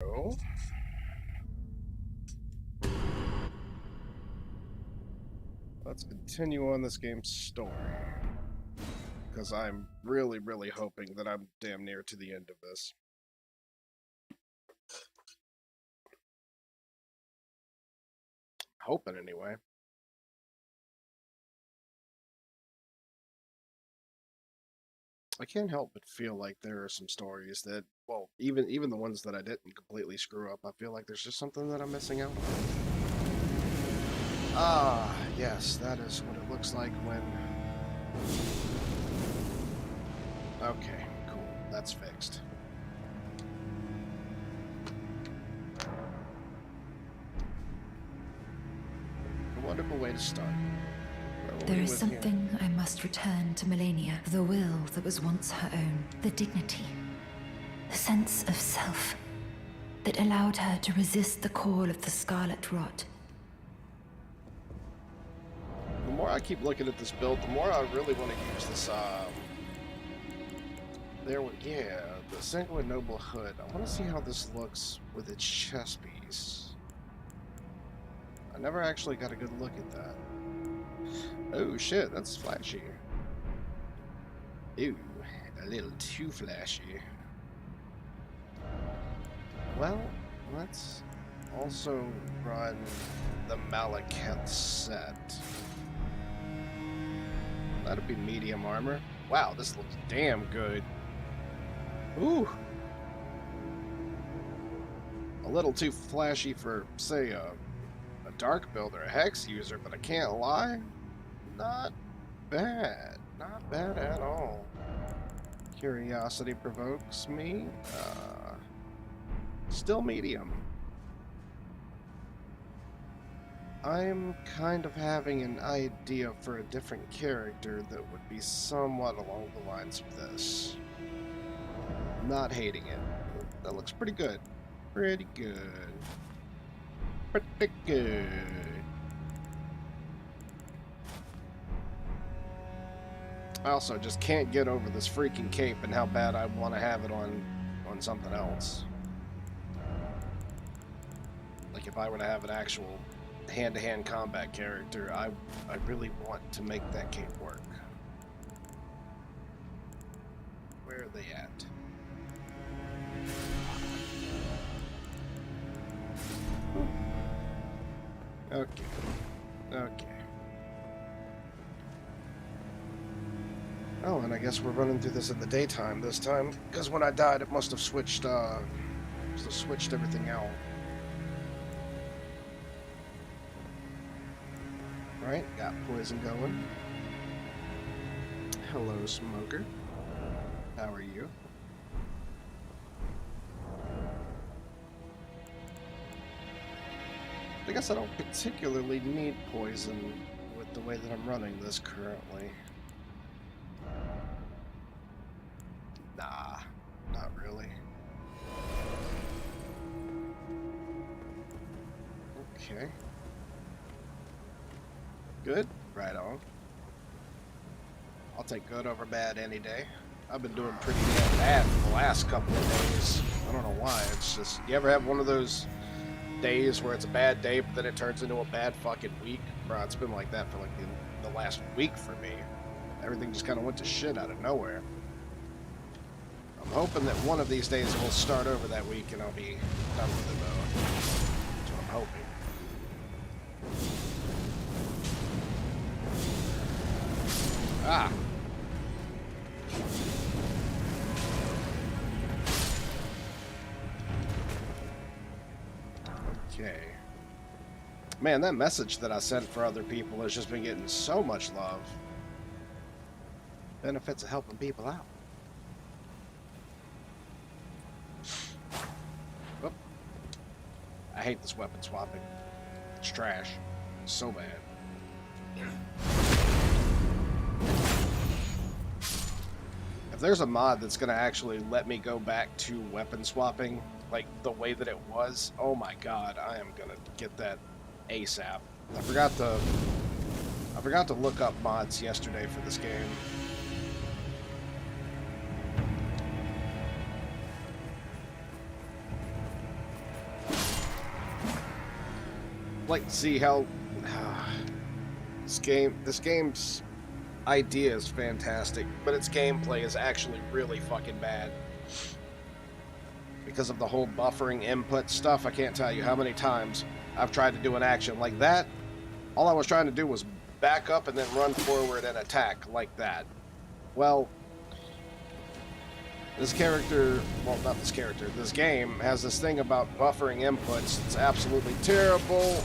So, let's continue on this game's story. Because I'm really, really hoping that I'm damn near to the end of this. Hoping, anyway. I can't help but feel like there are some stories that, well, even the ones that I didn't completely screw up, I feel like there's just something that I'm missing out on. Ah, yes, that is what it looks like when... Okay, cool, that's fixed. A wonderful way to start. There is something I must return to Melania. The will that was once her own. The dignity. The sense of self that allowed her to resist the call of the Scarlet Rot. The more I keep looking at this build, the more I really want to use this, yeah, the Sanguine Noble Hood. I want to see how this looks with its chest piece. I never actually got a good look at that. Oh shit, that's flashy. Ew, a little too flashy. Well, let's also run the Malekith set. That'll be medium armor. Wow, this looks damn good. Ooh. A little too flashy for, say, a dark build or a hex user, but I can't lie. Not bad. Not bad at all. Curiosity provokes me. Still medium. I'm kind of having an idea for a different character that would be somewhat along the lines of this. Not hating it. That looks pretty good. Pretty good. Pretty good. I also just can't get over this freaking cape and how bad I want to have it on something else. Like if I were to have an actual hand-to-hand combat character, I really want to make that cape work. Where are they at? Okay. Okay. Oh, and I guess we're running through this in the daytime this time, because when I died, it must have switched everything out. Right, got poison going. Hello, Smoker. How are you? I guess I don't particularly need poison with the way that I'm running this currently. Nah, not really. Okay. Good? Right on. I'll take good over bad any day. I've been doing pretty damn bad for the last couple of days. I don't know why. It's just, you ever have one of those days where it's a bad day, but then it turns into a bad fucking week? Bro, it's been like that for like the last week for me. Everything just kind of went to shit out of nowhere. I'm hoping that one of these days we'll start over that week and I'll be done with it, though. That's what I'm hoping. Ah! Okay. Man, that message that I sent for other people has just been getting so much love. Benefits of helping people out. Oh. I hate this weapon swapping. It's trash. It's so bad. If there's a mod that's going to actually let me go back to weapon swapping, like the way that it was, oh my god, I am going to get that ASAP. I forgot to look up mods yesterday for this game. like to see how this game's idea is fantastic, but its gameplay is actually really fucking bad. Because of the whole buffering input stuff, I can't tell you how many times I've tried to do an action like that. All I was trying to do was back up and then run forward and attack like that. Well, this game has this thing about buffering inputs. It's absolutely terrible.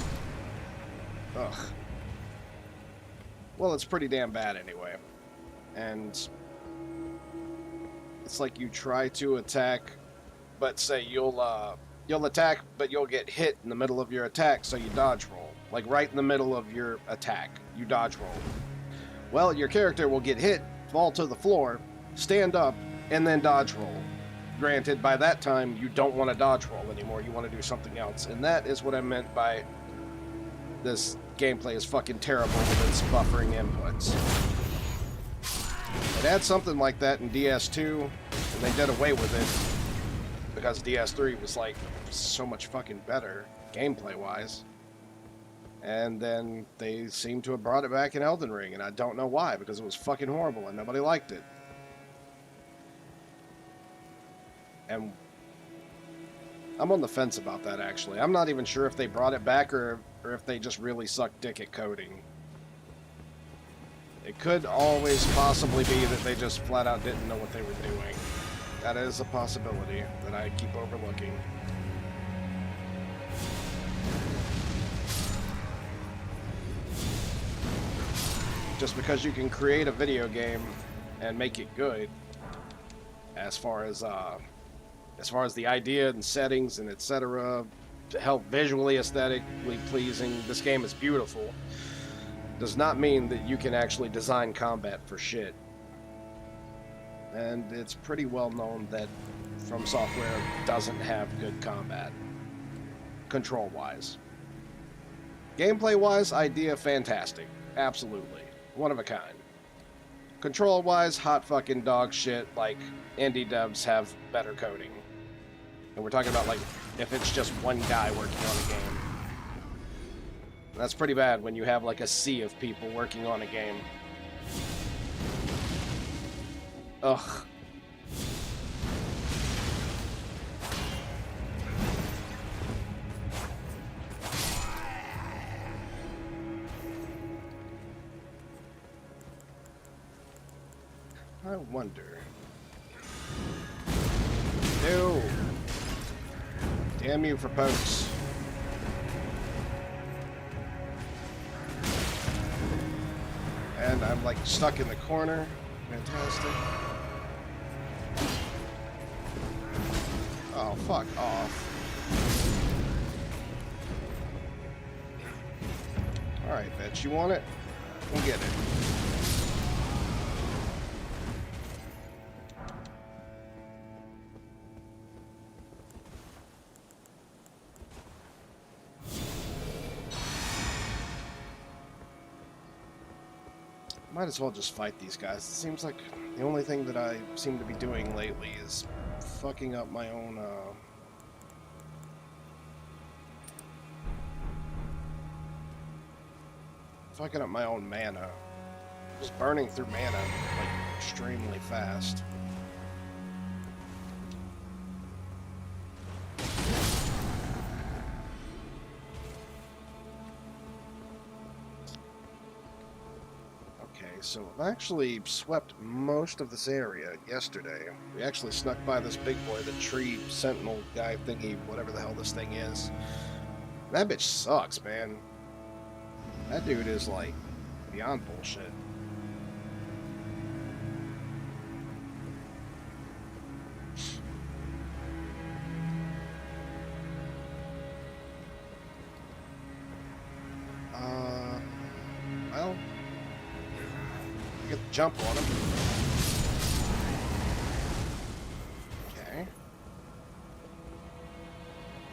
Ugh. Well, it's pretty damn bad anyway. And it's like you try to attack, but say you'll attack, but you'll get hit in the middle of your attack, so you dodge roll. Like right in the middle of your attack, you dodge roll. Well, your character will get hit, fall to the floor, stand up, and then dodge roll. Granted, by that time, you don't want to dodge roll anymore, you want to do something else. And that is what I meant by this gameplay is fucking terrible with its buffering inputs. It had something like that in DS2, and they did away with it because DS3 was like so much fucking better gameplay-wise. And then they seem to have brought it back in Elden Ring, and I don't know why, because it was fucking horrible and nobody liked it. And I'm on the fence about that, actually. I'm not even sure if they brought it back or if they just really suck dick at coding. It could always possibly be that they just flat out didn't know what they were doing. That is a possibility that I keep overlooking. Just because you can create a video game and make it good, as far as the idea and settings and etc., to help visually, aesthetically pleasing, this game is beautiful, does not mean that you can actually design combat for shit. And it's pretty well known that From Software doesn't have good combat, control-wise. Gameplay-wise, idea fantastic, absolutely, one of a kind. Control-wise, hot fucking dog shit, like indie devs have better coding. And we're talking about, like, if it's just one guy working on a game. That's pretty bad when you have, like, a sea of people working on a game. Ugh. I wonder. No! Damn you for pokes. And I'm like stuck in the corner. Fantastic. Oh, fuck off. Alright, bitch, you want it? We'll get it. Might as well just fight these guys. It seems like the only thing that I seem to be doing lately is fucking up my own, fucking up my own mana. Just burning through mana, like, extremely fast. So I've actually swept most of this area yesterday. We actually snuck by this big boy, the tree sentinel guy thingy, whatever the hell this thing is. That bitch sucks, man. That dude is like beyond bullshit. Well, get the jump on him. Okay.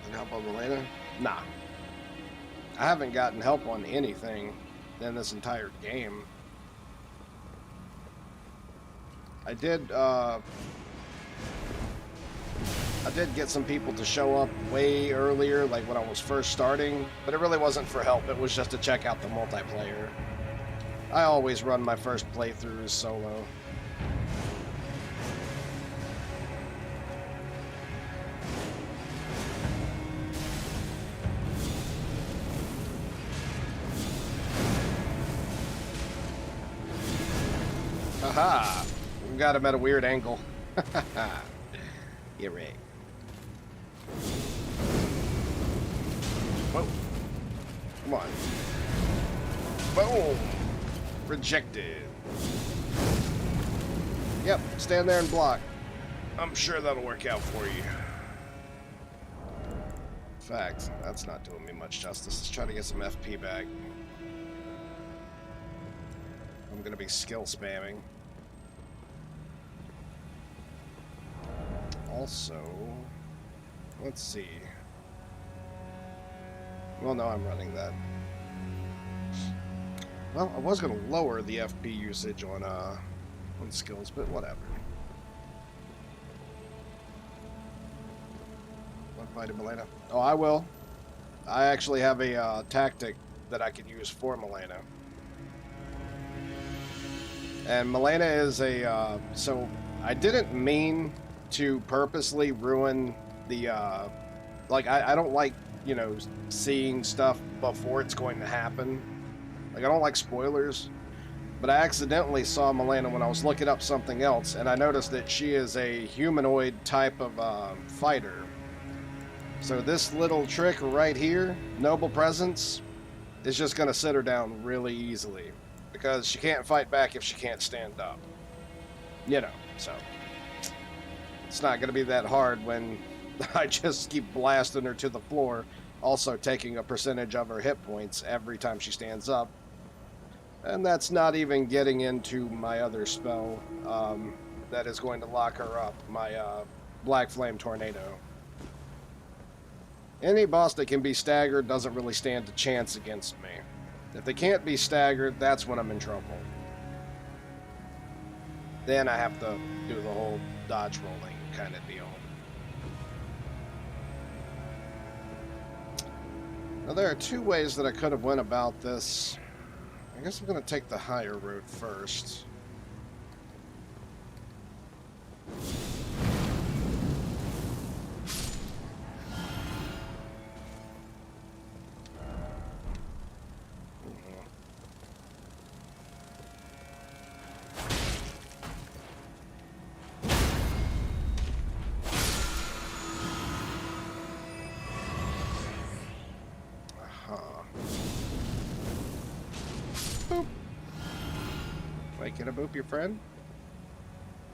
And help on Milena? Nah. I haven't gotten help on anything in this entire game. I did, I did get some people to show up way earlier, like when I was first starting, but it really wasn't for help. It was just to check out the multiplayer. I always run my first playthroughs solo. Haha! We got him at a weird angle. You're right. Whoa. Come on. Boom! Rejected. Yep, stand there and block. I'm sure that'll work out for you. In fact, that's not doing me much justice. Let's try to get some FP back. I'm gonna be skill spamming. Also, let's see. Well, no, I'm running that. Well, I was going to lower the FP usage on skills, but whatever. Want to fight Milena? Oh, I will. I actually have a tactic that I can use for Milena. And Milena is a... so, I didn't mean to purposely ruin the... like, I don't like, you know, seeing stuff before it's going to happen. Like, I don't like spoilers, but I accidentally saw Milena when I was looking up something else, and I noticed that she is a humanoid type of fighter. So this little trick right here, Noble Presence, is just going to sit her down really easily, because she can't fight back if she can't stand up. You know, so it's not going to be that hard when I just keep blasting her to the floor, also taking a percentage of her hit points every time she stands up. And that's not even getting into my other spell that is going to lock her up, my Black Flame Tornado. Any boss that can be staggered doesn't really stand a chance against me. If they can't be staggered, that's when I'm in trouble. Then I have to do the whole dodge rolling kind of deal. Now there are two ways that I could have went about this. I guess I'm going to take the higher route first. Boop. Wait, can I boop your friend?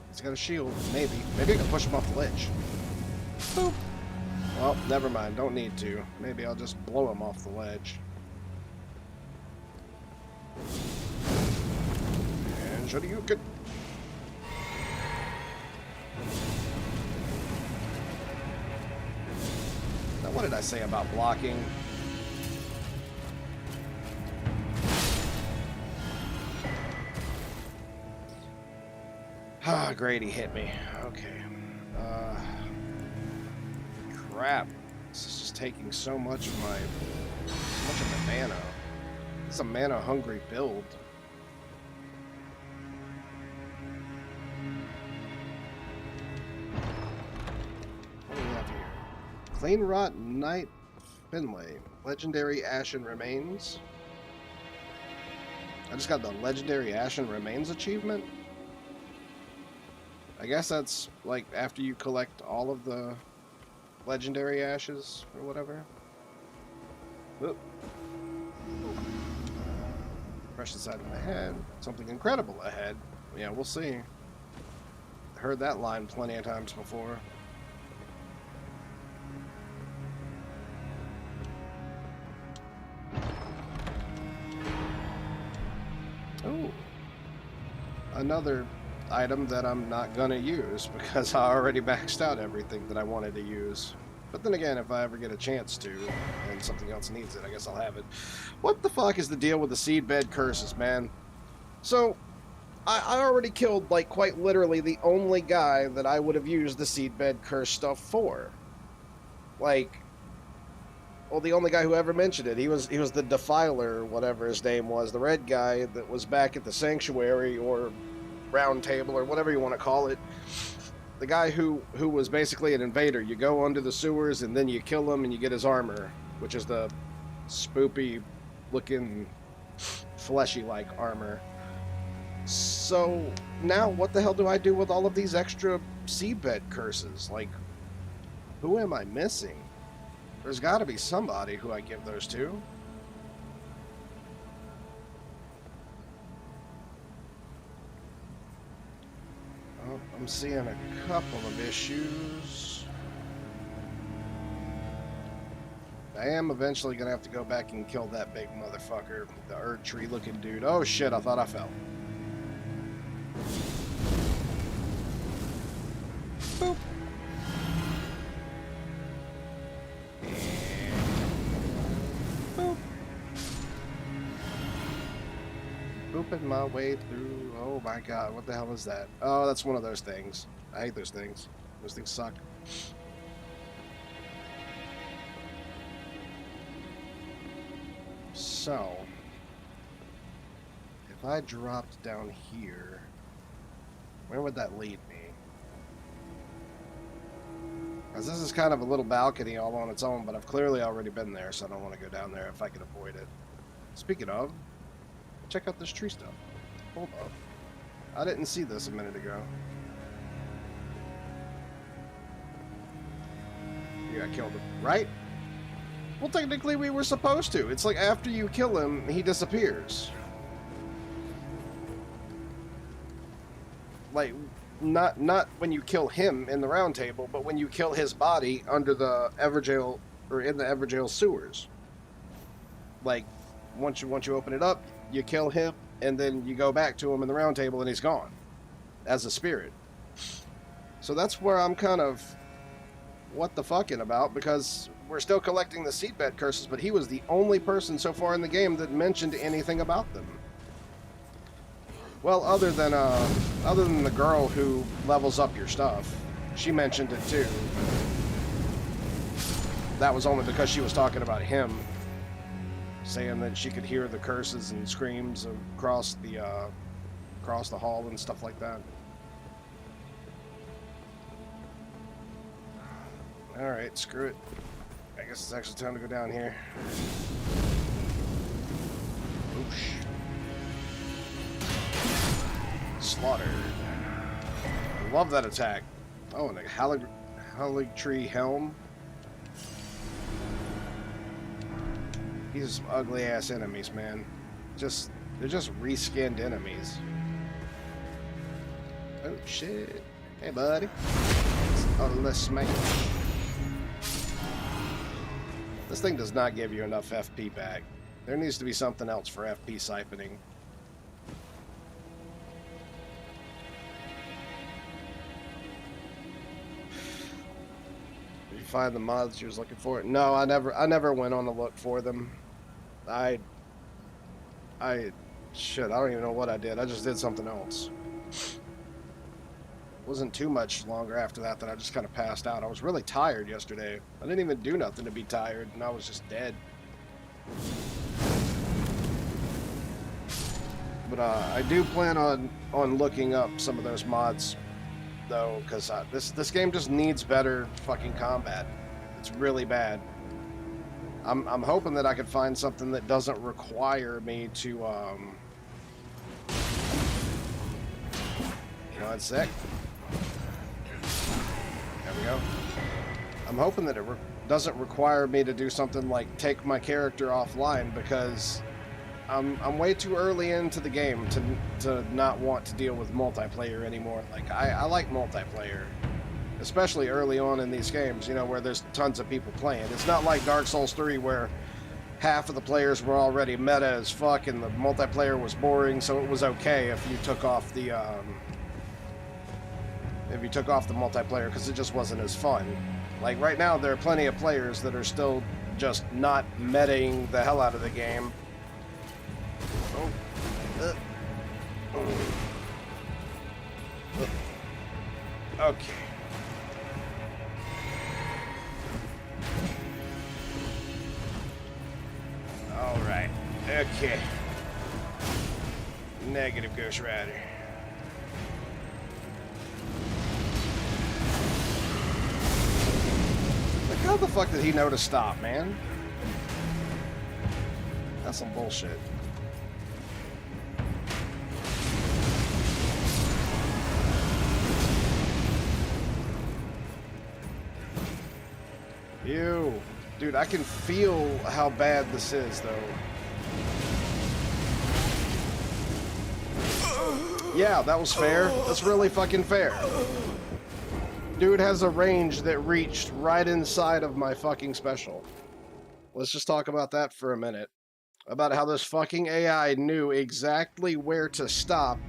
He's got a shield. Maybe. Maybe I can push him off the ledge. Boop. Well, never mind. Don't need to. Maybe I'll just blow him off the ledge. And Shoryuken. Now, what did I say about blocking? Ah, great, he hit me. Okay. Crap. This is just taking so much of my... much of the mana. It's a mana-hungry build. What do we have here? Clean Rot Knight Finlay. Legendary Ashen Remains. I just got the Legendary Ashen Remains achievement? I guess that's, like, after you collect all of the legendary ashes, or whatever. Oop. Fresh inside of my head. Something incredible ahead. Yeah, we'll see. Heard that line plenty of times before. Oh. Another item that I'm not gonna use because I already maxed out everything that I wanted to use. But then again, if I ever get a chance to and something else needs it, I guess I'll have it. What the fuck is the deal with the seedbed curses, man? So I already killed, like, quite literally the only guy that I would have used the seedbed curse stuff for. Like, well, the only guy who ever mentioned it. He was the Defiler, whatever his name was, the red guy that was back at the Sanctuary or Round Table or whatever you want to call it. The guy who was basically an invader. You go under the sewers and then you kill him and you get his armor, which is the spoopy looking fleshy like armor. So now what the hell do I do with all of these extra seedbed curses? Like, who am I missing? There's got to be somebody who I give those to. Oh, I'm seeing a couple of issues. I am eventually going to have to go back and kill that big motherfucker, the Erd tree looking dude. Oh shit, I thought I fell. Boop. Boop. Booping my way through. Oh my god, what the hell is that? Oh, that's one of those things. I hate those things. Those things suck. So, if I dropped down here, where would that lead me? Because this is kind of a little balcony all on its own, but I've clearly already been there, so I don't want to go down there if I can avoid it. Speaking of, check out this tree stuff. Hold up. I didn't see this a minute ago. You got killed, right? Well, technically we were supposed to. It's like after you kill him, he disappears. Like, not when you kill him in the round table, but when you kill his body under the Everjail, or in the Everjail sewers. Like, once you open it up, you kill him, and then you go back to him in the round table, and he's gone. As a spirit. So that's where I'm kind of what the fucking about, because we're still collecting the seedbed curses, but he was the only person so far in the game that mentioned anything about them. Well, other than the girl who levels up your stuff, she mentioned it too. That was only because she was talking about him, saying that she could hear the curses and screams across the hall and stuff like that. All right, screw it. I guess it's actually time to go down here. Oosh. Slaughtered. I love that attack. Oh, and a Haligtree helm. These ugly ass enemies, man. They're just reskinned enemies. Oh shit. Hey buddy. Let's smash. This thing does not give you enough FP back. There needs to be something else for FP siphoning. Did you find the mods you was looking for? No, I never went on to look for them. Shit, I don't even know what I did. I just did something else. Wasn't too much longer after that I just kind of passed out. I was really tired yesterday. I didn't even do nothing to be tired, and I was just dead. But I do plan on looking up some of those mods, though, because this game just needs better fucking combat. It's really bad. I'm hoping that I could find something that doesn't require me to you know, it's sick. There we go. I'm hoping that it doesn't require me to do something like take my character offline, because I'm way too early into the game to not want to deal with multiplayer anymore. Like, I like multiplayer, especially early on in these games, you know, where there's tons of people playing. It's not like Dark Souls 3 where half of the players were already meta as fuck and the multiplayer was boring, so it was okay if you took off the multiplayer, because it just wasn't as fun. Like right now, there are plenty of players that are still just not metaing the hell out of the game. Okay. Alright. Okay. Negative, Ghost Rider. Like, how the fuck did he know to stop, man? That's some bullshit. Ew. Dude, I can feel how bad this is, though. Yeah, that was fair. That's really fucking fair. Dude has a range that reached right inside of my fucking special. Let's just talk about that for a minute. About how this fucking AI knew exactly where to stop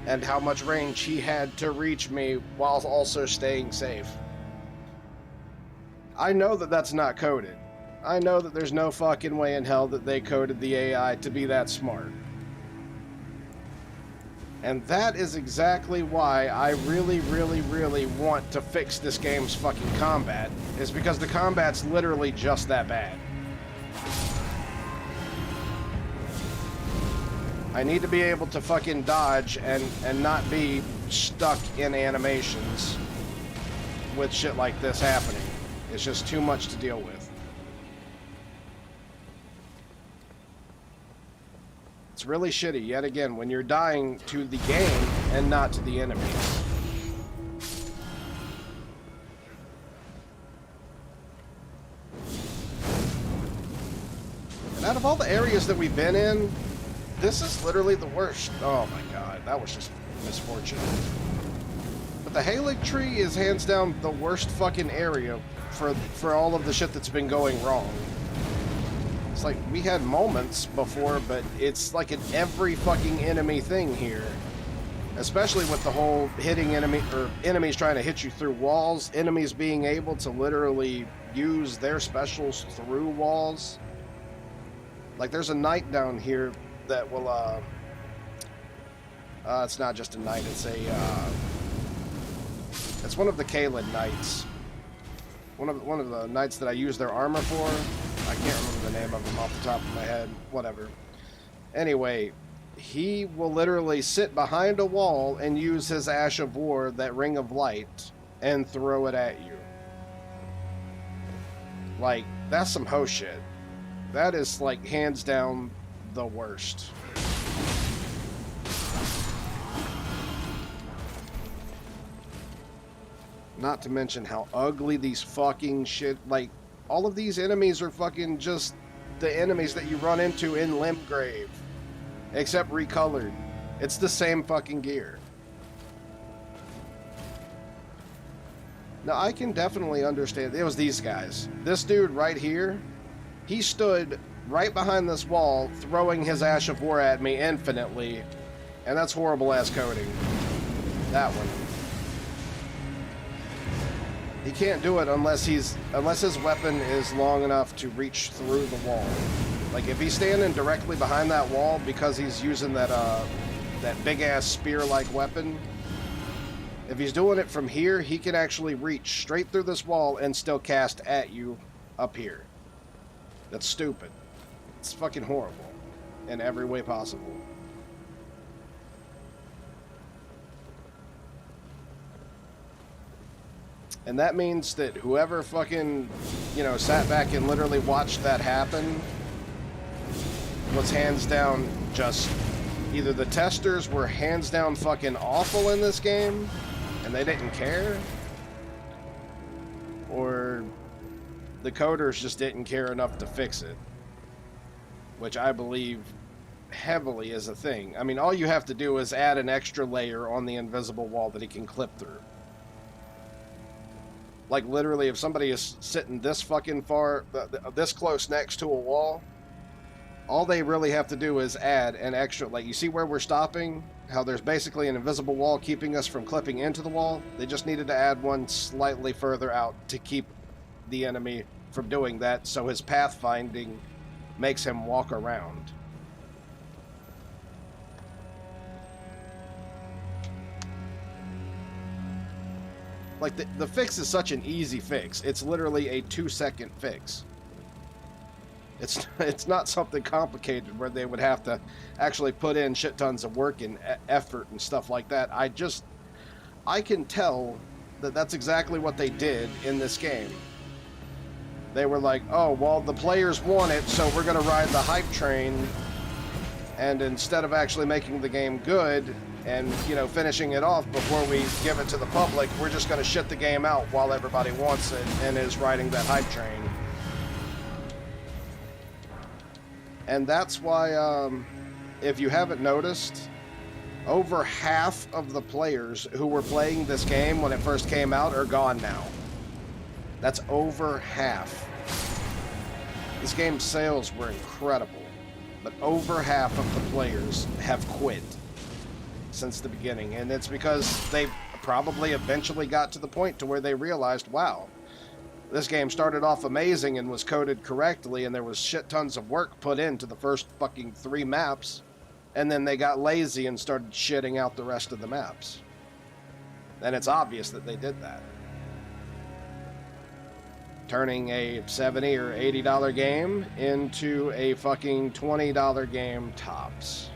and how much range he had to reach me while also staying safe. I know that that's not coded. I know that there's no fucking way in hell that they coded the AI to be that smart. And that is exactly why I really, really, really want to fix this game's fucking combat, is because the combat's literally just that bad. I need to be able to fucking dodge and not be stuck in animations with shit like this happening. It's just too much to deal with. It's really shitty, yet again, when you're dying to the game and not to the enemies. And out of all the areas that we've been in, this is literally the worst. Oh my god, that was just misfortune. But the Halig tree is hands down the worst fucking area for all of the shit that's been going wrong. It's like, we had moments before, but it's like an every fucking enemy thing here. Especially with the whole hitting enemy, or enemies trying to hit you through walls, enemies being able to literally use their specials through walls. Like, there's a knight down here that will, it's not just a knight, it's it's one of the Kaled knights. One of the knights that I use their armor for. I can't remember the name of him off the top of my head. Whatever. Anyway, he will literally sit behind a wall and use his Ash of War, that Ring of Light, and throw it at you. Like, that's some ho shit. That is, like, hands down the worst. Not to mention how ugly these fucking shit, like, all of these enemies are fucking just the enemies that you run into in Limgrave. Except recolored. It's the same fucking gear. Now, I can definitely understand. It was these guys. This dude right here, he stood right behind this wall, throwing his Ash of War at me infinitely. And that's horrible ass coding. That one. He can't do it unless his weapon is long enough to reach through the wall. Like, if he's standing directly behind that wall because he's using that big ass spear-like weapon, if he's doing it from here, he can actually reach straight through this wall and still cast at you up here. That's stupid. It's fucking horrible in every way possible. And that means that whoever fucking, sat back and literally watched that happen was hands down just... Either the testers were hands down fucking awful in this game, and they didn't care, or the coders just didn't care enough to fix it. Which I believe heavily is a thing. I mean, all you have to do is add an extra layer on the invisible wall that he can clip through. Like, literally, if somebody is sitting this fucking far, this close next to a wall, all they really have to do is add an extra, like, you see where we're stopping? How there's basically an invisible wall keeping us from clipping into the wall? They just needed to add one slightly further out to keep the enemy from doing that, so his pathfinding makes him walk around. Like, the fix is such an easy fix. It's literally a 2-second fix. It's not something complicated where they would have to actually put in shit tons of work and effort and stuff like that. I can tell that that's exactly what they did in this game. They were like, oh, well, the players want it, so we're going to ride the hype train, and instead of actually making the game good and, you know, finishing it off before we give it to the public, we're just going to shit the game out while everybody wants it and is riding that hype train. And that's why, if you haven't noticed, over half of the players who were playing this game when it first came out are gone now. That's over half. This game's sales were incredible, but over half of the players have quit since the beginning, and it's because they probably eventually got to the point to where they realized, wow, this game started off amazing and was coded correctly, and there was shit tons of work put into the first fucking 3 maps, and then they got lazy and started shitting out the rest of the maps. And it's obvious that they did that. Turning a $70 or $80 game into a fucking $20 game tops.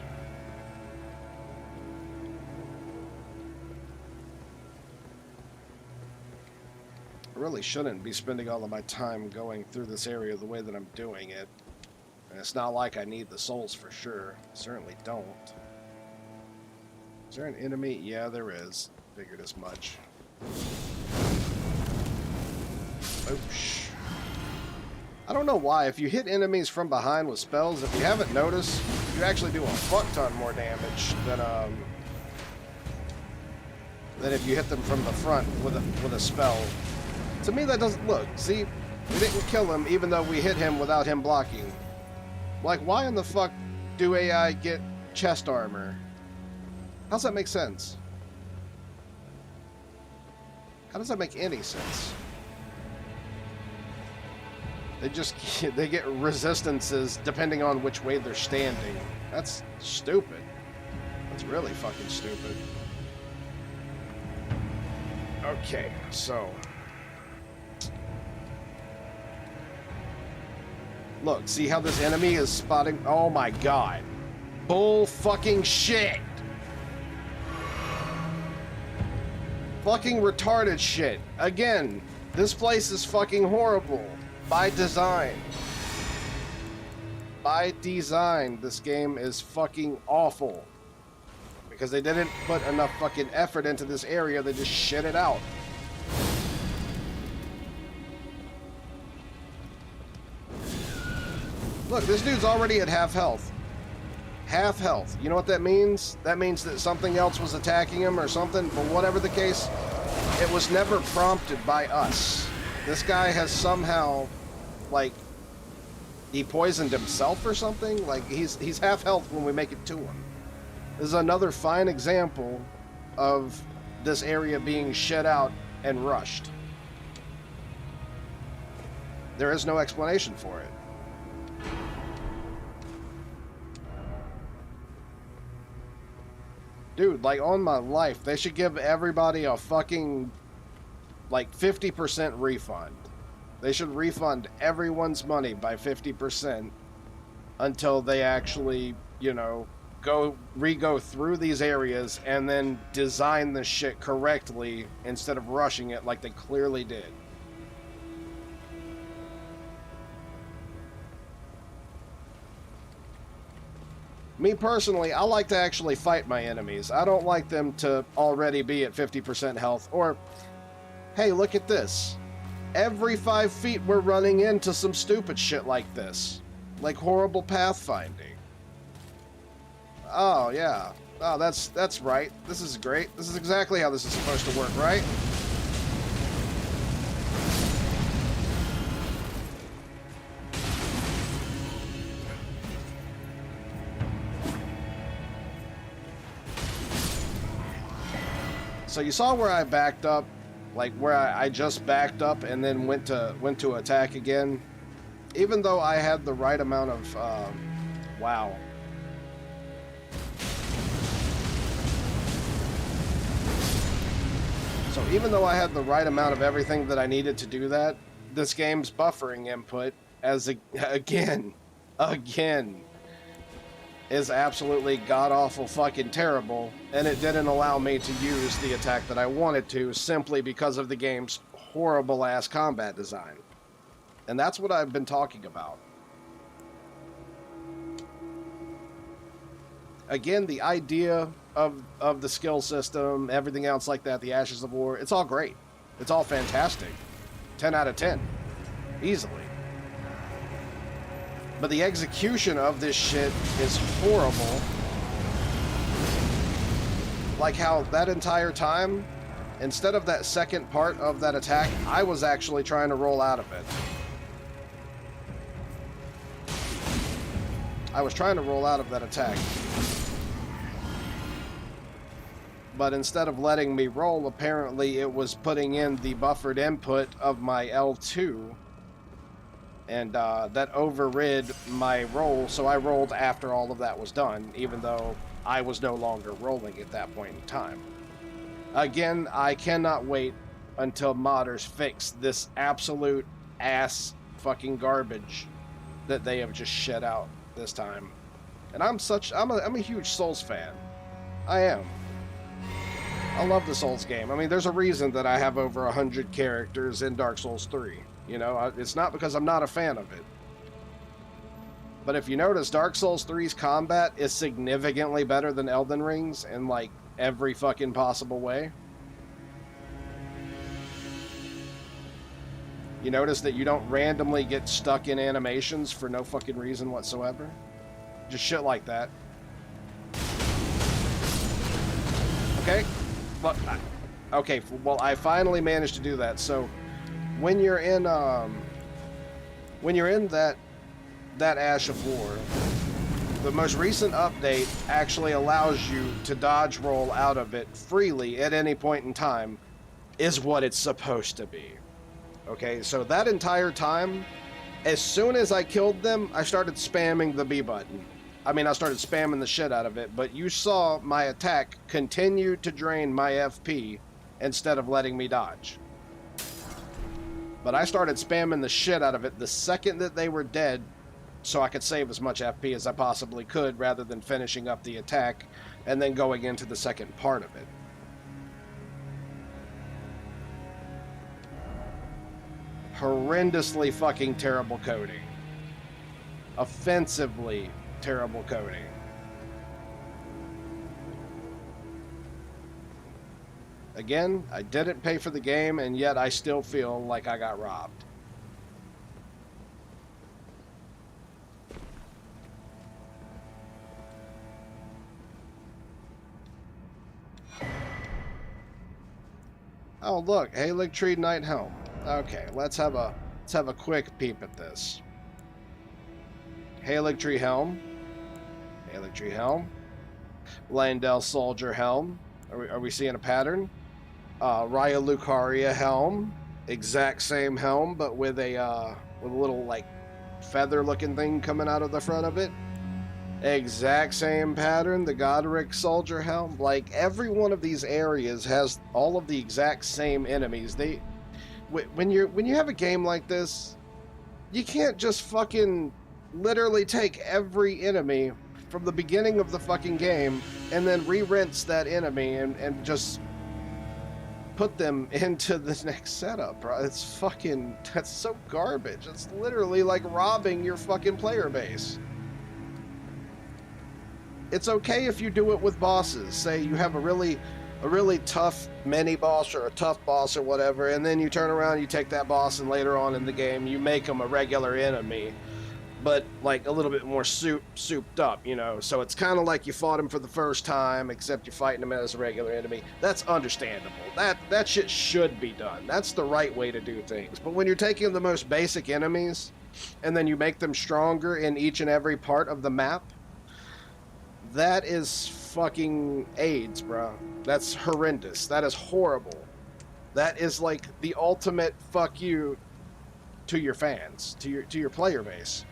I really shouldn't be spending all of my time going through this area the way that I'm doing it. And it's not like I need the souls for sure. Certainly don't. Is there an enemy? Yeah, there is. Figured as much. Oosh. I don't know why. If you hit enemies from behind with spells, if you haven't noticed, you actually do a fuck ton more damage than if you hit them from the front with a spell. To me, that doesn't look. See, we didn't kill him even though we hit him without him blocking. Like, why in the fuck do AI get chest armor? How's that make sense? How does that make any sense? They get resistances depending on which way they're standing. That's stupid. That's really fucking stupid. Okay, so look, see how this enemy is spotting? Oh my god. Bull fucking shit. Fucking retarded shit. Again, this place is fucking horrible. By design. By design, this game is fucking awful. Because they didn't put enough fucking effort into this area, they just shit it out. Look, this dude's already at half health. Half health. You know what that means? That means that something else was attacking him or something, but whatever the case, it was never prompted by us. This guy has somehow, like, he poisoned himself or something? Like, he's half health when we make it to him. This is another fine example of this area being shut out and rushed. There is no explanation for it. Dude, like, on my life, they should give everybody a fucking, like, 50% refund. They should refund everyone's money by 50% until they actually, you know, re-go through these areas and then design the shit correctly instead of rushing it like they clearly did. Me personally, I like to actually fight my enemies. I don't like them to already be at 50% health. Or, hey, look at this. Every 5 feet we're running into some stupid shit like this. Like horrible pathfinding. Oh, yeah. Oh, that's right. This is great. This is exactly how this is supposed to work, right? So you saw where I backed up, like where I just backed up and then went to attack again. Even though I had the right amount of, wow. So even though I had the right amount of everything that I needed to do that, this game's buffering input, again, is absolutely god-awful fucking terrible, and it didn't allow me to use the attack that I wanted to simply because of the game's horrible-ass combat design. And that's what I've been talking about. Again, the idea of the skill system, everything else like that, the Ashes of War, it's all great. It's all fantastic. 10 out of 10. Easily. But the execution of this shit is horrible. Like how that entire time, instead of that second part of that attack, I was actually trying to roll out of it. I was trying to roll out of that attack. But instead of letting me roll, apparently it was putting in the buffered input of my L2. And that overrid my roll, so I rolled after all of that was done, even though I was no longer rolling at that point in time. Again, I cannot wait until modders fix this absolute ass fucking garbage that they have just shed out this time. And I'm a huge Souls fan. I am. I love the Souls game. I mean, there's a reason that I have over 100 characters in Dark Souls 3. You know, it's not because I'm not a fan of it. But if you notice, Dark Souls 3's combat is significantly better than Elden Ring's in, like, every fucking possible way. You notice that you don't randomly get stuck in animations for no fucking reason whatsoever? Just shit like that. Okay? Well, okay, well, I finally managed to do that, so... When you're in that Ash of War, the most recent update actually allows you to dodge roll out of it freely at any point in time, is what it's supposed to be. Okay, so that entire time, as soon as I killed them, I started spamming the B button. I mean, I started spamming the shit out of it, but you saw my attack continue to drain my FP instead of letting me dodge. But I started spamming the shit out of it the second that they were dead, so I could save as much FP as I possibly could rather than finishing up the attack and then going into the second part of it. Horrendously fucking terrible coding. Offensively terrible coding. Again, I didn't pay for the game, and yet I still feel like I got robbed. Oh look, Halig Tree Knight Helm. Okay, let's have a quick peep at this. Halig Tree Helm. Halig Tree Helm. Landell Soldier Helm. Are we seeing a pattern? Raya Lucaria helm, exact same helm, but with a little like feather looking thing coming out of the front of it. Exact same pattern, the Godric Soldier helm. Like, every one of these areas has all of the exact same enemies. When you have a game like this, you can't just fucking literally take every enemy from the beginning of the fucking game and then re-rinse that enemy and just put them into the next setup, bro. It's fucking... That's so garbage. It's literally like robbing your fucking player base. It's okay if you do it with bosses. Say you have a really tough mini-boss or a tough boss or whatever, and then you turn around, you take that boss, and later on in the game, you make him a regular enemy. But like a little bit more souped up, you know. So it's kind of like you fought him for the first time, except you're fighting him as a regular enemy. That's understandable. That shit should be done. That's the right way to do things. But when you're taking the most basic enemies, and then you make them stronger in each and every part of the map, that is fucking AIDS, bro. That's horrendous. That is horrible. That is like the ultimate fuck you to your fans, to your player base.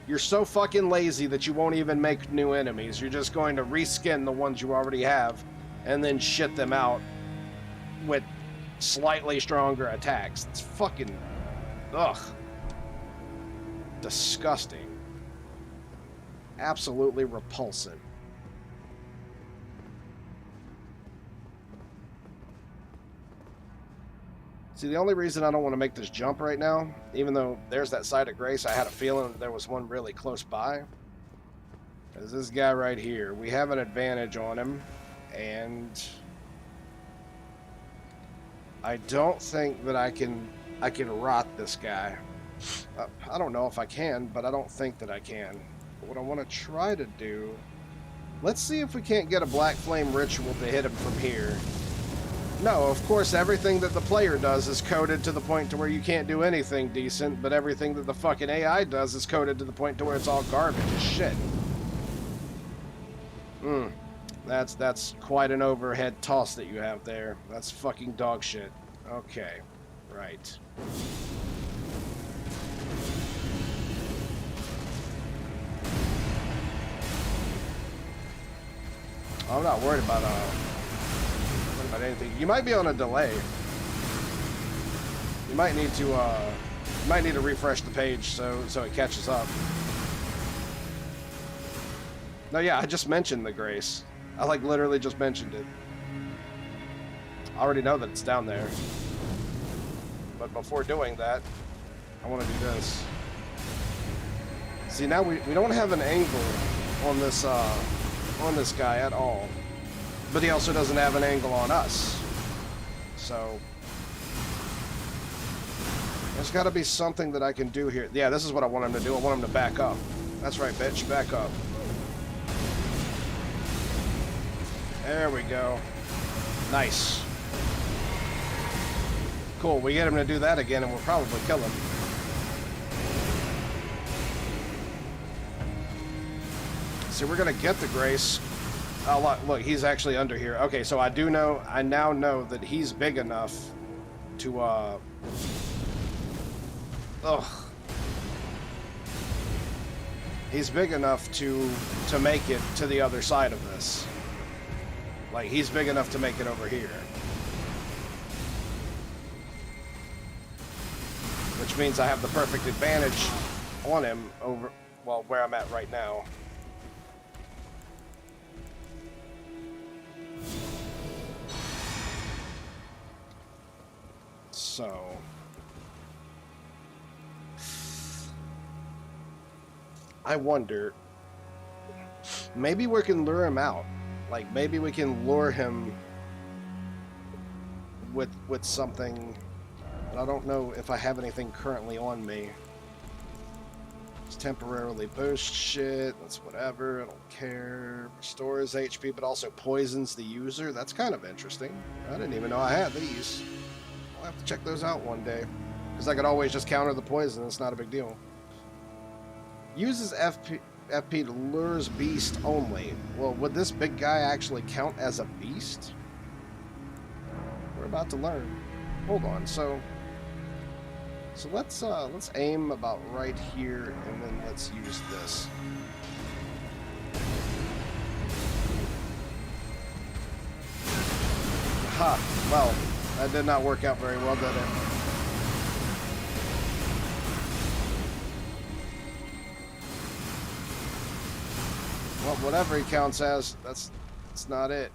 You're so fucking lazy that you won't even make new enemies. You're just going to reskin the ones you already have and then shit them out with slightly stronger attacks. It's fucking, ugh, disgusting. Absolutely repulsive. See, the only reason I don't want to make this jump right now, even though there's that site of grace, I had a feeling that there was one really close by. Is this guy right here. We have an advantage on him, and I don't think that I can rot this guy. I don't know if I can, but I don't think that I can. But what I want to try to do, let's see if we can't get a Black Flame Ritual to hit him from here. No, of course, everything that the player does is coded to the point to where you can't do anything decent, but everything that the fucking AI does is coded to the point to where it's all garbage as shit. That's quite an overhead toss that you have there. That's fucking dog shit. Okay, right. I'm not worried about anything. You might be on a delay. You might need to refresh the page so it catches up. No, yeah, I just mentioned the grace. I like literally just mentioned it. I already know that it's down there. But before doing that, I want to do this. See, now we don't have an angle on this guy at all. But he also doesn't have an angle on us. So there's got to be something that I can do here. Yeah, this is what I want him to do. I want him to back up. That's right, bitch. Back up. There we go. Nice. Cool. We get him to do that again, and we'll probably kill him. See, we're going to get the grace. Oh, look, he's actually under here. Okay, so I now know that he's big ugh. He's big enough to make it to the other side of this. Like, he's big enough to make it over here. Which means I have the perfect advantage on him over, well, where I'm at right now. So I wonder, maybe we can lure him out. Like, maybe we can lure him with something, but I don't know if I have anything currently on me. It's temporarily boost shit, that's whatever, I don't care. Restores HP, but also poisons the user. That's kind of interesting. I didn't even know I had these. I'll have to check those out one day, because I could always just counter the poison. It's not a big deal. Uses FP to lures beast only. Well, would this big guy actually count as a beast? We're about to learn. Hold on. So let's aim about right here, and then let's use this. Ha! Well, that did not work out very well, did it? Well, whatever he counts as, that's not it.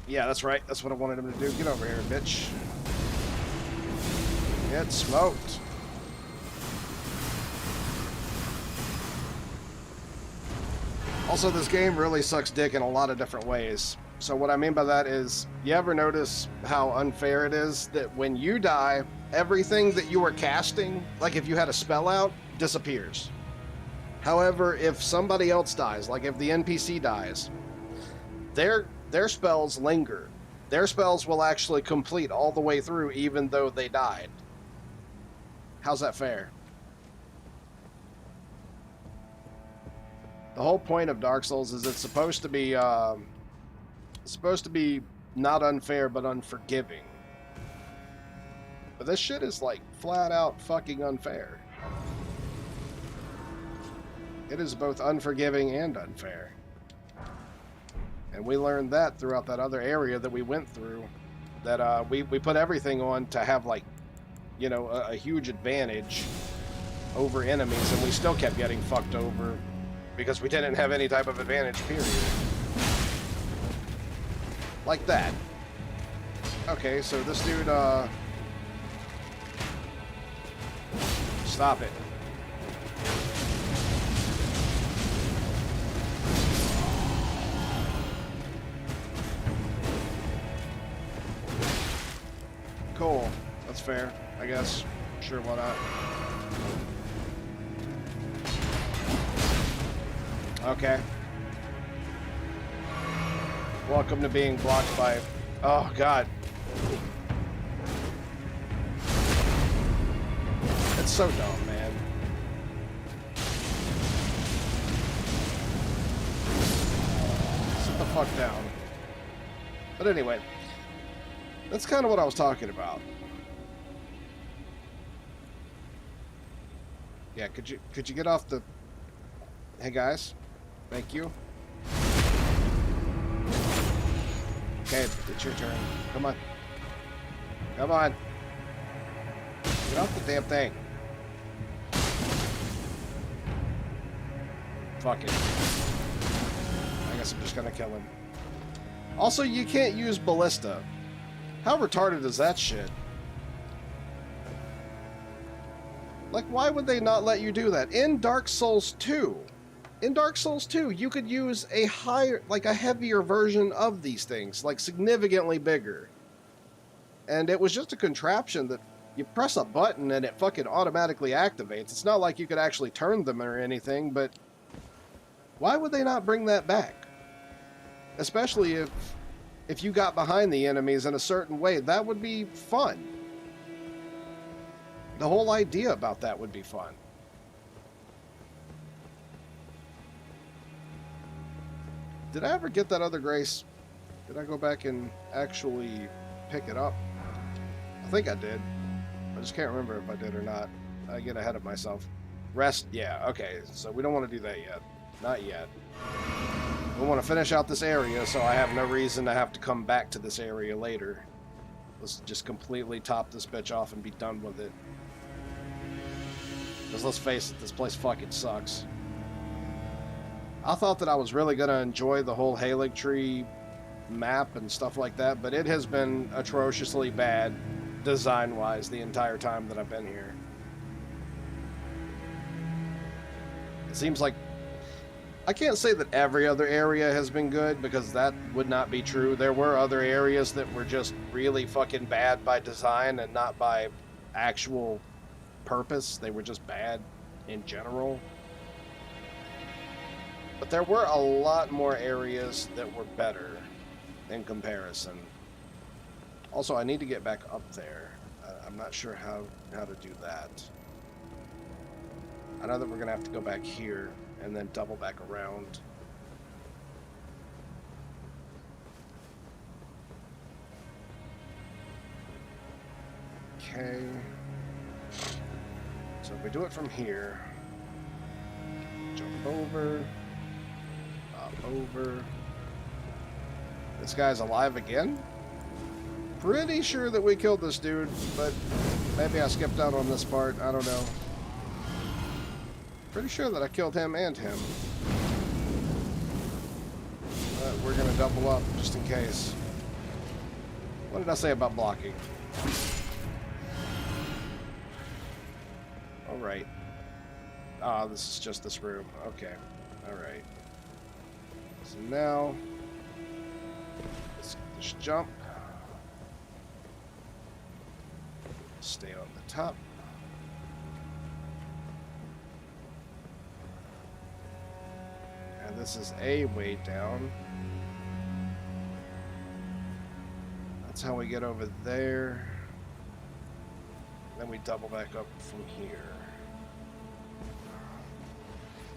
Yeah, that's right. That's what I wanted him to do. Get over here, bitch. Get smoked. Also, this game really sucks dick in a lot of different ways. So what I mean by that is, you ever notice how unfair it is that when you die, everything that you were casting, like if you had a spell out, disappears. However, if somebody else dies, like if the NPC dies, their spells linger. Their spells will actually complete all the way through, even though they died. How's that fair? The whole point of Dark Souls is it's supposed to be not unfair, but unforgiving. But this shit is like flat out fucking unfair. It is both unforgiving and unfair. And we learned that throughout that other area that we went through that we put everything on to have, like, you know, a huge advantage over enemies, and we still kept getting fucked over because we didn't have any type of advantage, period. Like that. Okay, so this dude, stop it. Cool. That's fair, I guess. Sure, why not? Okay. Welcome to being blocked by... Oh, God. It's so dumb, man. Sit the fuck down. But anyway, that's kind of what I was talking about. Yeah, could you get off the... Hey, guys. Thank you. Okay, it's your turn. Come on. Come on. Get off the damn thing. Fuck it. I guess I'm just gonna kill him. Also, you can't use ballista. How retarded is that shit? Like, why would they not let you do that? In Dark Souls 2, you could use a higher, like a heavier version of these things, like significantly bigger. And it was just a contraption that you press a button and it fucking automatically activates. It's not like you could actually turn them or anything, but why would they not bring that back? Especially if you got behind the enemies in a certain way, that would be fun. The whole idea about that would be fun. Did I ever get that other grace? Did I go back and actually pick it up? I think I did. I just can't remember if I did or not. I get ahead of myself. Rest, yeah, okay. So we don't want to do that yet. Not yet. We want to finish out this area so I have no reason to have to come back to this area later. Let's just completely top this bitch off and be done with it. Because let's face it, this place fucking sucks. I thought that I was really going to enjoy the whole Halig Tree map and stuff like that, but it has been atrociously bad design-wise the entire time that I've been here. It seems like... I can't say that every other area has been good, because that would not be true. There were other areas that were just really fucking bad by design and not by actual purpose. They were just bad in general. But there were a lot more areas that were better in comparison. Also, I need to get back up there. I'm not sure how to do that. I know that we're going to have to go back here and then double back around. Okay. So if we do it from here, jump over, up over. This guy's alive again? Pretty sure that we killed this dude, but maybe I skipped out on this part. I don't know. Pretty sure that I killed him and him. But we're going to double up just in case. What did I say about blocking? Alright. Ah, this is just this room. Okay. Alright. So now, let's just jump. Stay on the top. And this is a way down. That's how we get over there. Then we double back up from here.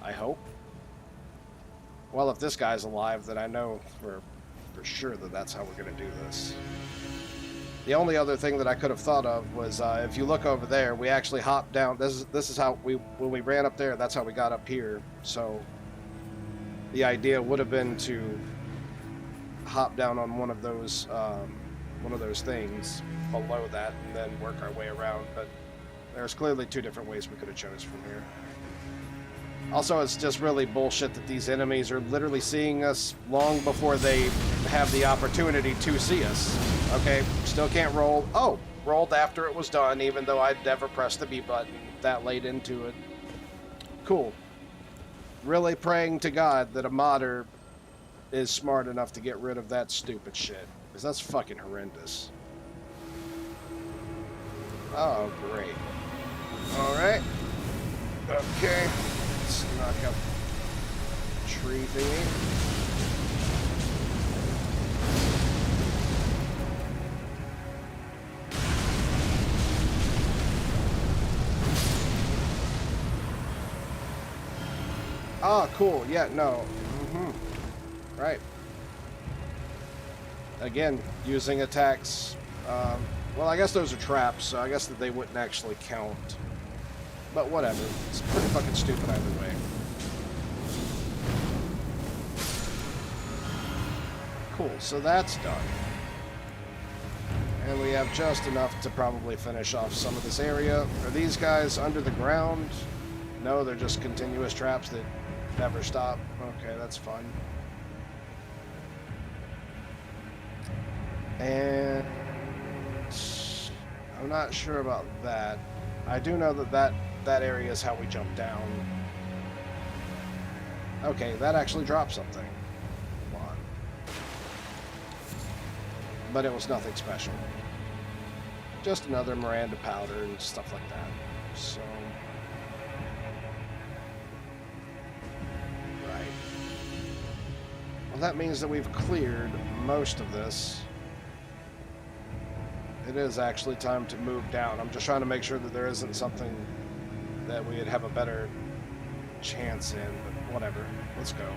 I hope. Well, if this guy's alive, then I know for sure that that's how we're going to do this. The only other thing that I could have thought of was if you look over there, we actually hopped down. This is how when we ran up there, that's how we got up here. So the idea would have been to hop down on one of those one of those things below that and then work our way around, but there's clearly two different ways we could have chose from here. Also, it's just really bullshit that these enemies are literally seeing us long before they have the opportunity to see us. Okay, still can't roll. Oh, rolled after it was done, even though I'd never pressed the B button that late into it. Cool. Really praying to God that a modder is smart enough to get rid of that stupid shit, because that's fucking horrendous. Oh, great. Alright. Okay. Let's knock up tree thingy. Ah, cool. Yeah, no. Right. Again, using attacks. Well, I guess those are traps, so I guess that they wouldn't actually count. But whatever. It's pretty fucking stupid either way. Cool, so that's done. And we have just enough to probably finish off some of this area. Are these guys under the ground? No, they're just continuous traps that never stop. Okay, that's fun. And I'm not sure about that. I do know that that area is how we jump down. Okay, that actually dropped something. Come on. But it was nothing special. Just another Miranda powder and stuff like that. So... right. Well, that means that we've cleared most of this. It is actually time to move down. I'm just trying to make sure that there isn't something that we'd have a better chance in, but whatever. Let's go.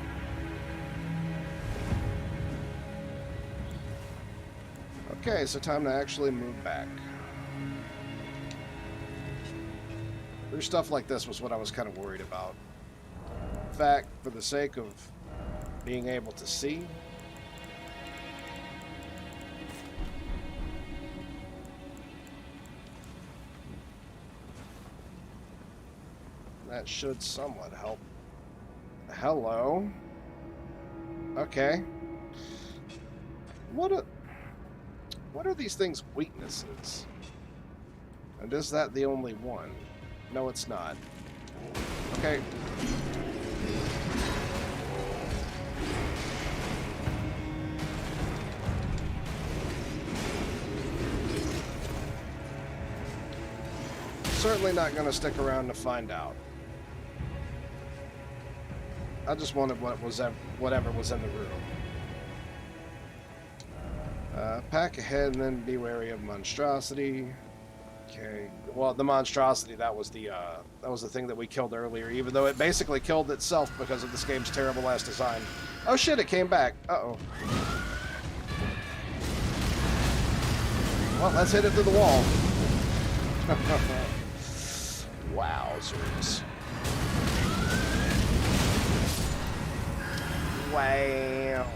Okay, so time to actually move back. Through stuff like this was what I was kind of worried about. In fact, for the sake of being able to see, that should somewhat help. Hello. Okay. What are these things' weaknesses? And is that the only one? No, it's not. Okay. Certainly not going to stick around to find out. I just wanted whatever was in the room. Pack ahead and then be wary of monstrosity. Okay. Well, the monstrosity, that was the thing that we killed earlier, even though it basically killed itself because of this game's terrible ass design. Oh shit, it came back. Uh-oh. Well, let's hit it through the wall. Wowzers. Wow.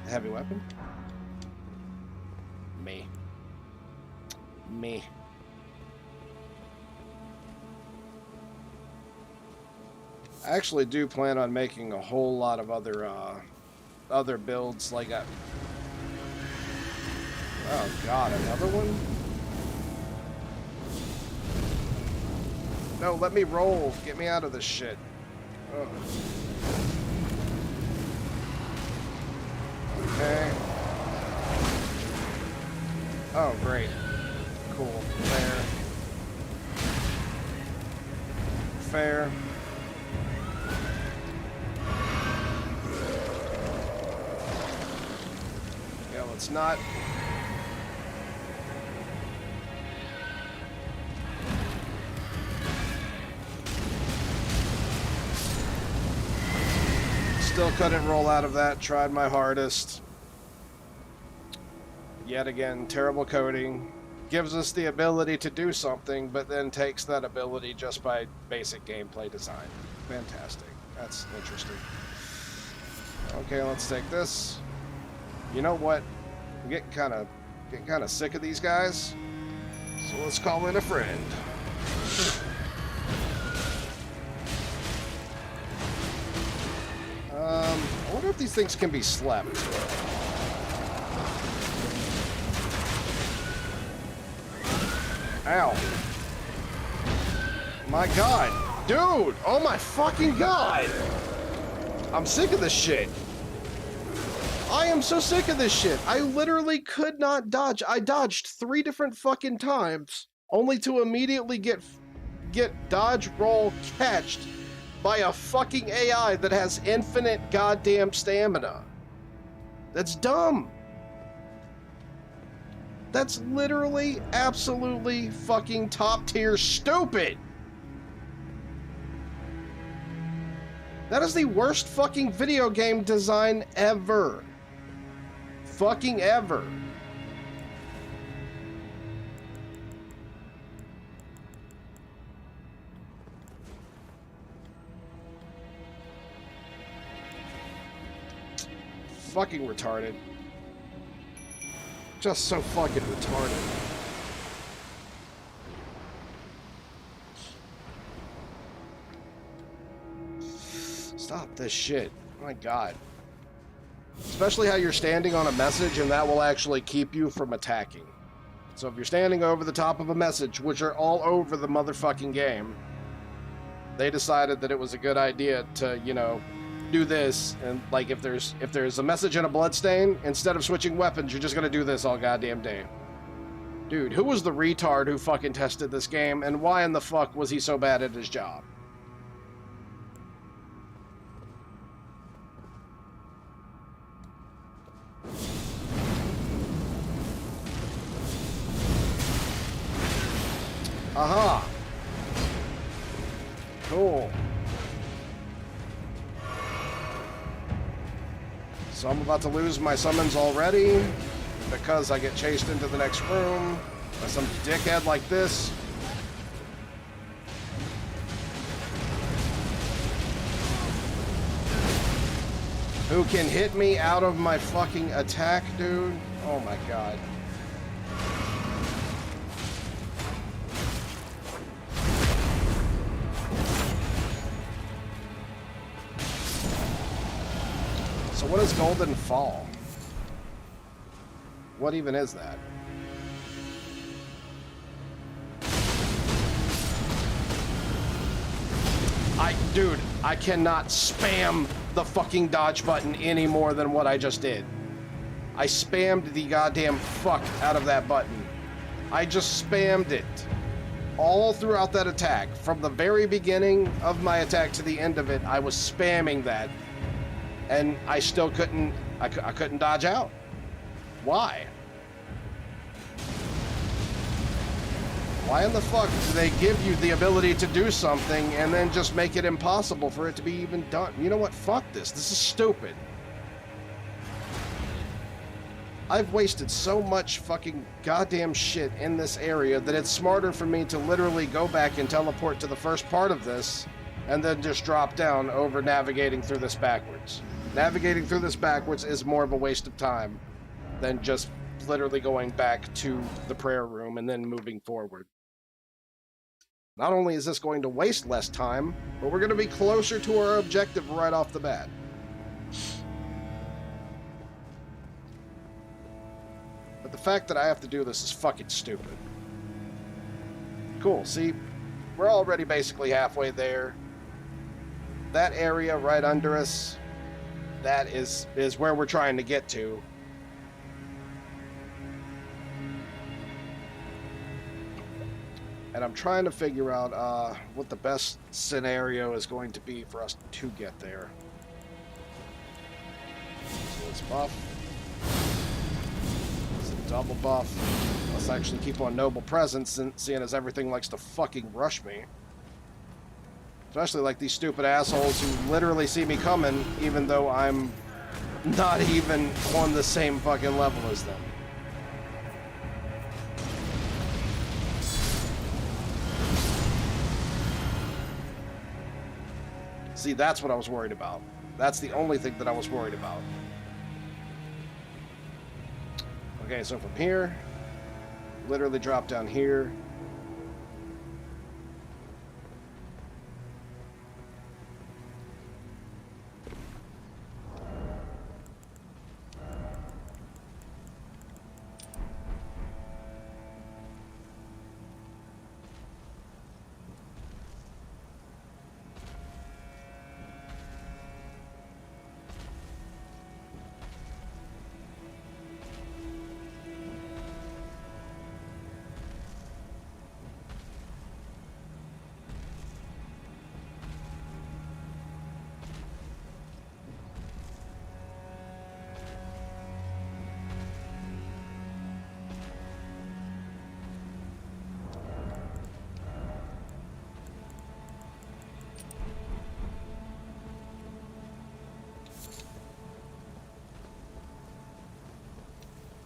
Heavy weapon? Me. I actually do plan on making a whole lot of other builds like that. Oh god, another one? No, let me roll. Get me out of this shit. Ugh. Okay. Oh, great. Cool. Fair. Yeah, let's not. Still couldn't roll out of that. Tried my hardest. Yet again, terrible coding. Gives us the ability to do something, but then takes that ability just by basic gameplay design. Fantastic. That's interesting. Okay, let's take this. You know what? I'm getting kind of sick of these guys. So let's call in a friend. I wonder if these things can be slept. Ow. My god. Dude! Oh my fucking god! I'm sick of this shit. I am so sick of this shit. I literally could not dodge. I dodged 3 different fucking times, only to immediately get dodge, roll, catched by a fucking AI that has infinite goddamn stamina. That's dumb. That's literally, absolutely fucking top tier stupid. That is the worst fucking video game design ever. Fucking ever. Fucking retarded. Just so fucking retarded. Stop this shit. My god. Especially how you're standing on a message and that will actually keep you from attacking. So if you're standing over the top of a message, which are all over the motherfucking game, they decided that it was a good idea to, you know, do this, and like if there's a message and a bloodstain, instead of switching weapons, you're just gonna do this all goddamn day. Dude, who was the retard who fucking tested this game, and why in the fuck was he so bad at his job? Aha! Cool. So I'm about to lose my summons already because I get chased into the next room by some dickhead like this. Who can hit me out of my fucking attack, dude? Oh my god. So what is Golden Fall? What even is that? Dude, I cannot spam the fucking dodge button any more than what I just did. I spammed the goddamn fuck out of that button. I just spammed it all throughout that attack. From the very beginning of my attack to the end of it, I was spamming that. And I still couldn't, I couldn't dodge out. Why? Why in the fuck do they give you the ability to do something and then just make it impossible for it to be even done? You know what? Fuck this. This is stupid. I've wasted so much fucking goddamn shit in this area that it's smarter for me to literally go back and teleport to the first part of this and then just drop down over navigating through this backwards. Navigating through this backwards is more of a waste of time than just literally going back to the prayer room and then moving forward. Not only is this going to waste less time, but we're going to be closer to our objective right off the bat. But the fact that I have to do this is fucking stupid. Cool, see? We're already basically halfway there. That area right under us, that is where we're trying to get to. And I'm trying to figure out what the best scenario is going to be for us to get there. So let's buff. It's a double buff. Let's actually keep on Noble Presence, seeing as everything likes to fucking rush me. Especially like these stupid assholes who literally see me coming, even though I'm not even on the same fucking level as them. See, that's what I was worried about. That's the only thing that I was worried about. Okay, so from here, literally drop down here.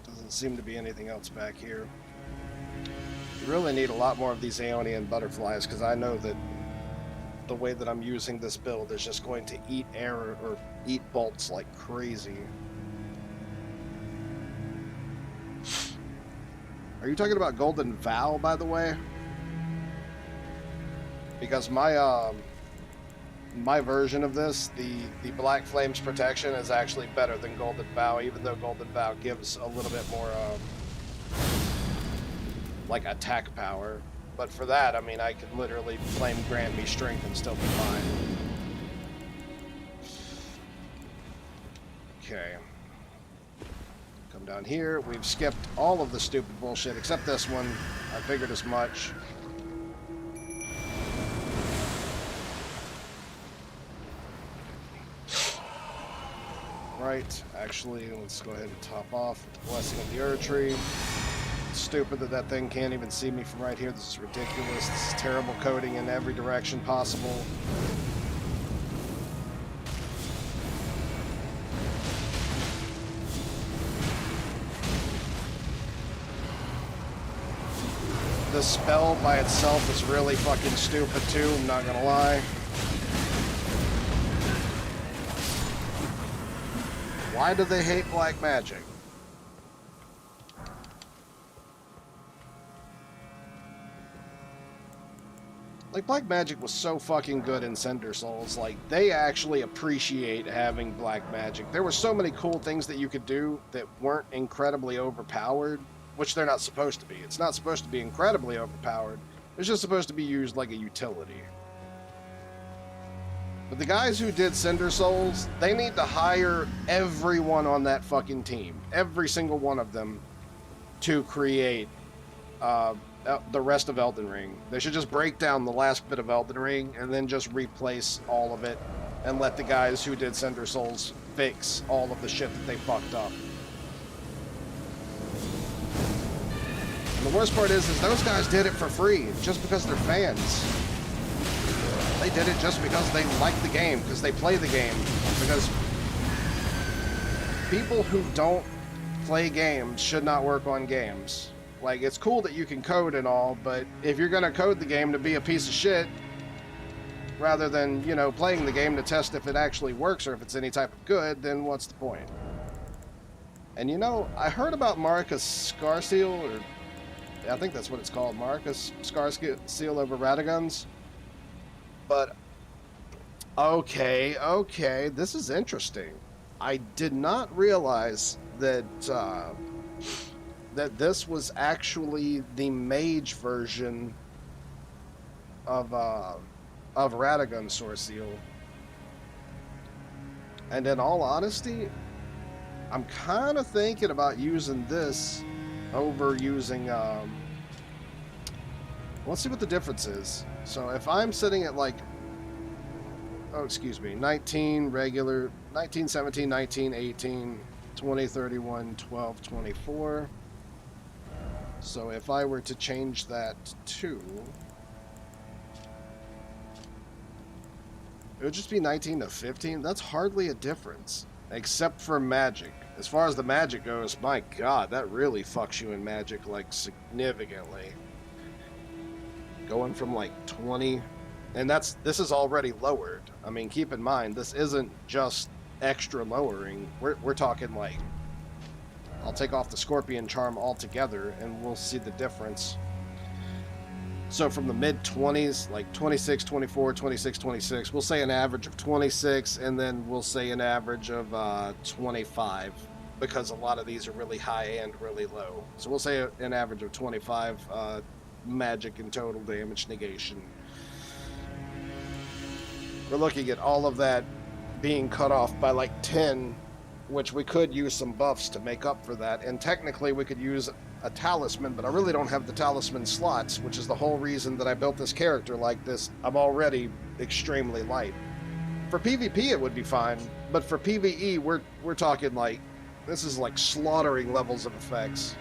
Doesn't seem to be anything else back here. You really need a lot more of these Aeonian butterflies, because I know that the way that I'm using this build is just going to eat air or eat bolts like crazy. Are you talking about Golden Vow, by the way? Because my my version of this, the Black Flames protection, is actually better than Golden Vow, even though Golden Vow gives a little bit more like attack power. But for that, I mean, I could literally Flame grant me strength and still be fine. Okay. Come down here. We've skipped all of the stupid bullshit except this one. I figured as much. Right, actually, let's go ahead and top off with the Blessing of the Ur Tree. It's stupid that that thing can't even see me from right here. This is ridiculous. This is terrible coding in every direction possible. The spell by itself is really fucking stupid too, I'm not gonna lie. Why do they hate black magic? Like, black magic was so fucking good in Cinder Souls. Like, they actually appreciate having black magic. There were so many cool things that you could do that weren't incredibly overpowered, which they're not supposed to be. It's not supposed to be incredibly overpowered. It's just supposed to be used like a utility. But the guys who did Cinder Souls, they need to hire everyone on that fucking team, every single one of them, to create the rest of Elden Ring. They should just break down the last bit of Elden Ring and then just replace all of it and let the guys who did Cinder Souls fix all of the shit that they fucked up. And the worst part is those guys did it for free, just because they're fans. They did it just because they like the game, because they play the game. Because people who don't play games should not work on games. Like, it's cool that you can code and all, but if you're gonna code the game to be a piece of shit, rather than, you know, playing the game to test if it actually works or if it's any type of good, then what's the point? And you know, I heard about Marika's Scar Seal, or I think that's what it's called, Marika's Scar Seal over Radagon's. But, okay, this is interesting. I did not realize that, that this was actually the mage version of Radagon's Sword Seal. And in all honesty, I'm kind of thinking about using this over using, let's see what the difference is. So if I'm sitting at like, oh, excuse me, 19 regular, 19, 17, 19, 18, 20, 31, 12, 24. So if I were to change that to, it would just be 19 to 15. That's hardly a difference, except for magic. As far as the magic goes, my God, that really fucks you in magic, like, significantly. Going from like 20 And this is already lowered. I mean, keep in mind, this isn't just extra lowering. We're talking like, I'll take off the Scorpion Charm altogether and we'll see the difference. So from the mid-20s, like 26, 24, 26, 26, we'll say an average of 26, and then we'll say an average of 25, because a lot of these are really high and really low. So we'll say an average of 25 magic and total damage negation. We're looking at all of that being cut off by like 10, which we could use some buffs to make up for that. And technically we could use a talisman, but I really don't have the talisman slots, which is the whole reason that I built this character like this. I'm already extremely light. For PvP it would be fine, but for PvE we're talking like, this is like slaughtering levels of effects.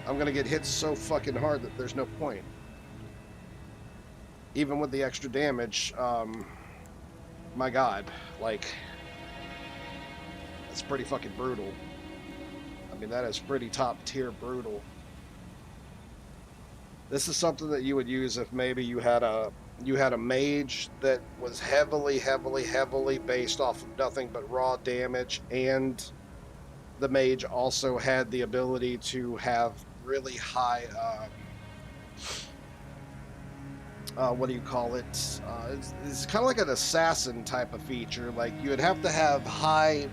I'm gonna get hit so fucking hard that there's no point. Even with the extra damage, my god, like, that's pretty fucking brutal. I mean, that is pretty top tier brutal. This is something that you would use if maybe you had a mage that was heavily based off of nothing but raw damage, and the mage also had the ability to have really high what do you call it? It's kind of like an assassin type of feature. Like, you would have to have high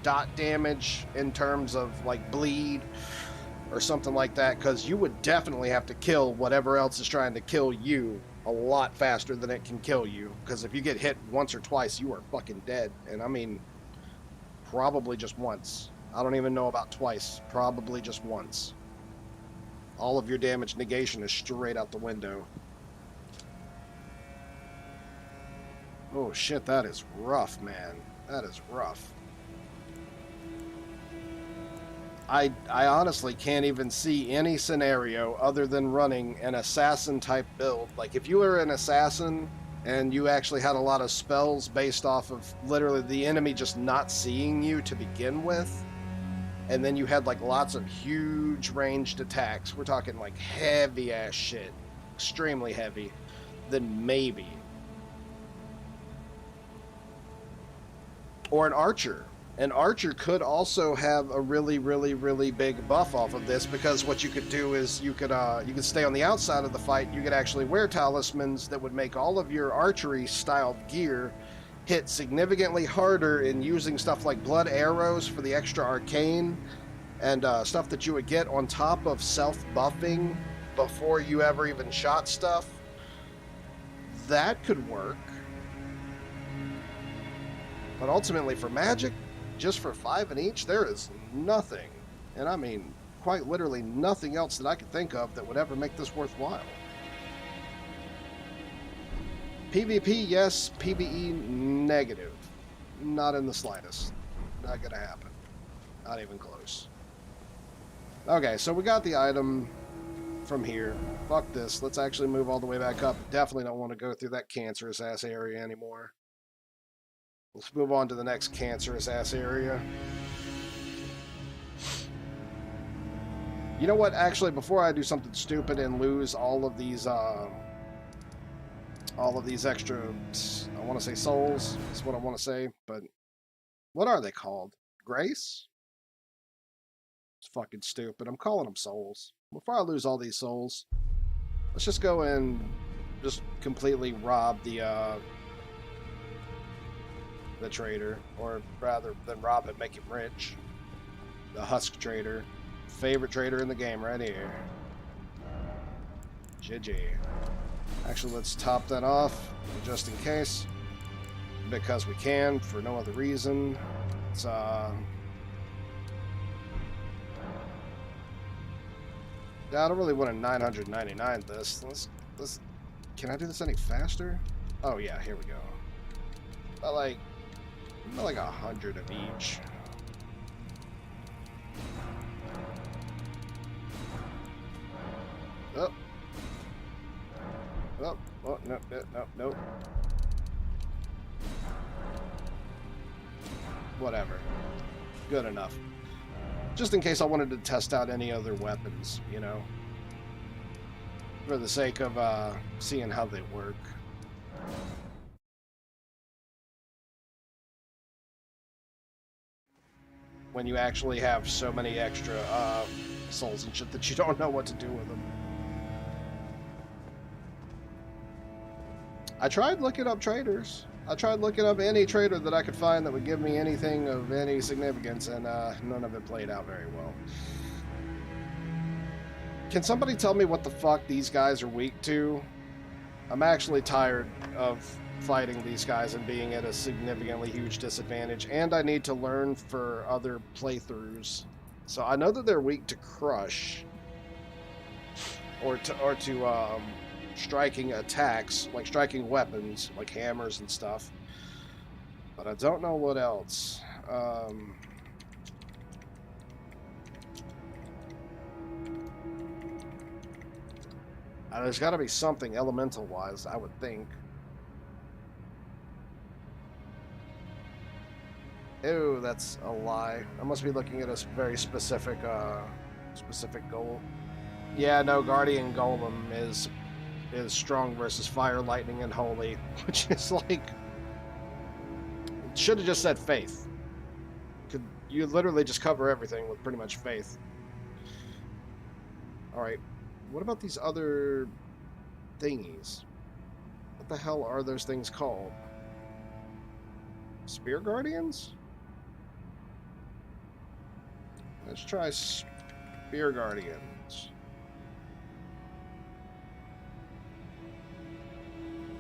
dot damage in terms of like bleed or something like that, because you would definitely have to kill whatever else is trying to kill you a lot faster than it can kill you, because if you get hit once or twice, you are fucking dead. And I mean, probably just once. I don't even know about twice. Probably just once. All of your damage negation is straight out the window. Oh shit, that is rough, man. That is rough. I honestly can't even see any scenario other than running an assassin type build. Like, if you were an assassin and you actually had a lot of spells based off of literally the enemy just not seeing you to begin with, and then you had like lots of huge ranged attacks, we're talking like heavy ass shit, extremely heavy, then maybe. Or an archer. An archer could also have a really big buff off of this, because what you could do is you could stay on the outside of the fight. You could actually wear talismans that would make all of your archery styled gear hit significantly harder, in using stuff like blood arrows for the extra arcane, and stuff that you would get on top of self-buffing before you ever even shot stuff. That could work. But ultimately for magic, just for 5 in each, there is nothing, and I mean quite literally nothing else that I could think of that would ever make this worthwhile. PvP, yes. PvE, negative. Not in the slightest. Not gonna happen. Not even close. Okay, so we got the item from here. Fuck this. Let's actually move all the way back up. Definitely don't want to go through that cancerous ass area anymore. Let's move on to the next cancerous ass area. You know what? Actually, before I do something stupid and lose all of these extra, I want to say souls, is what I want to say, but what are they called? Grace? It's fucking stupid. I'm calling them souls. Before I lose all these souls, let's just go and just completely rob the trader, or rather than rob it, make him rich. The husk trader. Favorite trader in the game right here. GG. Actually, let's top that off just in case, because we can, for no other reason. It's I don't really want a 999 this. Let's can I do this any faster? Oh yeah, here we go. About like 100 of each. Oh. Oh, oh, nope. Whatever. Good enough. Just in case I wanted to test out any other weapons, you know. for the sake of seeing how they work. When you actually have so many extra souls and shit that you don't know what to do with them. I tried looking up traders. I tried looking up any trader that I could find that would give me anything of any significance, and none of it played out very well. Can somebody tell me what the fuck these guys are weak to? I'm actually tired of fighting these guys and being at a significantly huge disadvantage, and I need to learn for other playthroughs. So I know that they're weak to crush, or to striking attacks, like striking weapons, like hammers and stuff. But I don't know what else. There's got to be something elemental-wise, I would think. Ew, that's a lie. I must be looking at a very specific goal. Yeah, no, Guardian Golem is strong versus fire, lightning, and holy, which is like, should have just said faith. You literally just cover everything with pretty much faith. All right, what about these other thingies? What the hell are those things called? Spear Guardians? Let's try Spear Guardians.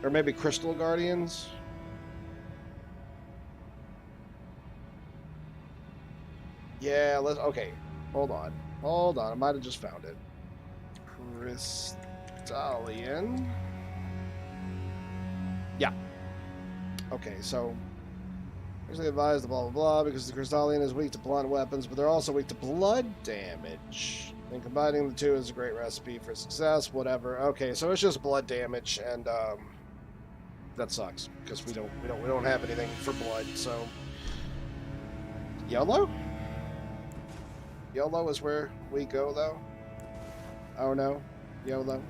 Or maybe Crystal Guardians? Yeah, okay. Hold on, I might have just found it. Crystallian. Yeah. Okay, so usually advised blah blah blah because the Crystallian is weak to blunt weapons, but they're also weak to blood damage. And combining the two is a great recipe for success. Whatever. Okay, so it's just blood damage, and that sucks because we don't have anything for blood. So YOLO. YOLO is where we go, though. Oh no, YOLO.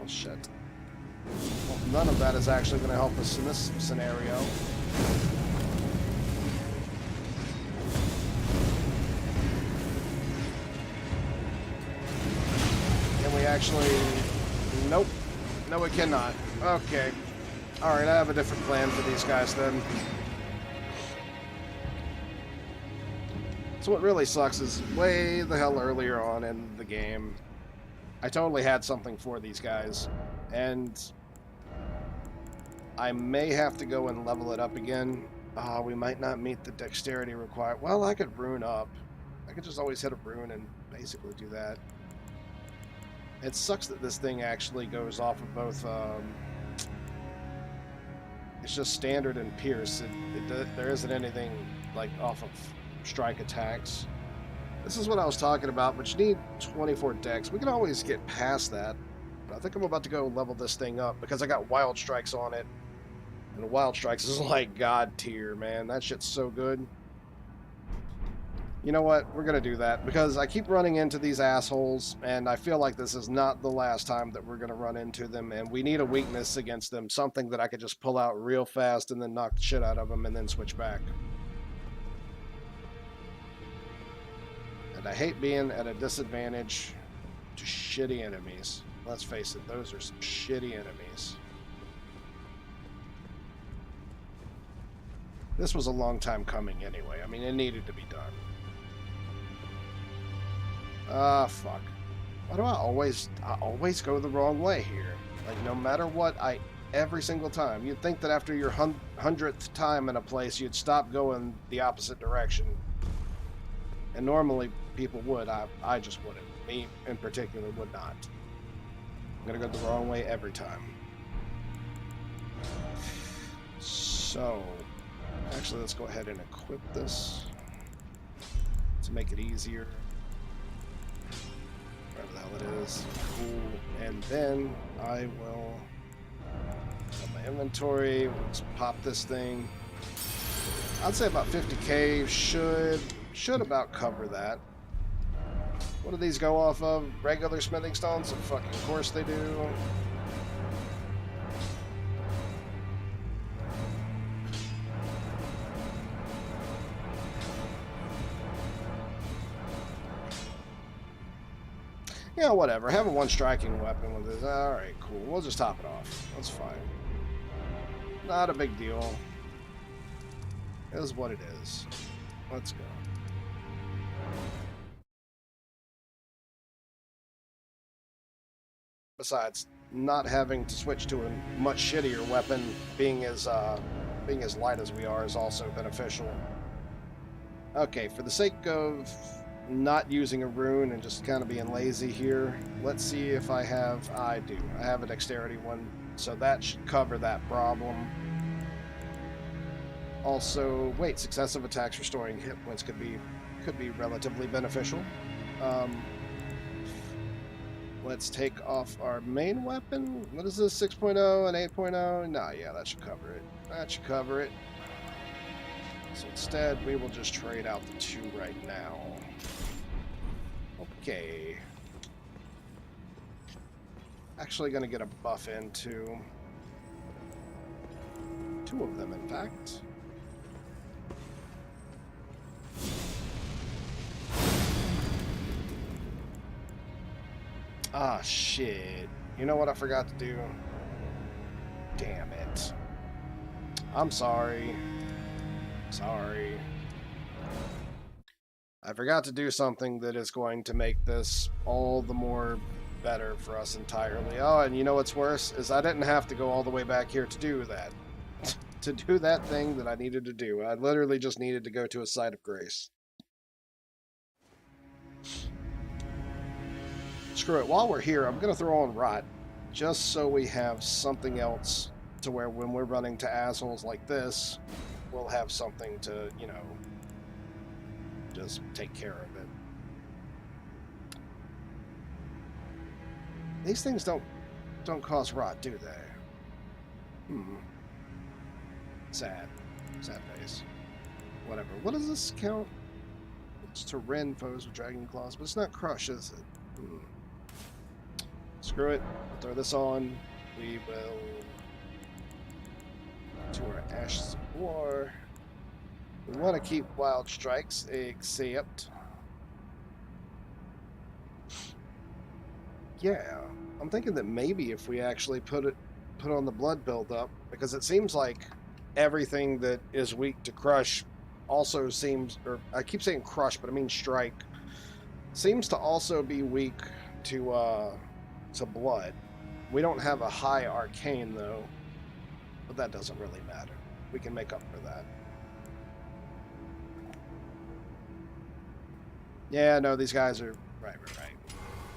Oh shit. Well, none of that is actually going to help us in this scenario. Can we actually... Nope. No, we cannot. Okay. Alright, I have a different plan for these guys then. So what really sucks is way the hell earlier on in the game, I totally had something for these guys, and I may have to go and level it up again. We might not meet the dexterity required. Well, I could rune up. I could just always hit a rune and basically do that. It sucks that this thing actually goes off of both, it's just standard and pierce. There isn't anything like off of strike attacks. This is what I was talking about, but you need 24 dex. We can always get past that, but I think I'm about to go level this thing up because I got wild strikes on it, and wild strikes is like god tier, man. That shit's so good. You know what? We're gonna do that because I keep running into these assholes, and I feel like this is not the last time that we're gonna run into them, and we need a weakness against them, something that I could just pull out real fast and then knock the shit out of them and then switch back. And I hate being at a disadvantage to shitty enemies. Let's face it, those are some shitty enemies. This was a long time coming anyway. I mean, it needed to be done. Ah, fuck. Why do I always go the wrong way here? Like, no matter what, every single time. You'd think that after your 100th time in a place, you'd stop going the opposite direction. And normally people would. I just wouldn't. Me in particular would not. I'm gonna go the wrong way every time. So, actually, let's go ahead and equip this to make it easier. Whatever the hell it is. Cool. And then I will have my inventory. We'll just pop this thing. I'd say about 50k should about cover that. What do these go off of? Regular smithing stones? Of fucking course they do. Yeah, whatever. Have a one striking weapon with this. Alright, cool. We'll just top it off. That's fine. Not a big deal. It is what it is. Let's go. Besides, not having to switch to a much shittier weapon, being as light as we are, is also beneficial. Okay, for the sake of not using a rune and just kind of being lazy here, let's see if I have... I do. I have a dexterity one, so that should cover that problem. Also, wait, successive attacks restoring hit points could be relatively beneficial. Let's take off our main weapon. What is this, 6.0 and 8.0? Nah, yeah, that should cover it. That should cover it. So instead, we will just trade out the two right now. Okay. Actually gonna get a buff into two of them, in fact. Ah, shit. You know what I forgot to do? Damn it. I'm sorry. Sorry. I forgot to do something that is going to make this all the more better for us entirely. Oh, and you know what's worse? Is I didn't have to go all the way back here to do that. To do that thing that I needed to do. I literally just needed to go to a site of grace. Screw it. While we're here, I'm going to throw on Rot, just so we have something else to where when we're running to assholes like this, we'll have something to, you know, just take care of it. These things don't cause rot, do they? Sad. Sad face. Whatever. What does this count? It's to rend foes with dragon claws, but it's not crush, is it? Screw it. We'll throw this on. We will to our Ashes of War. We want to keep wild strikes, except yeah, I'm thinking that maybe if we actually put on the blood build up, because it seems like everything that is weak to crush also seems, or I keep saying crush, but I mean strike, seems to also be weak to blood. We don't have a high arcane though, but that doesn't really matter. We can make up for that. Yeah, no, these guys are right.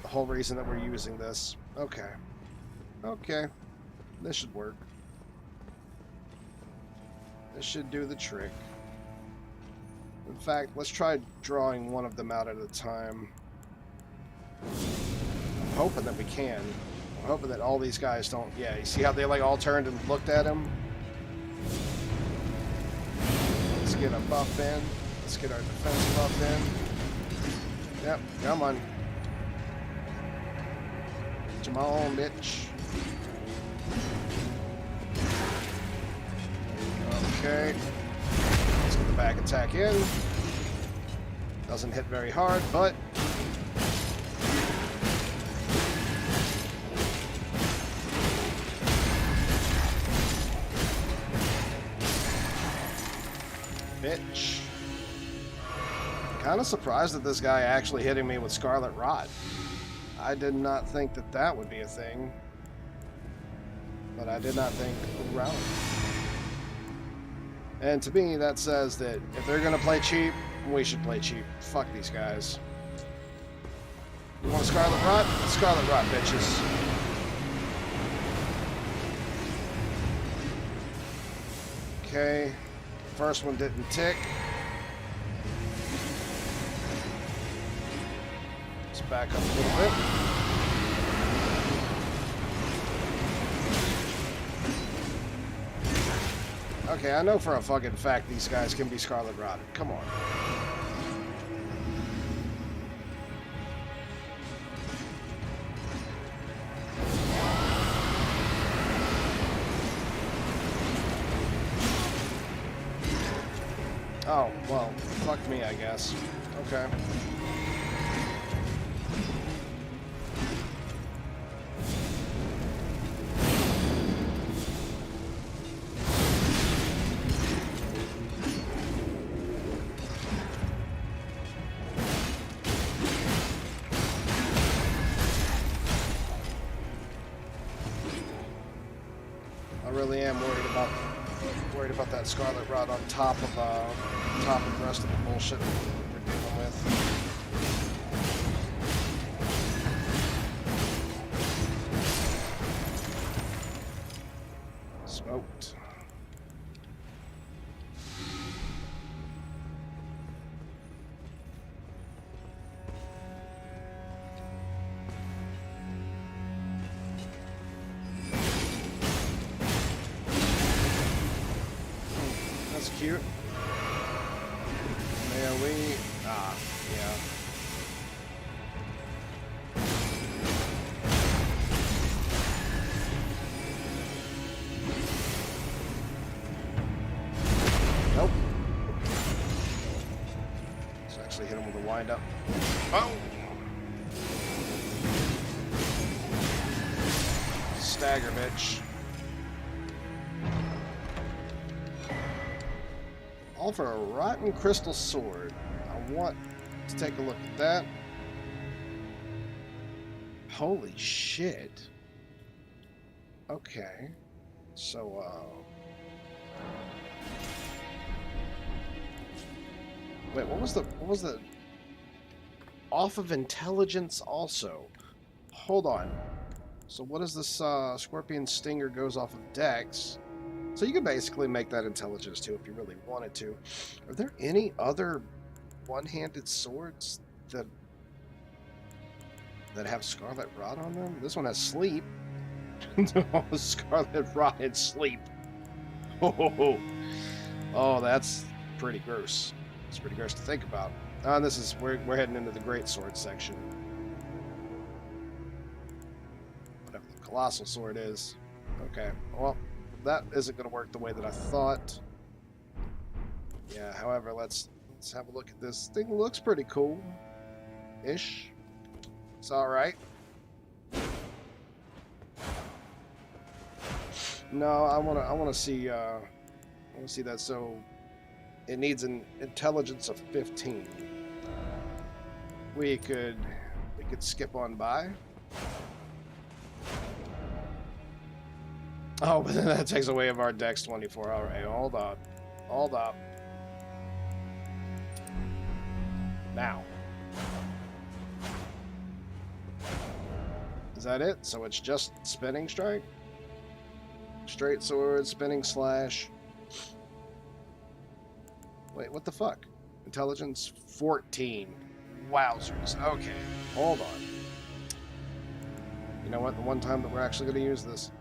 The whole reason that we're using this. Okay. This should work. This should do the trick. In fact, let's try drawing one of them out at a time. I'm hoping that we can. I'm hoping that all these guys don't... Yeah, you see how they like all turned and looked at him? Let's get a buff in. Let's get our defense buff in. Yep, come on. Come on, bitch. Okay. Let's get the back attack in. Doesn't hit very hard, but... bitch. Kind of surprised at this guy actually hitting me with Scarlet Rot. I did not think that that would be a thing. But I did not think around. And to me, that says that if they're going to play cheap, we should play cheap. Fuck these guys. You want a Scarlet Rot? Scarlet Rot, bitches. Okay. First one didn't tick. Let's back up a little bit. Okay, I know for a fucking fact these guys can be Scarlet Rotted. Come on. Oh, well, fuck me, I guess. Okay. I really am worried about that Scarlet Rot on top of the rest of the bullshit we're dealing with. Smoked. That's cute. AoE. Ah, yeah. Nope. Let's actually hit him with a wind up. Oh! Stagger, bitch. All for a rotten crystal sword. I want to take a look at that. Holy shit. Okay. So, wait, what was the... Off of intelligence also. Hold on. So what is this, Scorpion Stinger goes off of Dex? So you could basically make that intelligence too if you really wanted to. Are there any other one-handed swords that have Scarlet Rot on them? This one has sleep. No, Scarlet Rot and sleep. Oh, that's pretty gross. It's pretty gross to think about. And this is we're heading into the great sword section. Whatever the Colossal Sword is. Okay. Well, that isn't going to work the way that I thought. Yeah, however, let's have a look at this. Thing looks pretty cool-ish. It's all right. No, I want to see that. So it needs an intelligence of 15. We could skip on by. Oh, but then that takes away of our Dex 24. All right, hold up. Now, is that it? So it's just spinning strike, straight sword, spinning slash. Wait, what the fuck? Intelligence 14. Wowzers. Okay, hold on. You know what? The one time that we're actually going to use this.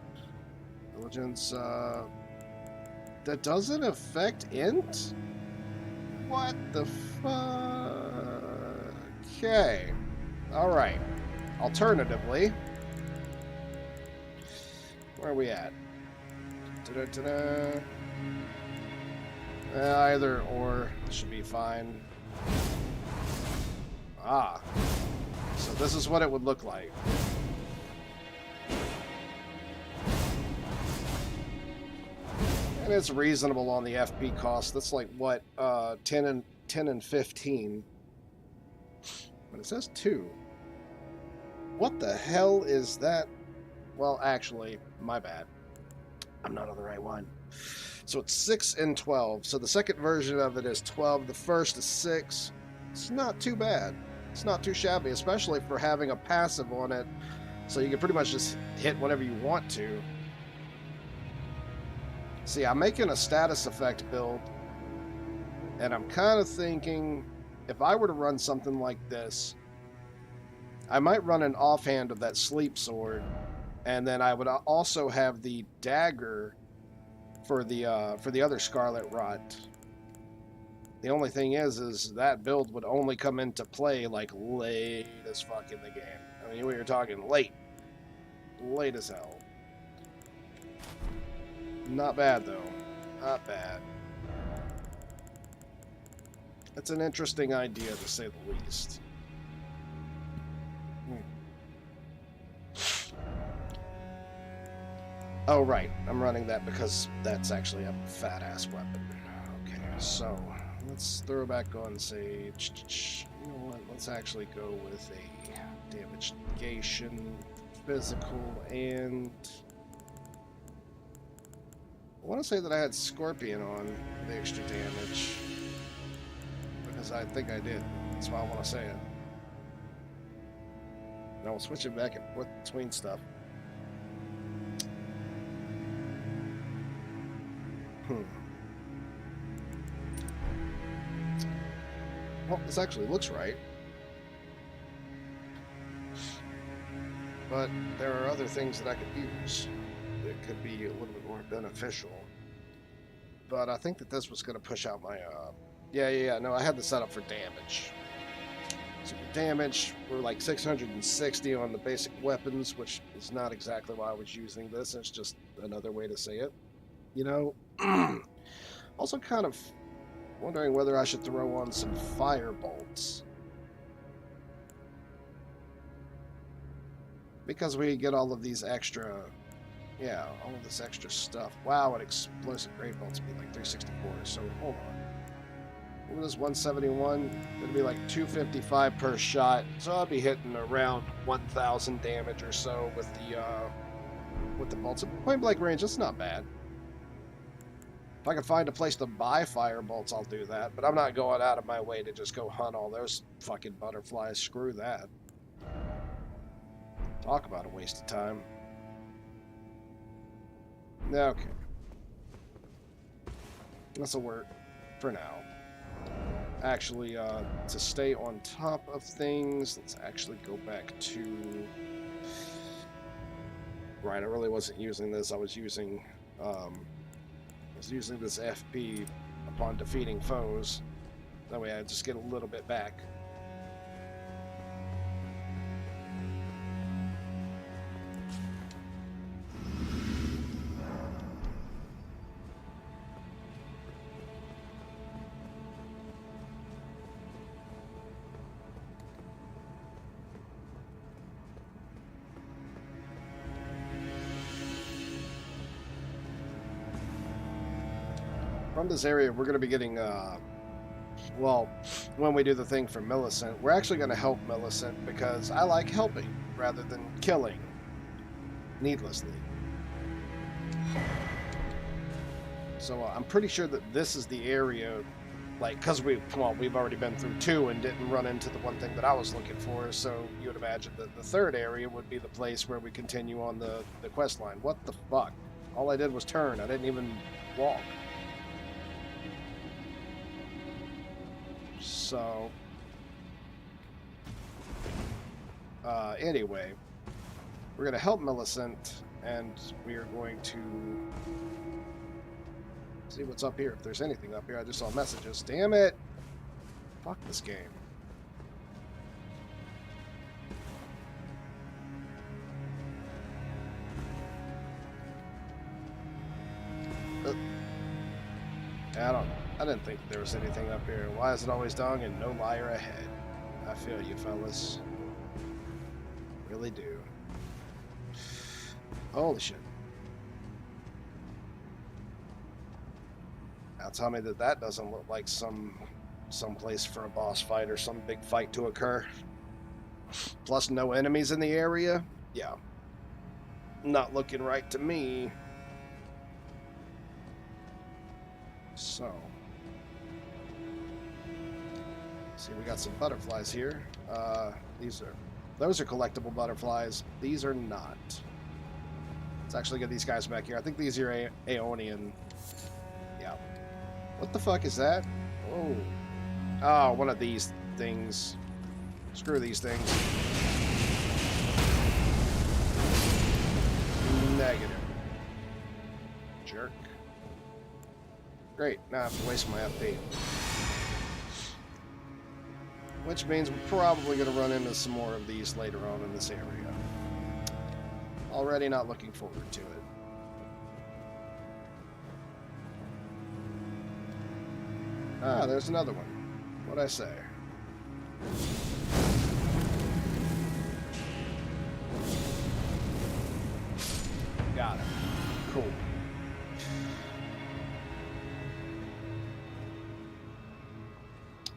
Intelligence, that doesn't affect int? What the fuck? Okay. Alright. Alternatively, where are we at? Either or should be fine. Ah. So this is what it would look like. And it's reasonable on the FP cost. That's like what, 10 and 15. But it says 2. What the hell is that? Well, actually, my bad. I'm not on the right one. So it's 6 and 12. So the second version of it is 12. The first is 6. It's not too bad. It's not too shabby, especially for having a passive on it. So you can pretty much just hit whatever you want to. See, I'm making a status effect build, and I'm kind of thinking if I were to run something like this, I might run an offhand of that sleep sword, and then I would also have the dagger for the other Scarlet Rot. The only thing is that build would only come into play like late as fuck in the game. I mean, we were talking late as hell. Not bad, though. Not bad. It's an interesting idea, to say the least. Oh, right. I'm running that because that's actually a fat-ass weapon. Okay, so let's throw back on, say, you know what? Let's actually go with a damage negation, physical, and I want to say that I had Scorpion on the extra damage because I think I did. That's why I want to say it. Now we'll switch it back and forth between stuff. Well, this actually looks right. But there are other things that I could use that could be a little bit more beneficial. But I think that this was going to push out my... Yeah. No, I had the setup for damage. So for damage, we're like 660 on the basic weapons, which is not exactly why I was using this. It's just another way to say it. You know, also kind of wondering whether I should throw on some fire bolts. Because we get all of these extra, yeah, all of this extra stuff. Wow, an explosive great bolts would be like 364, so hold on. What was this, 171? It'd be like 255 per shot, so I'll be hitting around 1,000 damage or so with the bolts. At point blank range, that's not bad. If I can find a place to buy fire bolts, I'll do that. But I'm not going out of my way to just go hunt all those fucking butterflies. Screw that. Talk about a waste of time. Okay. This'll work for now. Actually, to stay on top of things, let's actually go back to... Right, I really wasn't using this. I was using this FP upon defeating foes. That way I just get a little bit back. From this area, we're going to be getting, well, when we do the thing for Millicent, we're actually going to help Millicent because I like helping rather than killing needlessly. So I'm pretty sure that this is the area, like, because we've already been through 2 and didn't run into the one thing that I was looking for, so you would imagine that the 3rd area would be the place where we continue on the quest line. What the fuck? All I did was turn. I didn't even walk. So, anyway, we're going to help Millicent, and we are going to see what's up here. If there's anything up here, I just saw messages. Damn it! Fuck this game. I didn't think there was anything up here. Why is it always dung and no liar ahead? I feel you, fellas. Really do. Holy shit. Now tell me that that doesn't look like some place for a boss fight or some big fight to occur. Plus no enemies in the area? Yeah. Not looking right to me. So... see, we got some butterflies here. Those are collectible butterflies. These are not. Let's actually get these guys back here. I think these are Aeonian. Yeah. What the fuck is that? Oh. Oh, one of these things. Screw these things. Negative. Jerk. Great. Now I have to waste my FP. Which means we're probably going to run into some more of these later on in this area. Already not looking forward to it. Ah, there's another one. What'd I say? Got it. Cool.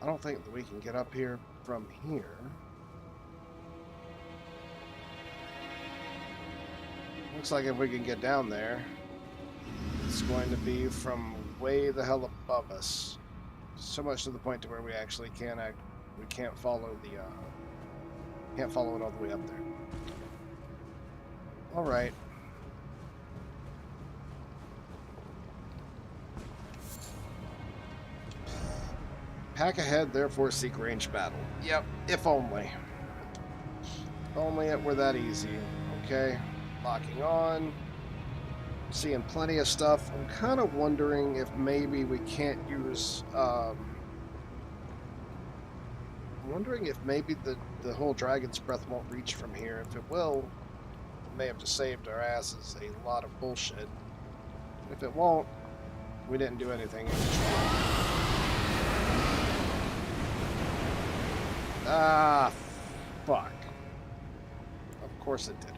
I don't think that we can get up here from here. Looks like if we can get down there, it's going to be from way the hell above us. So much to the point to where we actually can't follow the can't follow it all the way up there. All right. Pack ahead, therefore seek range battle. Yep, if only. If only it were that easy. Okay, locking on. Seeing plenty of stuff. I'm kind of wondering if maybe we can't use... I'm wondering if maybe the whole Dragon's Breath won't reach from here. If it will, it may have just saved our asses a lot of bullshit. If it won't, we didn't do anything. Ah, fuck. Of course it didn't.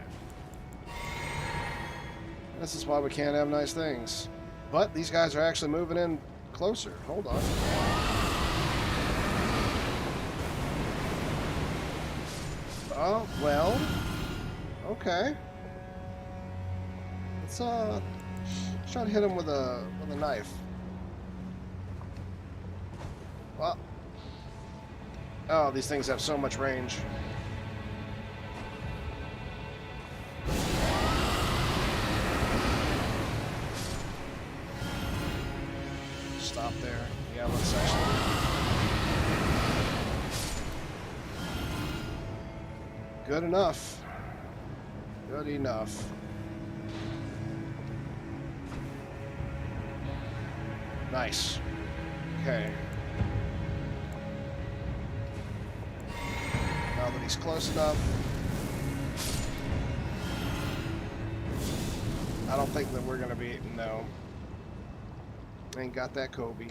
This is why we can't have nice things. But these guys are actually moving in closer. Hold on. Oh, well. Okay. Let's try to hit him with a knife. Well. Oh, these things have so much range. Stop there. Yeah, let's actually... Good enough. Good enough. Nice. Okay. Now that he's close enough, I don't think that we're gonna be... No. Ain't got that Kobe.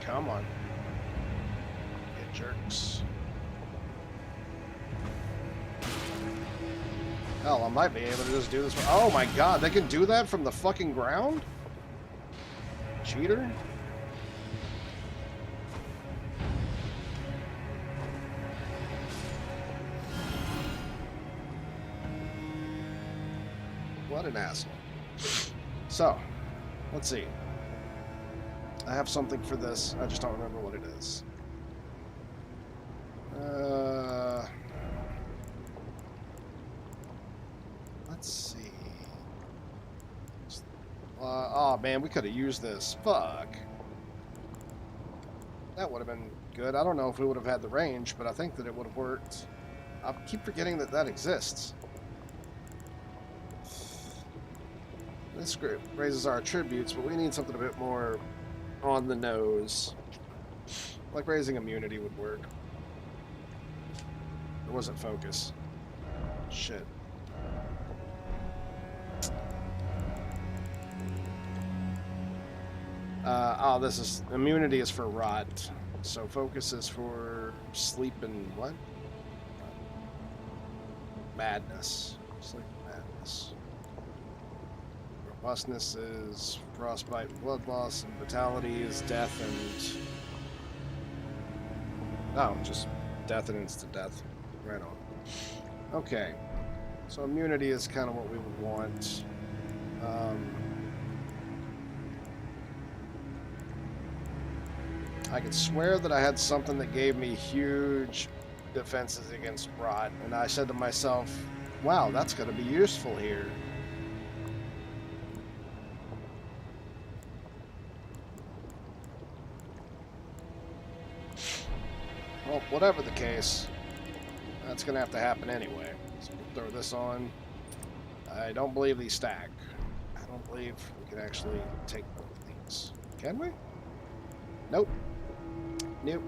Come on. Get jerks. Hell, I might be able to just do this. Oh my god, they can do that from the fucking ground? Cheater? What an asshole. So, let's see. I have something for this. I just don't remember what it is. Let's see. Oh man, we could have used this. Fuck. That would have been good. I don't know if we would have had the range, but I think that it would have worked. I keep forgetting that that exists. This group raises our attributes, but we need something a bit more on the nose. Like raising immunity would work. It wasn't focus. Shit. Oh, this is... Immunity is for rot. So focus is for sleep and what? Madness. Sleep and madness. Robustness is frostbite and blood loss, and vitality is death and... Oh, just death and instant death. Right on. Okay. So immunity is kind of what we would want. I could swear that I had something that gave me huge defenses against rot, and I said to myself, wow, that's going to be useful here. Well, whatever the case, that's going to have to happen anyway. So we'll throw this on. I don't believe these stack. I don't believe we can actually take both of these. Can we? Nope. Nope.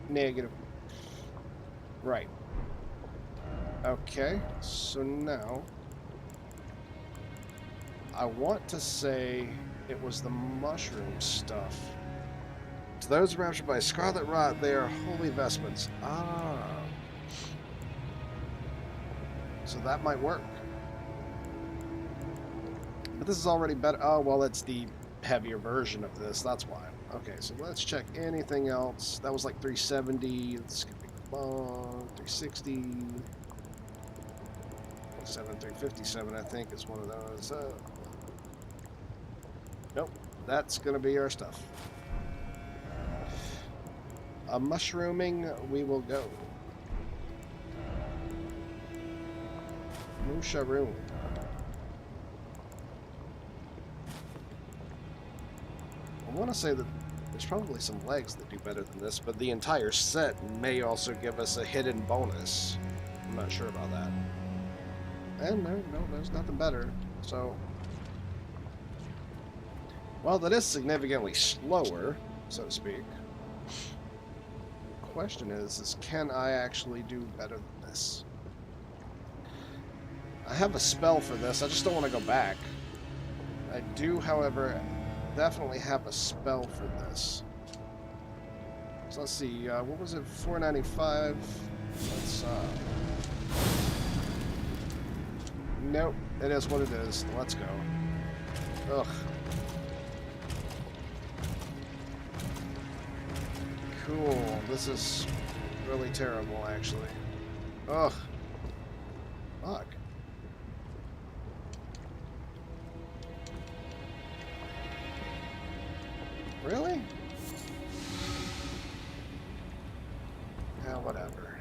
Negative. Right. Okay, so now I want to say it was the mushroom stuff. To those raptured by scarlet rot, they are holy vestments. Ah. So that might work. But this is already better. Oh, well, it's the heavier version of this. That's why. Okay, so let's check anything else. That was like 370. Skipping along. 360. 357, I think, is one of those. Nope. That's going to be our stuff. Mushrooming, we will go. Musharoom. I want to say that there's probably some legs that do better than this, but the entire set may also give us a hidden bonus. I'm not sure about that. And no, there's nothing better. So, well, that is significantly slower, so to speak. The question is can I actually do better than this? I have a spell for this. I just don't want to go back. I do, however, definitely have a spell for this. So let's see. What was it? 495. Let's. Nope. It is what it is. Let's go. Ugh. Cool. This is really terrible, actually. Ugh. Fuck. Really? Yeah, whatever.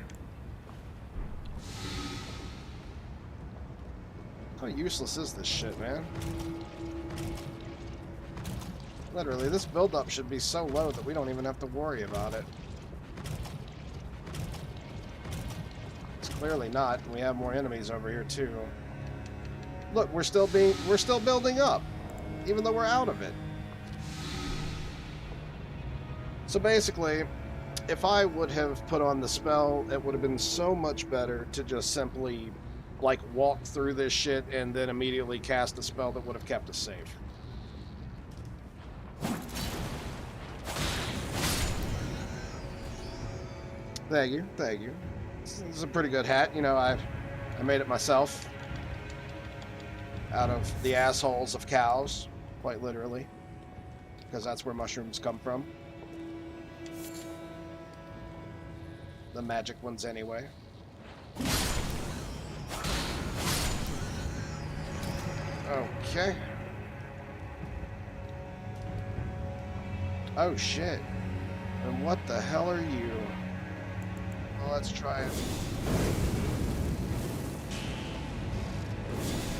How useless is this shit, man? Literally, this build-up should be so low that we don't even have to worry about it. It's clearly not, and we have more enemies over here too. Look, we're still building up, even though we're out of it. So basically, if I would have put on the spell, it would have been so much better to just simply, like, walk through this shit and then immediately cast a spell that would have kept us safe. Thank you, thank you. This is a pretty good hat. You know, I made it myself out of the assholes of cows, quite literally, because that's where mushrooms come from. The magic ones, anyway. Okay. Oh shit. And what the hell are you? Well, let's try it.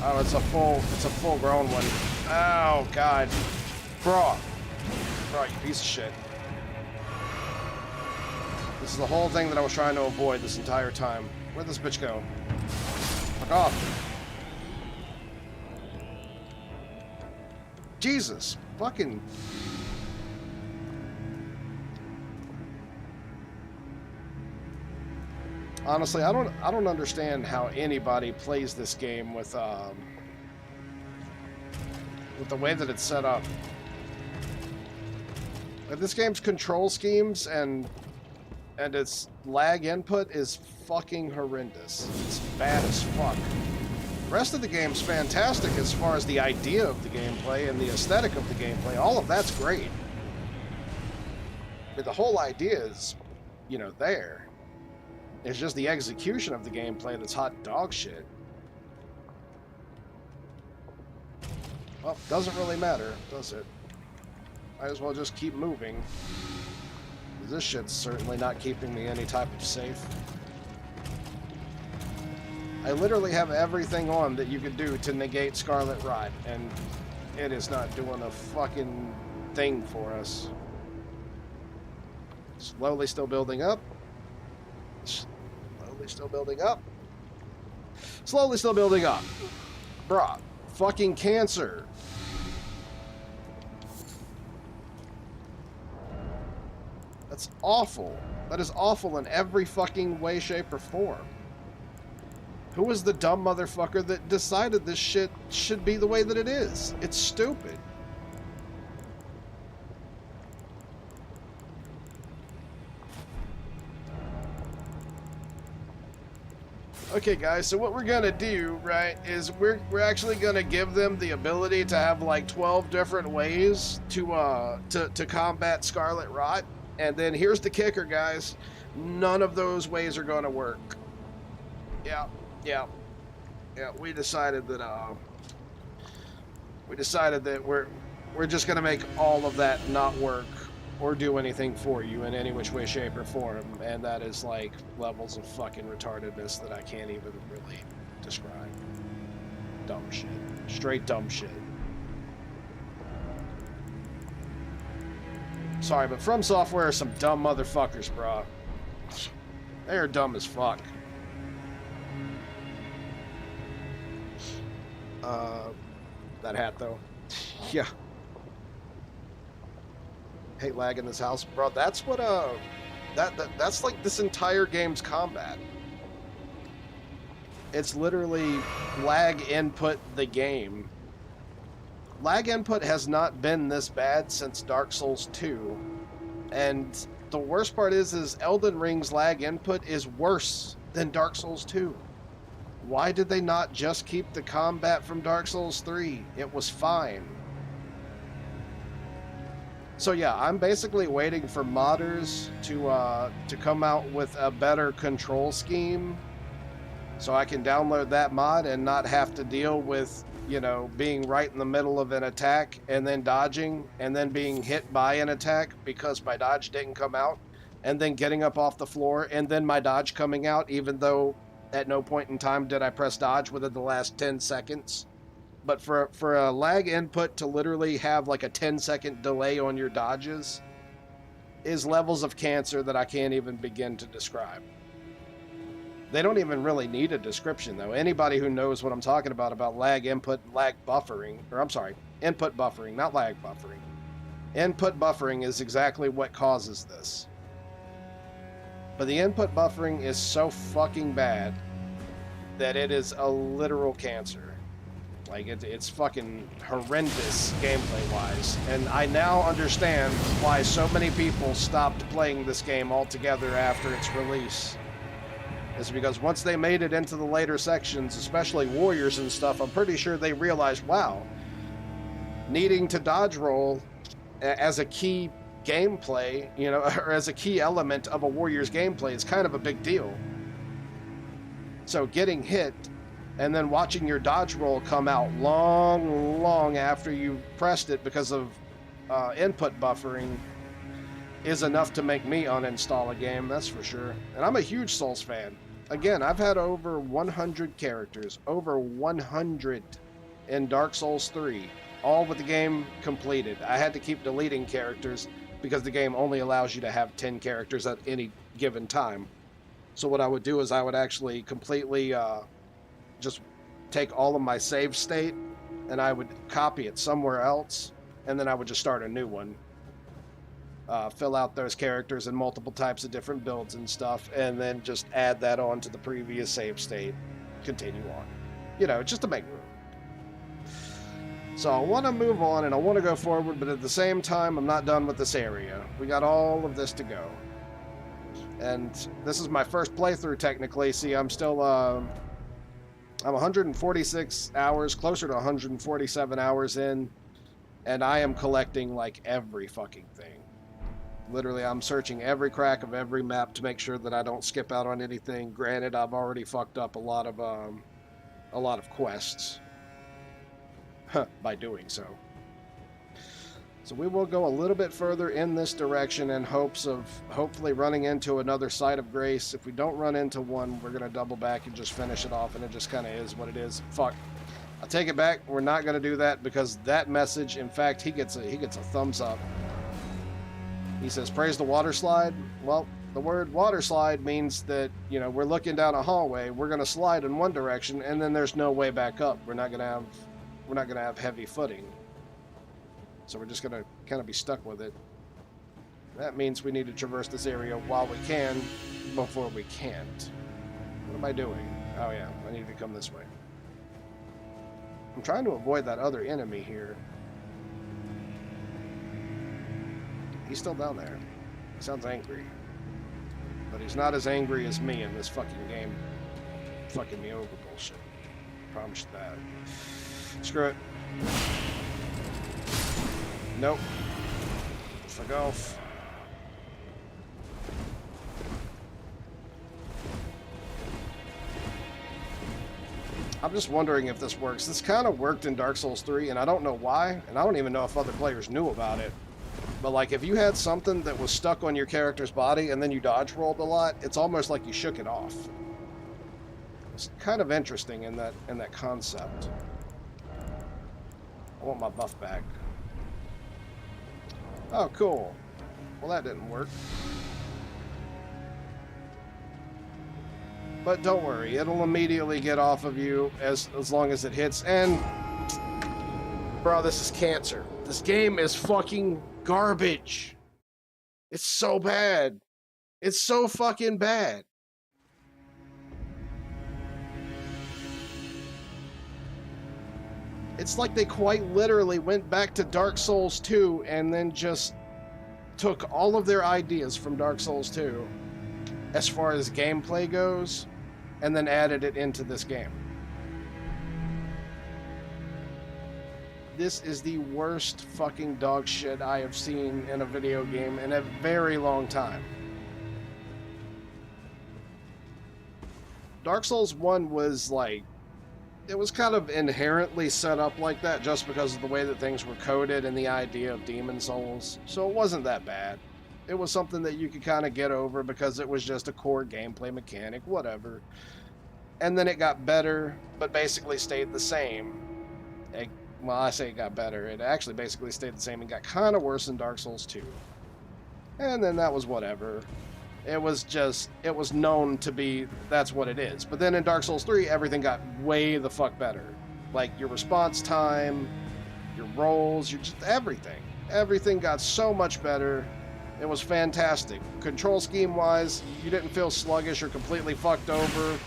Oh, it's a full grown one. Oh god. Bro, you piece of shit. This is the whole thing that I was trying to avoid this entire time. Where'd this bitch go? Fuck off. Jesus. Fucking... Honestly, I don't understand how anybody plays this game with the way that it's set up. Like, this game's control schemes and its lag input is fucking horrendous. It's bad as fuck. The rest of the game's fantastic as far as the idea of the gameplay and the aesthetic of the gameplay. All of that's great. But the whole idea is, you know, there. It's just the execution of the gameplay that's hot dog shit. Well, doesn't really matter, does it? Might as well just keep moving. This shit's certainly not keeping me any type of safe. I literally have everything on that you could do to negate Scarlet Rot, and it is not doing a fucking thing for us. Slowly still building up. Slowly still building up. Slowly still building up. Bruh. Fucking cancer. That's awful. That is awful in every fucking way, shape, or form. Who was the dumb motherfucker that decided this shit should be the way that it is? It's stupid. Okay, guys, so what we're gonna do, right, is we're actually gonna give them the ability to have like 12 different ways to combat Scarlet Rot. And then here's the kicker, guys. None of those ways are gonna work. Yeah. We decided that we're just gonna make all of that not work or do anything for you in any which way, shape, or form, and that is like levels of fucking retardedness that I can't even really describe. Dumb shit. Straight dumb shit. Sorry, but From Software are some dumb motherfuckers, bro. They are dumb as fuck. That hat, though. Yeah. Hate lag in this house, bro. That's what that's like this entire game's combat. It's literally lag input the game. Lag input has not been this bad since Dark Souls 2. And the worst part is Elden Ring's lag input is worse than Dark Souls 2. Why did they not just keep the combat from Dark Souls 3? It was fine. So yeah, I'm basically waiting for modders to come out with a better control scheme so I can download that mod and not have to deal with, you know, being right in the middle of an attack and then dodging and then being hit by an attack because my dodge didn't come out, and then getting up off the floor and then my dodge coming out even though at no point in time did I press dodge within the last 10 seconds. But for a lag input to literally have like a 10-second delay on your dodges is levels of cancer that I can't even begin to describe. They don't even really need a description, though. Anybody who knows what I'm talking about lag input, lag buffering, or I'm sorry, input buffering, not lag buffering. Input buffering is exactly what causes this. But the input buffering is so fucking bad that it is a literal cancer. Like, it's fucking horrendous gameplay-wise. And I now understand why so many people stopped playing this game altogether after its release. It's because once they made it into the later sections, especially warriors and stuff, I'm pretty sure they realized, wow, needing to dodge roll as a key gameplay, you know, or as a key element of a warrior's gameplay is kind of a big deal. So getting hit and then watching your dodge roll come out long after you pressed it because of input buffering is enough to make me uninstall a game, that's for sure. And I'm a huge Souls fan. Again, I've had over 100 characters, over 100 in Dark Souls 3, all with the game completed. I had to keep deleting characters because the game only allows you to have 10 characters at any given time. So what I would do is I would actually completely just take all of my save state and I would copy it somewhere else, and then I would just start a new one. Fill out those characters in multiple types of different builds and stuff, and then just add that on to the previous save state. Continue on. You know, just to make room. So I want to move on and I want to go forward, but at the same time, I'm not done with this area. We got all of this to go. And this is my first playthrough, technically. See, I'm still, I'm 146 hours, closer to 147 hours in, and I am collecting, like, every fucking thing. Literally, I'm searching every crack of every map to make sure that I don't skip out on anything. Granted, I've already fucked up a lot of quests by doing so. So we will go a little bit further in this direction in hopes of hopefully running into another site of grace. If we don't run into one, we're going to double back and just finish it off, and it just kind of is what it is. Fuck. I'll take it back. We're not going to do that because that message, in fact, he gets a thumbs up. He says, praise the water slide. Well, the word water slide means that, you know, we're looking down a hallway, we're going to slide in one direction, and then there's no way back up. We're not going to have heavy footing. So we're just going to kind of be stuck with it. That means we need to traverse this area while we can before we can't. What am I doing? Oh yeah, I need to come this way. I'm trying to avoid that other enemy here. He's still down there. He sounds angry. But he's not as angry as me in this fucking game. Fucking me over bullshit. Promise you that. Screw it. Nope. Fuck off. I'm just wondering if this works. This kind of worked in Dark Souls 3, and I don't know why, and I don't even know if other players knew about it. But like, if you had something that was stuck on your character's body and then you dodge rolled a lot, it's almost like you shook it off. It's kind of interesting in that concept. I want my buff back. Oh, cool. Well, that didn't work. But don't worry, it'll immediately get off of you as long as it hits. And, bro, this is cancer. This game is fucking garbage. It's so bad. It's so fucking bad. It's like they quite literally went back to Dark Souls 2 and then just took all of their ideas from Dark Souls 2 as far as gameplay goes and then added it into this game. This is the worst fucking dog shit I have seen in a video game in a very long time. Dark Souls 1 was like, it was kind of inherently set up like that just because of the way that things were coded and the idea of demon souls. So it wasn't that bad. It was something that you could kind of get over because it was just a core gameplay mechanic, whatever. And then it got better, but basically stayed the same. Well, I say it got better. It actually basically stayed the same and got kind of worse in Dark Souls 2. And then that was whatever. It was known to be, that's what it is. But then in Dark Souls 3, everything got way the fuck better. Like, your response time, your rolls, everything. Everything got so much better. It was fantastic. Control scheme-wise, you didn't feel sluggish or completely fucked over.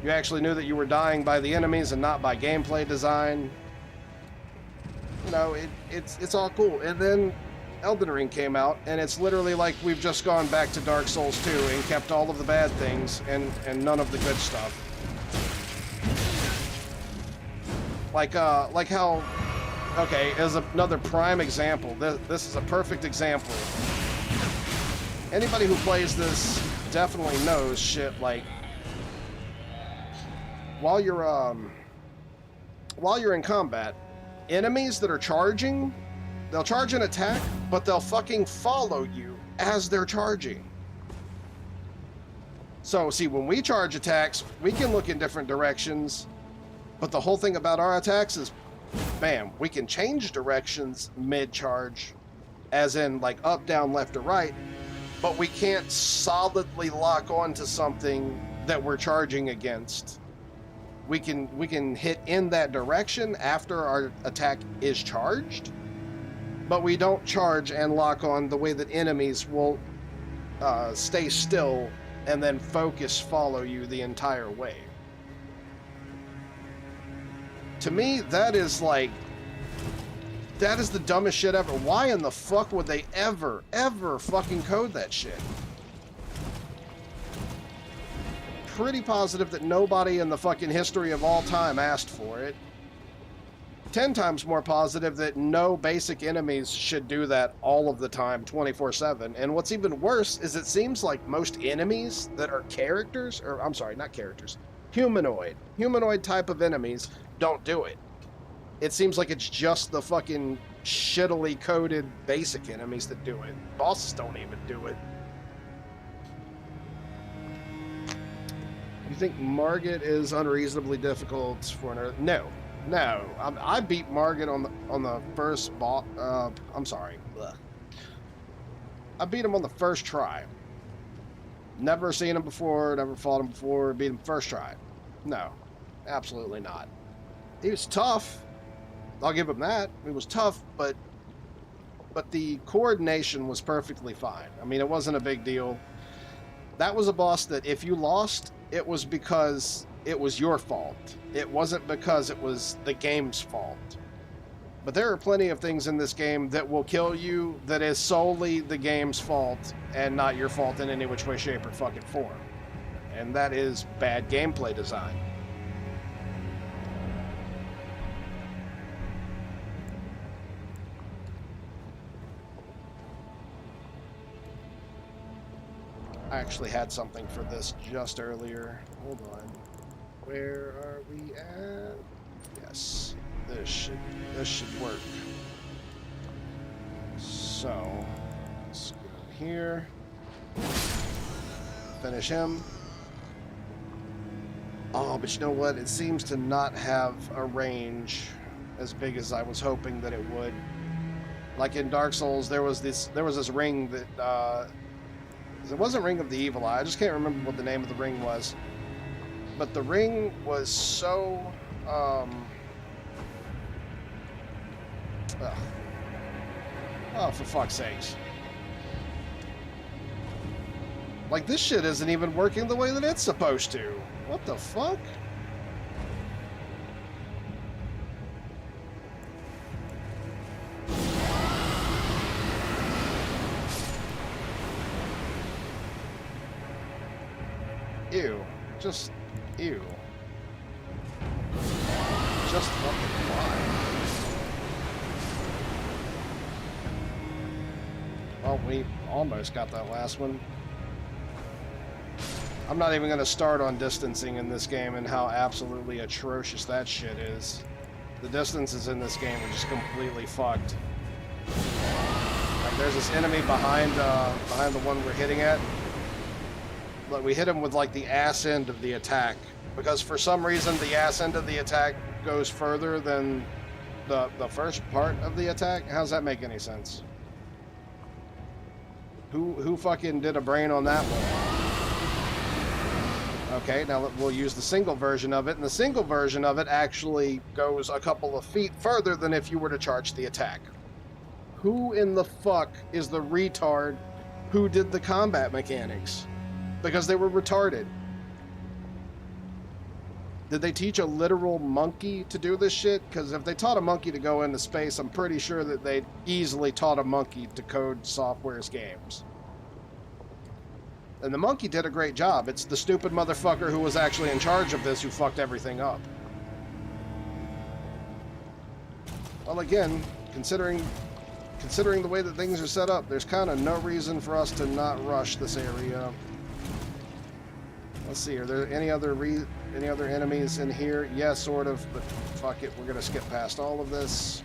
You actually knew that you were dying by the enemies and not by gameplay design. You know, it's all cool. And then Elden Ring came out, and it's literally like we've just gone back to Dark Souls 2 and kept all of the bad things and none of the good stuff. Like how, okay, as another prime example, this is a perfect example. Anybody who plays this definitely knows shit like, while you're in combat, enemies that are charging, they'll charge an attack, but they'll fucking follow you as they're charging. So, see, when we charge attacks, we can look in different directions, but the whole thing about our attacks is, bam, we can change directions mid-charge, as in, like, up, down, left, or right, but we can't solidly lock onto something that we're charging against. We can hit in that direction after our attack is charged, but we don't charge and lock on the way that enemies will stay still and then follow you the entire way. To me, that is the dumbest shit ever. Why in the fuck would they ever fucking code that shit? Pretty positive that nobody in the fucking history of all time asked for it. 10 times more positive that no basic enemies should do that all of the time, 24/7. And what's even worse is it seems like most enemies that are characters, or I'm sorry, not characters, humanoid type of enemies don't do it. It seems like it's just the fucking shittily coded basic enemies that do it. Bosses don't even do it. You think Margit is unreasonably difficult for an... No. I beat Margit on the first boss. I'm sorry. Ugh. I beat him on the first try. Never seen him before. Never fought him before. Beat him first try. No, absolutely not. He was tough. I'll give him that. He was tough, but the coordination was perfectly fine. I mean, it wasn't a big deal. That was a boss that if you lost, it was because it was your fault. It wasn't because it was the game's fault. But there are plenty of things in this game that will kill you that is solely the game's fault and not your fault in any which way, shape, or fucking form. And that is bad gameplay design. I actually had something for this just earlier. Hold on. Where are we at? Yes. This should work. So, let's go here. Finish him. Oh, but you know what? It seems to not have a range as big as I was hoping that it would. Like in Dark Souls, there was this ring that it wasn't Ring of the Evil Eye. I just can't remember what the name of the ring was. But the ring was so oh, for fuck's sakes. Like, this shit isn't even working the way that it's supposed to. What the fuck? Ew. Just, ew. Just fucking why? Well, we almost got that last one. I'm not even going to start on distancing in this game and how absolutely atrocious that shit is. The distances in this game are just completely fucked. Like, there's this enemy behind the one we're hitting at. But we hit him with, like, the ass end of the attack. Because for some reason, the ass end of the attack goes further than the first part of the attack. How does that make any sense? Who fucking did a brain on that one? Okay, now we'll use the single version of it, and the single version of it actually goes a couple of feet further than if you were to charge the attack. Who in the fuck is the retard who did the combat mechanics? Because they were retarded. Did they teach a literal monkey to do this shit? Because if they taught a monkey to go into space, I'm pretty sure that they easily taught a monkey to code software's games. And the monkey did a great job. It's the stupid motherfucker who was actually in charge of this who fucked everything up. Well, again, considering the way that things are set up, there's kind of no reason for us to not rush this area. Let's see, are there any other enemies in here? Yeah, sort of, but fuck it, we're gonna skip past all of this.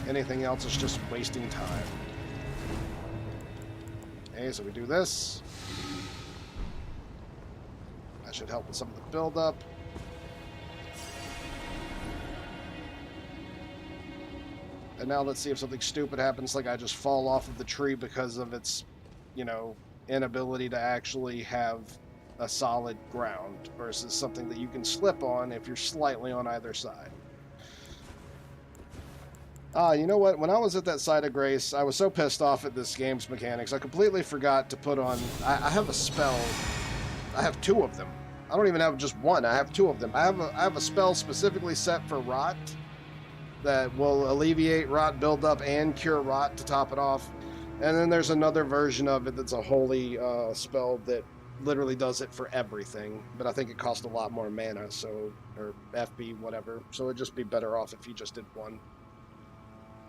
Anything else is just wasting time. Okay, so we do this. That should help with some of the build-up. And now let's see if something stupid happens, like I just fall off of the tree because of its, you know, inability to actually have a solid ground versus something that you can slip on if you're slightly on either side. You know what? When I was at that site of grace, I was so pissed off at this game's mechanics, I completely forgot to put on... I have a spell. I have two of them. I don't even have just one. I have two of them. I have a spell specifically set for rot that will alleviate rot buildup and cure rot to top it off. And then there's another version of it that's a holy spell that literally does it for everything. But I think it costs a lot more mana, so... or FP, whatever. So it'd just be better off if you just did one.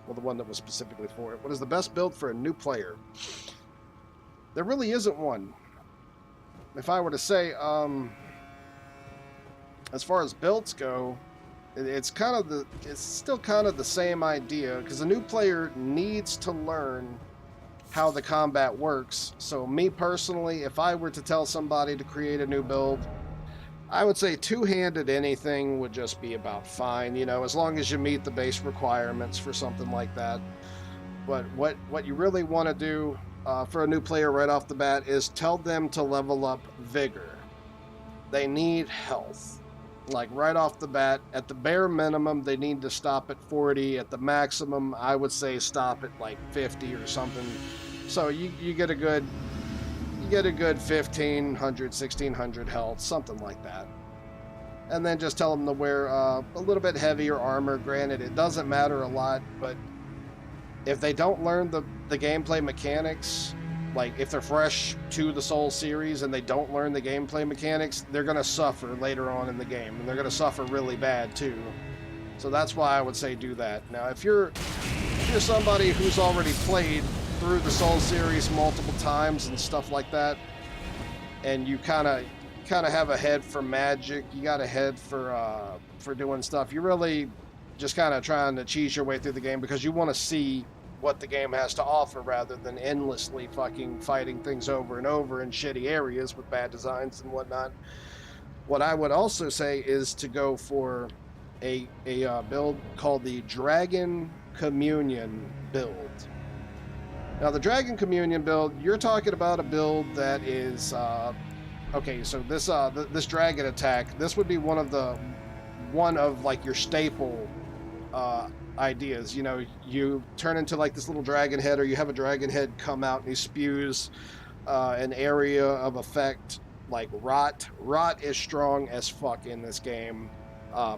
Well, the one that was specifically for it. What is the best build for a new player? There really isn't one. If I were to say, as far as builds go, it's still kind of the same idea, because a new player needs to learn how the combat works. So me personally, if I were to tell somebody to create a new build, I would say two-handed anything would just be about fine, you know, as long as you meet the base requirements for something like that. But what you really want to do for a new player right off the bat is tell them to level up vigor. They need health. Like right off the bat, at the bare minimum, they need to stop at 40. At the maximum, I would say stop at like 50 or something. So you get a good you get a good 1500, 1600 health, something like that. And then just tell them to wear a little bit heavier armor. Granted, it doesn't matter a lot, but if they don't learn the gameplay mechanics, like if they're fresh to the Soul series and they don't learn the gameplay mechanics, they're going to suffer later on in the game, and they're going to suffer really bad too. So that's why I would say do that. Now, if you're somebody who's already played through the Soul series multiple times and stuff like that, and you kind of have a head for magic, you got a head for doing stuff, you're really just kind of trying to cheese your way through the game because you want to see what the game has to offer rather than endlessly fucking fighting things over and over in shitty areas with bad designs and whatnot. What I would also say is to go for a build called the Dragon Communion build. Now, the Dragon Communion build, you're talking about a build that is okay, so this dragon attack, this would be one of like your staple ideas. You know, you turn into like this little dragon head, or you have a dragon head come out and he spews an area of effect like rot. Rot is strong as fuck in this game.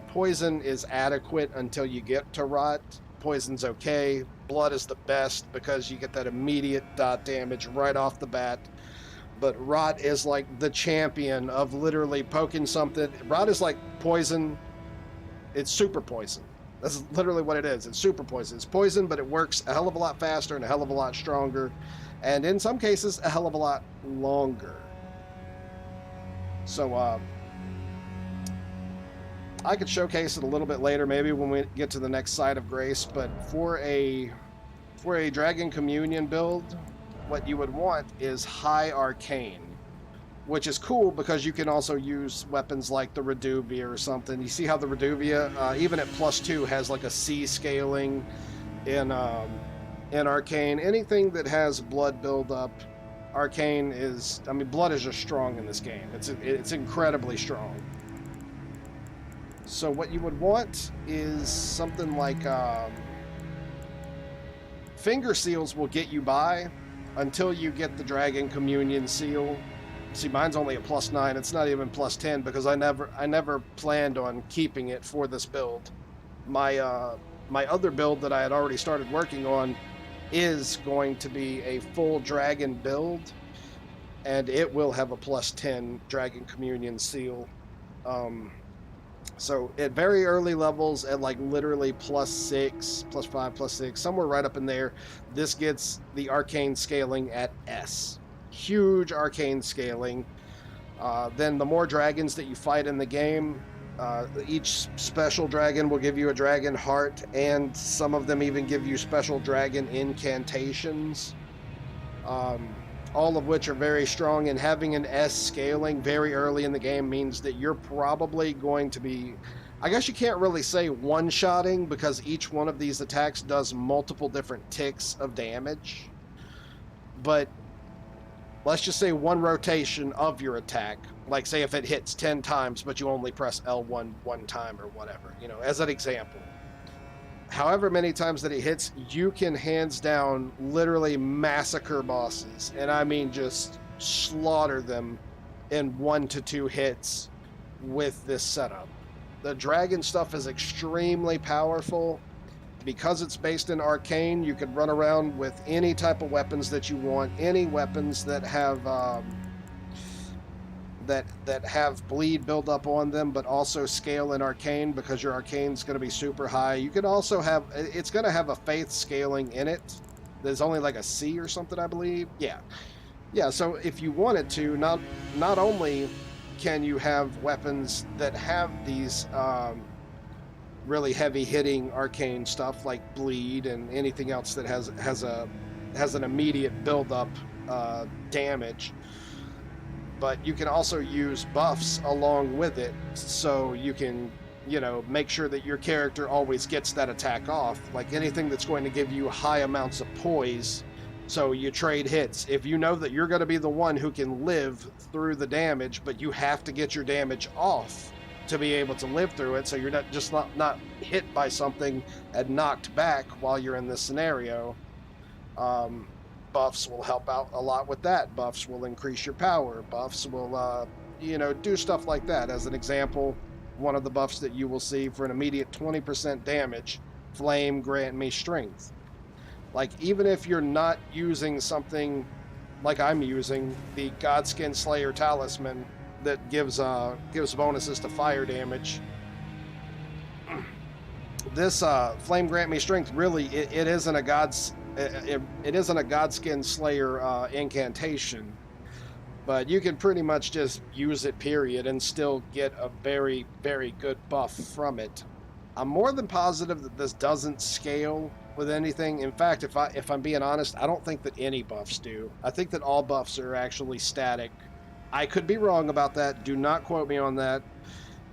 Poison is adequate until you get to rot. Poison's okay. Blood is the best because you get that immediate dot damage right off the bat. But rot is like the champion of literally poking something. Rot is like poison. It's super poison. That's literally what it is. It's super poison. It's poison, but it works a hell of a lot faster and a hell of a lot stronger. And in some cases, a hell of a lot longer. So, I could showcase it a little bit later, maybe when we get to the next side of Grace, but for a Dragon Communion build, what you would want is high arcane, which is cool because you can also use weapons like the Reduvia or something. You see how the Reduvia, even at +2, has like a C scaling in arcane. Anything that has blood buildup, arcane is, I mean, blood is just strong in this game. It's incredibly strong. So what you would want is something like finger seals will get you by until you get the Dragon Communion seal. See, mine's only a +9. It's not even +10 because I never planned on keeping it for this build. My other build that I had already started working on is going to be a full dragon build, and it will have a +10 Dragon Communion seal. So at very early levels, at like literally +6, +5, +6, somewhere right up in there, this gets the arcane scaling at S. Huge arcane scaling. Then the more dragons that you fight in the game, each special dragon will give you a dragon heart, and some of them even give you special dragon incantations. All of which are very strong, and having an S scaling very early in the game means that you're probably going to be, I guess you can't really say one-shotting because each one of these attacks does multiple different ticks of damage. But let's just say one rotation of your attack, like say if it hits 10 times but you only press L1 one time or whatever, you know, as an example. However many times that it hits, you can hands down literally massacre bosses. And I mean just slaughter them in 1 to 2 hits with this setup. The dragon stuff is extremely powerful. Because it's based in arcane, you can run around with any type of weapons that you want. Any weapons that have that have bleed build up on them, but also scale in arcane because your arcane's going to be super high. You can also have, it's going to have a faith scaling in it. There's only like a C or something, I believe. Yeah. So if you wanted to, not only can you have weapons that have these really heavy hitting arcane stuff like bleed and anything else that has an immediate build up damage, but you can also use buffs along with it, so you can, you know, make sure that your character always gets that attack off. Like anything that's going to give you high amounts of poise, so you trade hits. If you know that you're going to be the one who can live through the damage, but you have to get your damage off to be able to live through it, so you're not hit by something and knocked back while you're in this scenario. buffs will help out a lot with that. Buffs will increase your power. Buffs will, do stuff like that. As an example, one of the buffs that you will see for an immediate 20% damage, Flame grant me strength. Like, even if you're not using something like I'm using, the Godskin Slayer Talisman that gives bonuses to fire damage, this Flame grant me strength, really, it isn't a Godskin Slayer incantation, but you can pretty much just use it, period, and still get a very, very good buff from it. I'm more than positive that this doesn't scale with anything. In fact, if I'm being honest, I don't think that any buffs do. I think that all buffs are actually static. I could be wrong about that. Do not quote me on that.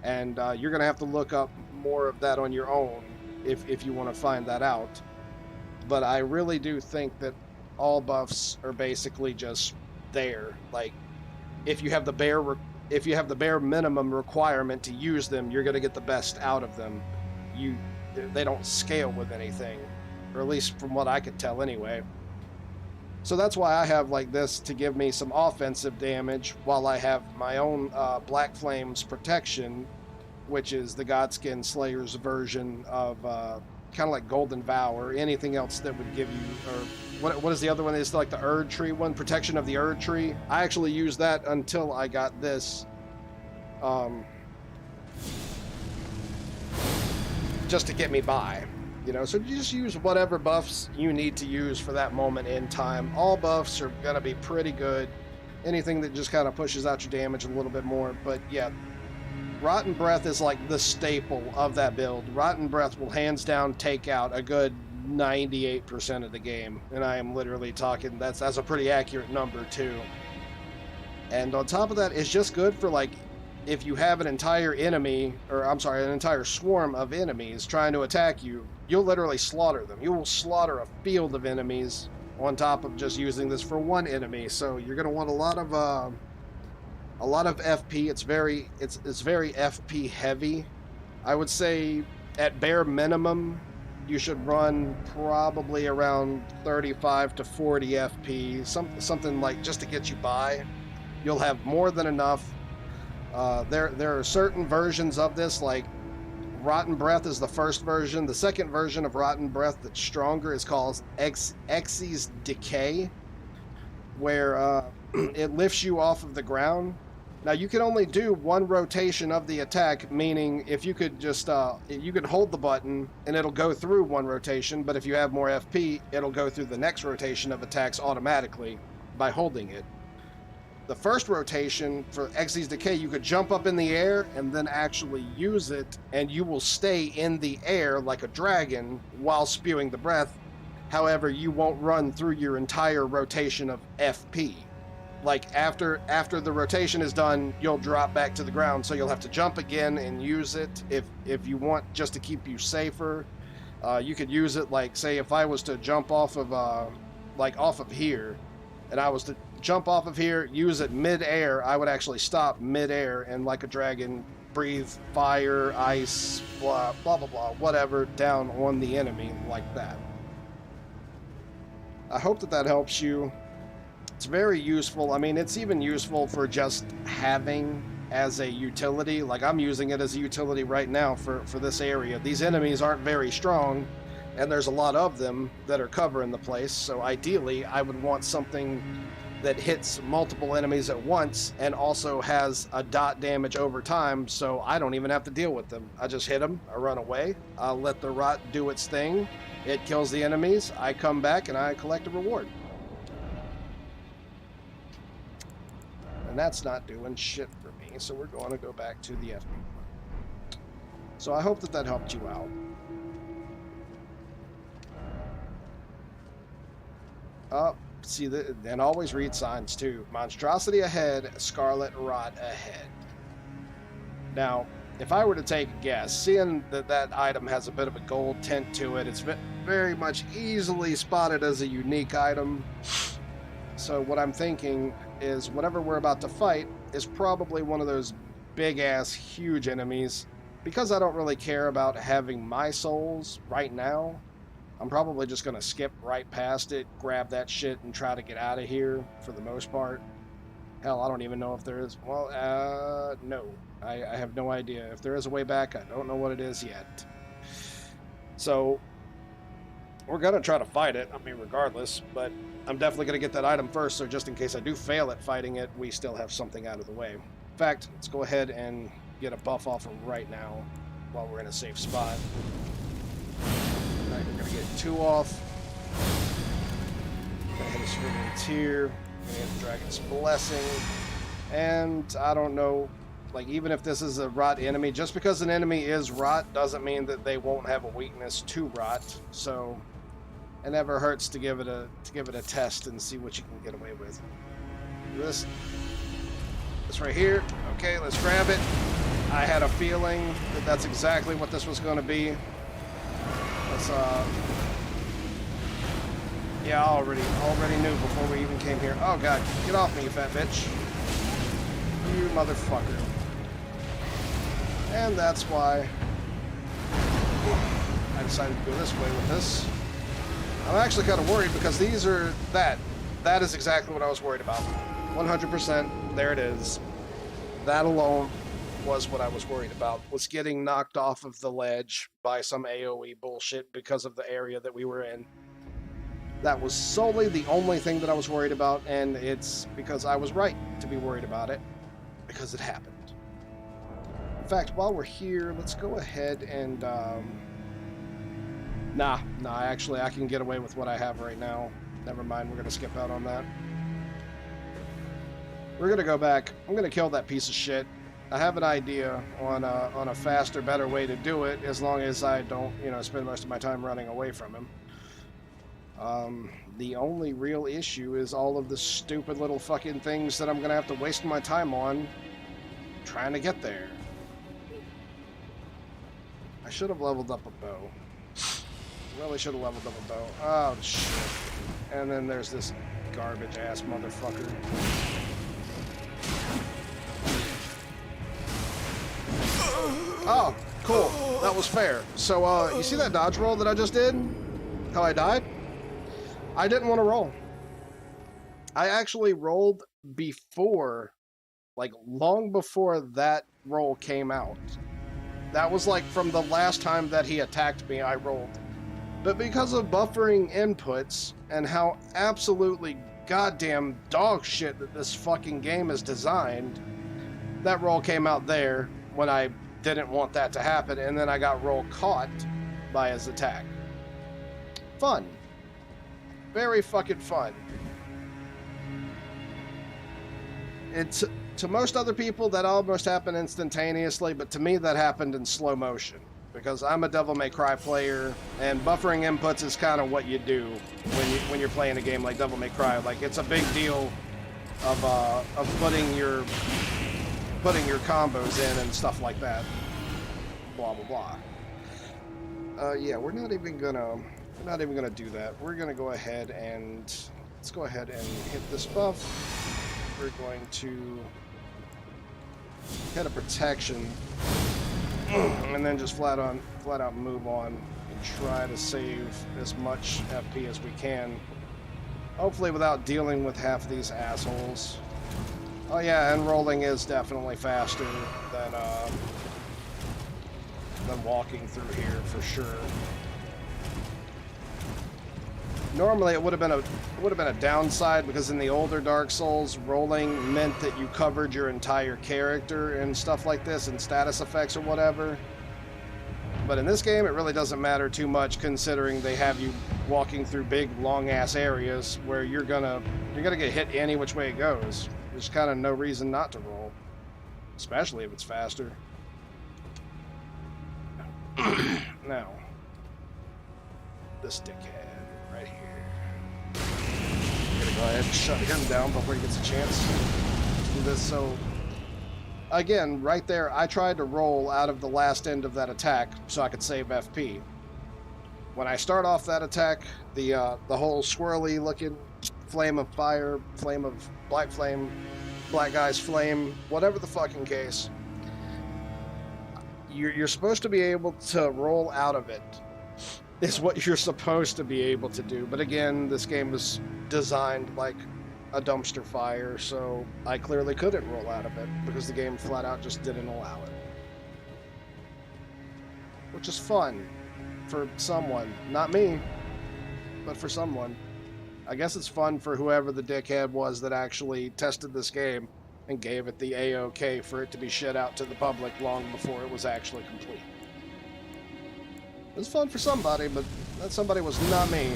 And you're going to have to look up more of that on your own if you want to find that out. But I really do think that all buffs are basically just there. Like, if you have the bare minimum requirement to use them, you're going to get the best out of them. They don't scale with anything, or at least from what I could tell anyway. So that's why I have like this, to give me some offensive damage, while I have my own Black Flame's protection, which is the Godskin Slayer's version of kind of like Golden Vow, or anything else that would give you, or what is the other one? It's like the Erd Tree one, Protection of the Erd Tree. I actually used that until I got this. Just to get me by, so you just use whatever buffs you need to use for that moment in time. All buffs are gonna be pretty good. Anything that just kind of pushes out your damage a little bit more. But yeah, Rotten Breath is like the staple of that build. Rotten Breath will hands down take out a good 98% of the game, and I am literally talking, that's a pretty accurate number too. And on top of that, it's just good for, like, if you have an entire swarm of enemies trying to attack you, you'll literally slaughter them. You will slaughter a field of enemies on top of just using this for one enemy. So you're going to want a lot of FP. It's very FP heavy. I would say at bare minimum, you should run probably around 35 to 40 FP, something like, just to get you by. You'll have more than enough. There are certain versions of this, like Rotten Breath is the first version. The second version of Rotten Breath that's stronger is called Xyz's Decay, where it lifts you off of the ground. Now, you can only do one rotation of the attack, meaning if you could just, you could hold the button and it'll go through one rotation, but if you have more FP, it'll go through the next rotation of attacks automatically by holding it. The first rotation for Xyz's Decay, you could jump up in the air and then actually use it, and you will stay in the air like a dragon while spewing the breath. However, you won't run through your entire rotation of FP. Like, after the rotation is done, you'll drop back to the ground, so you'll have to jump again and use it if you want, just to keep you safer. You could use it, like, say if I was to jump off of here, and I was to jump off of here, use it mid-air, I would actually stop mid-air and, like a dragon, breathe fire, ice, blah, blah, blah, blah, whatever, down on the enemy like that. I hope that helps you. It's very useful. I mean, it's even useful for just having as a utility. Like, I'm using it as a utility right now for this area. These enemies aren't very strong, and there's a lot of them that are covering the place, so ideally I would want something that hits multiple enemies at once and also has a dot damage over time, so I don't even have to deal with them. I just hit them, I run away, I'll let the rot do its thing, it kills the enemies, I come back and I collect a reward. And that's not doing shit for me, so we're going to go back to the FP. So I hope that helped you out. See, and always read signs too. Monstrosity ahead, Scarlet Rot ahead. Now, if I were to take a guess, seeing that item has a bit of a gold tint to it, it's very much easily spotted as a unique item. So what I'm thinking is whatever we're about to fight is probably one of those big-ass, huge enemies. Because I don't really care about having my souls right now, I'm probably just going to skip right past it, grab that shit, and try to get out of here for the most part. Hell, I don't even know if there is... Well, no. I have no idea. If there is a way back, I don't know what it is yet. So, we're going to try to fight it, I mean, regardless, but I'm definitely going to get that item first, so just in case I do fail at fighting it, we still have something out of the way. In fact, let's go ahead and get a buff off of right now while we're in a safe spot. Alright, we're going to get 2 off. Gonna hit a Cerulean Tear. Gonna hit the Dragon's Blessing. And I don't know, like, even if this is a rot enemy, just because an enemy is rot doesn't mean that they won't have a weakness to rot. So it never hurts to give it a test and see what you can get away with. This right here. Okay, let's grab it. I had a feeling that that's exactly what this was going to be. Let's yeah, I already knew before we even came here. Oh god, get off me, you fat bitch. You motherfucker. And that's why I decided to go this way with this. I'm actually kind of worried because these are that is exactly what I was worried about. 100%, there it is. That alone was what I was worried about, was getting knocked off of the ledge by some AoE bullshit because of the area that we were in. That was solely the only thing that I was worried about, and it's because I was right to be worried about it, because it happened. In fact, while we're here, let's go ahead and, Nah, actually, I can get away with what I have right now. Never mind, we're going to skip out on that. We're going to go back. I'm going to kill that piece of shit. I have an idea on a faster, better way to do it, as long as I don't, spend most of my time running away from him. The only real issue is all of the stupid little fucking things that I'm going to have to waste my time on trying to get there. I should have leveled up a bow. Really should have leveled up a bow. Oh, shit. And then there's this garbage-ass motherfucker. Oh, cool. That was fair. So, you see that dodge roll that I just did? How I died? I didn't want to roll. I actually rolled before, like, long before that roll came out. That was, like, from the last time that he attacked me, I rolled. But because of buffering inputs and how absolutely goddamn dog shit that this fucking game is designed, that roll came out there when I didn't want that to happen, and then I got roll caught by his attack. Fun. Very fucking fun. It's, to most other people, that almost happened instantaneously, but to me that happened in slow motion. Because I'm a Devil May Cry player, and buffering inputs is kind of what you do when you're playing a game like Devil May Cry. Like, it's a big deal of putting your combos in and stuff like that. Blah blah blah. Yeah, we're not even gonna do that. We're gonna go ahead and let's go ahead and hit this buff. We're going to hit a protection. And then just flat out move on and try to save as much FP as we can. Hopefully without dealing with half these assholes. Oh yeah, and rolling is definitely faster than walking through here for sure. Normally it would have been a downside, because in the older Dark Souls, rolling meant that you covered your entire character and stuff like this, and status effects or whatever. But in this game, it really doesn't matter too much, considering they have you walking through big, long-ass areas where you're gonna get hit any which way it goes. There's kind of no reason not to roll, especially if it's faster. Now, this dickhead. Right here. I'm gonna go ahead and shut him down before he gets a chance to do this. So, again, right there, I tried to roll out of the last end of that attack so I could save FP. When I start off that attack, the whole swirly looking flame of fire, flame of black flame, black guy's flame, whatever the fucking case, you're supposed to be able to roll out of it is what you're supposed to be able to do. But again, this game was designed like a dumpster fire, so I clearly couldn't roll out of it because the game flat out just didn't allow it. Which is fun for someone. Not me, but for someone. I guess it's fun for whoever the dickhead was that actually tested this game and gave it the A-OK for it to be shit out to the public long before it was actually complete. It was fun for somebody, but that somebody was not me.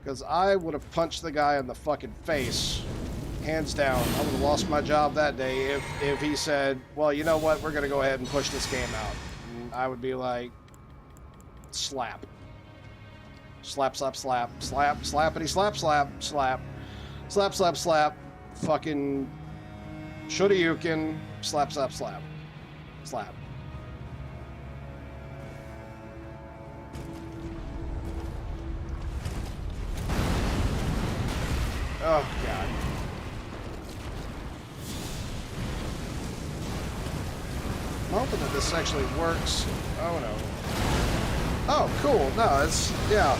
Because I would have punched the guy in the fucking face, hands down. I would have lost my job that day if he said, well, you know what, we're going to go ahead and push this game out. And I would be like, slap. Slap, slap, slap, slap, slappity, slap, slap, slap, slap, slap, slap, fucking shoulda-yukin, slap, slap, slap, slap. Oh, God. I'm hoping that this actually works. Oh, no. Oh, cool. No, it's, yeah.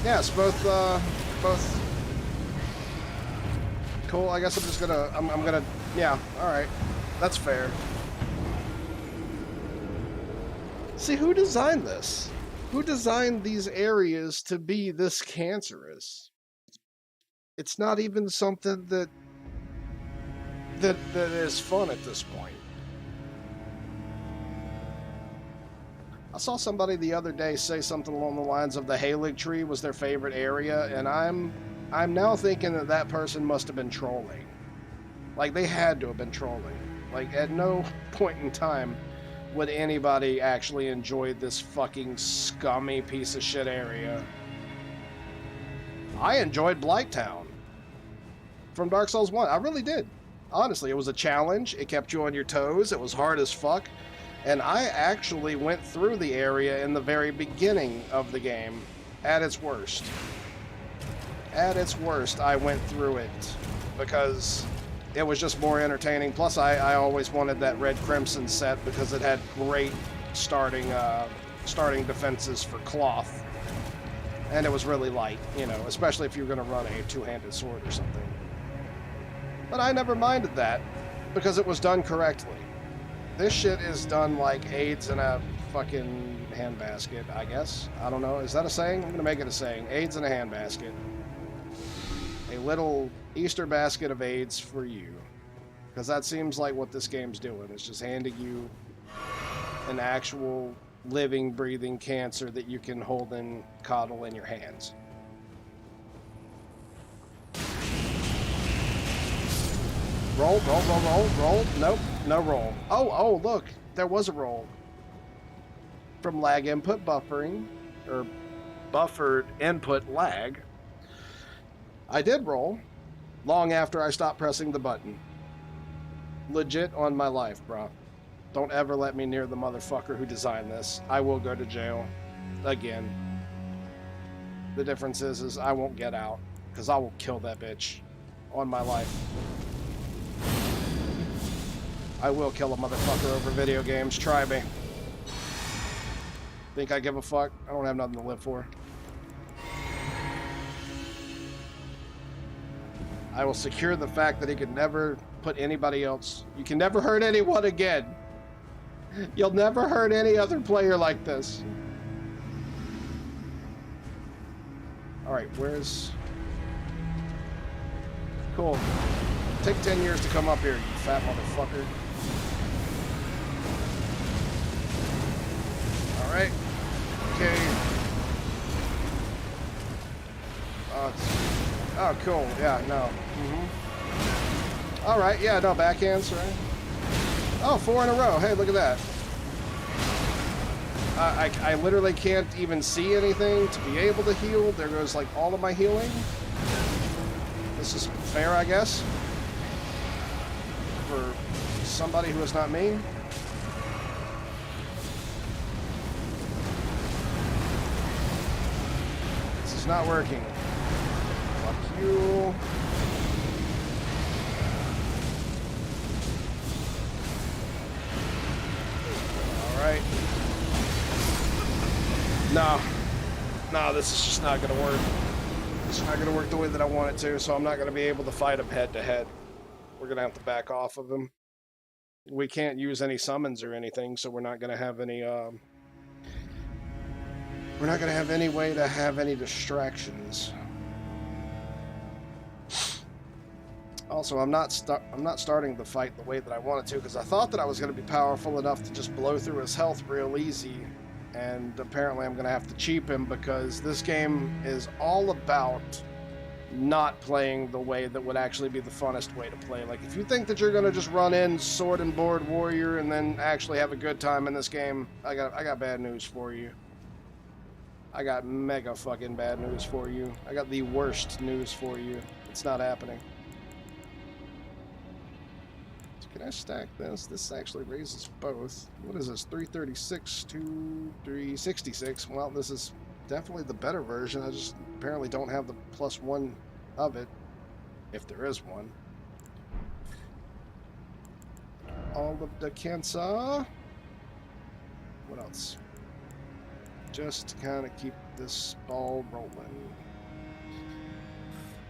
Yeah, it's both cool. I guess I'm just gonna, I'm gonna, yeah, alright. That's fair. See, who designed this? Who designed these areas to be this cancerous? It's not even something that is fun at this point. I saw somebody the other day say something along the lines of the Halig tree was their favorite area, and I'm now thinking that that person must have been trolling. Like, they had to have been trolling. Like, at no point in time would anybody actually enjoy this fucking scummy piece of shit area. I enjoyed Blighttown from Dark Souls 1. I really did. Honestly, it was a challenge. It kept you on your toes. It was hard as fuck. And I actually went through the area in the very beginning of the game at its worst. At its worst, I went through it because it was just more entertaining. Plus, I always wanted that Red Crimson set because it had great starting defenses for cloth. And it was really light, you know, especially if you're going to run a two-handed sword or something. But I never minded that because it was done correctly. This shit is done like AIDS in a fucking handbasket, I guess. I don't know. Is that a saying? I'm going to make it a saying. AIDS in a handbasket. A little Easter basket of AIDS for you. Because that seems like what this game's doing. It's just handing you an actual living, breathing cancer that you can hold and coddle in your hands. Roll, roll, roll, roll, roll. Nope, no roll. Oh, look, there was a roll. From lag input buffering, or buffered input lag. I did roll, long after I stopped pressing the button. Legit on my life, bro. Don't ever let me near the motherfucker who designed this. I will go to jail. Again. The difference is I won't get out, because I will kill that bitch. On my life. I will kill a motherfucker over video games. Try me. Think I give a fuck? I don't have nothing to live for. I will secure the fact that he could never put anybody else. You can never hurt anyone again. You'll never hurt any other player like this. Alright, where's... Cool. Take 10 years to come up here, you fat motherfucker. Alright. Okay. Oh, cool. Yeah, no. Alright, yeah, no, backhands, right? Oh, 4 in a row. Hey, look at that. I literally can't even see anything to be able to heal. There goes, like, all of my healing. This is fair, I guess. For somebody who is not me. This is not working. Fuck you. Alright. No, this is just not gonna work. It's not gonna work the way that I want it to, so I'm not gonna be able to fight him head to head. We're gonna have to back off of him. We can't use any summons or anything, so we're not gonna have any we're not gonna have any way to have any distractions. Also, I'm not starting the fight the way that I wanted to, because I thought that I was going to be powerful enough to just blow through his health real easy, and apparently I'm going to have to cheap him, because this game is all about not playing the way that would actually be the funnest way to play. Like, if you think that you're going to just run in, sword and board warrior, and then actually have a good time in this game, I got bad news for you. I got mega fucking bad news for you. I got the worst news for you. It's not happening. Can I stack this? This actually raises both. What is this? 336 to 366. Well, this is definitely the better version. I just apparently don't have the +1 of it, if there is one. All of the cancer. What else? Just to kind of keep this ball rolling.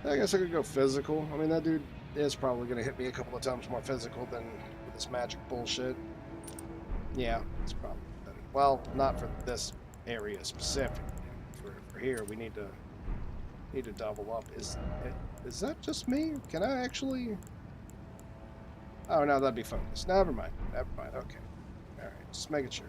I guess I could go physical. I mean, that dude is probably going to hit me a couple of times more physical than with this magic bullshit. Yeah, it's probably better. Well, not for this area specifically. For here, we need to double up. Is that just me? Can I actually? Oh no, that'd be focus. Never mind. Never mind. Okay. All right. Just making sure.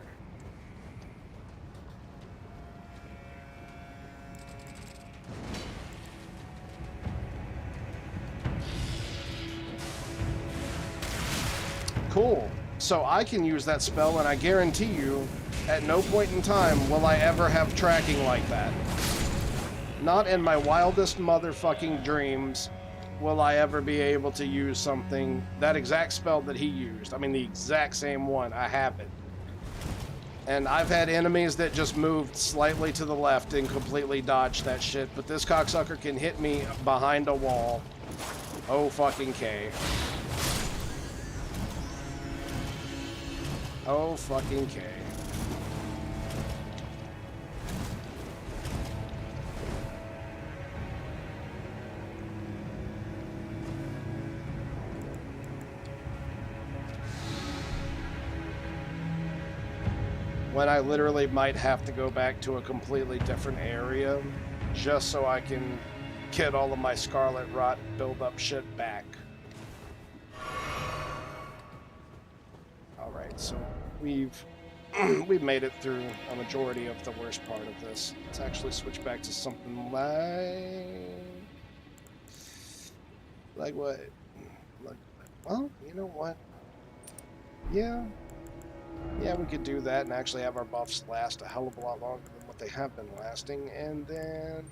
Cool. So I can use that spell, and I guarantee you, at no point in time will I ever have tracking like that. Not in my wildest motherfucking dreams will I ever be able to use something, that exact spell that he used. I mean, the exact same one. I have it. And I've had enemies that just moved slightly to the left and completely dodged that shit, but this cocksucker can hit me behind a wall. Oh fucking K. Oh fucking K. When I literally might have to go back to a completely different area just so I can get all of my Scarlet Rot build up shit back. Alright, so we've made it through a majority of the worst part of this. Let's actually switch back to something like what? Well, you know what? Yeah, we could do that and actually have our buffs last a hell of a lot longer than what they have been lasting. And then,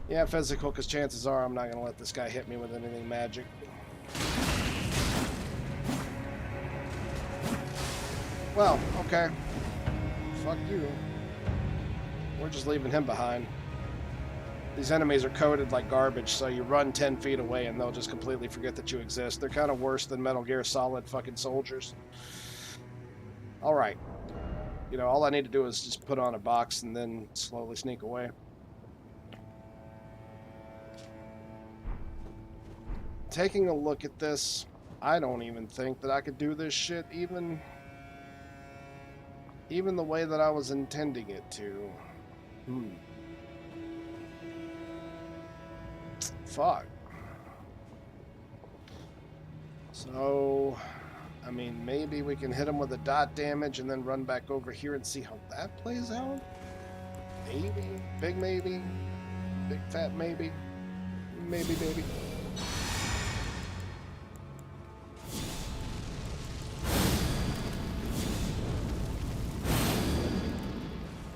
yeah, physical, because chances are I'm not going to let this guy hit me with anything magic. Well, okay. Fuck you. We're just leaving him behind. These enemies are coded like garbage, so you run 10 feet away and they'll just completely forget that you exist. They're kind of worse than Metal Gear Solid fucking soldiers. Alright. You know, all I need to do is just put on a box and then slowly sneak away. Taking a look at this, I don't even think that I could do this shit even the way that I was intending it to. Fuck. So, I mean, maybe we can hit him with a dot damage and then run back over here and see how that plays out? Maybe. Big maybe. Big fat maybe. Maybe, baby.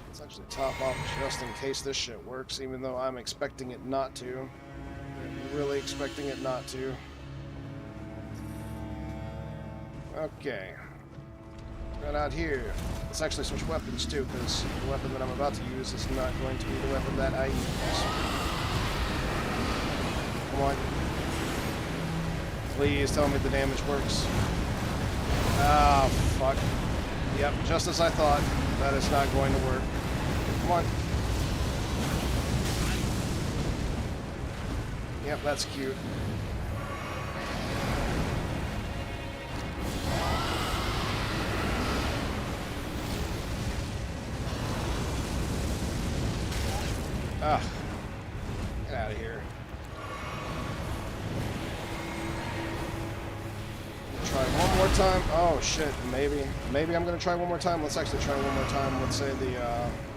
Let's actually top off just in case this shit works, even though I'm expecting it not to. I'm really expecting it not to. Okay. Right out here. Let's actually switch weapons too, because the weapon that I'm about to use is not going to be the weapon that I use. Come on. Please tell me the damage works. Ah, fuck. Yep, just as I thought. That is not going to work. Come on. Yep, that's cute. Ugh. Get out of here. Try one more time. Oh shit, maybe I'm gonna try one more time. Let's actually try one more time. Let's say the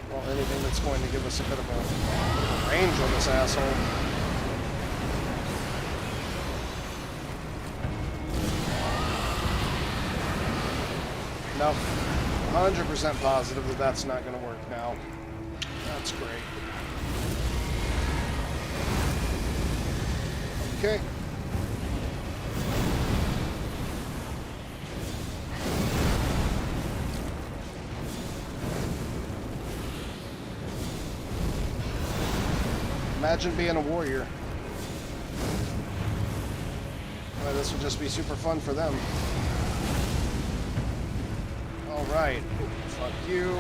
well, anything that's going to give us a bit of a range on this asshole. Nope. 100% positive that that's not gonna work now. That's great. Okay. Imagine being a warrior. Well, this would just be super fun for them. Alright. Fuck you.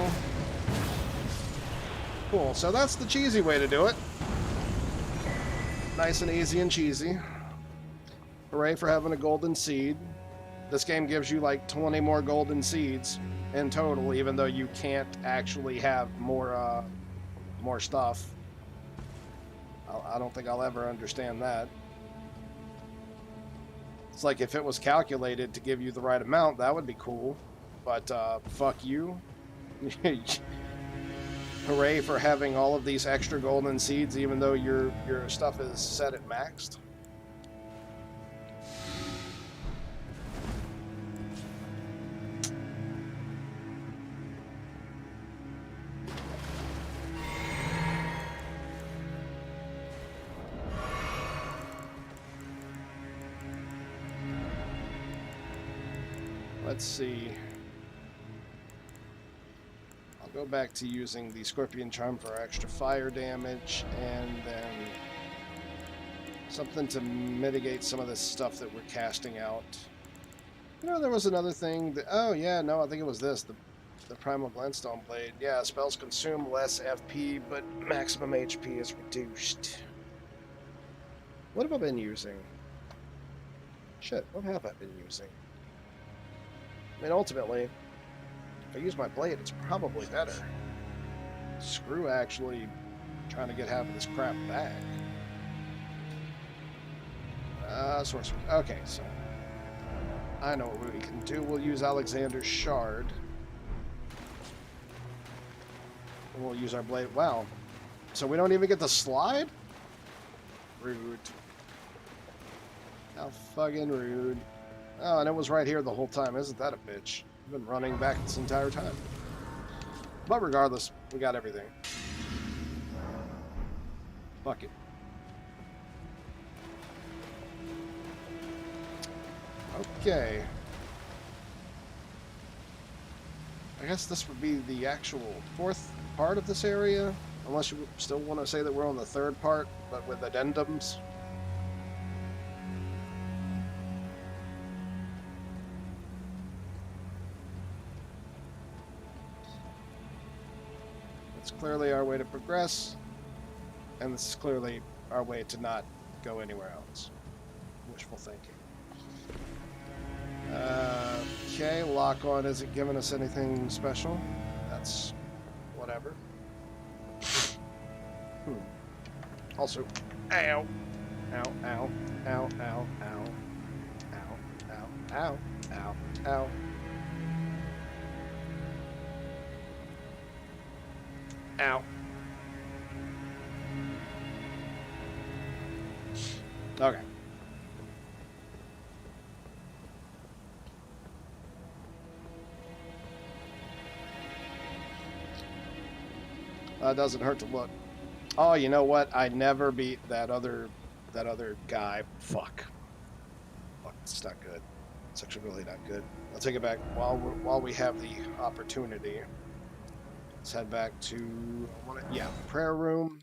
Cool. So that's the cheesy way to do it. Nice and easy and cheesy. Hooray for having a golden seed. This game gives you like 20 more golden seeds in total, even though you can't actually have more stuff. I don't think I'll ever understand that. It's like if it was calculated to give you the right amount, that would be cool. But fuck you. Hooray for having all of these extra golden seeds, even though your stuff is set at maxed. Let's see. I'll go back to using the Scorpion Charm for extra fire damage, and then something to mitigate some of this stuff that we're casting out. You know, there was another thing that, oh yeah, no, I think it was this, the Primal Glintstone Blade. Yeah, spells consume less FP, but maximum HP is reduced. What have I been using? Shit, what have I been using? I mean, ultimately, if I use my blade, it's probably better. Screw actually trying to get half of this crap back. Sorcery. Okay, so I know what we can do. We'll use Alexander's Shard. And we'll use our blade. Wow. So we don't even get to slide? Rude. How fucking rude. Oh, and it was right here the whole time. Isn't that a bitch? I've been running back this entire time. But regardless, we got everything. Fuck it. Okay. I guess this would be the actual fourth part of this area. Unless you still want to say that we're on the third part, but with addendums. Clearly our way to progress, and this is clearly our way to not go anywhere else. Wishful thinking. Okay, lock on isn't giving us anything special. That's whatever. Also, ow, ow, ow, ow, ow, ow, ow, ow, ow, ow, ow. Ow. Okay. Doesn't hurt to look. Oh, you know what? I never beat that other guy. Fuck. Fuck, it's not good. It's actually really not good. I'll take it back while we have the opportunity. Let's head back to, prayer room.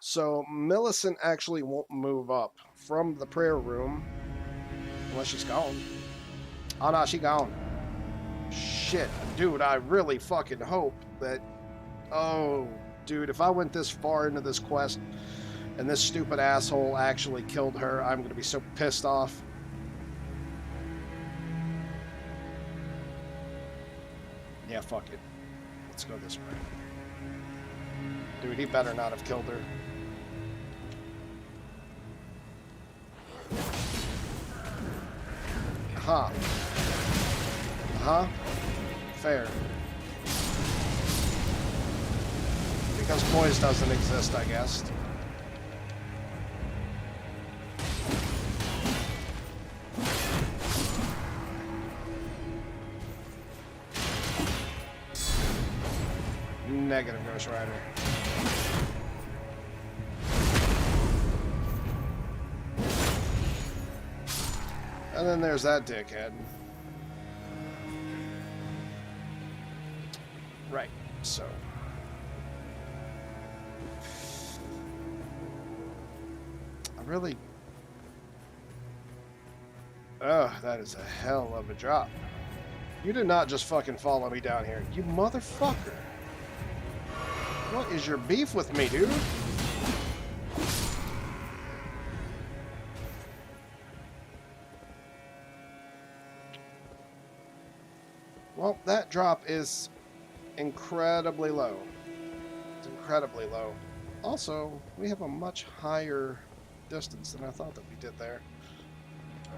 So Millicent actually won't move up from the prayer room unless she's gone. Oh no, she gone. Shit, dude, I really fucking hope that, oh, dude, if I went this far into this quest and this stupid asshole actually killed her, I'm gonna be so pissed off. Yeah, fuck it. Let's go this way. Dude, he better not have killed her. Huh. Uh-huh. Fair. Because poise doesn't exist, I guess. Negative, Ghost Rider. And then there's that dickhead. Right, so. I really... Ugh, that is a hell of a drop. You did not just fucking follow me down here, you motherfucker. What is your beef with me, dude? Well, that drop is incredibly low. It's incredibly low. Also, we have a much higher distance than I thought that we did there.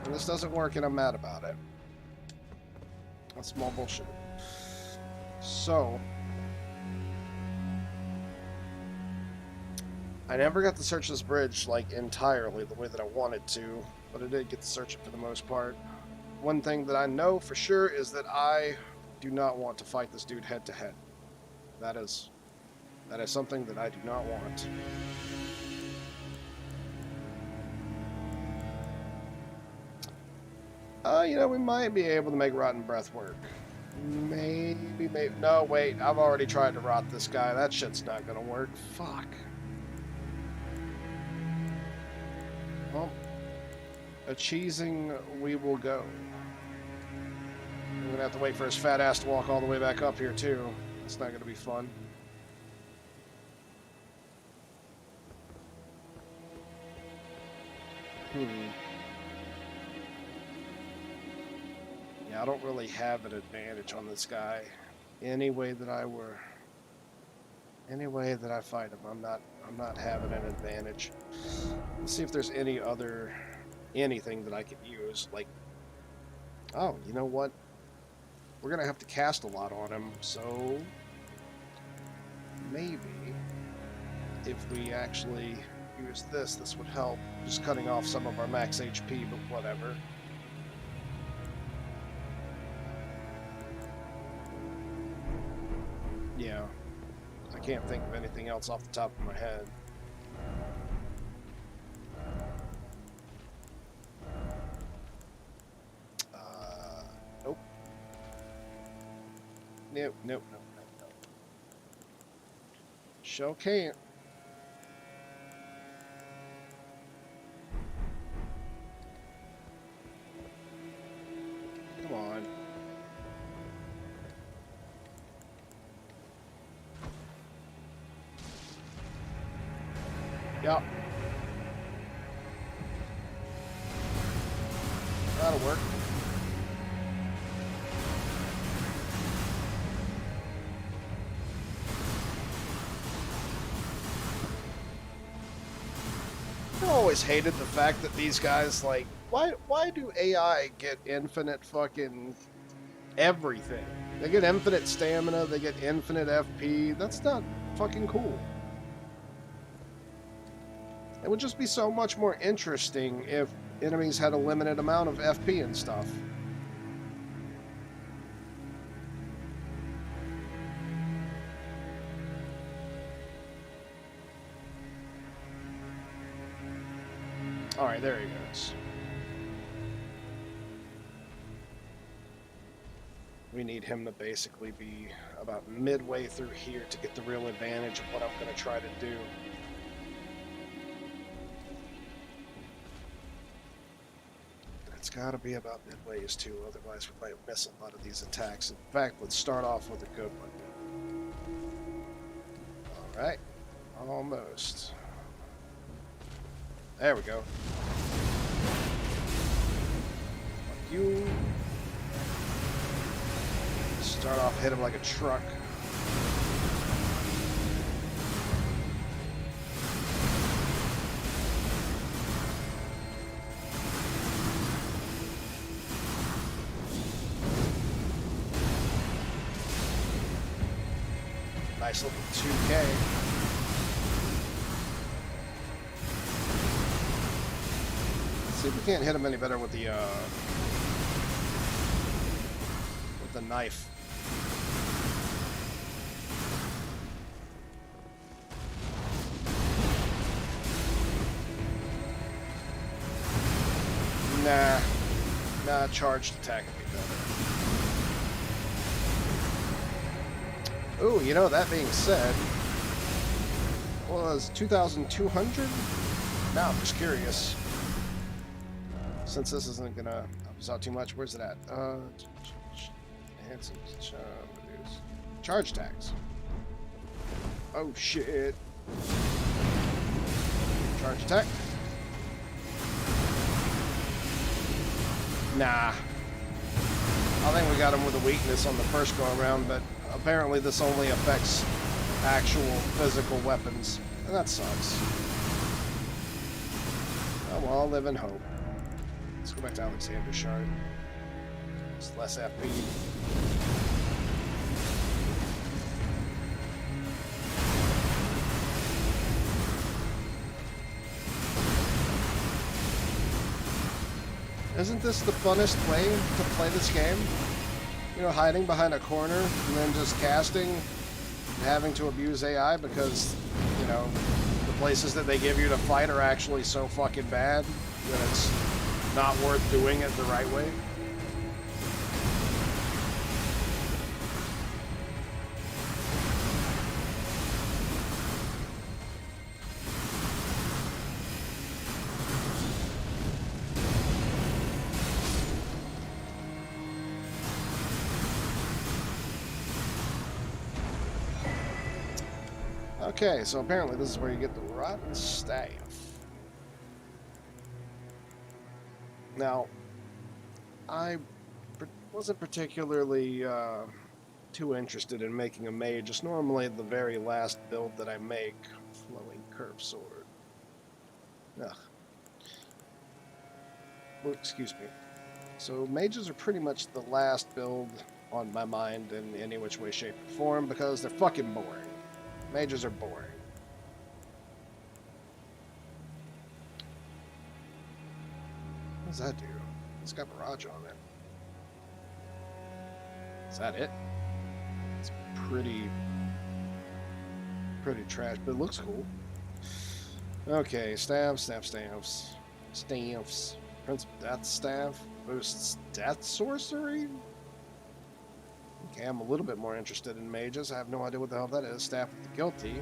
And this doesn't work, and I'm mad about it. That's small bullshit. So... I never got to search this bridge, like, entirely the way that I wanted to, but I did get to search it for the most part. One thing that I know for sure is that I do not want to fight this dude head to head. That is something that I do not want. You know, we might be able to make Rotten Breath work. Maybe. No, wait, I've already tried to rot this guy. That shit's not gonna work. Fuck. Well, a cheesing we will go. I'm gonna have to wait for his fat ass to walk all the way back up here too. It's not gonna be fun. Yeah, I don't really have an advantage on this guy. Any way that I fight him, I'm not having an advantage. Let's see if there's anything that I could use. Like, oh, you know what? We're gonna have to cast a lot on him, so maybe if we actually use this would help. Just cutting off some of our max HP, but whatever. Yeah, I can't think of anything else off the top of my head. Nope. Nope. Sure can't. Come on. Yep. That'll work. I always hated the fact that these guys, like, why do AI get infinite fucking everything? They get infinite stamina, they get infinite FP. That's not fucking cool. It would just be so much more interesting if enemies had a limited amount of FP and stuff. Alright, there he goes. We need him to basically be about midway through here to get the real advantage of what I'm going to try to do. It's got to be about midways too, otherwise we might miss a lot of these attacks. In fact, let's start off with a good one. Alright, almost. There we go. Fuck you. Start off, hit him like a truck. Nice little 2K. See, we can't hit him any better with the knife. Nah, charged attack would be better. Ooh, you know, that being said, was 2,200? Now I'm just curious. Since this isn't gonna help us out too much, where's it at? Charge tags. Oh shit. Charge attack. Nah. I think we got him with a weakness on the first go around, but apparently this only affects actual physical weapons. And that sucks. Oh well, I'll live in hope. Let's go back to Alexander Shard. It's less FP. Isn't this the funnest way to play this game? You know, hiding behind a corner and then just casting and having to abuse AI because, you know, the places that they give you to fight are actually so fucking bad that it's not worth doing it the right way. Okay, so apparently this is where you get the rotten staff. Now, I wasn't particularly too interested in making a mage. It's normally the very last build that I make. Flowing curved sword. Ugh. Well, excuse me. So mages are pretty much the last build on my mind in any which way, shape, or form because they're fucking boring. Mages are boring. What does that do? It's got barrage on it. Is that it? It's pretty trash, but it looks cool. Okay, staffs. Prince of Death Staff boosts death sorcery? Okay, I'm a little bit more interested in mages. I have no idea what the hell that is. Staff of the Guilty.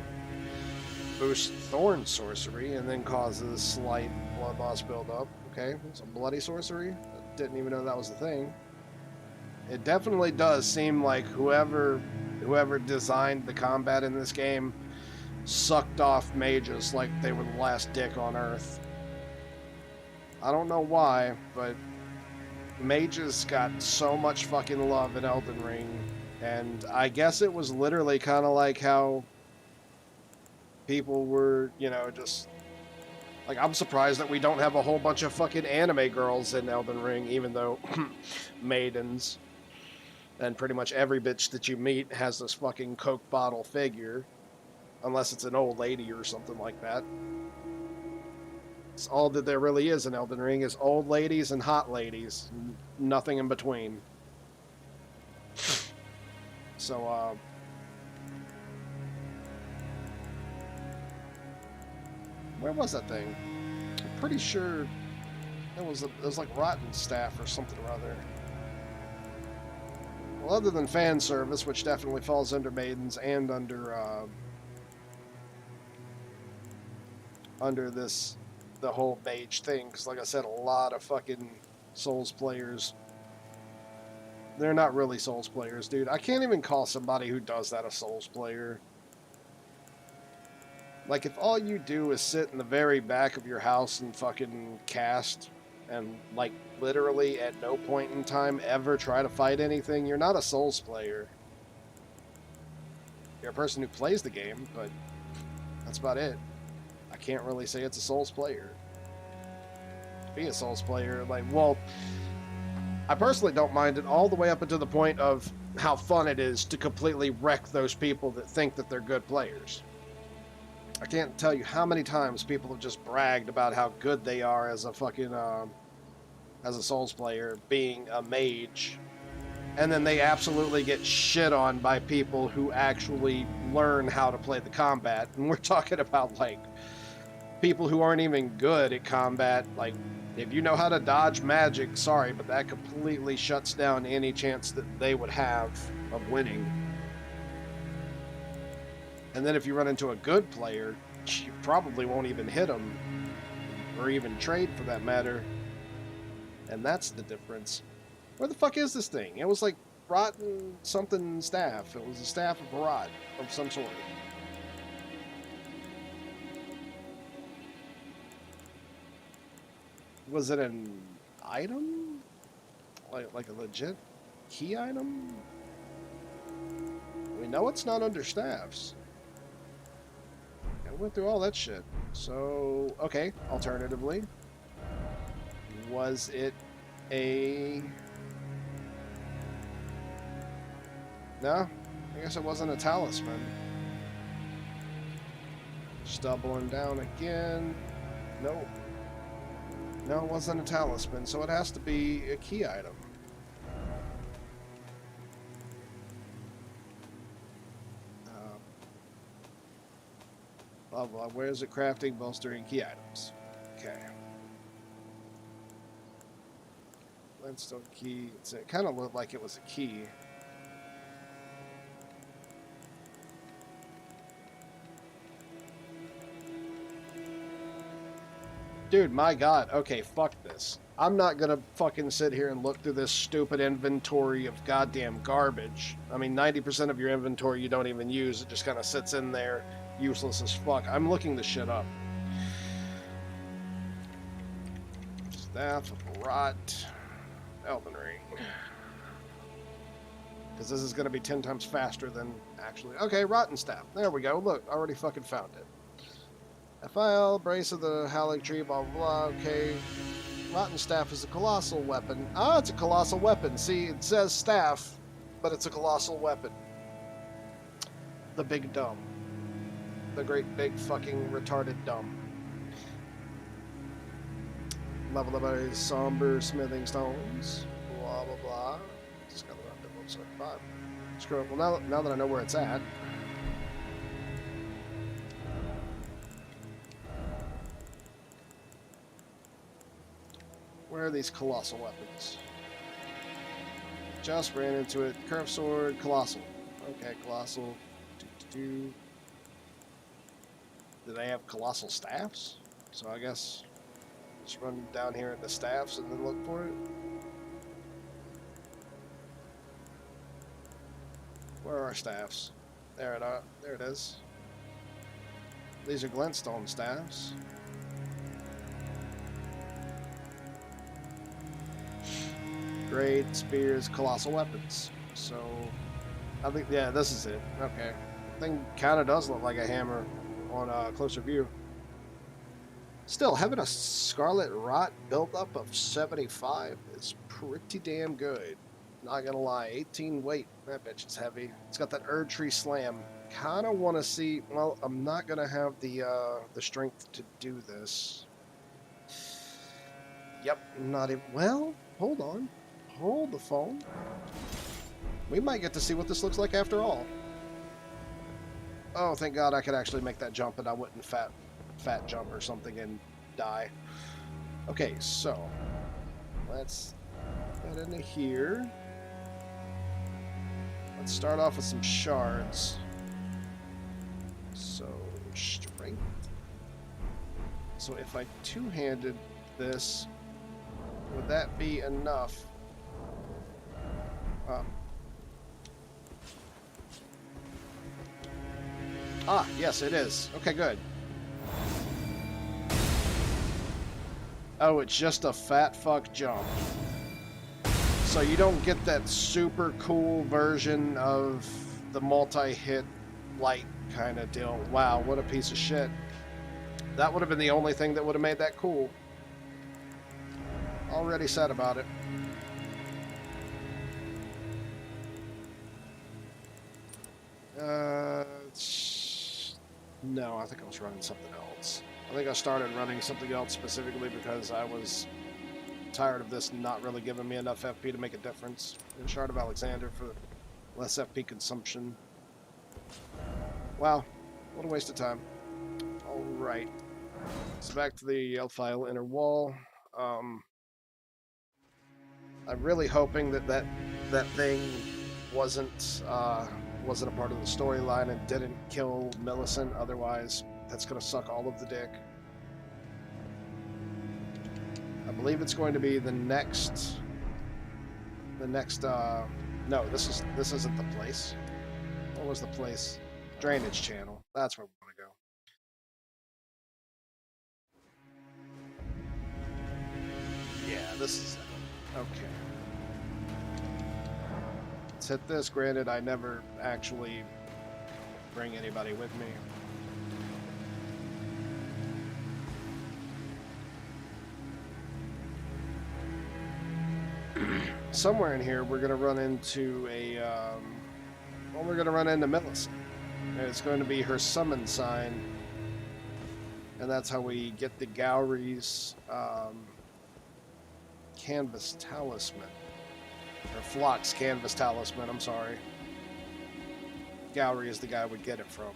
Boosts thorn sorcery and then causes slight blood loss buildup. Okay, it's a bloody sorcery. I didn't even know that was a thing. It definitely does seem like whoever designed the combat in this game sucked off mages like they were the last dick on Earth. I don't know why, but mages got so much fucking love in Elden Ring, and I guess it was literally kind of like how people were, you know, just like, I'm surprised that we don't have a whole bunch of fucking anime girls in Elden Ring, even though maidens and pretty much every bitch that you meet has this fucking Coke bottle figure, unless it's an old lady or something like that. It's all that there really is in Elden Ring is old ladies and hot ladies. Nothing in between. So, where was that thing? I'm pretty sure it was like Rotten Staff or something or other. Well, other than fan service, which definitely falls under maidens and under this, the whole mage thing, because like I said, a lot of fucking Souls players, they're not really Souls players, dude. I can't even call somebody who does that a Souls player. Like, if all you do is sit in the very back of your house and fucking cast, and, like, literally at no point in time ever try to fight anything, you're not a Souls player. You're a person who plays the game, but that's about it. I can't really say it's a Souls player. To be a Souls player, like, well, I personally don't mind it all the way up until the point of how fun it is to completely wreck those people that think that they're good players. I can't tell you how many times people have just bragged about how good they are as a fucking, as a Souls player, being a mage, and then they absolutely get shit on by people who actually learn how to play the combat. And we're talking about, like, people who aren't even good at combat. Like, if you know how to dodge magic, sorry, but that completely shuts down any chance that they would have of winning. And then if you run into a good player, you probably won't even hit them, or even trade for that matter. And that's the difference. Where the fuck is this thing? It was like rotten something staff. It was a staff of rot of some sort. Was it an item? Like a legit key item? We know it's not under staffs. I went through all that shit. So, okay, alternatively, was it a... No, I guess it wasn't a talisman. Just doubling down again. Nope. No, it wasn't a talisman, so it has to be a key item. Blah blah. Where's it? Crafting, bolstering, key items. Okay. Glintstone key. It kind of looked like it was a key. Dude, my god. Okay, fuck this. I'm not gonna fucking sit here and look through this stupid inventory of goddamn garbage. I mean, 90% of your inventory you don't even use. It just kind of sits in there, useless as fuck. I'm looking this shit up. Staff of Rot. Elden Ring. Because this is gonna be 10 times faster than actually... Okay, Rotten Staff. There we go. Look, already fucking found it. A file, brace of the howling tree, blah, blah, blah, okay. Rotten staff is a colossal weapon. Ah, it's a colossal weapon. See, it says staff, but it's a colossal weapon. The big dumb. The great big fucking retarded dumb. Level of a somber smithing stones. Blah, blah, blah. Just got around to 175. Screw it. Well, now that I know where it's at, where are these colossal weapons? Just ran into it. Curved sword, colossal. Okay, colossal. Do they have colossal staffs? So I guess just run down here at the staffs and then look for it. Where are our staffs? There it is. These are glintstone staffs. Great spears, colossal weapons. So, I think, yeah, this is it. Okay. Thing kind of does look like a hammer on a closer view. Still, having a Scarlet Rot build-up of 75 is pretty damn good. Not gonna lie, 18 weight. That bitch is heavy. It's got that Erd Tree Slam. Kind of want to see... Well, I'm not gonna have the strength to do this. Yep, not even... Well, hold on. Hold the phone. We might get to see what this looks like after all. Oh, thank God I could actually make that jump and I wouldn't fat jump or something and die. Okay, so let's get into here. Let's start off with some shards. So, strength. So if I two-handed this, would that be enough? Ah, yes, it is. Okay, good. Oh, it's just a fat fuck jump. So you don't get that super cool version of the multi-hit light kind of deal. Wow, what a piece of shit. That would have been the only thing that would have made that cool. Already said about it. No, I think I was running something else. I think I started running something else specifically because I was tired of this not really giving me enough FP to make a difference. And Shard of Alexander for less FP consumption. Wow, what a waste of time. Alright. So back to the Elfile inner wall. I'm really hoping that thing wasn't a part of the storyline and didn't kill Millicent. Otherwise, that's gonna suck all of the dick. I believe it's going to be the next. No, this isn't the place. What was the place? Drainage channel. That's where we want to go. Yeah, this is it. Okay. Let's hit this. Granted, I never actually bring anybody with me. Somewhere in here, we're gonna run into we're gonna run into Millicent. It's going to be her summon sign, and that's how we get the Gowry's canvas talisman. Or Flock's canvas talisman, I'm sorry. Gowry is the guy we'd get it from.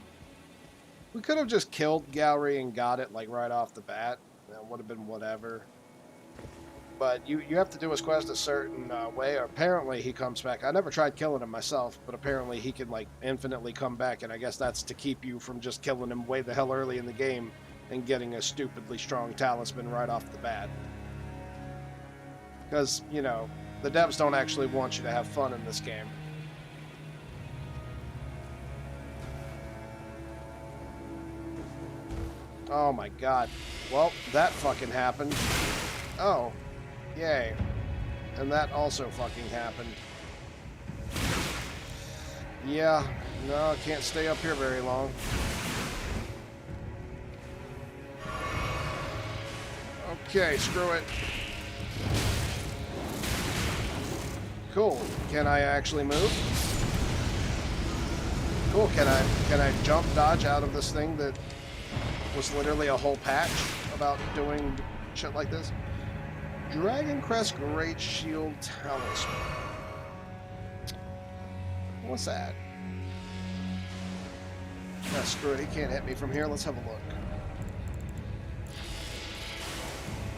We could have just killed Gowry and got it like right off the bat. That would have been whatever. But you have to do his quest a certain way. Apparently he comes back. I never tried killing him myself, but apparently he can like infinitely come back, and I guess that's to keep you from just killing him way the hell early in the game and getting a stupidly strong talisman right off the bat. Because, you know, the devs don't actually want you to have fun in this game. Oh my god. Well, that fucking happened. Oh. Yay. And that also fucking happened. Yeah. No, I can't stay up here very long. Okay, screw it. Cool. Can I actually move? Cool. Can I jump dodge out of this thing that was literally a whole patch about doing shit like this? Dragon Crest Great Shield Talisman. What's that? Ah, screw it. He can't hit me from here. Let's have a look.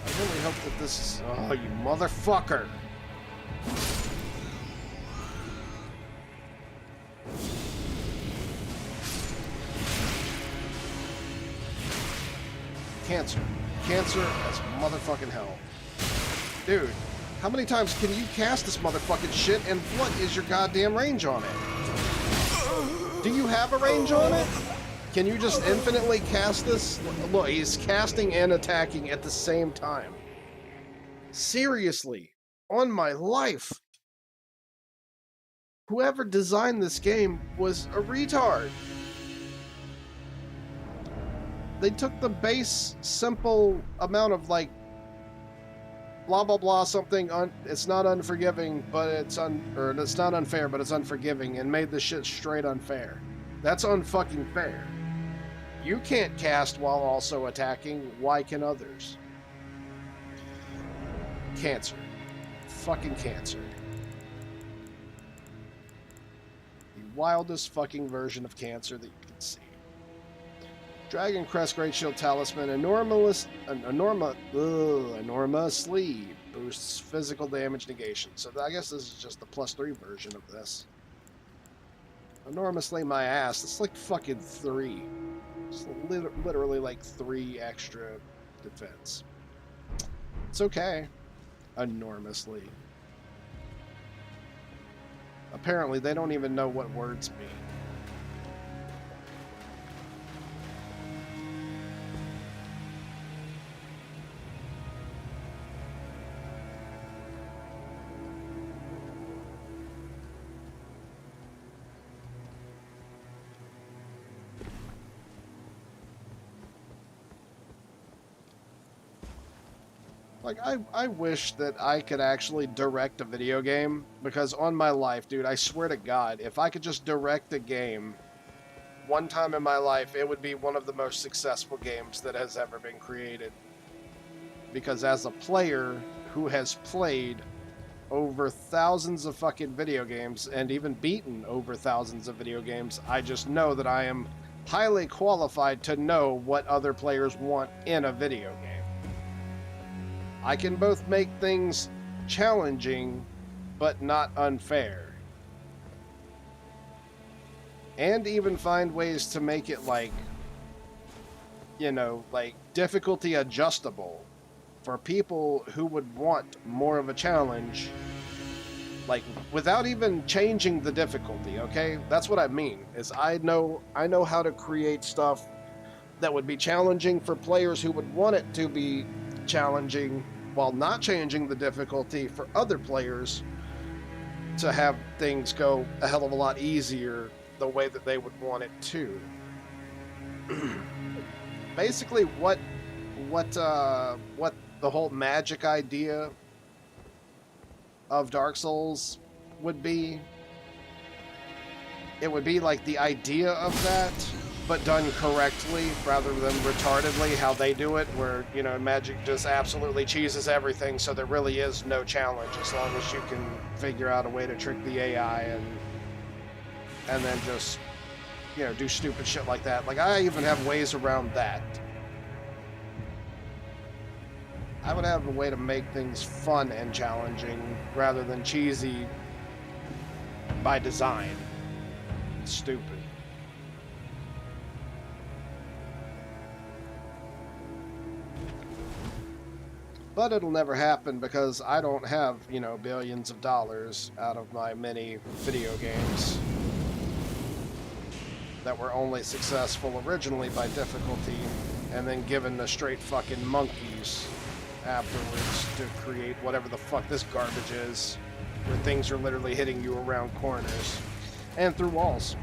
I really hope that this is... Oh, you motherfucker! Cancer. Cancer as motherfucking hell. Dude, how many times can you cast this motherfucking shit, and what is your goddamn range on it? Do you have a range on it? Can you just infinitely cast this? Look, he's casting and attacking at the same time. Seriously, on my life. Whoever designed this game was a retard. They took the base, simple amount of, like, blah, blah, blah, something, it's not unforgiving, but it's it's not unfair, but it's unforgiving, and made the shit straight unfair. That's unfucking fair. You can't cast while also attacking, why can others? Cancer. Fucking cancer. The wildest fucking version of cancer that you can see. Dragon Crest Great Shield Talisman enormously boosts physical damage negation. So I guess this is just the +3 version of this. Enormously my ass. It's like fucking 3. It's literally like 3 extra defense. It's okay. Enormously. Apparently they don't even know what words mean. Like, I wish that I could actually direct a video game, because on my life, dude, I swear to God, if I could just direct a game one time in my life, it would be one of the most successful games that has ever been created. Because as a player who has played over thousands of fucking video games and even beaten over thousands of video games, I just know that I am highly qualified to know what other players want in a video game. I can both make things challenging but not unfair, and even find ways to make it, like, you know, like difficulty adjustable for people who would want more of a challenge, like without even changing the difficulty. Okay, that's what I mean, is I know how to create stuff that would be challenging for players who would want it to be challenging, while not changing the difficulty for other players to have things go a hell of a lot easier the way that they would want it to. Basically, what the whole magic idea of Dark Souls would be. It would be like the idea of that, but done correctly rather than retardedly how they do it, where, you know, Magic just absolutely cheeses everything, so there really is no challenge as long as you can figure out a way to trick the AI and then just, you know, do stupid shit like that. Like, I even have ways around that. I would have a way to make things fun and challenging rather than cheesy by design. It's stupid. But it'll never happen because I don't have, you know, billions of dollars out of my many video games that were only successful originally by difficulty and then given to straight fucking monkeys afterwards to create whatever the fuck this garbage is, where things are literally hitting you around corners and through walls.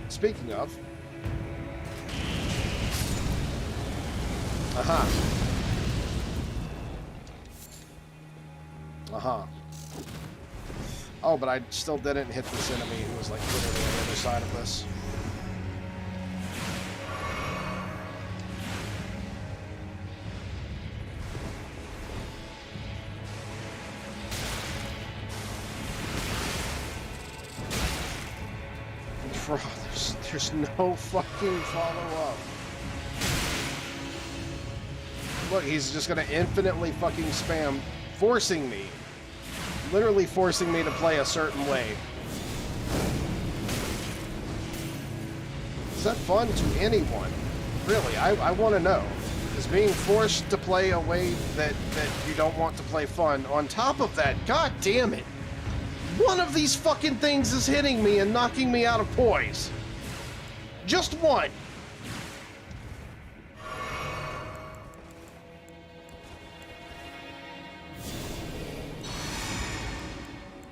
Speaking of, oh, but I still didn't hit this enemy who was like literally on the other side of this. Bro, there's no fucking follow-up. Look, he's just gonna infinitely fucking spam, forcing me. Literally forcing me to play a certain way. Is that fun to anyone? Really, I want to know. Is being forced to play a way that you don't want to play fun, on top of that, god damn it, one of these fucking things is hitting me and knocking me out of poise. Just one.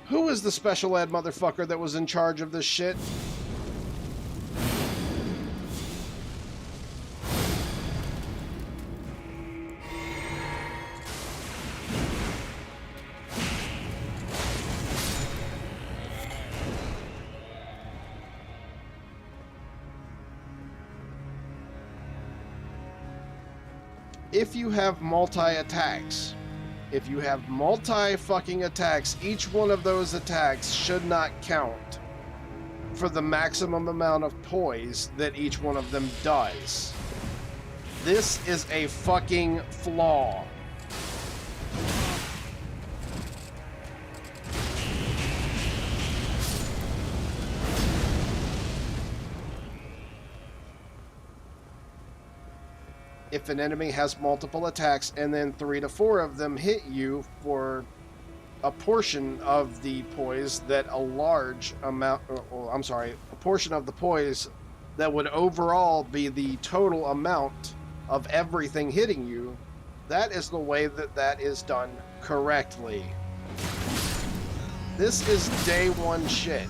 Who is the special ed motherfucker that was in charge of this shit? If you have multi-attacks, if you have multi-fucking attacks, each one of those attacks should not count for the maximum amount of poise that each one of them does. This is a fucking flaw. If an enemy has multiple attacks and then 3 to 4 of them hit you for a portion of the poise that a large amount, a portion of the poise that would overall be the total amount of everything hitting you, that is the way that is done correctly. This is day one shit.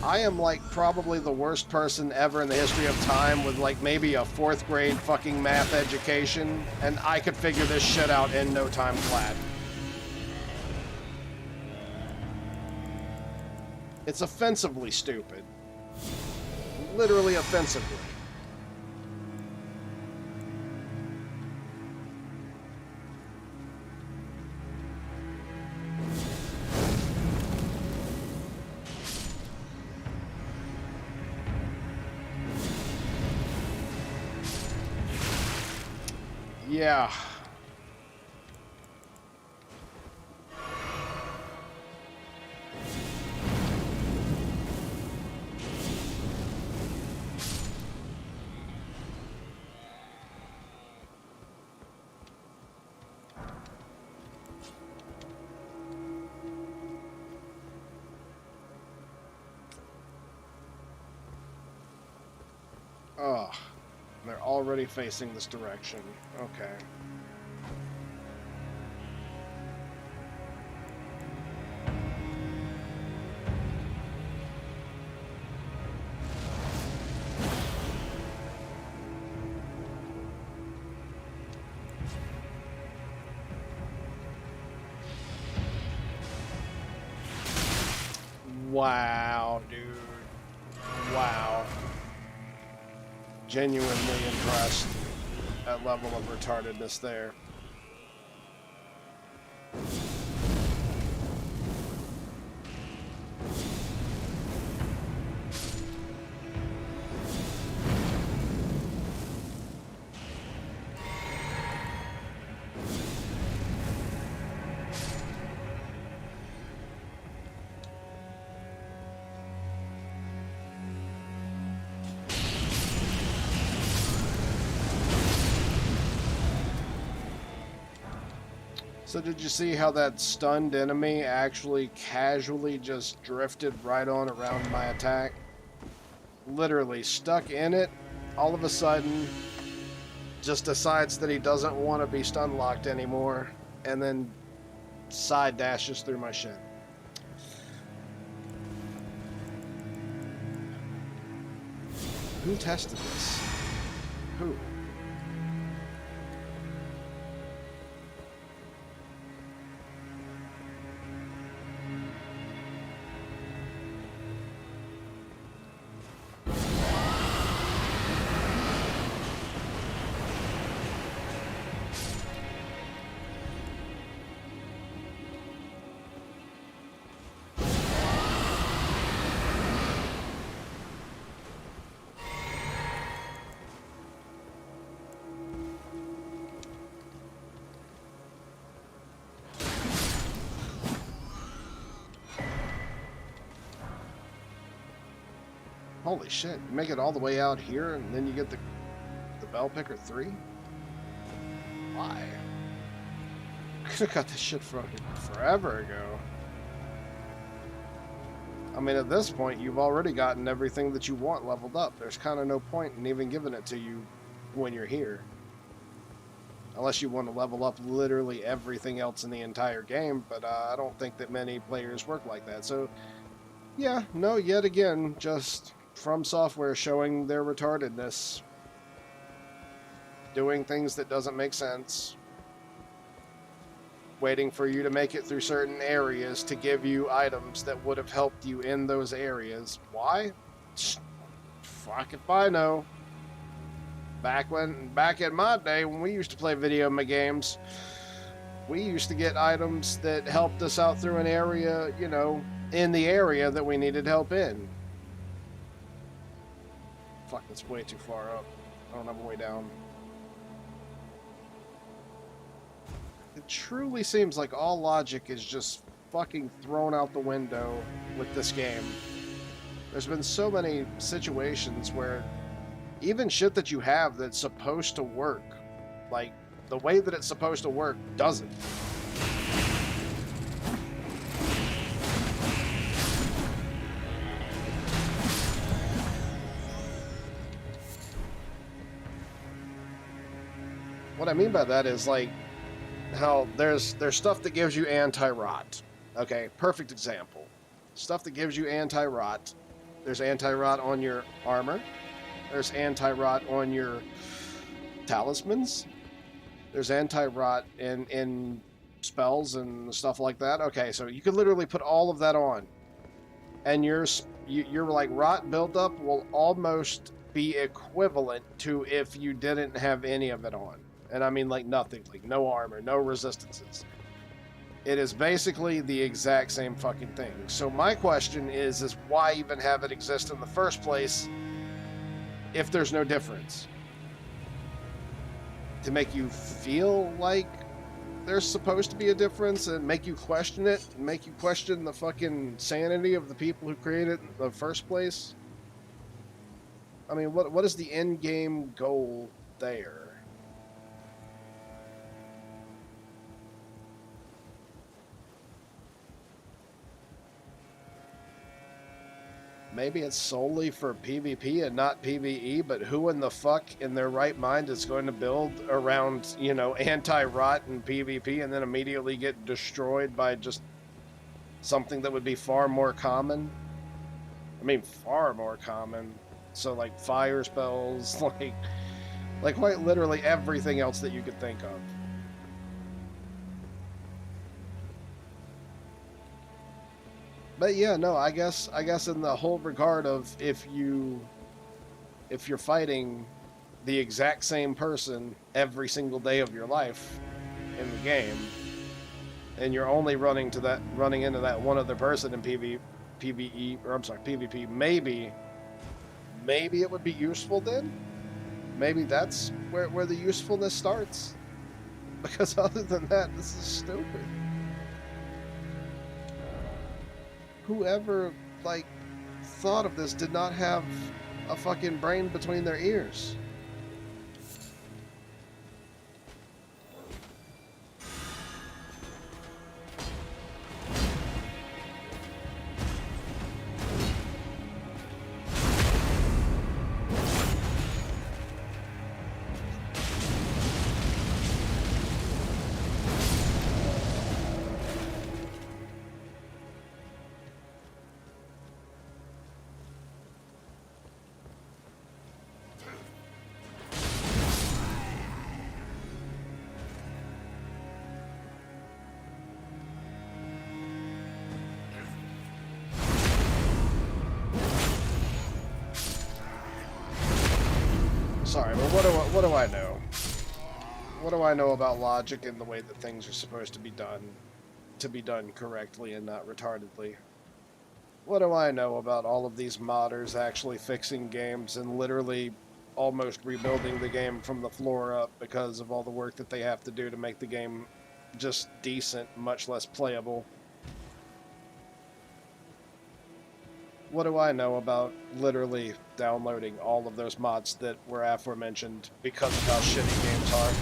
I am like probably the worst person ever in the history of time with like maybe a 4th grade fucking math education, and I could figure this shit out in no time flat. It's offensively stupid. Literally offensively. Yeah. Oh, they're already facing this direction. Okay. Wow, dude. Wow. Genuinely impressed. That level of retardedness there. So did you see how that stunned enemy actually casually just drifted right on around my attack? Literally stuck in it, all of a sudden just decides that he doesn't want to be stun locked anymore, and then side dashes through my shit. Who tested this? Who? Holy shit, you make it all the way out here and then you get the Bell Picker 3? Why? Could have got this shit from forever ago. I mean, at this point, you've already gotten everything that you want leveled up. There's kind of no point in even giving it to you when you're here. Unless you want to level up literally everything else in the entire game, but I don't think that many players work like that. So, yeah, no, yet again, just From Software showing their retardedness. Doing things that doesn't make sense. Waiting for you to make it through certain areas to give you items that would have helped you in those areas. Why? Fuck if I know. Back in my day when we used to play video games, we used to get items that helped us out through an area, you know, in the area that we needed help in. Fuck, that's way too far up. I don't have a way down. It truly seems like all logic is just fucking thrown out the window with this game. There's been so many situations where even shit that you have that's supposed to work, like the way that it's supposed to work, doesn't. What I mean by that is like how there's stuff that gives you anti-rot. Okay, perfect example. Stuff that gives you anti-rot There's anti-rot on your armor. There's anti-rot on your talismans. There's anti-rot in spells and stuff like that. Okay, so you could literally put all of that on, and your like rot buildup will almost be equivalent to if you didn't have any of it on. And I mean like nothing, like no armor, no resistances. It is basically the exact same fucking thing. So my question is why even have it exist in the first place if there's no difference? To make you feel like there's supposed to be a difference and make you question it, and make you question the fucking sanity of the people who created it in the first place? I mean, what is the end game goal there? Maybe it's solely for PvP and not PvE, but who in the fuck in their right mind is going to build around, you know, anti-rot and PvP and then immediately get destroyed by just something that would be far more common? I mean, far more common. So, like, fire spells, like quite literally everything else that you could think of. But yeah, no, I guess in the whole regard of if you're fighting the exact same person every single day of your life in the game, and you're only running into that one other person in PvP, maybe it would be useful then. Maybe that's where the usefulness starts. Because other than that, this is stupid. Whoever, like, thought of this did not have a fucking brain between their ears. Sorry, but what do I know? What do I know about logic and the way that things are supposed to be done correctly and not retardedly? What do I know about all of these modders actually fixing games and literally almost rebuilding the game from the floor up because of all the work that they have to do to make the game just decent, much less playable? What do I know about literally downloading all of those mods that were aforementioned because of how shitty games are?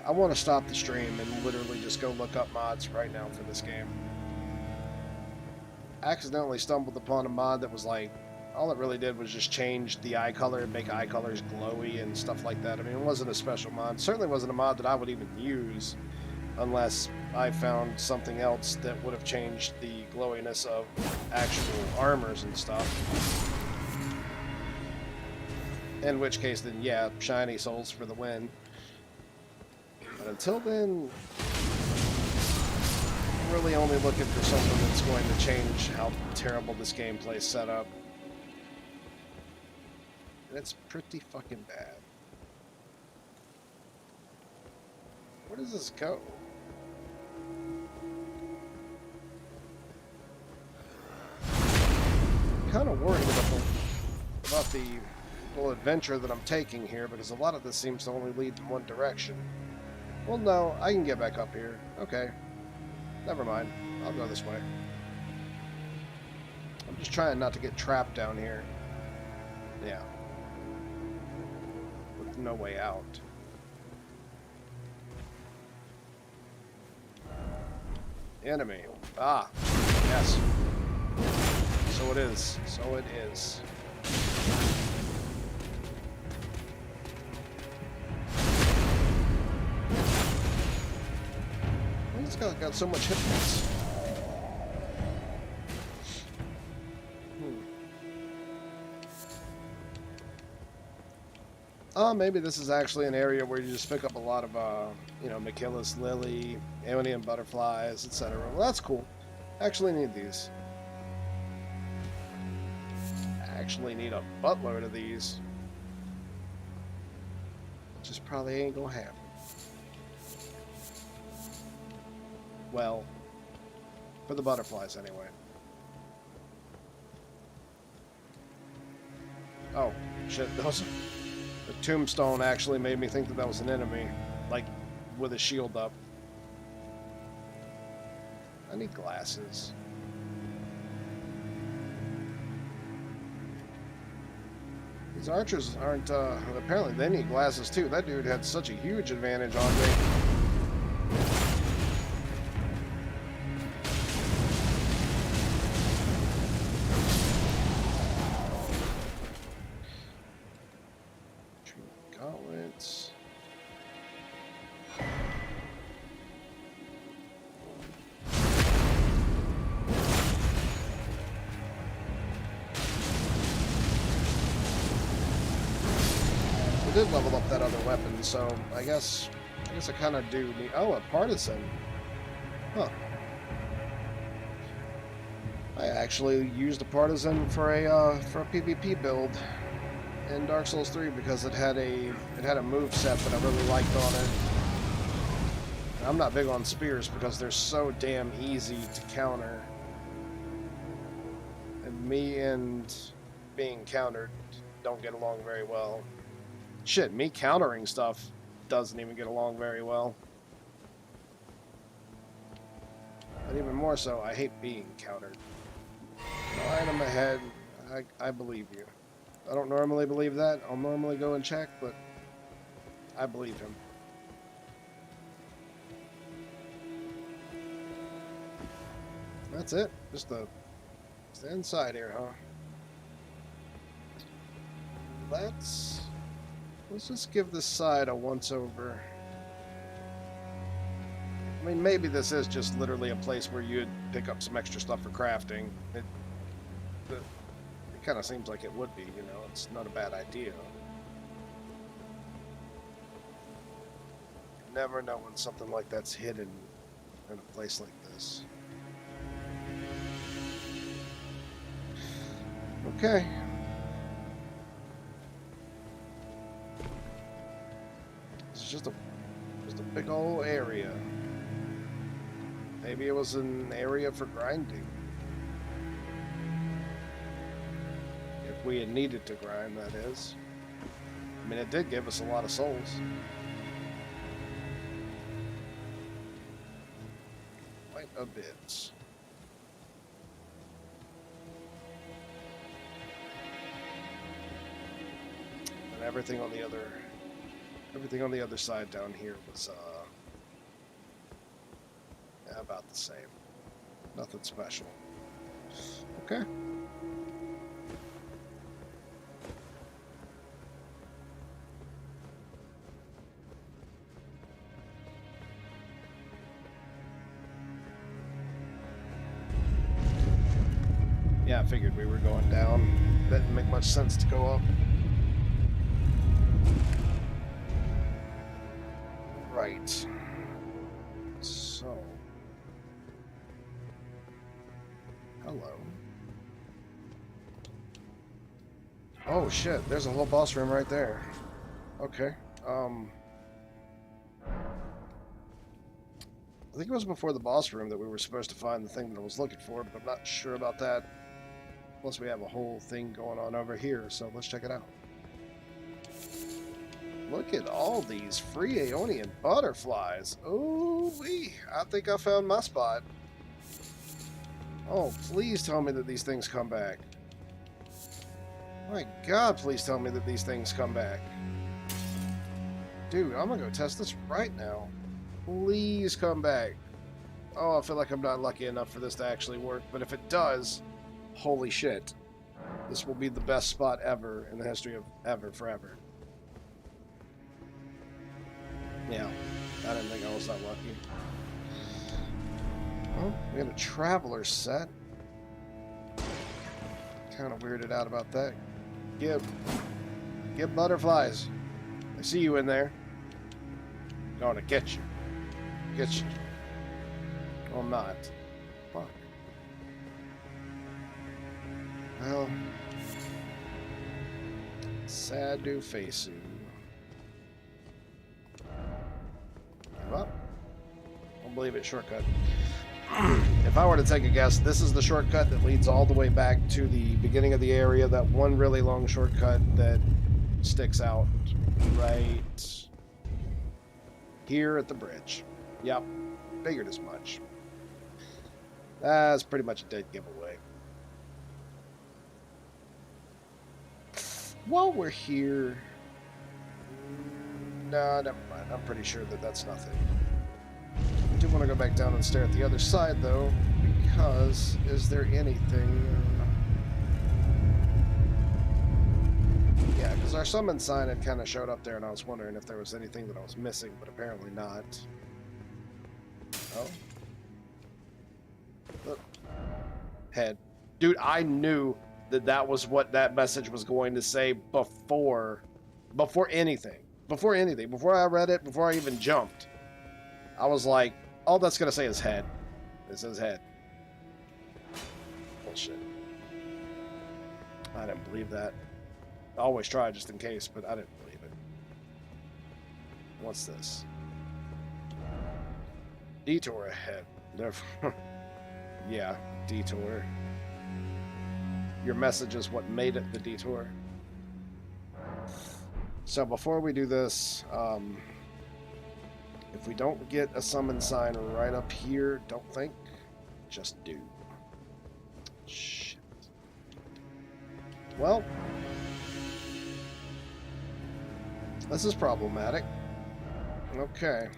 I want to stop the stream and literally just go look up mods right now for this game. I accidentally stumbled upon a mod that was like, all it really did was just change the eye color and make eye colors glowy and stuff like that. I mean, it wasn't a special mod. It certainly wasn't a mod that I would even use unless I found something else that would have changed the glowiness of actual armors and stuff. In which case, then yeah, shiny souls for the win. But until then, I'm really only looking for something that's going to change how terrible this gameplay's set up. And it's pretty fucking bad. Where does this go? I'm kind of worried about the little adventure that I'm taking here, because a lot of this seems to only lead in one direction. Well, no, I can get back up here. Okay. Never mind. I'll go this way. I'm just trying not to get trapped down here. Yeah. With no way out. Enemy. Ah, yes. So it is. So it is. This guy got so much hit points. Maybe this is actually an area where you just pick up a lot of, you know, Machilus lily, Aeonian butterflies, etc. Well, that's cool. Actually need these. Actually need a buttload of these. Just probably ain't gonna happen. Well, for the butterflies anyway. Oh, shit, those... The tombstone actually made me think that that was an enemy, like, with a shield up. I need glasses. These archers aren't, apparently they need glasses too. That dude had such a huge advantage on me. Gauntlets. We did level up that other weapon, so I guess I kind of do need... Oh, a partisan. Huh. I actually used a partisan for a PvP build in Dark Souls 3 because it had a move set that I really liked on it. And I'm not big on spears because they're so damn easy to counter. And me and being countered don't get along very well. Shit, me countering stuff doesn't even get along very well. But even more so, I hate being countered. No item ahead, I believe you. I don't normally believe that. I'll normally go and check, but I believe him. That's it. Just the inside here, huh? Let's just give this side a once over. I mean, maybe this is just literally a place where you'd pick up some extra stuff for crafting. It kind of seems like it would be, you know. It's not a bad idea. You never know when something like that's hidden in a place like this. Okay. It's just a big old area. Maybe it was an area for grinding. If we had needed to grind, that is. I mean, it did give us a lot of souls. Quite a bit. And everything on the other side down here was about the same. Nothing special. Okay. Yeah, I figured we were going down. That didn't make much sense to go up. Right. So. Hello. Oh shit, there's a whole boss room right there. Okay. I think it was before the boss room that we were supposed to find the thing that I was looking for, but I'm not sure about that. Plus we have a whole thing going on over here, so let's check it out. Look at all these free Aeonian butterflies. Ooh-wee. I think I found my spot. Oh, please tell me that these things come back. My God, please tell me that these things come back. Dude, I'm gonna go test this right now. Please come back. Oh, I feel like I'm not lucky enough for this to actually work, but if it does, holy shit. This will be the best spot ever in the history of ever, forever. Yeah, I didn't think I was that lucky. Well, we got a traveler set. Kind of weirded out about that. Get butterflies. I see you in there. Gonna get you. Get you. Well, I'm not. Fuck. Well. Sad do face you. Give up? Don't believe it. Shortcut. If I were to take a guess, this is the shortcut that leads all the way back to the beginning of the area. That one really long shortcut that sticks out right here at the bridge. Yep. Figured as much. That's pretty much a dead giveaway. While we're here... No, never mind. I'm pretty sure that that's nothing. I do want to go back down and stare at the other side, though, because is there anything... Yeah, because our summon sign had kind of showed up there, and I was wondering if there was anything that I was missing, but apparently not. Oh. Look. Head. Dude, I knew that that was what that message was going to say before anything. Before anything. Before I read it, before I even jumped. I was like, all that's going to say is head. It says head. Bullshit. I didn't believe that. I always try just in case, but I didn't believe it. What's this? Detour ahead. Yeah, detour. Your message is what made it the detour. So before we do this, if we don't get a summon sign right up here, don't think, just do. Shit. Well, this is problematic. Okay.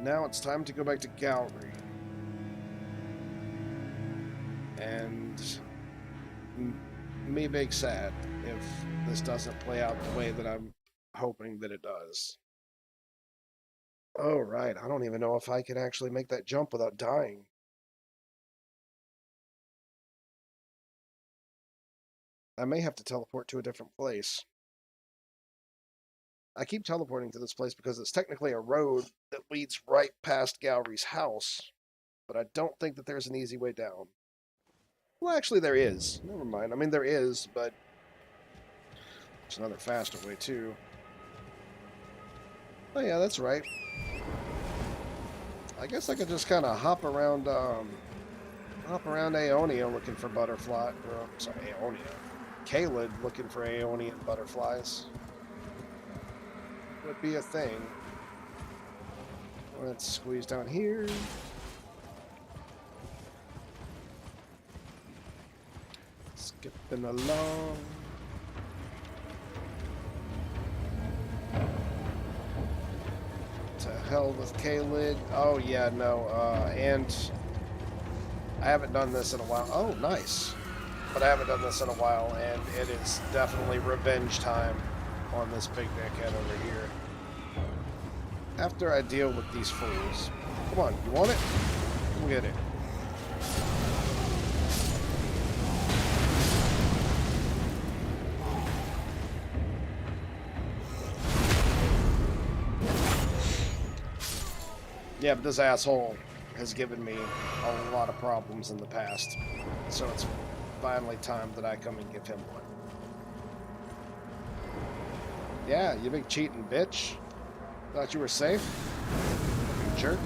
Now it's time to go back to gallery. And me being sad if this doesn't play out the way that I'm hoping that it does. Oh, right. I don't even know if I can actually make that jump without dying. I may have to teleport to a different place. I keep teleporting to this place because it's technically a road that leads right past Gallery's house, but I don't think that there's an easy way down. Well, actually, there is. Never mind. I mean, there is, but there's another faster way, too. Oh, yeah, that's right. I guess I could just kind of hop around Aeonia looking for butterfly. Sorry, Aeonia. Caelid looking for Aeonian butterflies. Would be a thing. Let's squeeze down here. Skipping along. To hell with Caelid. Oh yeah, no. And I haven't done this in a while. Oh, nice. But I haven't done this in a while, and it is definitely revenge time on this big dickhead over here. After I deal with these fools. Come on, you want it? Come get it. Yeah, but this asshole has given me a lot of problems in the past. So it's finally time that I come and give him one. Yeah, you big cheating bitch. Thought you were safe? You jerk.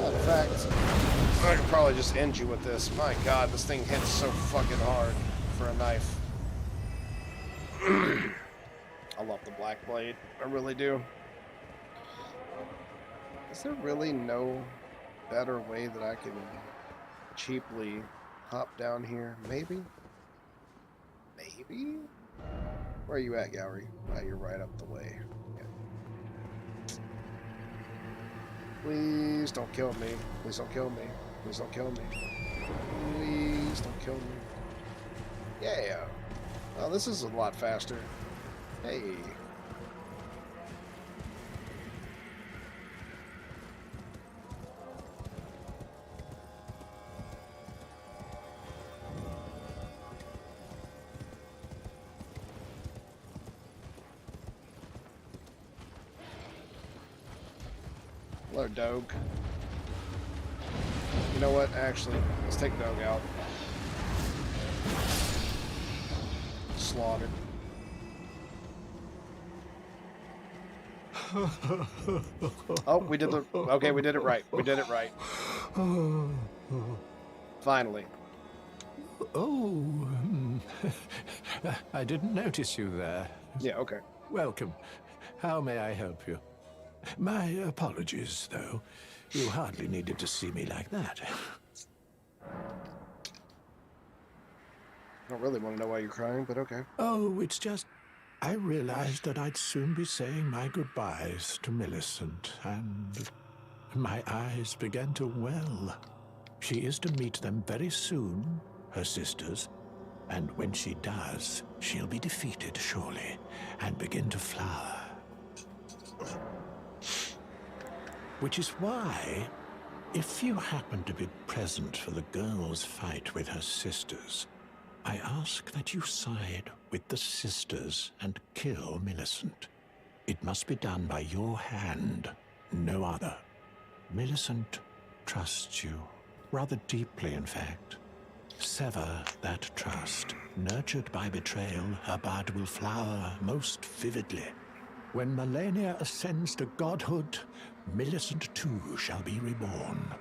In fact, I could probably just end you with this. My god, this thing hits so fucking hard for a knife. I love the Black Blade. I really do. Is there really no better way that I can cheaply hop down here? Maybe? maybe? Where are you at, Gowry? Oh, you're right up the way. Yeah. Please don't kill me. Please don't kill me. Please don't kill me. Please don't kill me. Yeah. Oh, this is a lot faster. Hey. Hello, Doge. You know what? Actually, let's take Doge out. Slaughtered. Oh, we did the... Okay, we did it right. We did it right. Finally. Oh, I didn't notice you there. Yeah, okay. Welcome. How may I help you? My apologies, though. You hardly needed to see me like that. I don't really want to know why you're crying, but okay. Oh, it's just... I realized that I'd soon be saying my goodbyes to Millicent, and my eyes began to well. She is to meet them very soon, her sisters, and when she does, she'll be defeated, surely, and begin to flower. Which is why, if you happen to be present for the girl's fight with her sisters, I ask that you side with the sisters and kill Millicent. It must be done by your hand, no other. Millicent trusts you, rather deeply in fact. Sever that trust. Nurtured by betrayal, her bud will flower most vividly. When Melania ascends to godhood, Millicent too shall be reborn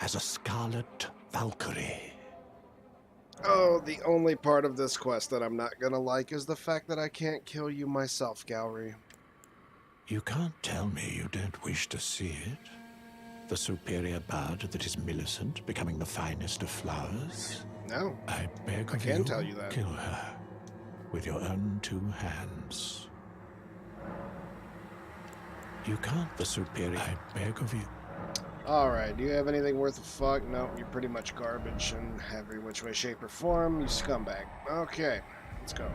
as a scarlet Valkyrie. Oh, the only part of this quest that I'm not gonna like is the fact that I can't kill you myself, Gowry. You can't tell me you don't wish to see it. The superior bud that is Millicent becoming the finest of flowers. No. I beg of I can you, tell you that. kill her with your own two hands. You can't, the superior. I beg of you. Alright, do you have anything worth a fuck? No, you're pretty much garbage in every which way, shape, or form, you scumbag. Okay, let's go.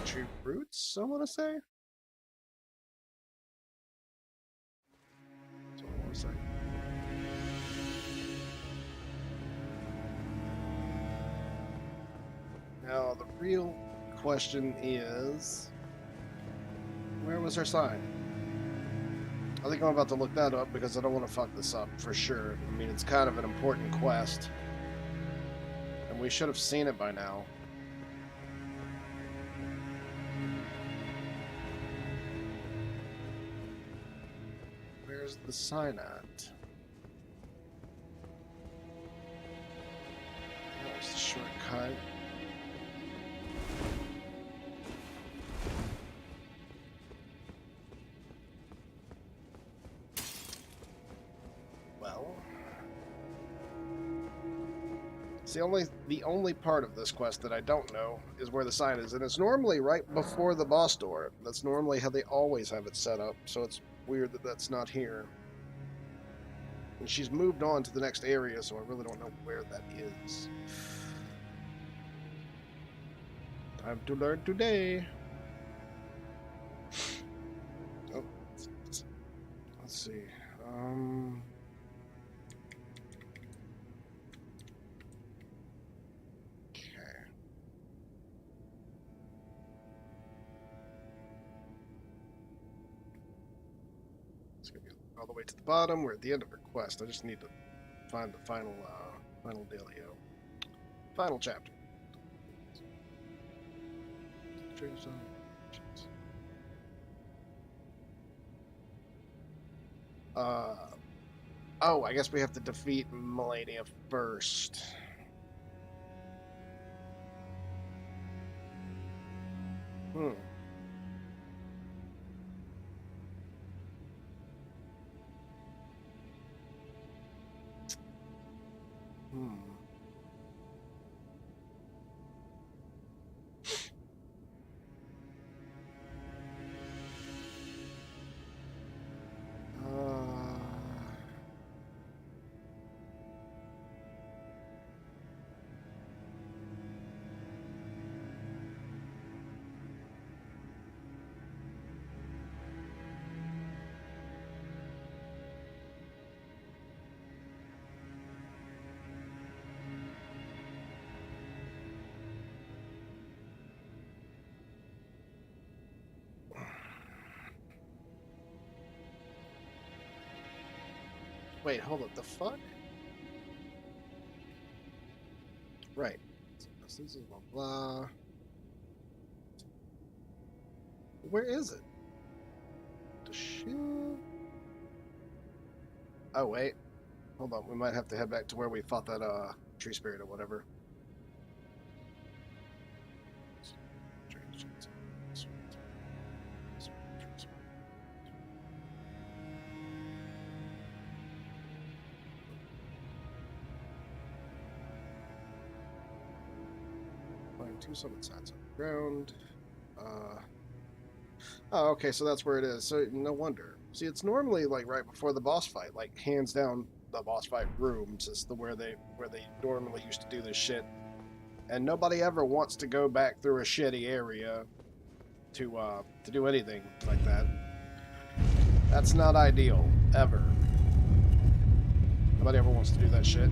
Tree roots, I want to say? That's what I want to say. Now, the real question is, where was her sign? I think I'm about to look that up because I don't want to fuck this up for sure. I mean, it's kind of an important quest, and we should have seen it by now. Where's the sign at? There's the shortcut. Well, it's the only part of this quest that I don't know is where the sign is, and it's normally right before the boss door. That's normally how they always have it set up, so it's weird that that's not here. And she's moved on to the next area, so I really don't know where that is. Time to learn today. Oh, let's see. Okay. It's gonna be all the way to the bottom. We're at the end of her quest. I just need to find the final dealio. Final chapter. Oh, I guess we have to defeat Melania first. Hmm. Wait, hold up. The fuck? Right. This is blah blah. Where is it? The shit. Oh wait. Hold on. We might have to head back to where we fought that tree spirit or whatever. Two summit sides on the ground. Oh, okay, so that's where it is. So no wonder. See, it's normally like right before the boss fight, like hands down the boss fight rooms is where they normally used to do this shit. And nobody ever wants to go back through a shitty area to do anything like that. That's not ideal ever. Nobody ever wants to do that shit.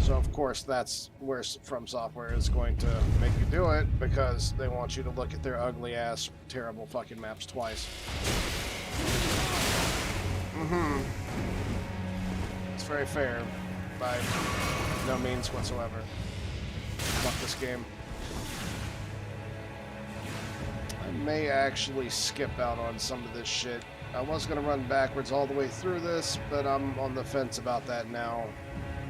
So of course that's where From Software is going to make you do it, because they want you to look at their ugly ass, terrible fucking maps twice. It's very fair by no means whatsoever. Fuck this game. I may actually skip out on some of this shit. I was gonna run backwards all the way through this, but I'm on the fence about that now.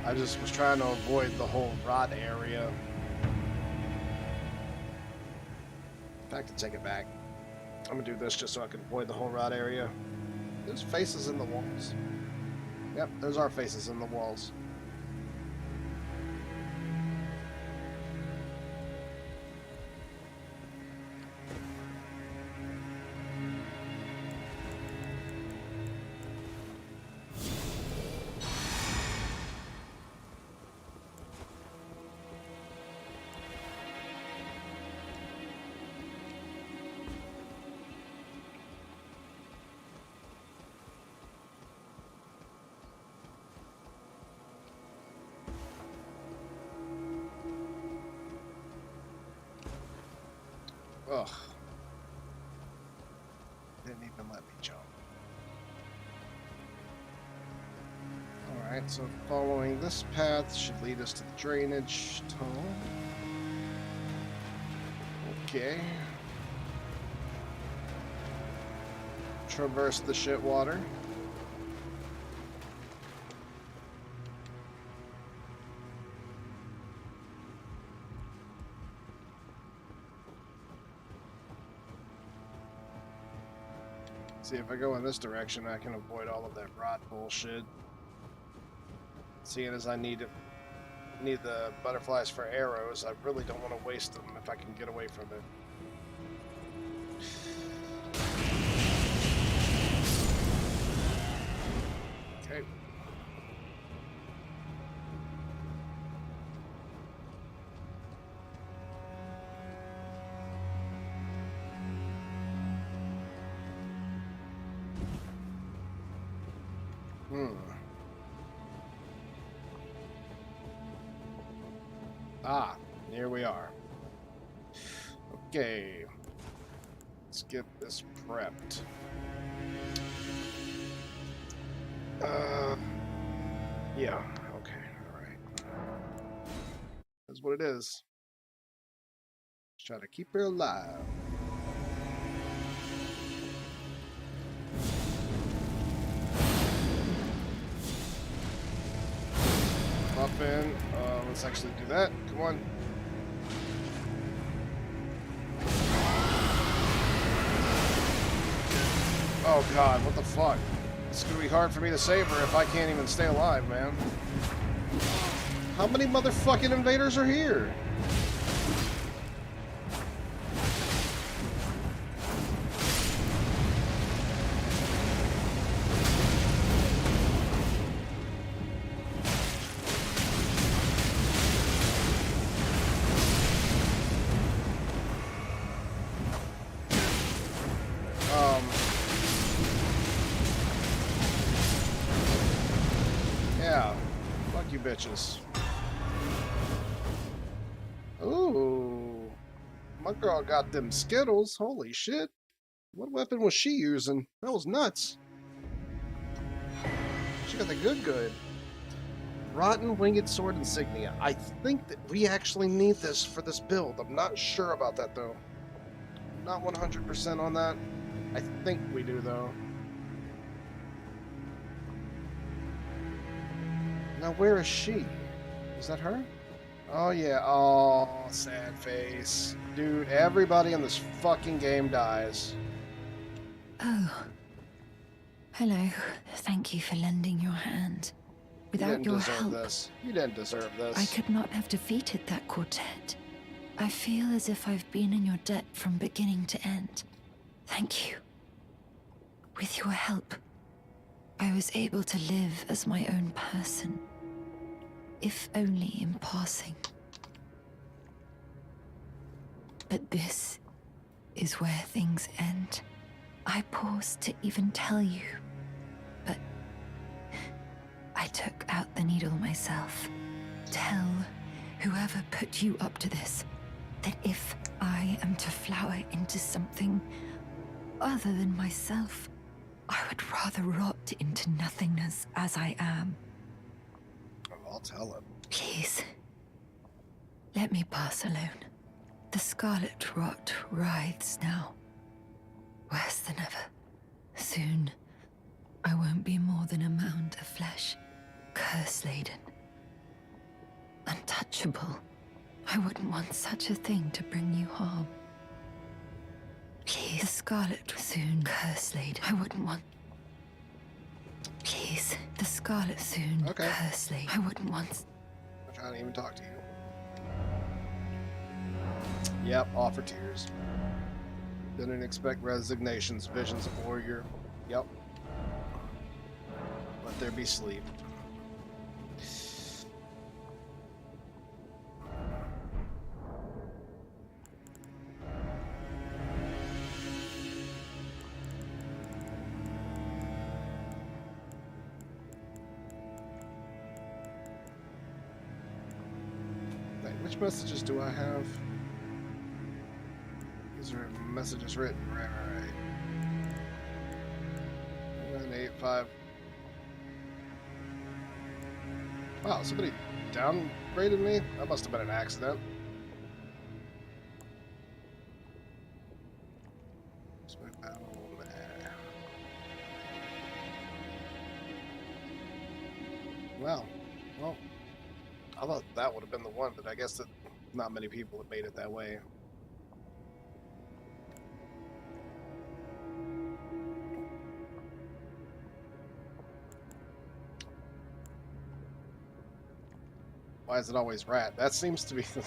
I just was trying to avoid the whole rot area. In fact, I take it back. I'm gonna do this just so I can avoid the whole rot area. There's faces in the walls. Yep, those are faces in the walls. Ugh. Didn't even let me jump. Alright, so following this path should lead us to the drainage tunnel. Okay. Traverse the shit water. See, if I go in this direction, I can avoid all of that rot bullshit. Seeing as I need the butterflies for arrows, I really don't want to waste them if I can get away from it. Okay. Ah, here we are. Okay. Let's get this prepped. Yeah, okay, alright. That's what it is. Just try to keep her alive. Up in. Let's actually do that. Come on. Oh god, what the fuck? It's gonna be hard for me to save her if I can't even stay alive, man. How many motherfucking invaders are here? Yeah. Fuck you bitches. Ooh. My girl got them Skittles. Holy shit. What weapon was she using? That was nuts. She got the good. Rotten Winged Sword Insignia. I think that we actually need this for this build. I'm not sure about that, though. Not 100% on that. I think we do, though. Now, where is she? Is that her? Oh, yeah. Oh, sad face. Dude, everybody in this fucking game dies. Oh. Hello. Thank you for lending your hand. Without your help, You didn't deserve this. I could not have defeated that quartet. I feel as if I've been in your debt from beginning to end. Thank you. With your help, I was able to live as my own person. If only in passing. But this is where things end. I paused to even tell you, but I took out the needle myself. Tell whoever put you up to this that if I am to flower into something other than myself, I would rather rot into nothingness as I am. I'll tell him. Please, let me pass alone. The scarlet rot writhes now. Worse than ever. Soon, I won't be more than a mound of flesh, curse-laden. Untouchable. I wouldn't want such a thing to bring you harm. Please, the scarlet soon curse-laden. I wouldn't want... Please, the scarlet soon curse-laden. I wouldn't want... I'm trying to even talk to you. Yep, offer tears. Didn't expect resignations, visions of warrior. Yep. Let there be sleep. Wait, which messages do I have? These are messages written. Right. 985. Wow, somebody downgraded me? That must have been an accident. Smooth battle, nah. Wow. Well, I thought that would have been the one, but I guess that not many people have made it that way. Why is it always rat? That seems to be the...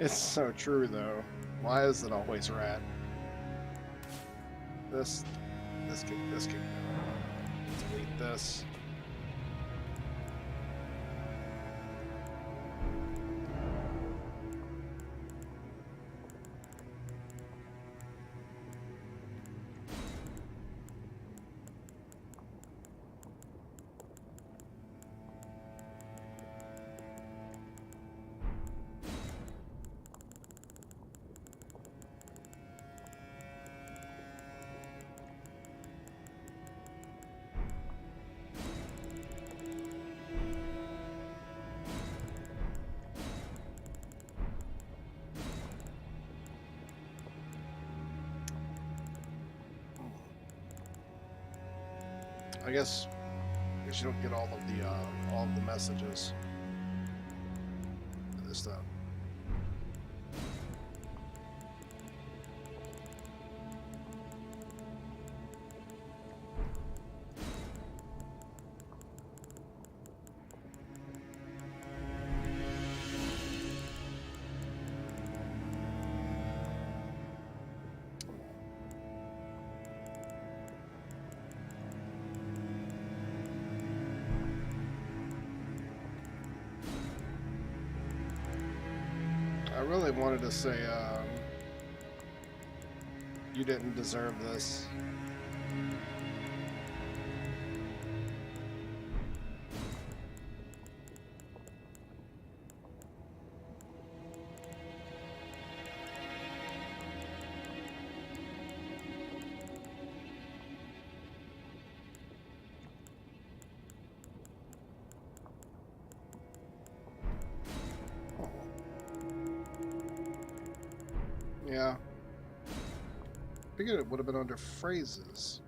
It's so true, though. Why is it always rat? This can delete this. I guess you don't get all of the messages for this stuff. really wanted to say, you didn't deserve this. Yeah. Figured it would have been under phrases.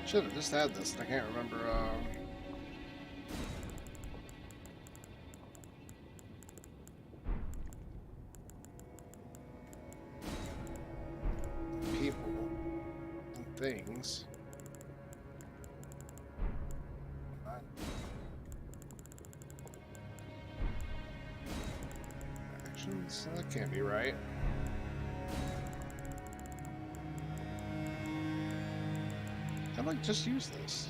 Should have just had this. I can't remember. People and things. Actions. That can't be right. I'd like just use this.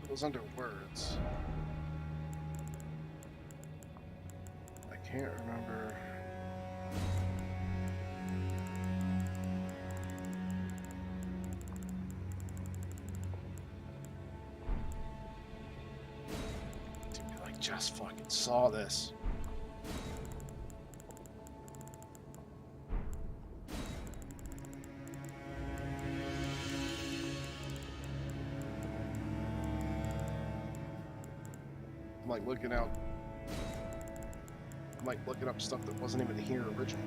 It was under words. I can't remember. Dude, I just fucking saw this. Like looking out, I'm like looking up stuff that wasn't even here originally.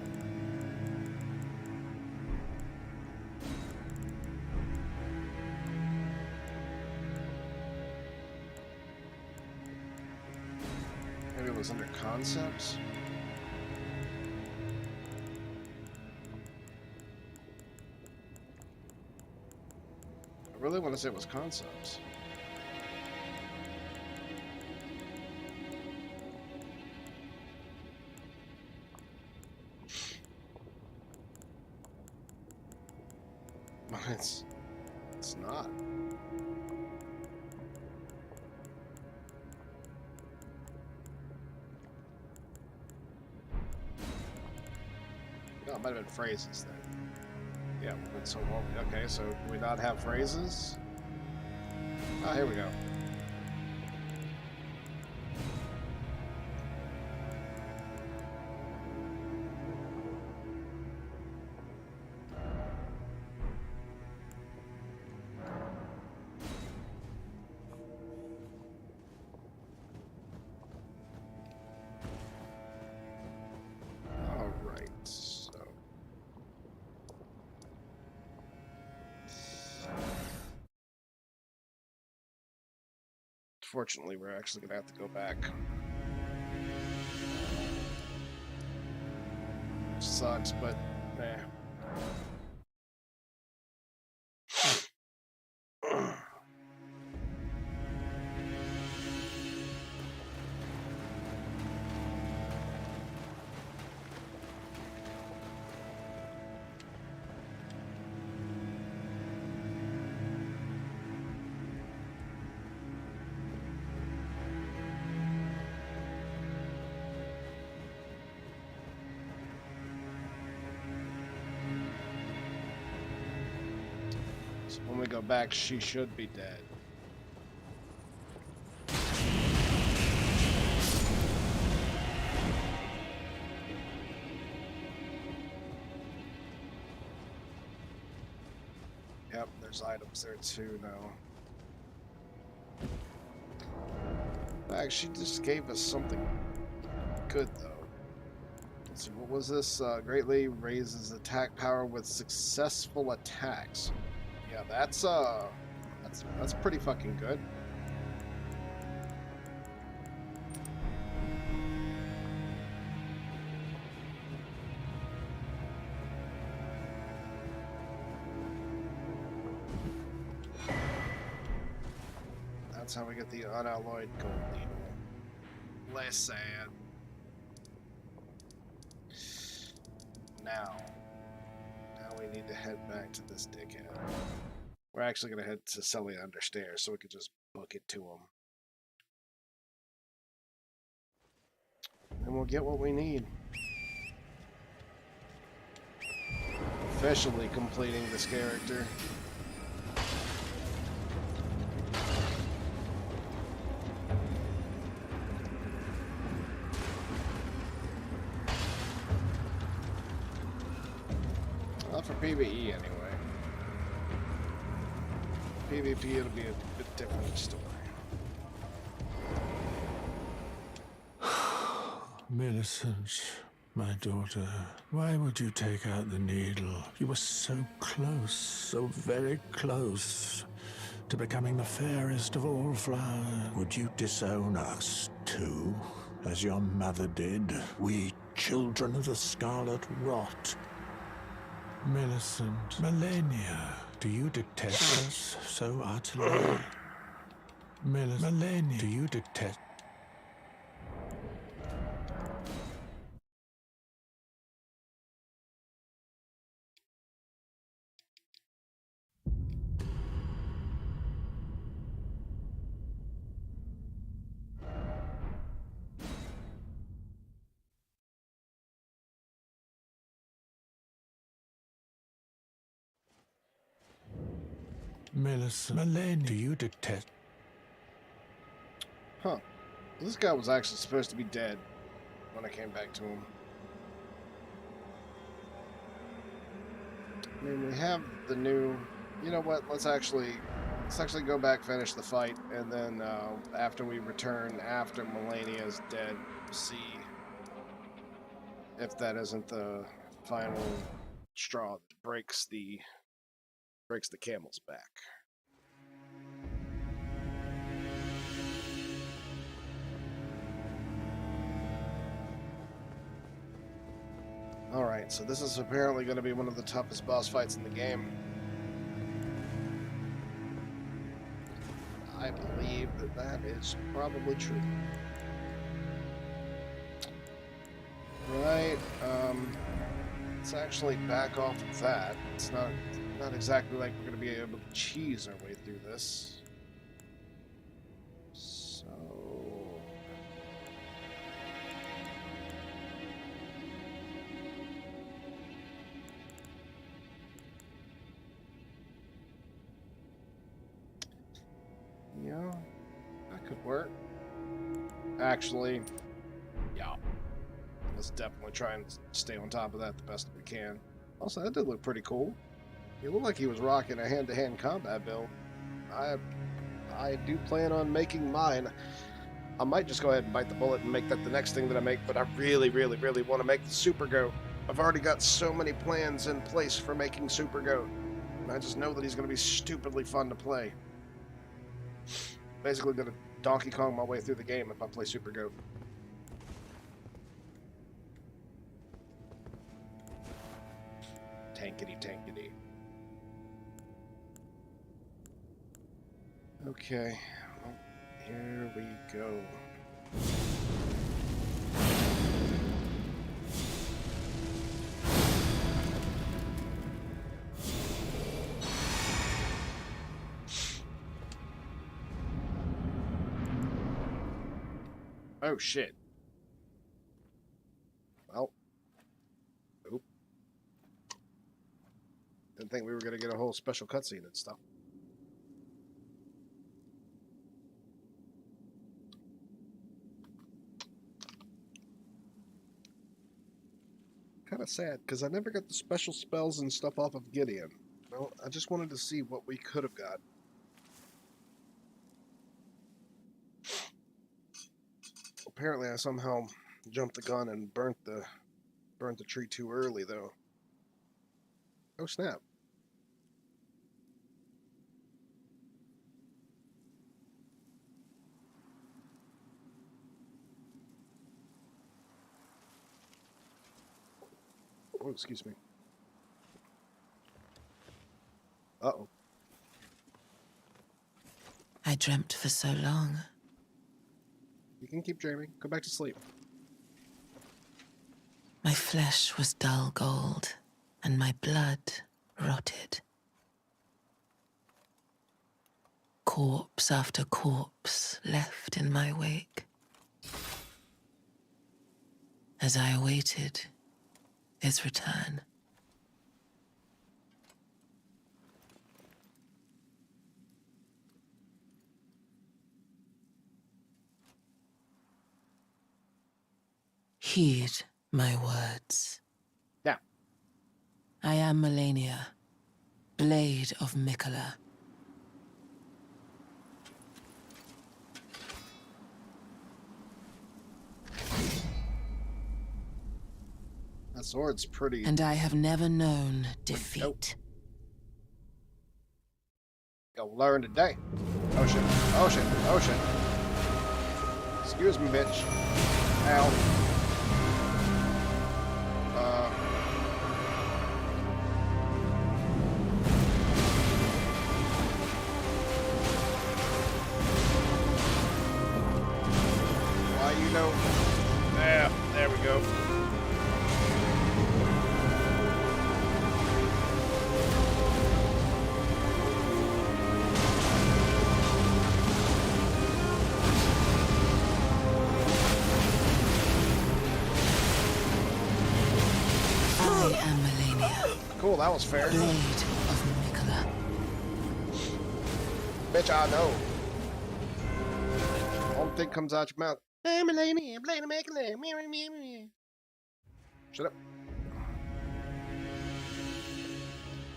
Maybe it was under concepts. I really want to say it was concepts. It's not. No, it might have been phrases then. Yeah, so okay, so do we not have phrases? Ah, here we go. Alright, so... Fortunately, we're actually going to have to go back. Sucks, but nah. So when we go back, she should be dead. Yep, there's items there too now. In fact, she just gave us something good though. Let's see, what was this? Greatly raises attack power with successful attacks. Yeah, that's pretty fucking good. That's how we get the unalloyed gold needle. Less sad. Now we need to head back to this dickhead. We're actually gonna head to Celia understairs so we can just book it to him. And we'll get what we need. Officially completing this character. Not for PvE anyway. PvP it'll be a bit different story. Millicent, my daughter, why would you take out the needle? You were so close, so very close to becoming the fairest of all flowers. Would you disown us too, as your mother did? We children of the scarlet rot. Millicent, Melania, do you detest us so utterly? Melania, do you detest... Millicent, Melania, do you detest... Huh. This guy was actually supposed to be dead when I came back to him. I mean, we have the new... You know what? Let's actually go back, finish the fight, and then after we return, after Melania is dead, see if that isn't the final straw that breaks the camel's back. Alright, so this is apparently going to be one of the toughest boss fights in the game. I believe that that is probably true. Right, let's actually back off of that. It's not exactly like we're going to be able to cheese our way through this. So... Yeah, that could work. Actually, yeah. Let's definitely try and stay on top of that the best we can. Also, that did look pretty cool. He looked like he was rocking a hand-to-hand combat build. I do plan on making mine. I might just go ahead and bite the bullet and make that the next thing that I make, but I really, really, really want to make the Super Goat. I've already got so many plans in place for making Super Goat, and I just know that he's going to be stupidly fun to play. Basically going to Donkey Kong my way through the game if I play Super Goat. Tankety, tankety. Okay, well, here we go. Oh shit. Well. Oop. Didn't think we were gonna get a whole special cutscene and stuff. Kind of sad, because I never got the special spells and stuff off of Gideon. Well, I just wanted to see what we could have got. Apparently, I somehow jumped the gun and burnt the tree too early, though. Oh snap! Oh, excuse me. Uh-oh. I dreamt for so long. You can keep dreaming. Go back to sleep. My flesh was dull gold, and my blood rotted. Corpse after corpse left in my wake. As I awaited his return. Heed my words. Yeah. I am Melania, Blade of Mikola. That sword's pretty. And I have never known defeat. Nope. You'll learn today. Oh shit. Oh shit. Oh shit. Excuse me, bitch. Ow. Why you know? Yeah, there we go. I am Melania, Cool, that was fair. Blade of Mikola. Bitch, I know. One thing comes out your mouth. I'm a lady, I'm Blade of Mikola. Shut up.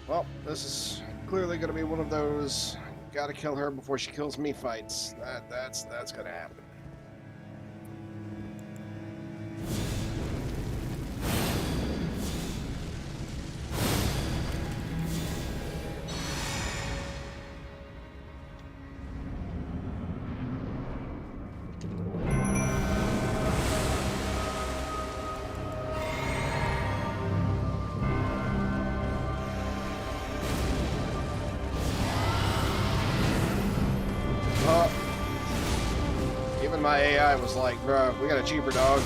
Well, this is clearly going to be one of those gotta kill her before she kills me fights. That's going to happen. Even my AI was like, bro, we got a cheaper dog.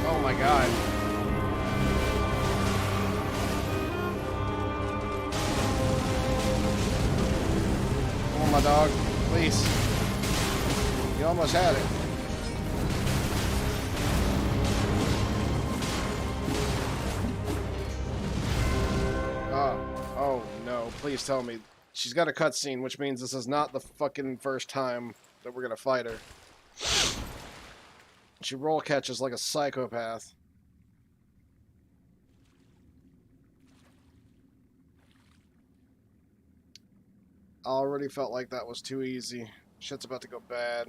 Oh my god. Come on, my dog, please. You almost had it. no, please tell me. She's got a cutscene, which means this is not the fucking first time that we're gonna fight her. She roll catches like a psychopath. I already felt like that was too easy. Shit's about to go bad.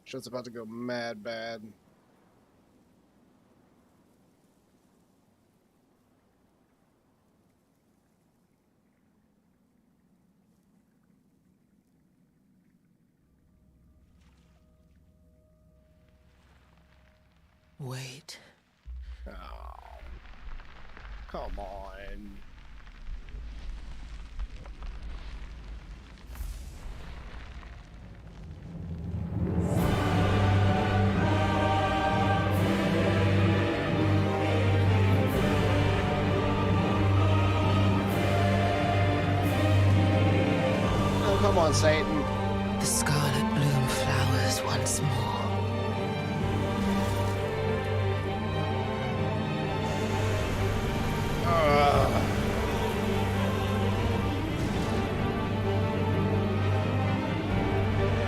Shit's about to go mad bad. Wait. Oh. Come on. Oh, come on, Satan. The scarlet bloom flowers once more.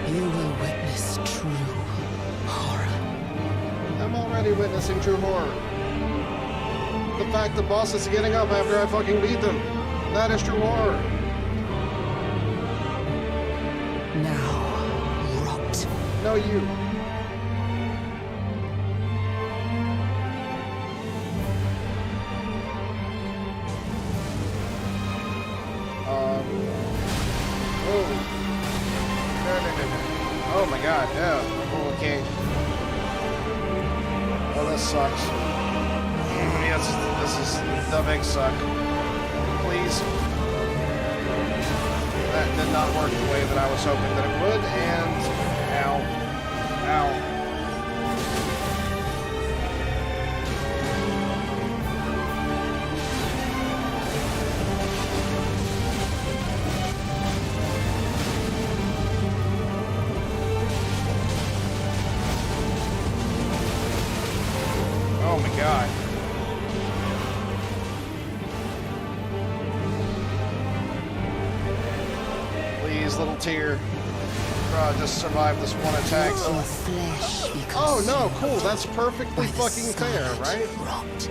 You will witness true horror. I'm already witnessing true horror. The fact the boss is getting up after I fucking beat them. That is true horror. Now, rot. No, you. Oh. No. Oh my god, no. Oh, okay. Oh, this sucks. Yes, this is the big suck. Please. That did not work the way that I was hoping that it would, and... Ow. Ow. Oh my god. Please, little tear. Just survive this one attack. Your flesh Oh becomes no, cool. That's perfectly by the fucking fair, scarlet right? rot.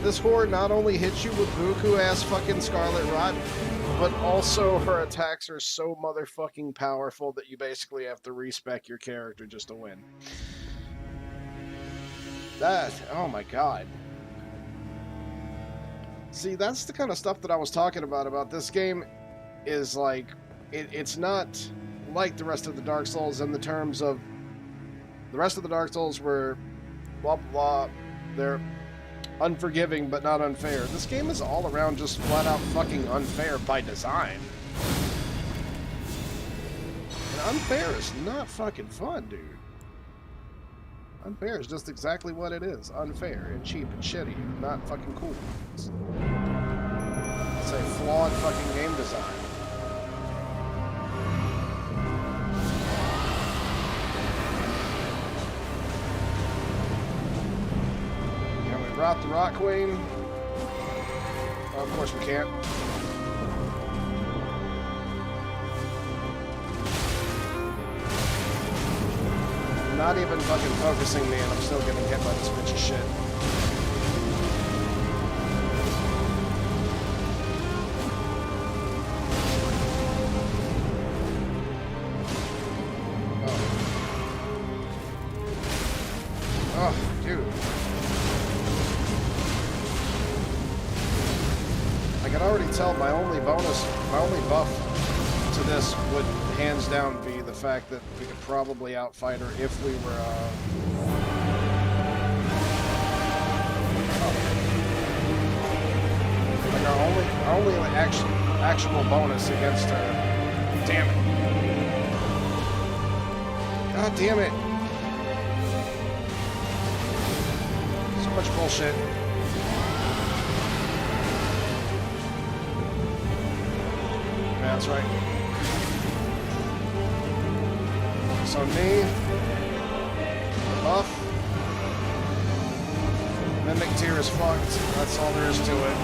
This horde not only hits you with buku-ass fucking scarlet rot, but also her attacks are so motherfucking powerful that you basically have to respec your character just to win. That, oh my god. See, that's the kind of stuff that I was talking about this game is like, it's not like the rest of the Dark Souls in the terms of, the rest of the Dark Souls were blah blah blah, they're unforgiving but not unfair. This game is all around just flat out fucking unfair by design. And unfair is not fucking fun, dude. Unfair is just exactly what it is. Unfair and cheap and shitty and not fucking cool. It's a flawed fucking game design. Can we rock the Rock Queen? Oh, of course we can't. Not even fucking focusing me, and I'm still getting hit by this bitch of shit. Oh, dude. I can already tell my only buff to this would hands down be the fact that we could probably outfight her if we were, like our only like, actual bonus against her. Damn it. God damn it. So much bullshit. Yeah, that's right. So me, buff, Mimic tier is fucked. That's all there is to it.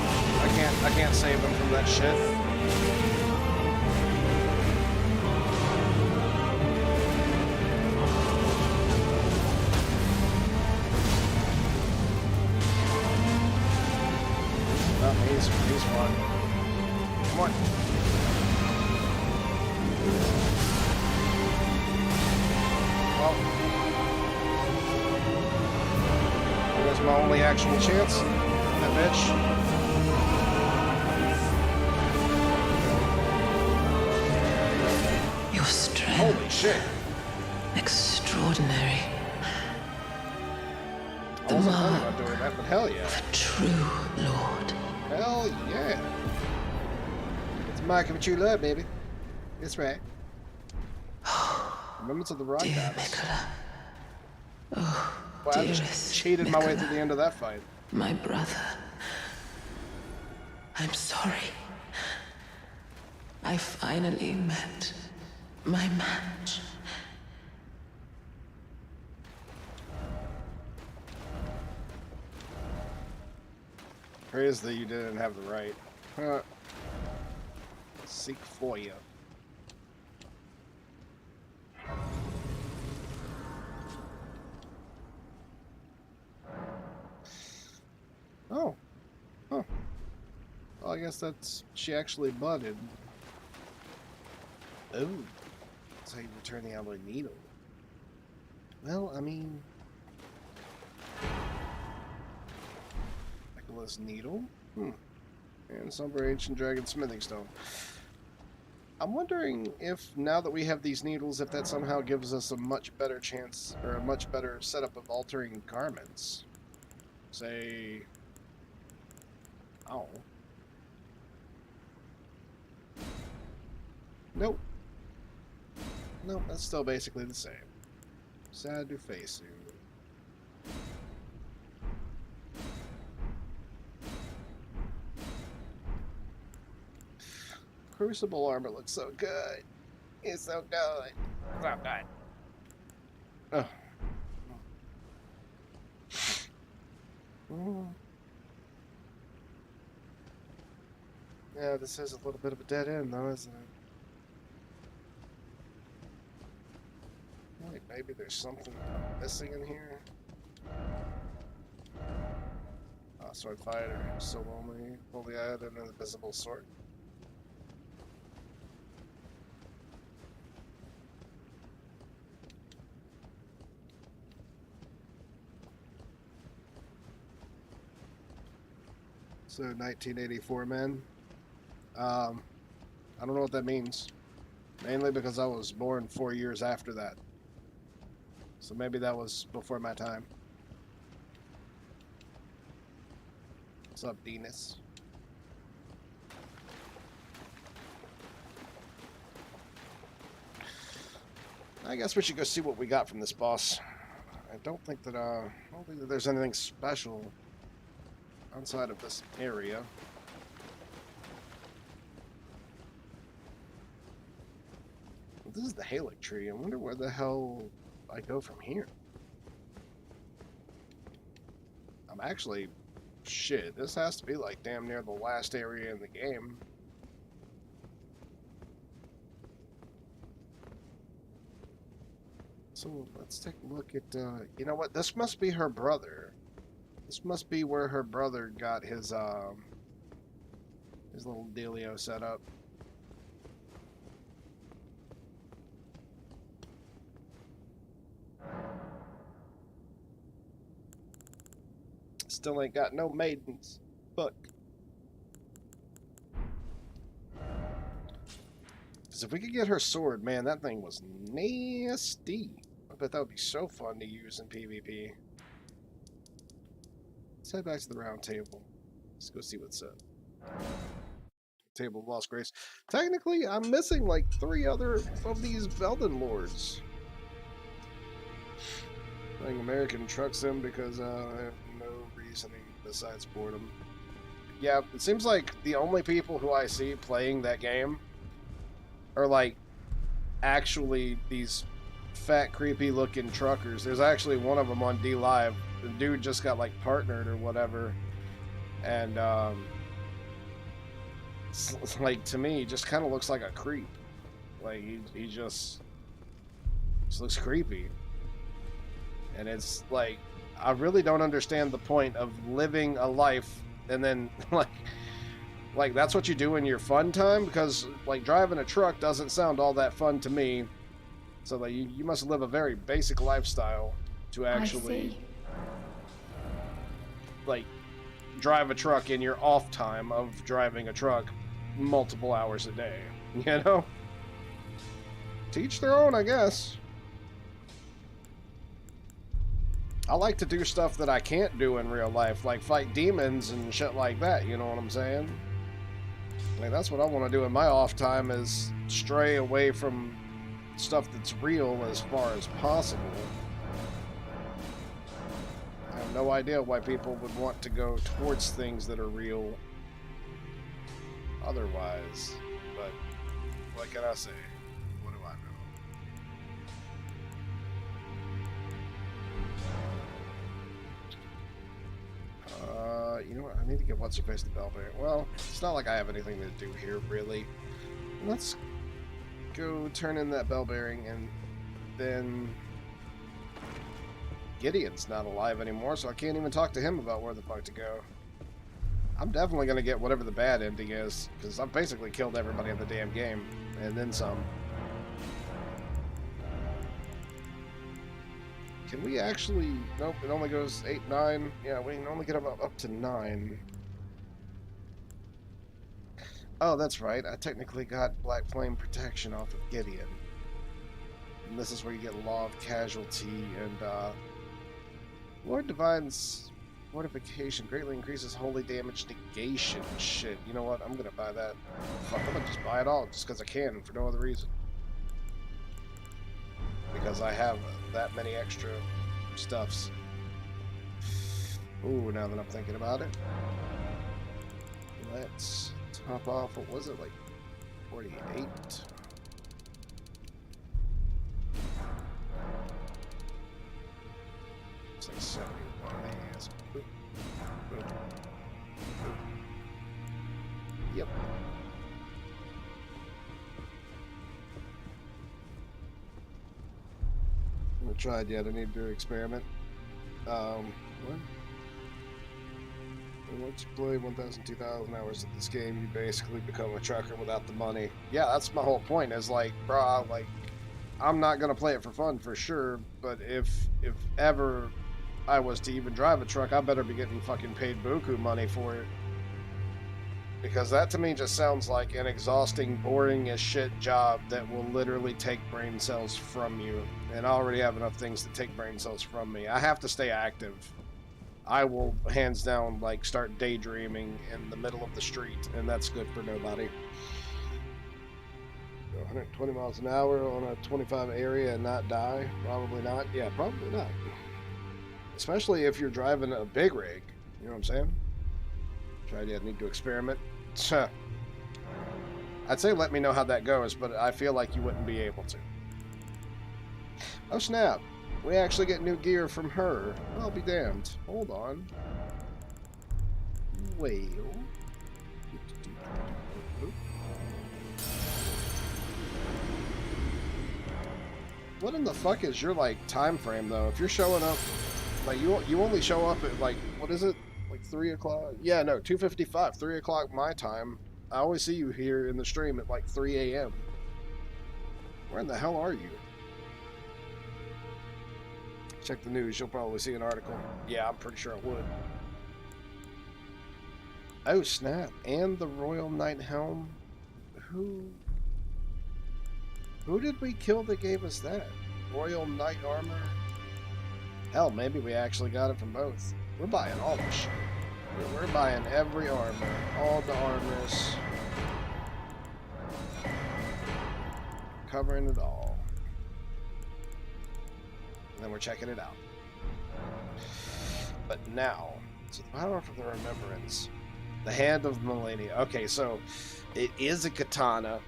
I can't save him from that shit. Oh, he's fine. Come on. Well, there's my only actual chance. That bitch. Your strength. Holy shit. Extraordinary. I wasn't planning on doing that, but hell yeah. Of a true lord. Hell yeah. It's a mark of a true love, baby. That's right. Remembrance of the Rock Dear Goddess. Mikola. Oh, Well, I dearest just cheated my way Mikola, through the end of that fight. my brother. I'm sorry. I finally met my match. Praise that you didn't have the right. Seek for you. Oh. Huh. Well, I guess that's... She actually budded. Oh. That's how you return the alloy needle. Well, I mean... Nicholas Needle? And Somber Ancient Dragon Smithing Stone. I'm wondering if, now that we have these needles, if that somehow gives us a much better chance, or a much better setup of altering garments. Say... Oh. Nope. Nope, that's still basically the same. Sad to face you. Crucible armor looks so good. It's so good. So good. Ugh. Yeah, this is a little bit of a dead end, though, isn't it? Like, maybe there's something I'm missing in here. Sword fighter, so lonely. Holy I had an invisible sword. So 1984 men. I don't know what that means. Mainly because I was born 4 years after that. So maybe that was before my time. What's up, Venus? I guess we should go see what we got from this boss. I don't think that there's anything special outside of this area. This is the Halic tree. I wonder where the hell I go from here. I'm actually... Shit, this has to be like damn near the last area in the game. So let's take a look at, you know what? This must be her brother. This must be where her brother got his little dealio set up. Still ain't got no maidens. Fuck. Because if we could get her sword, man, that thing was nasty. I bet that would be so fun to use in PvP. Let's head back to the round table. Let's go see what's up. Table of Lost Grace. Technically, I'm missing like 3 other of these Velden Lords. Playing American Truck Sim because I have no reasoning besides boredom. Yeah, it seems like the only people who I see playing that game are like actually these fat, creepy looking truckers. There's actually one of them on D Live the dude just got like partnered or whatever, and it's like, to me, he just kind of looks like a creep. Like he just looks creepy, and it's like, I really don't understand the point of living a life and then like that's what you do in your fun time, because like driving a truck doesn't sound all that fun to me. So like you must live a very basic lifestyle to actually like drive a truck in your off time of driving a truck multiple hours a day, you know? Teach their own, I guess. I like to do stuff that I can't do in real life, like fight demons and shit like that, you know what I'm saying? Like, that's what I want to do in my off time, is stray away from stuff that's real as far as possible. I have no idea why people would want to go towards things that are real otherwise, but what can I say? What do I know? You know what? I need to get what's-her-face the bell bearing. Well, it's not like I have anything to do here, really. Let's go turn in that bell bearing, and then Gideon's not alive anymore, so I can't even talk to him about where the fuck to go. I'm definitely going to get whatever the bad ending is, because I've basically killed everybody in the damn game, and then some. Can we actually... Nope, it only goes 8, 9. Yeah, we can only get up to 9. Oh, that's right. I technically got Black Flame Protection off of Gideon. And this is where you get Law of Casualty, and Lord Divine's Fortification greatly increases holy damage negation. Shit, you know what? I'm gonna buy that. Fuck, I'm gonna just buy it all, just because I can, for no other reason. Because I have that many extra stuffs. Ooh, now that I'm thinking about it. Let's top off, what was it, like 48? It's like 71. Yes. Boop. Boop. Boop. Yep. I haven't tried yet. I need to experiment. What? Once you play 1,000, 2,000 hours of this game, you basically become a trucker without the money. Yeah, that's my whole point, is like, brah, like, I'm not gonna play it for fun for sure, but if ever I was to even drive a truck, I better be getting fucking paid buku money for it. Because that to me just sounds like an exhausting, boring as shit job that will literally take brain cells from you. And I already have enough things to take brain cells from me. I have to stay active. I will, hands down, like, start daydreaming in the middle of the street, and that's good for nobody. 120 miles an hour on a 25 area and not die? Probably not. Yeah, probably not. Especially if you're driving a big rig. You know what I'm saying? Tried yet, need to experiment. I'd say let me know how that goes, but I feel like you wouldn't be able to. Oh snap! We actually get new gear from her. I'll be damned. Hold on. Well... What in the fuck is your, like, time frame, though? If you're showing up... Like, you only show up at, like, what is it? Like 3 o'clock? Yeah, no, 2:55. 3 o'clock my time. I always see you here in the stream at like 3 a.m. Where in the hell are you? Check the news. You'll probably see an article. Yeah, I'm pretty sure I would. Oh, snap. And the Royal Knight Helm? Who did we kill that gave us that? Royal Knight Armor? Hell, maybe we actually got it from both. We're buying all this shit. We're buying every armor. All the armors. Covering it all. And then we're checking it out. But now, so the power for the remembrance. The Hand of Melania. Okay, so it is a katana.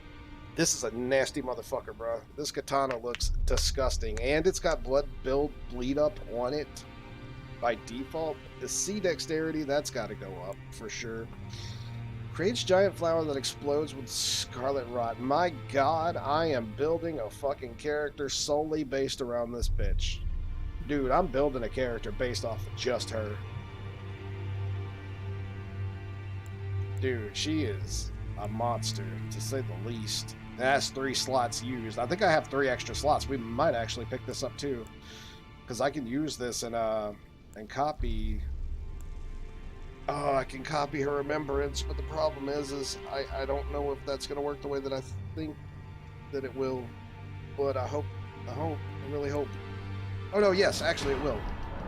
This is a nasty motherfucker, bro. This katana looks disgusting. And it's got bleed up on it. by default. The C dexterity, that's got to go up for sure. Creates giant flower that explodes with scarlet rot. My god, I am building a fucking character solely based around this bitch. Dude, I'm building a character based off of just her. Dude, she is a monster, to say the least. That's 3 slots used. I think I have 3 extra slots. We might actually pick this up too, because I can use this and copy. Oh, I can copy her remembrance, but the problem is I don't know if that's gonna work the way that I think that it will. But I really hope. Oh no, yes, actually it will.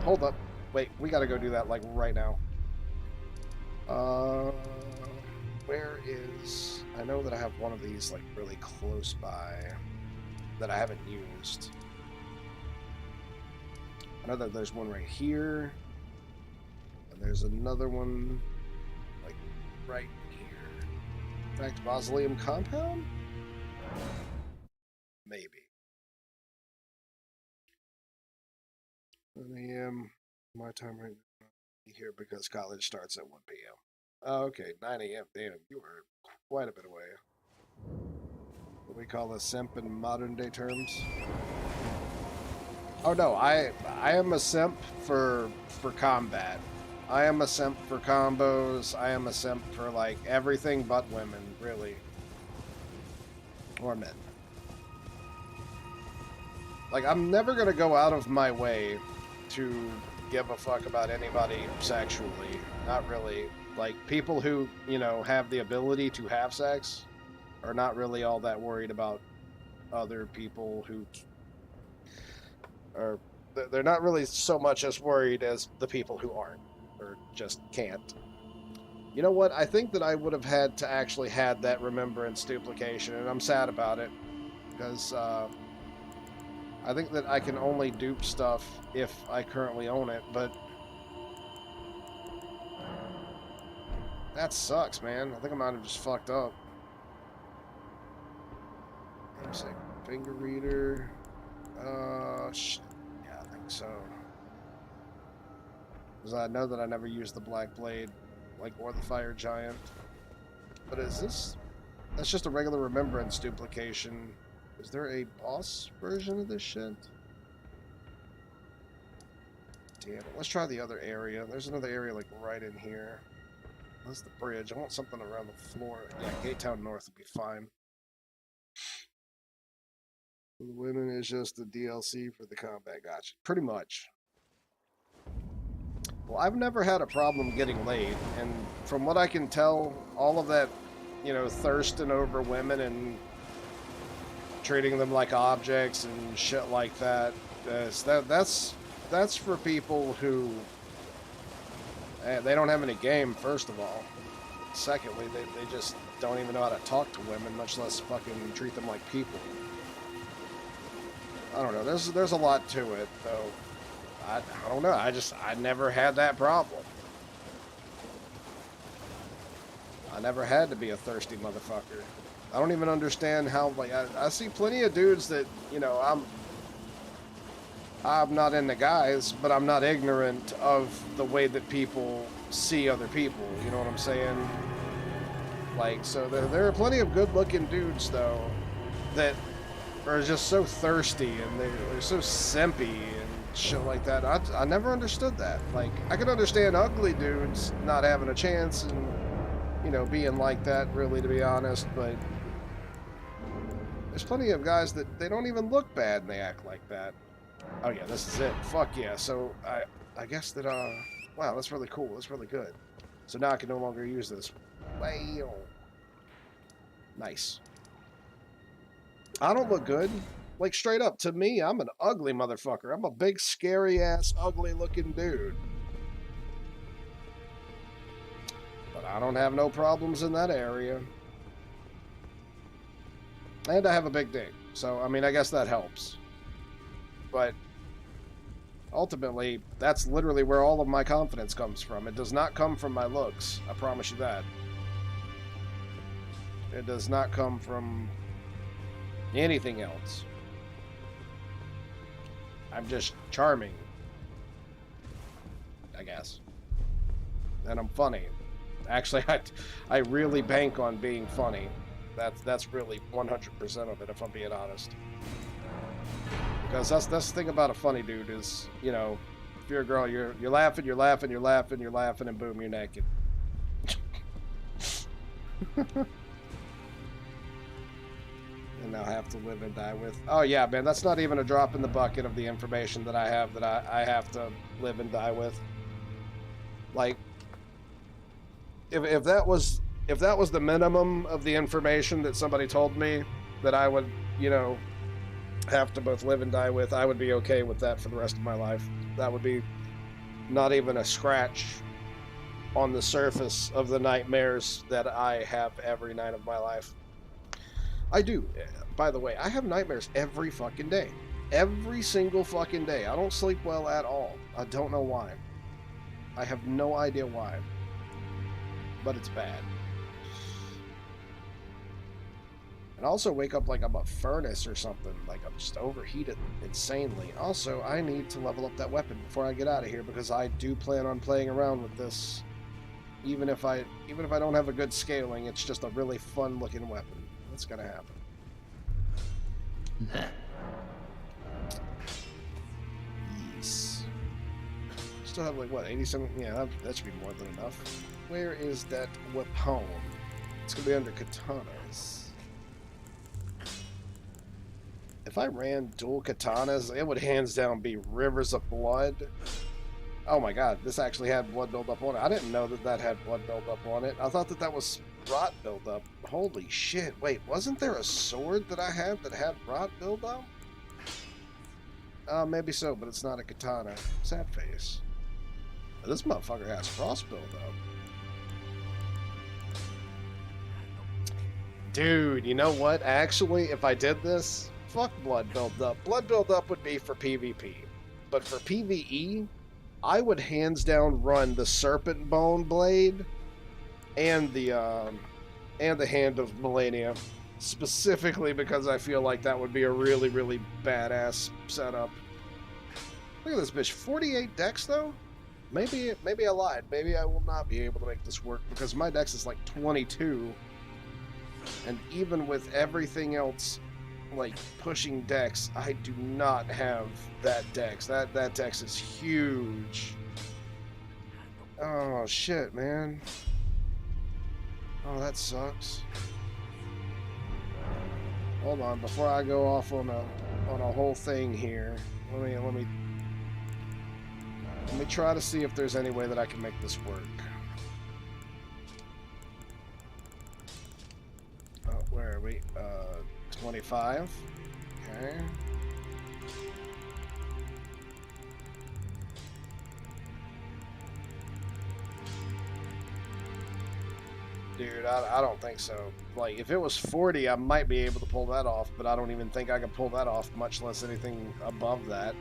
Hold up, wait, we gotta go do that like right now. Where is? I know that I have one of these like really close by that I haven't used. I know that there's one right here. There's another one, like, right here. In fact, Mausoleum Compound? Maybe. 1 a.m. My time right now. Here because college starts at 1 p.m. Oh, okay, 9 a.m. Damn, you were quite a bit away. What do we call a simp in modern day terms? Oh no, I am a simp for combat. I am a simp for combos. I am a simp for, like, everything but women, really. Or men. Like, I'm never gonna go out of my way to give a fuck about anybody sexually. Not really. Like, people who, you know, have the ability to have sex are not really all that worried about other people who are... They're not really so much as worried as the people who aren't. Or just can't. You know what? I think that I would have had to actually had that remembrance duplication, and I'm sad about it. Because, I think that I can only dupe stuff if I currently own it, but... That sucks, man. I think I might have just fucked up. Namesake finger reader... shit. Yeah, I think so. Because I know that I never used the Black Blade, like, or the Fire Giant. But is this... That's just a regular remembrance duplication. Is there a boss version of this shit? Damn it. Let's try the other area. There's another area, like, right in here. That's the bridge. I want something around the floor. Yeah, Gate Town North would be fine. The women is just the DLC for the combat. Gotcha. Pretty much. Well, I've never had a problem getting laid, and from what I can tell, all of that, you know, thirsting over women and treating them like objects and shit like that, that's for people who they don't have any game, first of all. Secondly, they just don't even know how to talk to women, much less fucking treat them like people. I don't know. There's a lot to it, though. I don't know. I never had that problem. I never had to be a thirsty motherfucker. I don't even understand how, like, I see plenty of dudes that, you know, I'm not into guys, but I'm not ignorant of the way that people see other people, you know what I'm saying? Like, so there are plenty of good-looking dudes, though, that are just so thirsty, and they're so simpy, and shit like that. I never understood that. Like, I could understand ugly dudes not having a chance and, you know, being like that, really, to be honest, but there's plenty of guys that they don't even look bad and they act like that. Oh yeah, this is it. Fuck yeah. So I guess that wow, that's really cool. That's really good. So now I can no longer use this. Wow. Nice. I don't look good. Like, straight up, to me, I'm an ugly motherfucker. I'm a big, scary-ass, ugly-looking dude. But I don't have no problems in that area. And I have a big dick. So, I mean, I guess that helps. But ultimately, that's literally where all of my confidence comes from. It does not come from my looks. I promise you that. It does not come from anything else. I'm just charming. I guess. And I'm funny. Actually, I really bank on being funny. That's really 100% of it, if I'm being honest. Because that's the thing about a funny dude is, you know, if you're a girl, you're laughing, you're laughing, you're laughing, you're laughing, and boom, you're naked. And now have to live and die with. Oh yeah, man, that's not even a drop in the bucket of the information that I have that I have to live and die with. Like, if that was the minimum of the information that somebody told me that I would, you know, have to both live and die with, I would be okay with that for the rest of my life. That would be not even a scratch on the surface of the nightmares that I have every night of my life. I do. By the way, I have nightmares every fucking day. Every single fucking day. I don't sleep well at all. I don't know why. I have no idea why. But it's bad. And I also wake up like I'm a furnace or something. Like I'm just overheated insanely. Also, I need to level up that weapon before I get out of here because I do plan on playing around with this. Even if I don't have a good scaling, it's just a really fun looking weapon. It's gonna happen. Yes. Still have like what, 87? Yeah, that should be more than enough. Where is that weapon? It's gonna be under katanas. If I ran dual katanas, it would hands down be rivers of blood. Oh my god, this actually had blood buildup on it. I didn't know that had blood buildup on it. I thought that was rot buildup. Holy shit. Wait, wasn't there a sword that I had that had rot buildup? Maybe so, but it's not a katana. Sad face. This motherfucker has frost buildup. Dude, you know what? Actually, if I did this, fuck blood buildup. Blood buildup would be for PvP. But for PvE, I would hands down run the Serpent Bone Blade and the Hand of Millennia, specifically because I feel like that would be a really, really badass setup. Look at this bitch, 48 dex though? Maybe I lied. Maybe I will not be able to make this work because my dex is like 22, and even with everything else like pushing dex, I do not have that dex. That dex is huge. Oh shit, man. Oh, that sucks. Hold on, before I go off on a whole thing here, let me try to see if there's any way that I can make this work. Oh, where are we? 25. Okay. Dude, I don't think so. Like, if it was 40, I might be able to pull that off, but I don't even think I could pull that off, much less anything above that.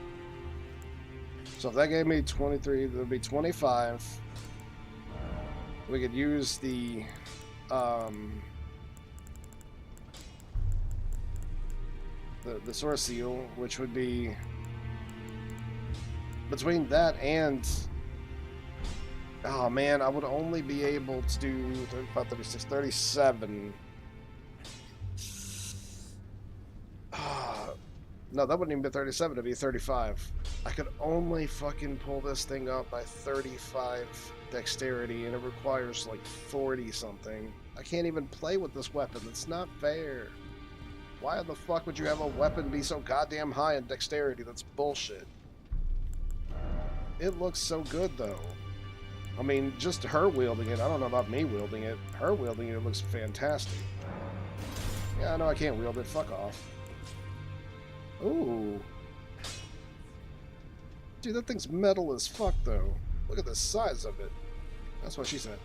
So if that gave me 23, that would be 25. We could use the Source Seal, which would be between that and, oh man, I would only be able to do 35, 36, 37. No, that wouldn't even be 37, it'd be 35. I could only fucking pull this thing up by 35 dexterity, and it requires like 40 something. I can't even play with this weapon. It's not fair. Why the fuck would you have a weapon be so goddamn high in dexterity? That's bullshit. It looks so good though. I mean, just her wielding it. I don't know about me wielding it. Her wielding it looks fantastic. Yeah, I know I can't wield it. Fuck off. Ooh. Dude, that thing's metal as fuck, though. Look at the size of it. That's what she said.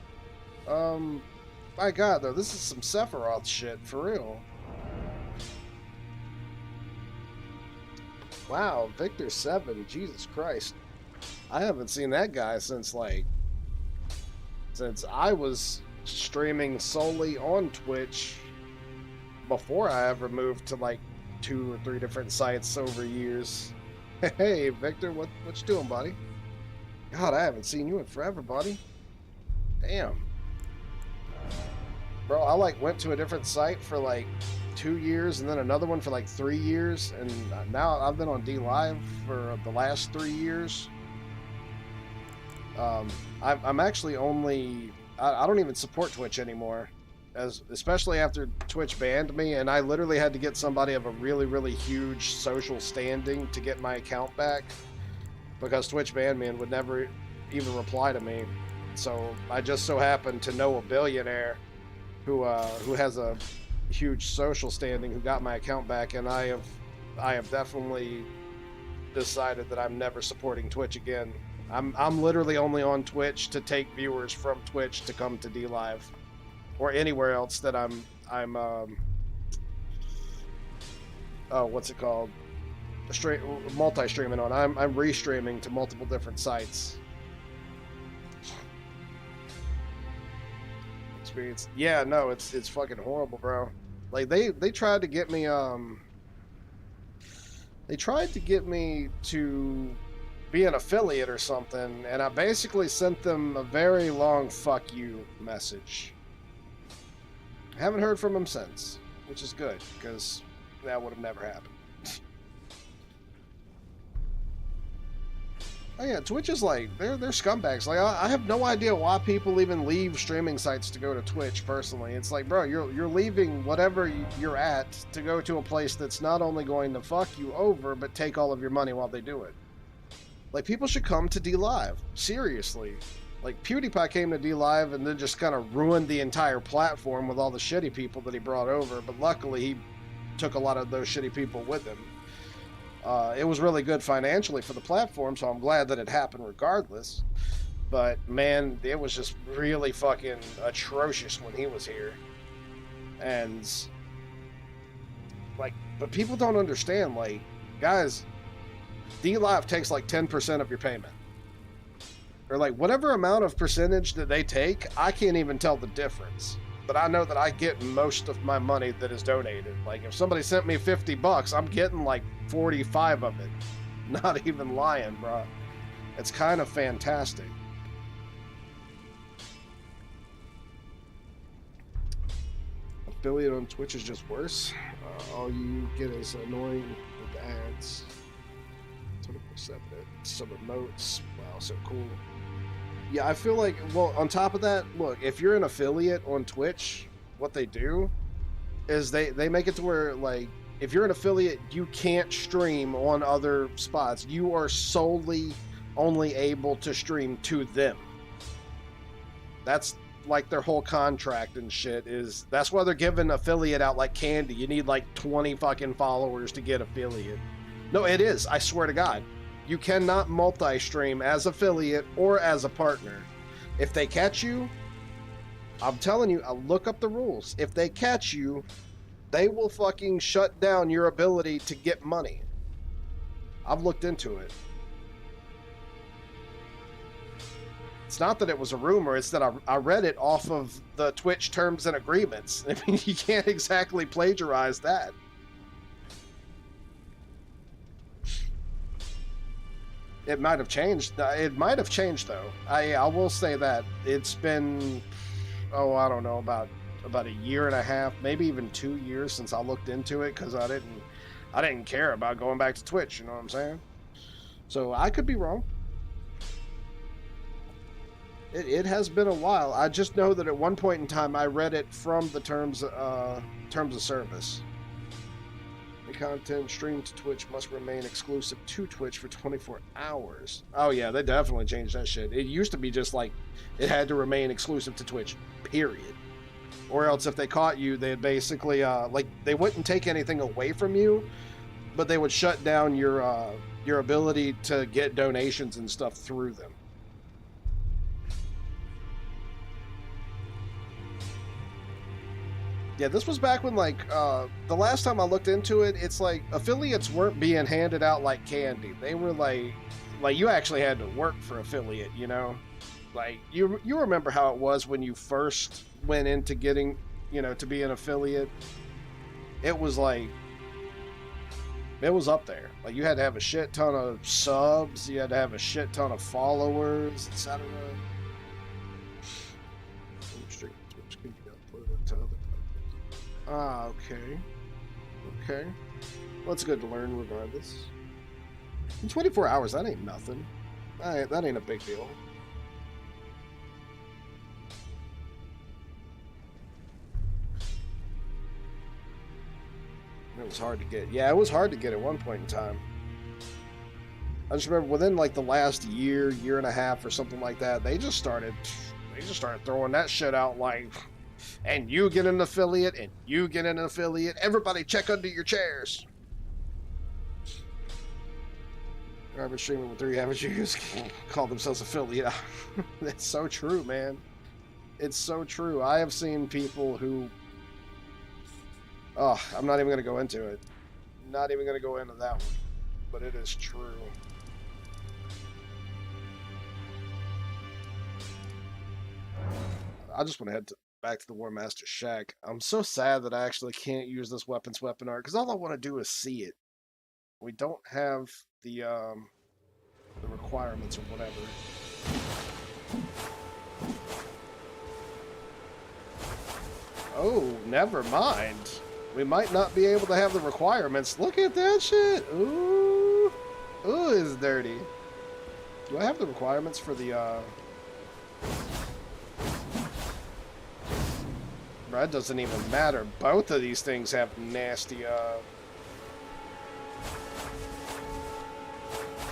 My god, though, this is some Sephiroth shit, for real. Wow, Victor 7, Jesus Christ. I haven't seen that guy since I was streaming solely on Twitch before I ever moved to, 2 or 3 different sites over years. Hey, Victor, what you doing, buddy? God, I haven't seen you in forever, buddy. Damn. Bro, I like went to a different site for like 2 years and then another one for like 3 years, and now I've been on D Live for the last 3 years. I'm actually only I don't even support Twitch anymore, especially after Twitch banned me, and I literally had to get somebody of a really huge social standing to get my account back because Twitch banned me and would never even reply to me. So I just so happened to know a billionaire who has a huge social standing who got my account back, and I have definitely decided that I'm never supporting Twitch again. I'm literally only on Twitch to take viewers from Twitch to come to D Live or anywhere else that I'm what's it called? Multi-streaming on. I'm restreaming to multiple different sites. Experience. Yeah, no, it's fucking horrible, bro. Like they tried to get me to be an affiliate or something, and I basically sent them a very long fuck you message. I haven't heard from them since, which is good, because that would have never happened. Oh yeah, Twitch is like, they're scumbags. Like, I have no idea why people even leave streaming sites to go to Twitch, personally. It's like, bro, you're leaving whatever you're at to go to a place that's not only going to fuck you over, but take all of your money while they do it. Like, people should come to D Live. Seriously. Like, PewDiePie came to D Live and then just kind of ruined the entire platform with all the shitty people that he brought over, but luckily he took a lot of those shitty people with him. It was really good financially for the platform, so I'm glad that it happened regardless. But, man, it was just really fucking atrocious when he was here. And, like, but people don't understand, like, guys, D Live takes like 10% of your payment. Or like whatever amount of percentage that they take, I can't even tell the difference. But I know that I get most of my money that is donated. Like if somebody sent me $50, I'm getting like 45 of it. Not even lying, bro. It's kind of fantastic. Affiliate on Twitch is just worse. All you get is annoying with ads. 24/7. Some emotes. Wow, so cool. Yeah, I feel like, well, on top of that, look, if you're an affiliate on Twitch, what they do is they make it to where, like, if you're an affiliate, you can't stream on other spots. You are solely only able to stream to them. That's like their whole contract and shit is, that's why they're giving affiliate out like candy. You need like 20 fucking followers to get affiliate. No, it is. I swear to God. You cannot multi-stream as affiliate or as a partner. If they catch you, I'm telling you, I'll look up the rules. If they catch you, they will fucking shut down your ability to get money. I've looked into it. It's not that it was a rumor, it's that I read it off of the Twitch terms and agreements. I mean, you can't exactly plagiarize that. It might have changed. It might have changed, though. I will say that. It's been, I don't know, about a year and a half, maybe even 2 years since I looked into it, because I didn't care about going back to Twitch, you know what I'm saying? So I could be wrong. It has been a while. I just know that at one point in time I read it from the terms of service. The content streamed to Twitch must remain exclusive to Twitch for 24 hours. Oh yeah, they definitely changed that shit. It used to be just like it had to remain exclusive to Twitch, period. Or else if they caught you, they'd basically like they wouldn't take anything away from you, but they would shut down your ability to get donations and stuff through them. Yeah, this was back when, like, the last time I looked into it, it's like affiliates weren't being handed out like candy. They were like you actually had to work for affiliate, you know? Like, you remember how it was when you first went into getting, to be an affiliate? It was like, It was up there. Like, you had to have a shit ton of subs, you had to have a shit ton of followers, etc. Ah, okay. Okay. Well, it's good to learn regardless. In 24 hours, that ain't nothing. That ain't a big deal. It was hard to get. Yeah, it was hard to get at one point in time. I just remember within like the last year, year and a half or something like that, they just started throwing that shit out like, and you get an affiliate, and you get an affiliate. Everybody check under your chairs. I've been streaming with 3 average users call themselves affiliate. It's so true, man. It's so true. I have seen people who... Oh, I'm not even going to go into it. Not even going to go into that one. But it is true. I just want to head back to the War Master Shack. I'm so sad that I actually can't use this weapon art, because all I want to do is see it. We don't have the requirements or whatever. Oh, never mind. We might not be able to have the requirements. Look at that shit. Ooh. Ooh, it's dirty. Do I have the requirements for the, That doesn't even matter. Both of these things have nasty,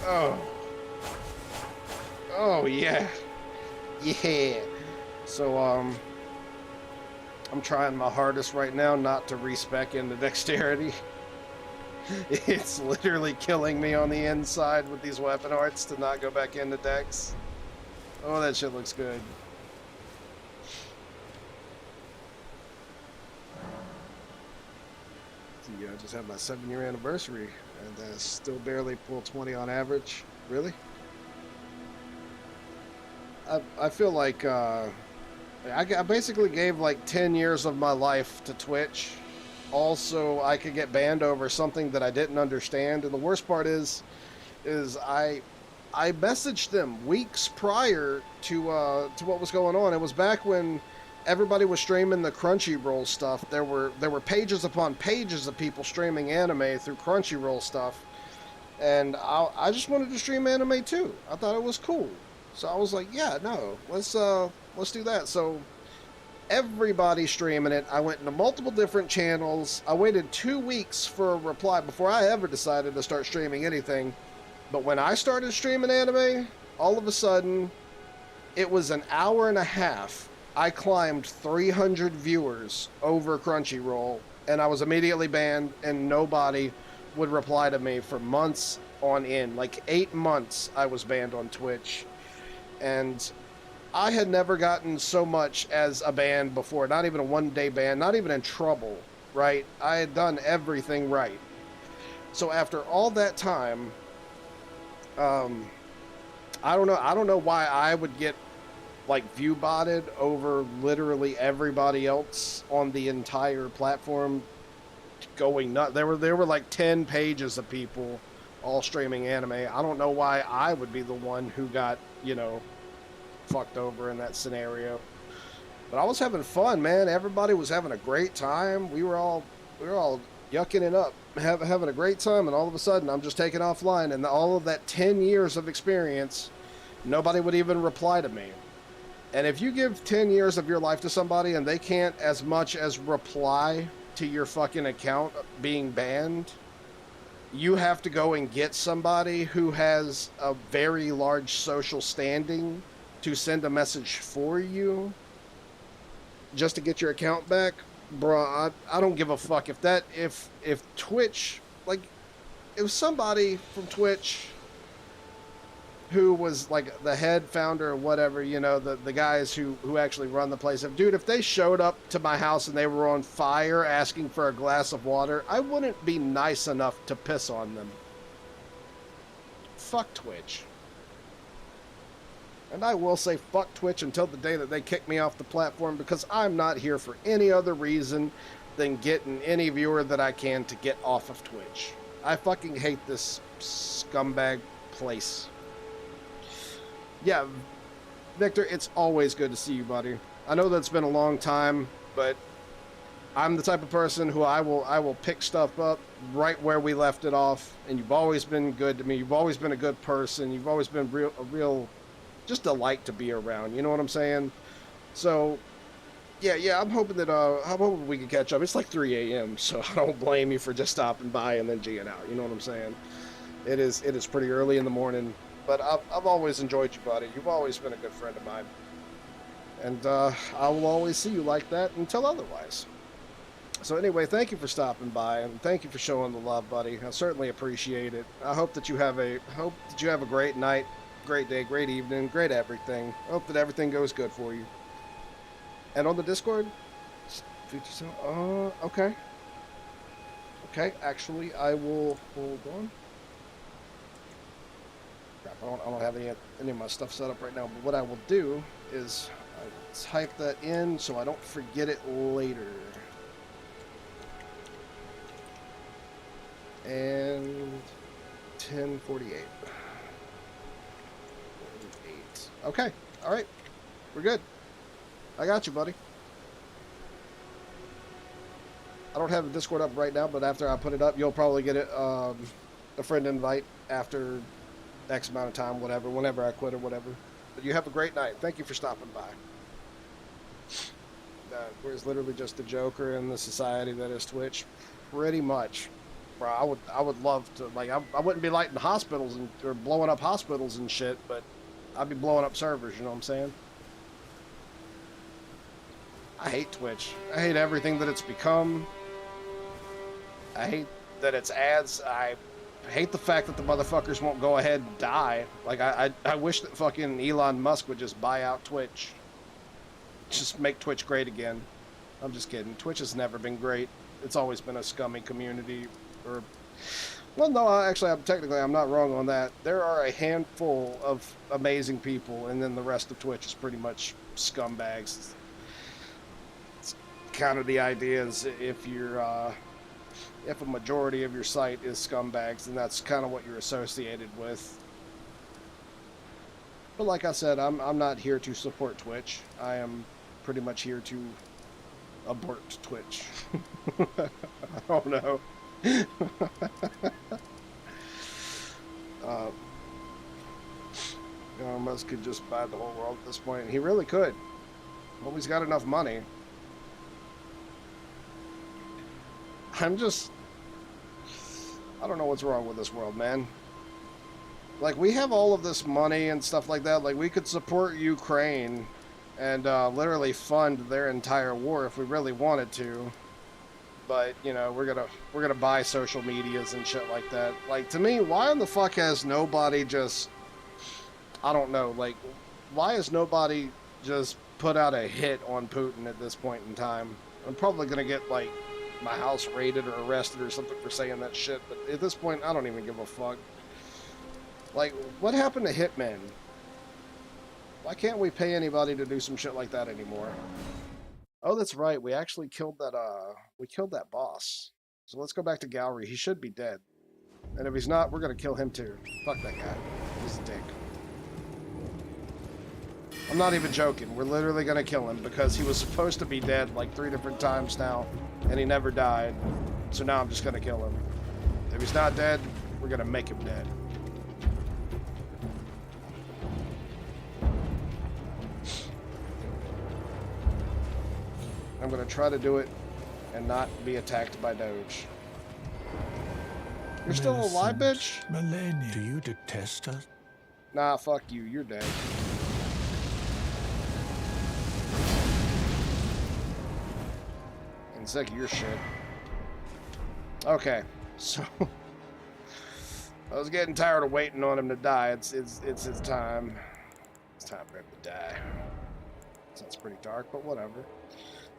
Oh. Oh, yeah. Yeah. So, I'm trying my hardest right now not to respec into dexterity. It's literally killing me on the inside with these weapon arts to not go back into dex. Oh, that shit looks good. Yeah, I just had my 7-year anniversary and still barely pull 20 on average. Really? I feel like I basically gave like 10 years of my life to Twitch. Also, I could get banned over something that I didn't understand, and the worst part is I messaged them weeks prior to what was going on. It was back when everybody was streaming the Crunchyroll stuff. There were pages upon pages of people streaming anime through Crunchyroll stuff, and I just wanted to stream anime too. I thought it was cool, so I was like, yeah, no, let's do that. So everybody streaming it. I went into multiple different channels. I waited 2 weeks for a reply before I ever decided to start streaming anything. But when I started streaming anime, all of a sudden, it was an hour and a half. I climbed 300 viewers over Crunchyroll, and I was immediately banned, and nobody would reply to me for months on end. Like 8 months I was banned on Twitch. And I had never gotten so much as a ban before. Not even a 1-day ban, not even in trouble, right? I had done everything right. So after all that time, I don't know why I would get like view botted over literally everybody else on the entire platform going nuts. There were like 10 pages of people all streaming anime. I don't know why I would be the one who got, you know, fucked over in that scenario. But I was having fun, man. Everybody was having a great time. We were all yucking it up, having a great time, and all of a sudden I'm just taken offline, and all of that 10 years of experience, nobody would even reply to me. And if you give 10 years of your life to somebody and they can't as much as reply to your fucking account being banned, you have to go and get somebody who has a very large social standing to send a message for you just to get your account back. Bruh, I don't give a fuck if Twitch, like, if somebody from Twitch who was like the head founder or whatever, you know, the guys who actually run the place, if they showed up to my house and they were on fire asking for a glass of water, I wouldn't be nice enough to piss on them. Fuck Twitch. And I will say fuck Twitch until the day that they kick me off the platform, because I'm not here for any other reason than getting any viewer that I can to get off of Twitch. I fucking hate this scumbag place. Yeah, Victor, it's always good to see you, buddy. I know that's been a long time, but I'm the type of person who I will pick stuff up right where we left it off, and you've always been good to me. You've always been a good person. You've always been a real just delight to be around. You know what I'm saying? So yeah, I'm hoping we can catch up. It's like 3 a.m., so I don't blame you for just stopping by and then G'ing out. You know what I'm saying? It is pretty early in the morning, but I've always enjoyed you, buddy. You've always been a good friend of mine, and I will always see you like that until otherwise. So anyway, thank you for stopping by, and thank you for showing the love, buddy. I certainly appreciate it. I hope that you have a great night, great day, great evening, great everything. I hope that everything goes good for you. And on the Discord, 57. Okay. Okay, actually, I will hold on. Crap, I don't have any of my stuff set up right now. But what I will do is I will type that in so I don't forget it later. And 10:48. Okay. All right. We're good. I got you, buddy. I don't have the Discord up right now, but after I put it up, you'll probably get it, a friend invite after X amount of time, whatever, whenever I quit or whatever. But you have a great night. Thank you for stopping by. Where's literally just the Joker in the society that is Twitch? Pretty much. Bro, I would love to, like, I wouldn't be lighting hospitals or blowing up hospitals and shit, but I'd be blowing up servers, you know what I'm saying? I hate Twitch. I hate everything that it's become. I hate that it's ads. I hate the fact that the motherfuckers won't go ahead and die. Like, I wish that fucking Elon Musk would just buy out Twitch. Just make Twitch great again. I'm just kidding. Twitch has never been great. It's always been a scummy community. Or, well, no, actually, I'm not wrong on that. There are a handful of amazing people, and then the rest of Twitch is pretty much scumbags. Kind of the idea is if a majority of your site is scumbags, then that's kind of what you're associated with. But like I said, I'm not here to support Twitch. I am pretty much here to abort Twitch. I don't know. Elon Musk could just buy the whole world at this point. He really could. Well, he's got enough money. I don't know what's wrong with this world, man. Like, we have all of this money and stuff like that. Like, we could support Ukraine and literally fund their entire war if we really wanted to. But, you know, we're gonna buy social medias and shit like that. Like, to me, why in the fuck has nobody just, I don't know, like, why has nobody just put out a hit on Putin at this point in time? I'm probably gonna get, like, my house raided or arrested or something for saying that shit, but at this point, I don't even give a fuck. Like, what happened to hitmen? Why can't we pay anybody to do some shit like that anymore? Oh, that's right, we actually killed that boss. So let's go back to Gallery. He should be dead. And if he's not, we're gonna kill him too. Fuck that guy. He's a dick. I'm not even joking. We're literally gonna kill him because he was supposed to be dead like 3 different times now, and he never died. So now I'm just gonna kill him. If he's not dead, we're gonna make him dead. I'm gonna try to do it and not be attacked by Doge. You're still alive, bitch? Melania, do you detest us? Nah, fuck you. You're dead. And sick of your shit. Okay, so I was getting tired of waiting on him to die. It's his time. It's time for him to die. Sounds pretty dark, but whatever.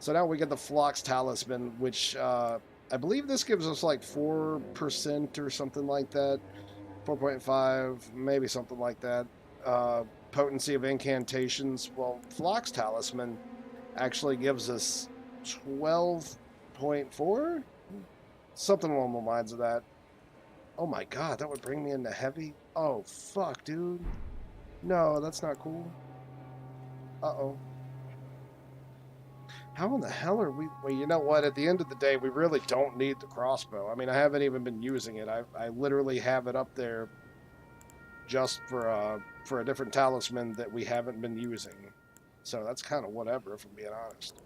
So now we get the Phlox Talisman, which I believe this gives us like 4% or something like that. 4.5, maybe something like that. Potency of incantations. Well, Phlox Talisman actually gives us 12.4? Something along the lines of that. Oh my god, that would bring me into heavy? Oh, fuck, dude. No, that's not cool. Uh-oh. How in the hell are we... Well, you know what? At the end of the day, we really don't need the crossbow. I mean, I haven't even been using it. I literally have it up there just for a different talisman that we haven't been using. So that's kind of whatever, if I'm being honest.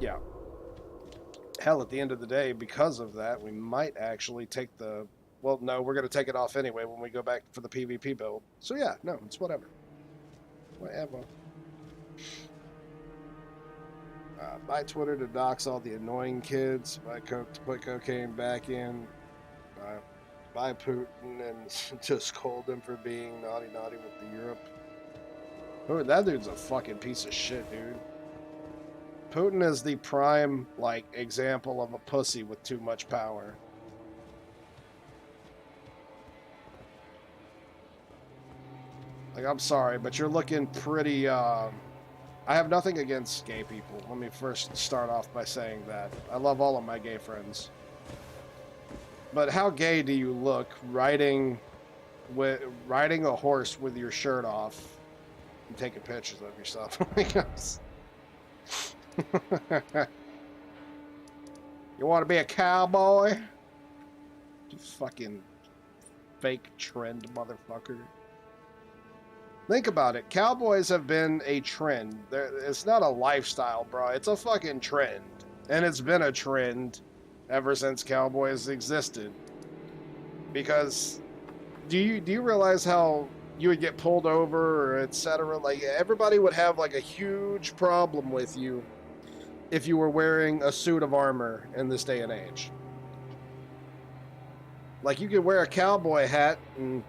Yeah. Hell, at the end of the day, because of that, we might actually take the... Well, no, we're going to take it off anyway when we go back for the PvP build. So yeah, no, it's whatever. Whatever. Buy Twitter to dox all the annoying kids. Buy Coke to put cocaine back in. Buy Putin and just scold him for being naughty with the Europe. Oh, that dude's a fucking piece of shit, dude. Putin is the prime, like, example of a pussy with too much power. Like, I'm sorry, but you're looking pretty, I have nothing against gay people. Let me first start off by saying that. I love all of my gay friends. But how gay do you look riding a horse with your shirt off and taking pictures of yourself? You want to be a cowboy? You fucking fake trend motherfucker. Think about it. Cowboys have been a trend. It's not a lifestyle, bro. It's a fucking trend. And it's been a trend ever since cowboys existed. Because do you realize how you would get pulled over or etc.? Like, everybody would have like a huge problem with you if you were wearing a suit of armor in this day and age. Like, you could wear a cowboy hat and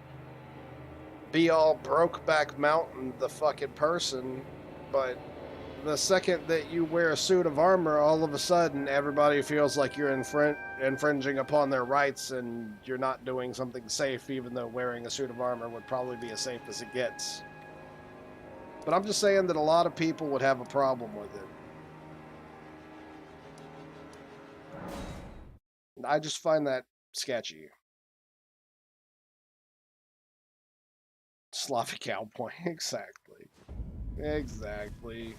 be all Brokeback Mountain the fucking person, but the second that you wear a suit of armor, all of a sudden everybody feels like you're infringing upon their rights and you're not doing something safe, even though wearing a suit of armor would probably be as safe as it gets. But I'm just saying that a lot of people would have a problem with it. I just find that sketchy. Slavic cowboy, exactly. Exactly.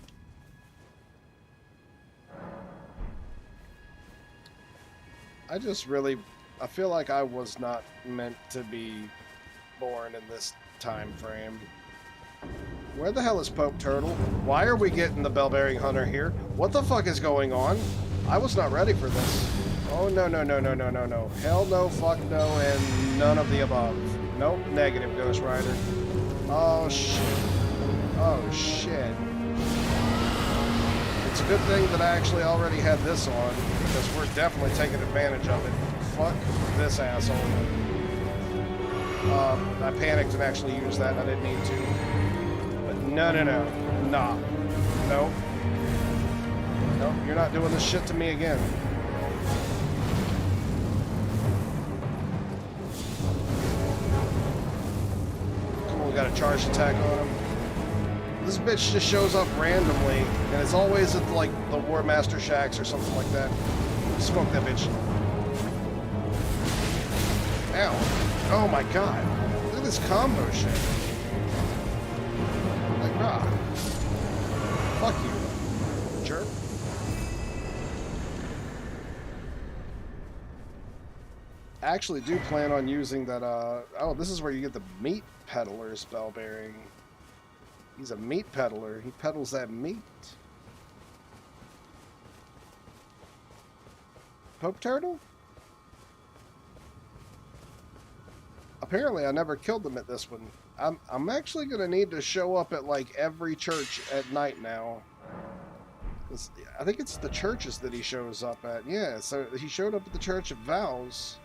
I feel like I was not meant to be born in this time frame. Where the hell is Pope Turtle? Why are we getting the Bell-bearing Hunter here? What the fuck is going on? I was not ready for this. Oh, no. Hell no, fuck no, and none of the above. Nope, negative, Ghost Rider. Oh, shit. Oh, shit. It's a good thing that I actually already had this on, because we're definitely taking advantage of it. Fuck this asshole. I panicked and actually used that, and I didn't need to. But no. Nah. Nope. Nope, you're not doing this shit to me again. Cool, we got a charged attack on him. This bitch just shows up randomly, and it's always at, like, the War Master Shacks or something like that. Smoke that bitch. Ow. Oh my god. Look at this combo shit. Like, rah. Fuck you, jerk. I actually do plan on using that, oh, this is where you get the meat peddler's bell bearing. He's a meat peddler. He peddles that meat. Pope Turtle? Apparently I never killed them at this one. I'm actually gonna need to show up at like every church at night now. I think it's the churches that he shows up at. Yeah, so he showed up at the Church of Vows.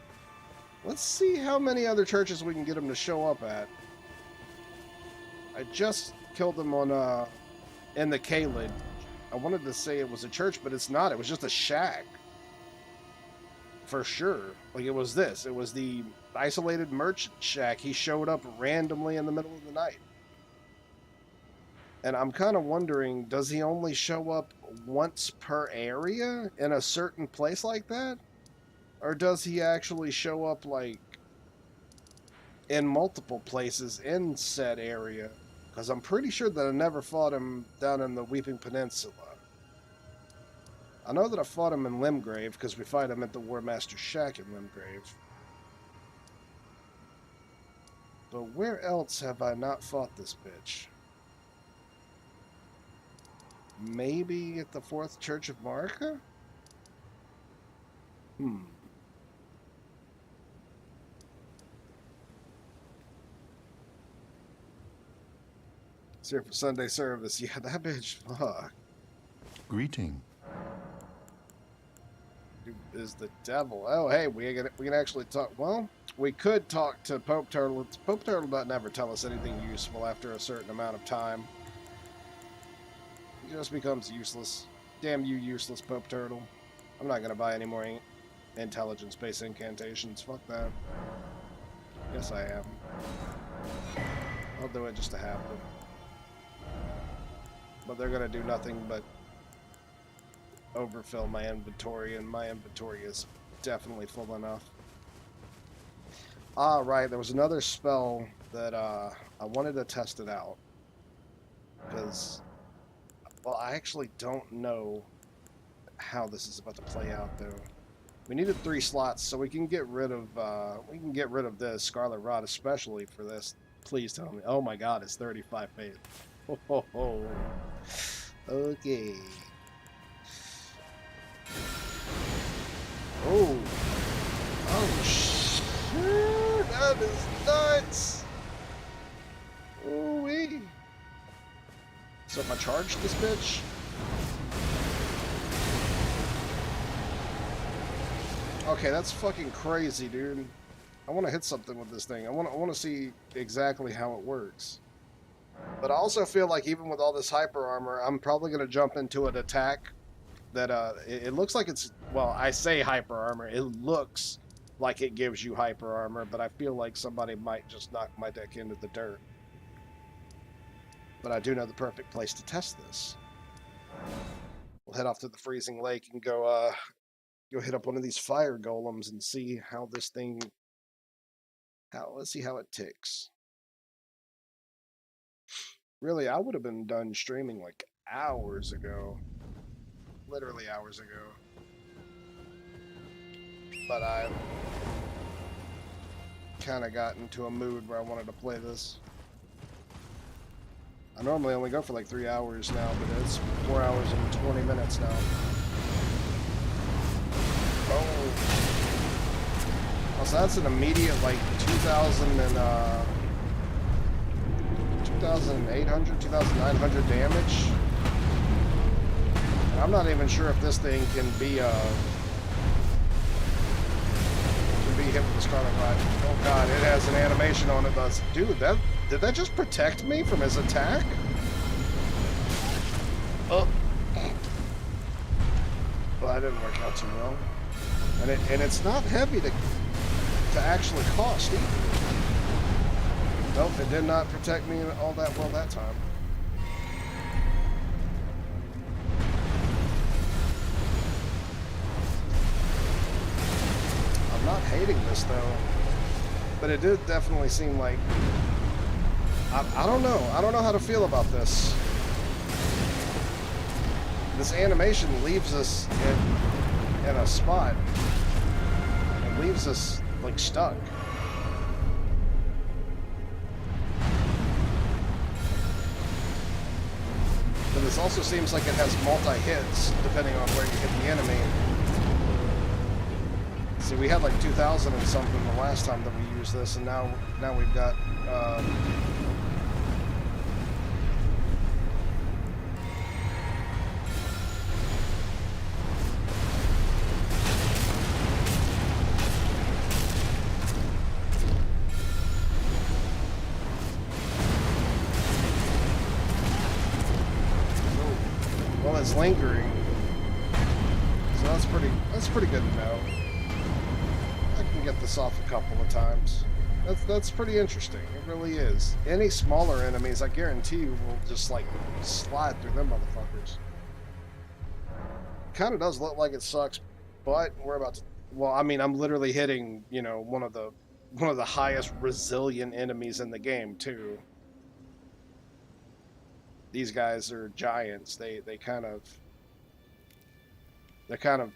Let's see how many other churches we can get him to show up at. I just killed him on in the Kaled. I wanted to say it was a church, but it's not. It was just a shack. For sure. Like, it was this. It was the isolated merchant shack. He showed up randomly in the middle of the night. And I'm kind of wondering, does he only show up once per area in a certain place like that? Or does he actually show up, like, in multiple places in said area? Because I'm pretty sure that I never fought him down in the Weeping Peninsula. I know that I fought him in Limgrave, because we fight him at the War Master's Shack in Limgrave. But where else have I not fought this bitch? Maybe at the Fourth Church of Marika? It's here for Sunday service. Yeah, that bitch, fuck. Greeting. Is the devil. Oh, hey, we can actually talk. Well, we could talk to Pope Turtle. Pope Turtle doesn't ever tell us anything useful after a certain amount of time. He just becomes useless. Damn you, useless Pope Turtle. I'm not gonna buy any more intelligence-based incantations. Fuck that. Yes, I am. I'll do it just to have them. But they're gonna do nothing but overfill my inventory, and my inventory is definitely full enough. Ah, right, there was another spell that I wanted to test it out. Because, well, I actually don't know how this is about to play out, though. We needed 3 slots, so we can get rid of this Scarlet Rot, especially for this. Please tell me. Oh my God, it's 35 faith. Ho ho ho. Okay. Oh. Oh shit! That is nuts. Ooh-wee. So if I charge this bitch. Okay, that's fucking crazy, dude. I want to hit something with this thing. I want to see exactly how it works. But I also feel like even with all this hyper armor, I'm probably going to jump into an attack that it looks like it's, well, I say hyper armor. It looks like it gives you hyper armor, but I feel like somebody might just knock my deck into the dirt. But I do know the perfect place to test this. We'll head off to the freezing lake and go hit up one of these fire golems and see how this thing, let's see how it ticks. Really, I would have been done streaming like hours ago. Literally hours ago. But I kind of got into a mood where I wanted to play this. I normally only go for like 3 hours now, but it's 4 hours and 20 minutes now. Oh. So that's an immediate like 2,800, 2,900 damage. And I'm not even sure if this thing can be hit with the Scarlet Rot. Oh god, it has an animation on it. That's, dude, did that just protect me from his attack? Oh. Well, that didn't work out too well. And it's not heavy to actually cost either. Nope, it did not protect me all that well that time. I'm not hating this though, but it did definitely seem like I don't know. I don't know how to feel about this. This animation leaves us in a spot. It leaves us like stuck. But this also seems like it has multi-hits depending on where you hit the enemy. See, we had like 2,000 and something the last time that we used this, and now we've got well, it's lingering, so that's pretty good to know. I can get this off a couple of times. That's pretty interesting. It really is. Any smaller enemies, I guarantee you, will just like slide through them motherfuckers. Kind of does look like it sucks, but we're about to Well, I mean, I'm literally hitting, you know, one of the highest resilient enemies in the game too. These guys are giants. They're kind of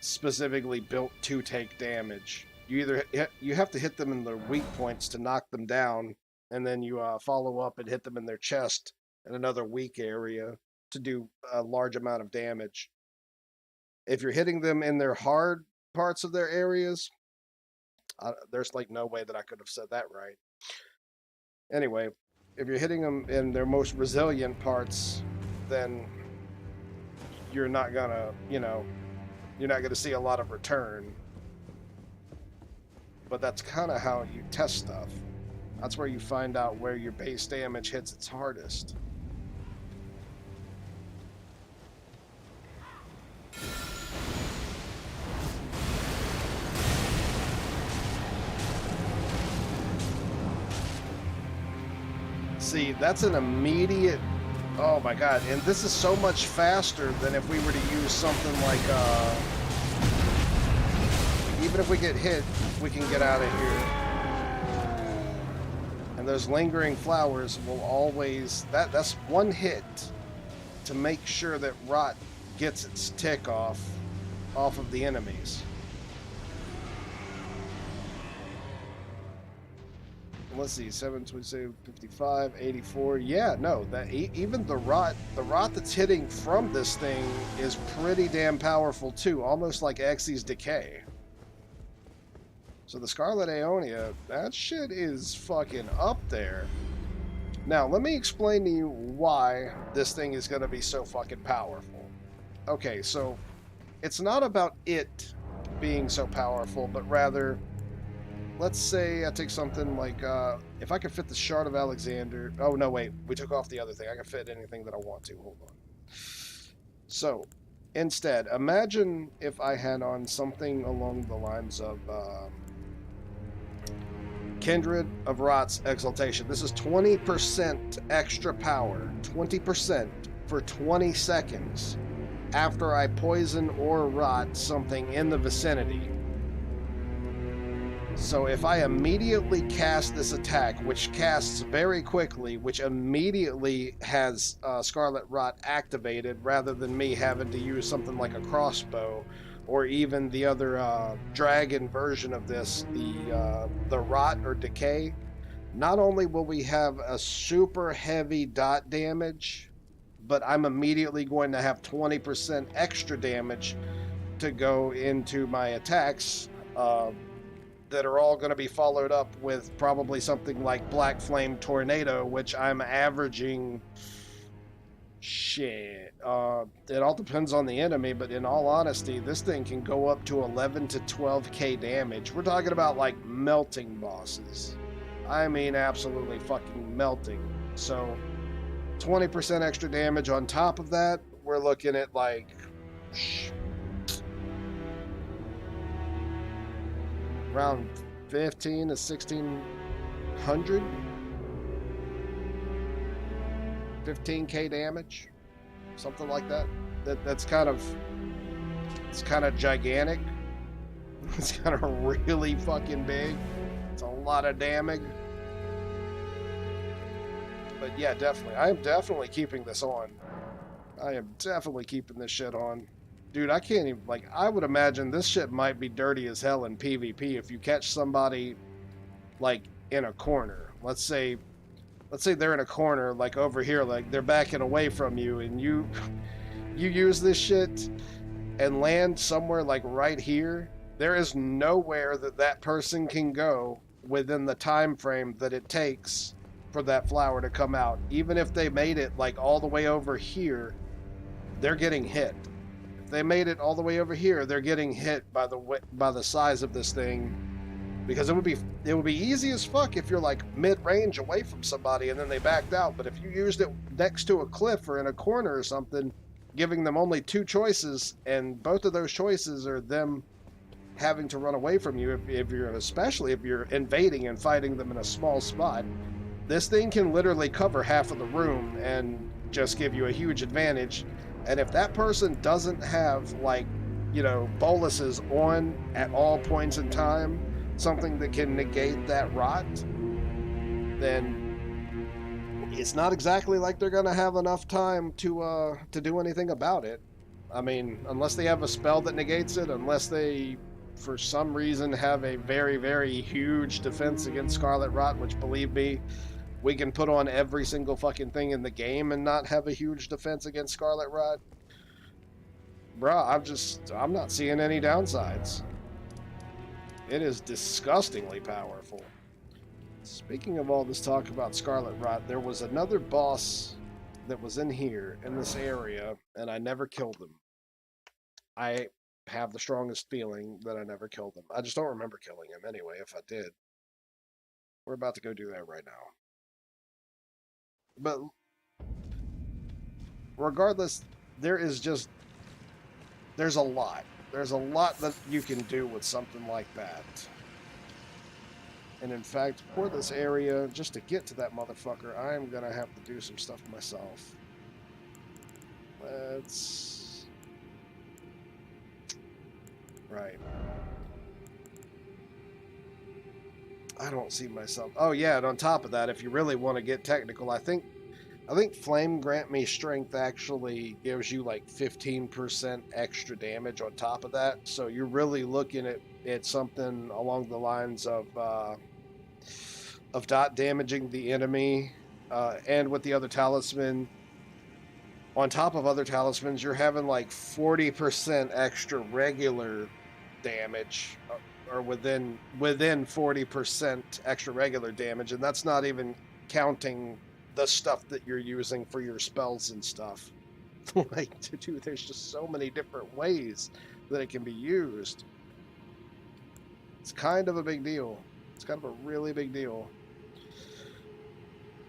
specifically built to take damage. You have to hit them in their weak points to knock them down, and then you follow up and hit them in their chest and another weak area to do a large amount of damage. If you're hitting them in their hard parts of their areas, there's like no way that I could have said that right. Anyway, if you're hitting them in their most resilient parts, then you're not gonna, you know, you're not gonna see a lot of return. But that's kind of how you test stuff. That's where you find out where your base damage hits its hardest. See, that's an immediate... Oh my god, and this is so much faster than if we were to use something like, even if we get hit, we can get out of here. And those lingering flowers will always... That's one hit to make sure that rot gets its tick off of the enemies. Let's see, 727, 55, 84. Yeah, no, that even the rot that's hitting from this thing is pretty damn powerful too, almost like Xy's decay. So the Scarlet Aeonia, that shit is fucking up there. Now, let me explain to you why this thing is going to be so fucking powerful. Okay, so it's not about it being so powerful, but rather... Let's say I take something like, if I could fit the Shard of Alexander... Oh, no, wait. We took off the other thing. I can fit anything that I want to. Hold on. So, instead, imagine if I had on something along the lines of Kindred of Rot's Exaltation. This is 20% extra power. 20% for 20 seconds after I poison or rot something in the vicinity. So if I immediately cast this attack, which casts very quickly, which immediately has Scarlet Rot activated, rather than me having to use something like a crossbow, or even the other dragon version of this, the Rot or Decay, not only will we have a super heavy dot damage, but I'm immediately going to have 20% extra damage to go into my attacks, that are all going to be followed up with probably something like Black Flame Tornado, which I'm averaging... Shit. It all depends on the enemy, but in all honesty, this thing can go up to 11 to 12k damage. We're talking about, like, melting bosses. I mean, absolutely fucking melting. So, 20% extra damage on top of that, we're looking at, like... around 15 to 1600, 15k damage, something like that. That's kind of, it's kind of gigantic. It's kind of really fucking big. It's a lot of damage. But yeah, definitely, I am definitely keeping this on. I am definitely keeping this shit on. Dude, I can't even, like, I would imagine this shit might be dirty as hell in PvP if you catch somebody, like, in a corner. Let's say they're in a corner, like, over here, like, they're backing away from you, and you use this shit and land somewhere, like, right here. There is nowhere that person can go within the time frame that it takes for that flower to come out. Even if they made it, like, all the way over here, they're getting hit. They made it all the way over here, they're getting hit by the size of this thing, because it would be easy as fuck if you're like mid-range away from somebody and then they backed out. But if you used it next to a cliff or in a corner or something, giving them only two choices, and both of those choices are them having to run away from you, especially if you're invading and fighting them in a small spot, this thing can literally cover half of the room and just give you a huge advantage. And if that person doesn't have, like, boluses on at all points in time, something that can negate that rot, then it's not exactly like they're gonna have enough time to do anything about it. I mean, unless they have a spell that negates it, unless they for some reason have a very, very huge defense against Scarlet Rot, which believe me, we can put on every single fucking thing in the game and not have a huge defense against Scarlet Rot. Bruh, I'm not seeing any downsides. It is disgustingly powerful. Speaking of all this talk about Scarlet Rot, there was another boss that was in here, in this area, and I never killed him. I have the strongest feeling that I never killed him. I just don't remember killing him anyway, if I did. We're about to go do that right now. But regardless, there's a lot. There's a lot that you can do with something like that. And in fact, for this area, just to get to that motherfucker, I am gonna have to do some stuff myself. Let's... Right. I don't see myself... Oh yeah, and on top of that, if you really want to get technical, I think Flame Grant Me Strength actually gives you like 15% extra damage on top of that. So you're really looking at something along the lines of dot damaging the enemy, and with the other talisman. On top of other talismans, you're having like 40% extra regular damage, or within 40% extra regular damage, and that's not even counting the stuff that you're using for your spells and stuff. Like, dude, there's just so many different ways that it can be used. It's kind of a big deal. It's kind of a really big deal.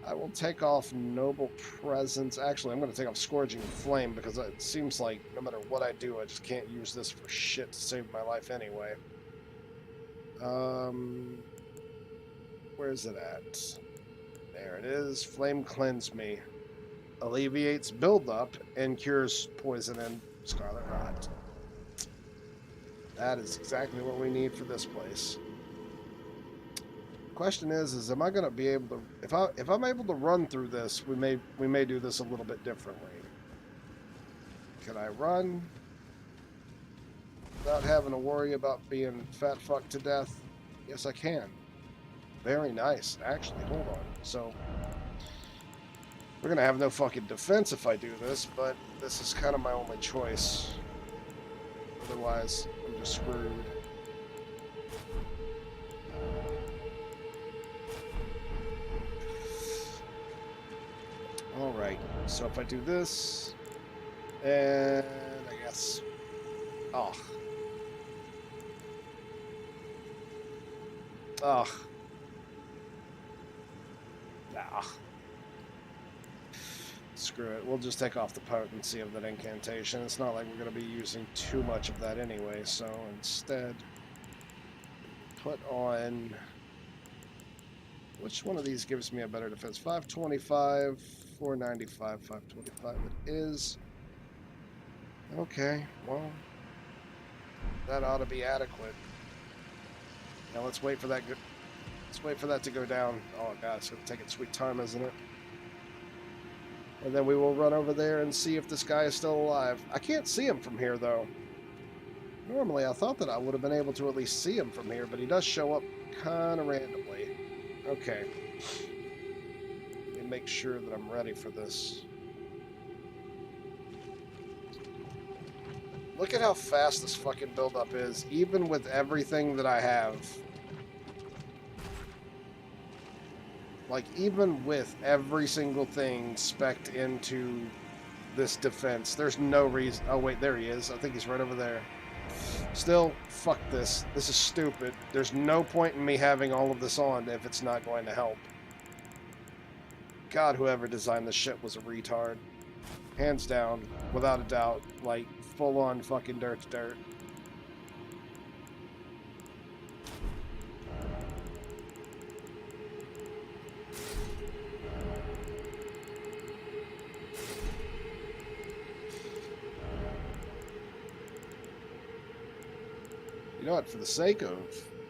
I will take off Noble Presence. Actually, I'm going to take off Scourging Flame, because it seems like no matter what I do, I just can't use this for shit to save my life anyway. Where's it at? There it is. Flame Cleanse Me. Alleviates buildup and cures poison and Scarlet Rot. That is exactly what we need for this place. Question is am I going to be able to... If I'm able to run through this, we may do this a little bit differently. Can I run without having to worry about being fat fucked to death? Yes, I can. Very nice. Actually, hold on. So, we're going to have no fucking defense if I do this, but this is kind of my only choice. Otherwise, I'm just screwed. Alright, so if I do this, and I guess... Oh. Ugh. Nah. Screw it. We'll just take off the potency of that incantation. It's not like we're going to be using too much of that anyway, so instead, put on... Which one of these gives me a better defense? 525, 495, 525 it is. Okay, well, that ought to be adequate. Now let's wait for that. Let's wait for that to go down. Oh god, it's gonna take its sweet time, isn't it? And then we will run over there and see if this guy is still alive. I can't see him from here though. Normally, I thought that I would have been able to at least see him from here, but he does show up kind of randomly. Okay. Let me make sure that I'm ready for this. Look at how fast this fucking build-up is, even with everything that I have. Like, even with every single thing spec'd into this defense, there's no reason... Oh, wait, there he is. I think he's right over there. Still, fuck this. This is stupid. There's no point in me having all of this on if it's not going to help. God, whoever designed this shit was a retard. Hands down, without a doubt. Like, full-on fucking dirt's dirt. You know what? For the sake of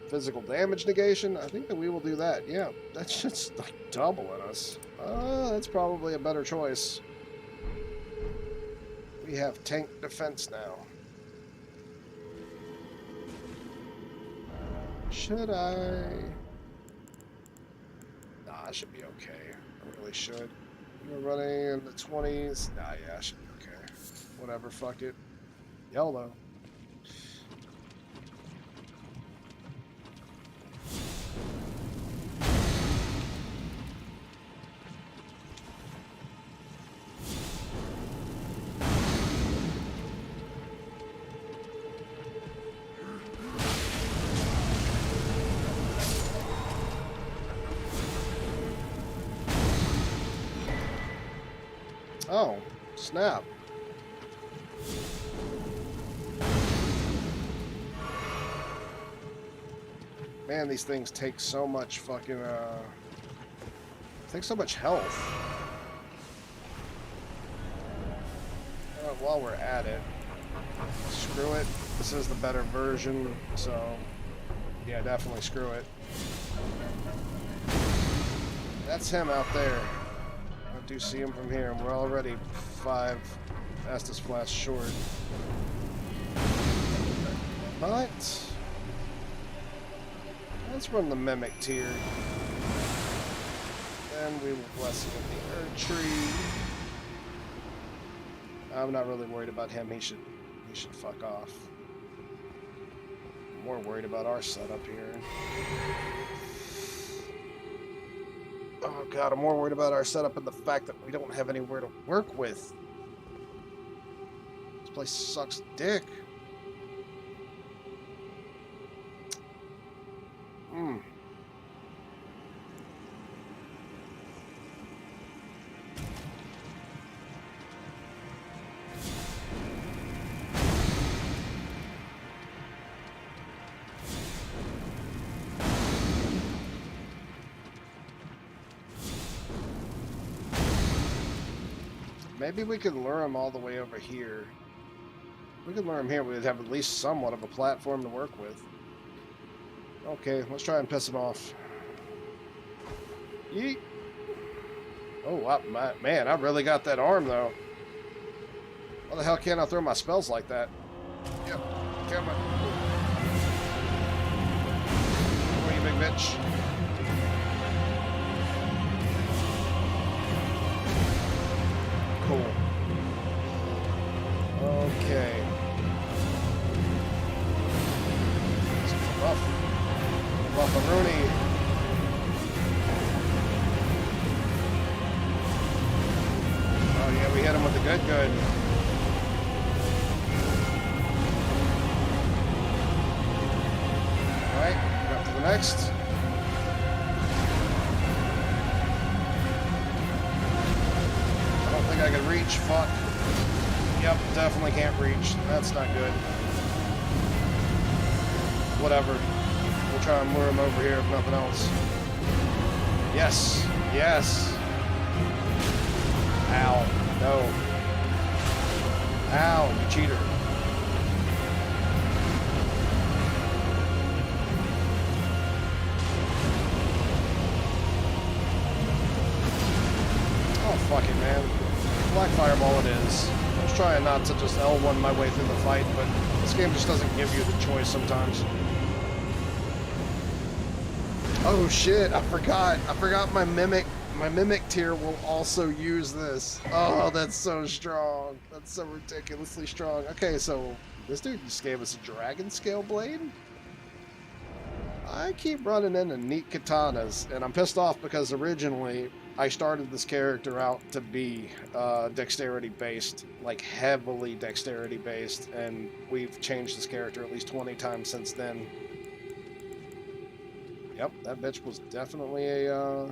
physical damage negation, I think that we will do that. Yeah, that's just like doubling us. That's probably a better choice. We have tank defense now. Should I? Nah, I should be okay. I really should. We're running in the 20s. Nah, yeah, I should be okay. Whatever, fuck it. YOLO. Oh, snap. Man, these things take so much fucking, take so much health. While we're at it, screw it. This is the better version, so yeah, definitely screw it. That's him out there. I do see him from here, and we're already 5 Estus Flash short. But let's run the Mimic tier. Then we will Blessing of the Earth Tree. I'm not really worried about him. He should fuck off. I'm more worried about our setup here. Oh god, I'm more worried about our setup and the fact that we don't have anywhere to work with. This place sucks dick. Maybe we could lure him all the way over here. If we could lure him here, we'd have at least somewhat of a platform to work with. Okay, let's try and piss him off. Yeet. Oh, man, I really got that arm, though. Why the hell can't I throw my spells like that? Yep, come on. Come on, you big bitch. Cool. Okay. It's rough. Rough-a-rooney. Oh yeah, we hit him with the good. Alright, up to the next. I can reach, fuck. Yep, definitely can't reach. That's not good. Whatever. We'll try and lure him over here if nothing else. Yes. Yes. Ow. No. Ow, you cheater. Oh, fuck it, man. Black Fireball it is. I was trying not to just L1 my way through the fight, but this game just doesn't give you the choice sometimes. Oh shit, I forgot my Mimic tier will also use this. Oh, that's so strong. That's so ridiculously strong. Okay, so this dude just gave us a Dragon Scale Blade? I keep running into neat katanas, and I'm pissed off because originally I started this character out to be dexterity based, like heavily dexterity based, and we've changed this character at least 20 times since then. Yep, that bitch was definitely a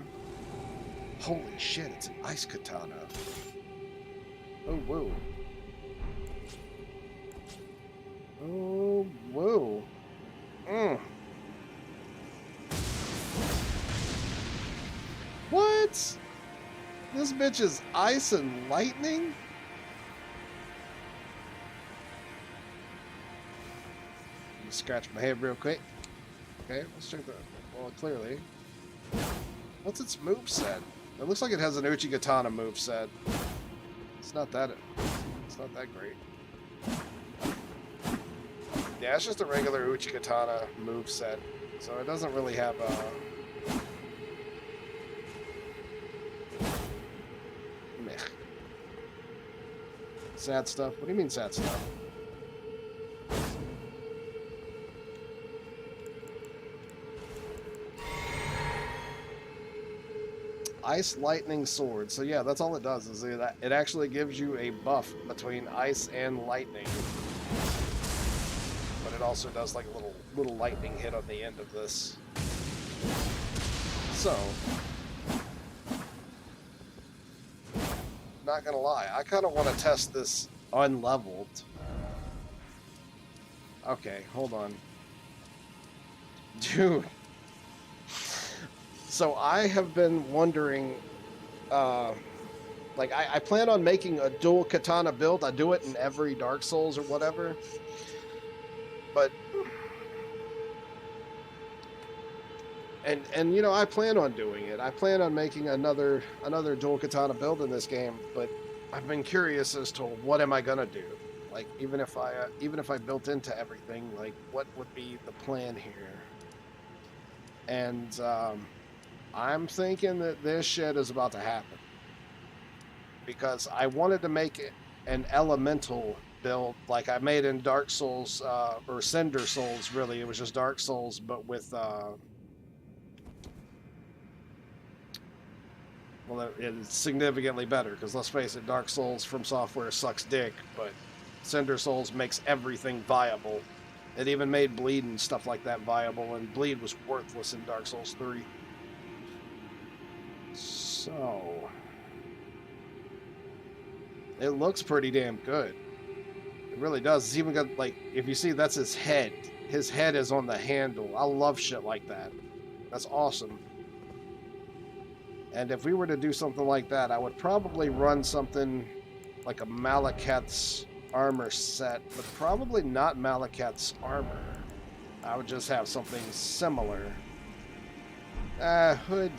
holy shit, it's an ice katana. Oh whoa. Oh whoa. What? This bitch is ice and lightning? Scratch my head real quick. Okay, let's check that. Well, clearly. What's its moveset? It looks like it has an Uchigatana moveset. It's not that great. Yeah, it's just a regular Uchigatana moveset. So it doesn't really have a... Meh. Sad stuff? What do you mean sad stuff? Ice Lightning Sword. So yeah, that's all it does. Is it actually gives you a buff between ice and lightning. But it also does like a little lightning hit on the end of this. So, not gonna lie, I kind of want to test this unleveled. Okay, hold on. Dude. So I have been wondering, like I plan on making a dual katana build. I do it in every Dark Souls or whatever. But, and you know, I plan on doing it. I plan on making another dual katana build in this game, but I've been curious as to what am I gonna do? Like, even if I built into everything, like, what would be the plan here? And, I'm thinking that this shit is about to happen. Because I wanted to make it an elemental build like I made in Dark Souls, or Cinder Souls, really. It was just Dark Souls, but with, well, it's significantly better, because let's face it, Dark Souls from Software sucks dick, but Cinder Souls makes everything viable. It even made Bleed and stuff like that viable, and Bleed was worthless in Dark Souls 3. So, it looks pretty damn good. It really does. It's even got, like, if you see, that's his head. His head is on the handle. I love shit like that. That's awesome. And if we were to do something like that, I would probably run something like a Malekith's armor set, but probably not Malekith's armor. I would just have something similar. Hood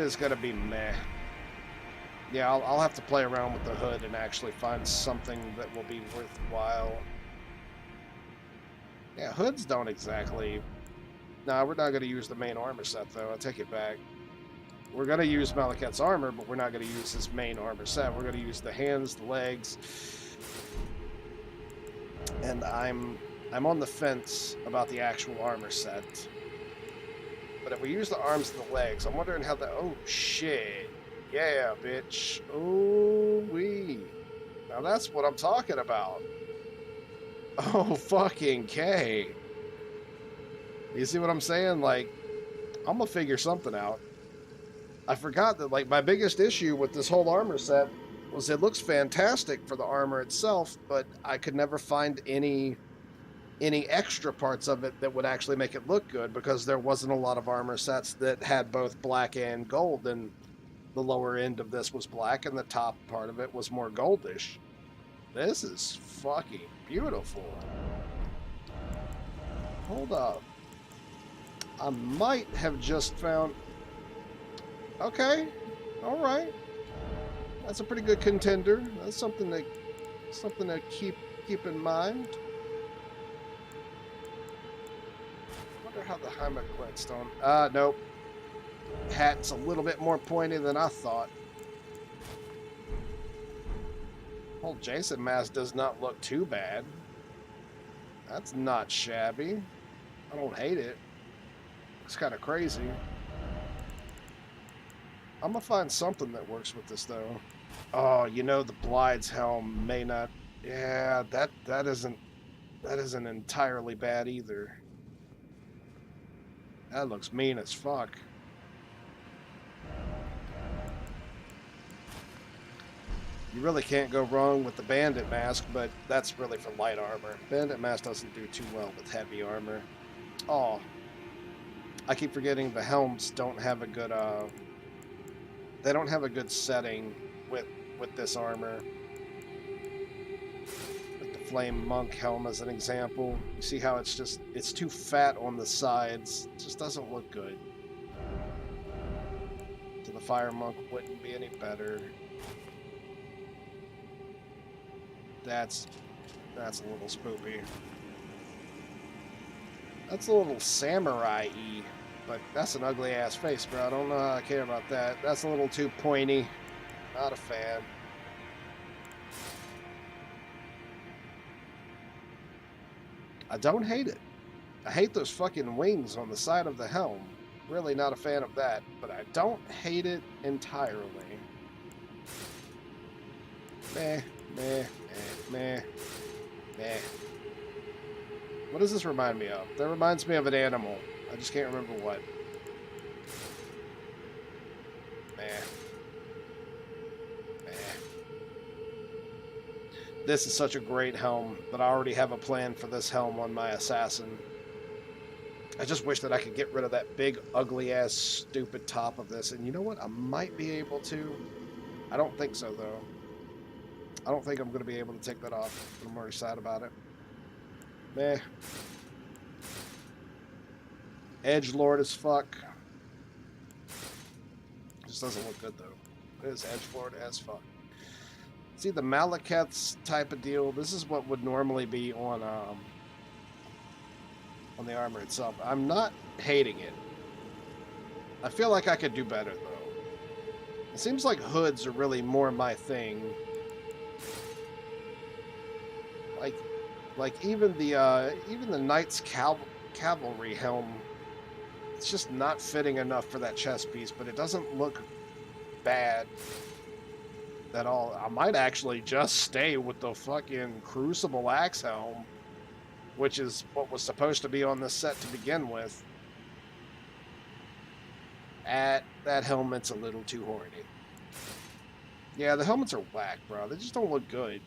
is gonna be meh. Yeah, I'll have to play around with the hood and actually find something that will be worthwhile. Yeah, hoods don't exactly... Nah, we're not gonna use the main armor set, though. I take it back. We're gonna use Malekith's armor, but we're not gonna use his main armor set. We're gonna use the hands, the legs. And I'm on the fence about the actual armor set. But if we use the arms and the legs, I'm wondering how the... Oh, shit. Yeah, bitch. Ooh-wee. Now that's what I'm talking about. Oh, fucking K. You see what I'm saying? Like, I'm gonna figure something out. I forgot that, like, my biggest issue with this whole armor set was it looks fantastic for the armor itself, but I could never find any extra parts of it that would actually make it look good, because there wasn't a lot of armor sets that had both black and gold, and the lower end of this was black and the top part of it was more goldish. This is fucking beautiful. Hold up. I might have just found... Okay. Alright. That's a pretty good contender. That's something to keep in mind. Wonder how the Heimat Gladstone... nope. Hat's a little bit more pointy than I thought. Whole Jason mask does not look too bad. That's not shabby. I don't hate it. It's kind of crazy. I'm gonna find something that works with this, though. Oh, you know, the Blide's helm may not... Yeah, that isn't entirely bad either. That looks mean as fuck. You really can't go wrong with the Bandit mask, but that's really for light armor. Bandit mask doesn't do too well with heavy armor. Oh, I keep forgetting the helms don't have a good they don't have a good setting with this armor. With the Flame Monk helm as an example. You see how it's too fat on the sides. It just doesn't look good. So the Fire Monk wouldn't be any better. That's a little spoopy. That's a little samurai-y, but that's an ugly ass face, bro. I don't know how I care about that. That's a little too pointy. Not a fan. I don't hate it. I hate those fucking wings on the side of the helm. Really not a fan of that, but I don't hate it entirely. Meh, meh, meh, meh, meh. What does this remind me of? That reminds me of an animal. I just can't remember what. Meh. Meh. This is such a great helm, but I already have a plan for this helm on my assassin. I just wish that I could get rid of that big, ugly-ass, stupid top of this. And you know what? I might be able to. I don't think so, though. I don't think I'm going to be able to take that off. I'm already sad about it. Meh. Edgelord as fuck. Just doesn't look good, though. It is edgelord as fuck. See, the Malekith's type of deal, this is what would normally be on the armor itself. I'm not hating it. I feel like I could do better, though. It seems like hoods are really more my thing. Like even the Knight's Cavalry helm, it's just not fitting enough for that chest piece, but it doesn't look bad at all. I might actually just stay with the fucking Crucible Axe helm, which is what was supposed to be on this set to begin with. That helmet's a little too horny. Yeah, the helmets are whack, bro. They just don't look good.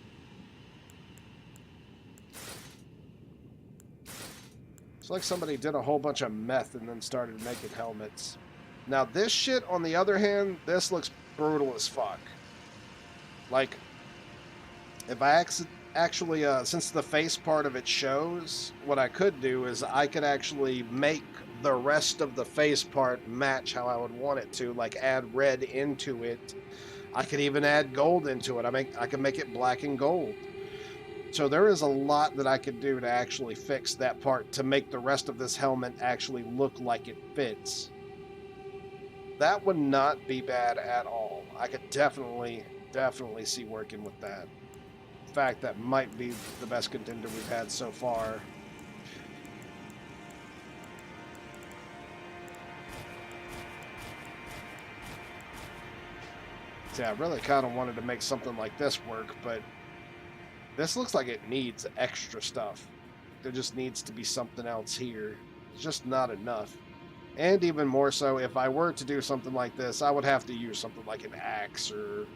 It's like somebody did a whole bunch of meth and then started making helmets. Now this shit, on the other hand, this looks brutal as fuck. Like, if I actually, since the face part of it shows, what I could do is I could actually make the rest of the face part match how I would want it to, like add red into it. I could even add gold into it. I could make it black and gold. So there is a lot that I could do to actually fix that part to make the rest of this helmet actually look like it fits. That would not be bad at all. I could definitely see working with that. In fact, that might be the best contender we've had so far. See, I really kind of wanted to make something like this work, but this looks like it needs extra stuff. There just needs to be something else here. It's just not enough. And even more so, if I were to do something like this, I would have to use something like an axe or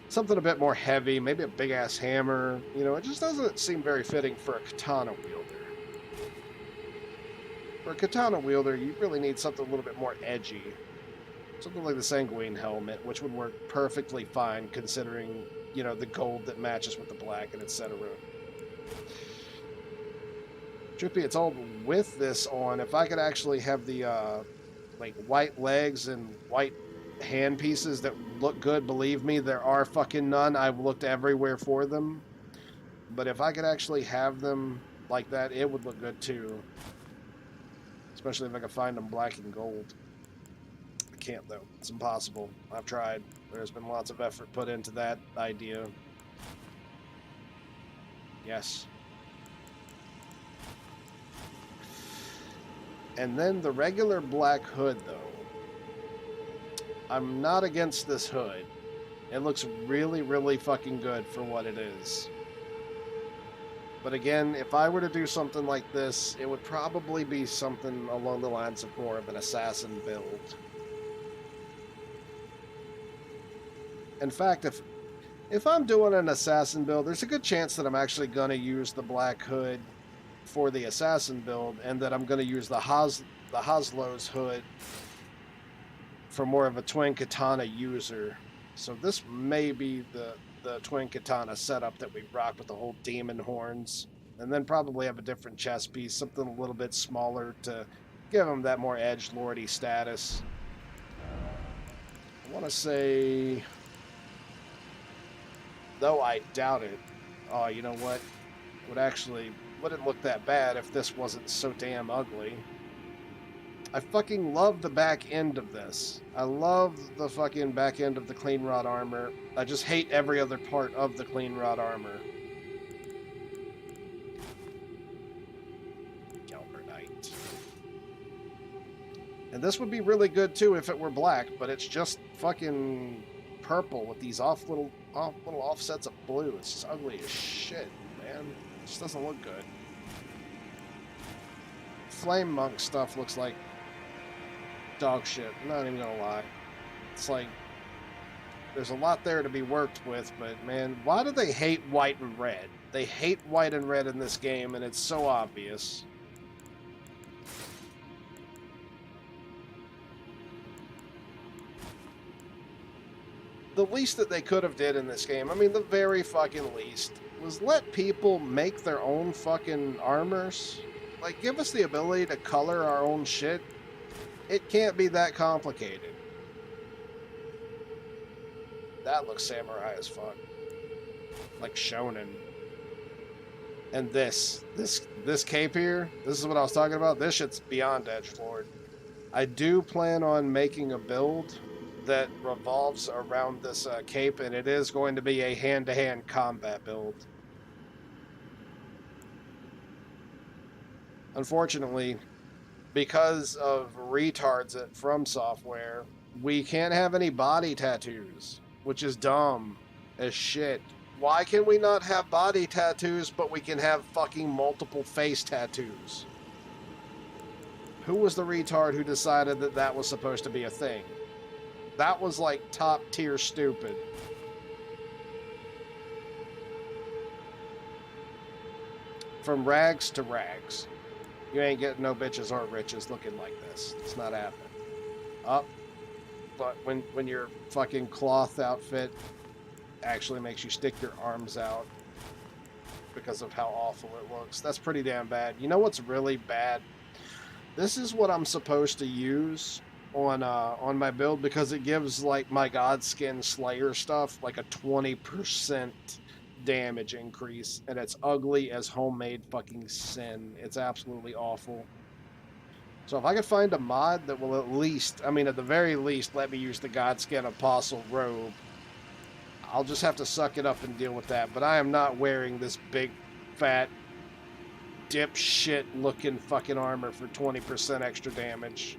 something a bit more heavy, maybe a big-ass hammer. You know, it just doesn't seem very fitting for a katana wielder. For a katana wielder, you really need something a little bit more edgy. Something like the Sanguine helmet, which would work perfectly fine considering, you know, the gold that matches with the black and etc. Truth be told, with this on, if I could actually have the like white legs and white hand pieces that look good, believe me, there are fucking none. I've looked everywhere for them. But if I could actually have them like that, it would look good too. Especially if I could find them black and gold. I can't though. It's impossible. I've tried. There's been lots of effort put into that idea. Yes. And then the regular black hood, though. I'm not against this hood. It looks really, really fucking good for what it is. But again, if I were to do something like this, it would probably be something along the lines of more of an assassin build. In fact, if I'm doing an assassin build, there's a good chance that I'm actually going to use the black hood for the assassin build, and that I'm going to use the Haslow's hood for more of a twin katana user. So this may be the twin katana setup that we rock with the whole demon horns. And then probably have a different chest piece, something a little bit smaller to give him that more edgelordy status. I want to say, though I doubt it. Oh, you know what? Wouldn't look that bad if this wasn't so damn ugly. I fucking love the back end of this. I love the fucking back end of the clean rod armor. I just hate every other part of the clean rod armor. Galvernite. And this would be really good too if it were black, but it's just fucking purple with these little offsets of blue. It's just ugly as shit, man. It just doesn't look good. Flame monk stuff looks like dog shit. I'm not even gonna lie. It's like there's a lot there to be worked with, but man, why do they hate white and red? They hate white and red in this game, and it's so obvious. The least that they could have did in this game, I mean, the very fucking least, was let people make their own fucking armors. Like, give us the ability to color our own shit. It can't be that complicated. That looks samurai as fuck. Like shonen. And this cape here, this is what I was talking about. This shit's beyond edgelord. I do plan on making a build that revolves around this cape, and it is going to be a hand-to-hand combat build. Unfortunately, because of retards at From Software, we can't have any body tattoos, which is dumb as shit. Why can we not have body tattoos, but we can have fucking multiple face tattoos? Who was the retard who decided that that was supposed to be a thing? That was like top tier stupid. From rags to rags. You ain't getting no bitches or riches looking like this. It's not happening. Up. But when your fucking cloth outfit actually makes you stick your arms out because of how awful it looks, that's pretty damn bad. You know what's really bad? This is what I'm supposed to use on my build because it gives like my Godskin Slayer stuff like a 20% damage increase, and it's ugly as homemade fucking sin. It's absolutely awful. So if I could find a mod that will at least, I mean at the very least, let me use the Godskin Apostle robe, I'll just have to suck it up and deal with that. But I am not wearing this big, fat, dipshit looking fucking armor for 20% extra damage.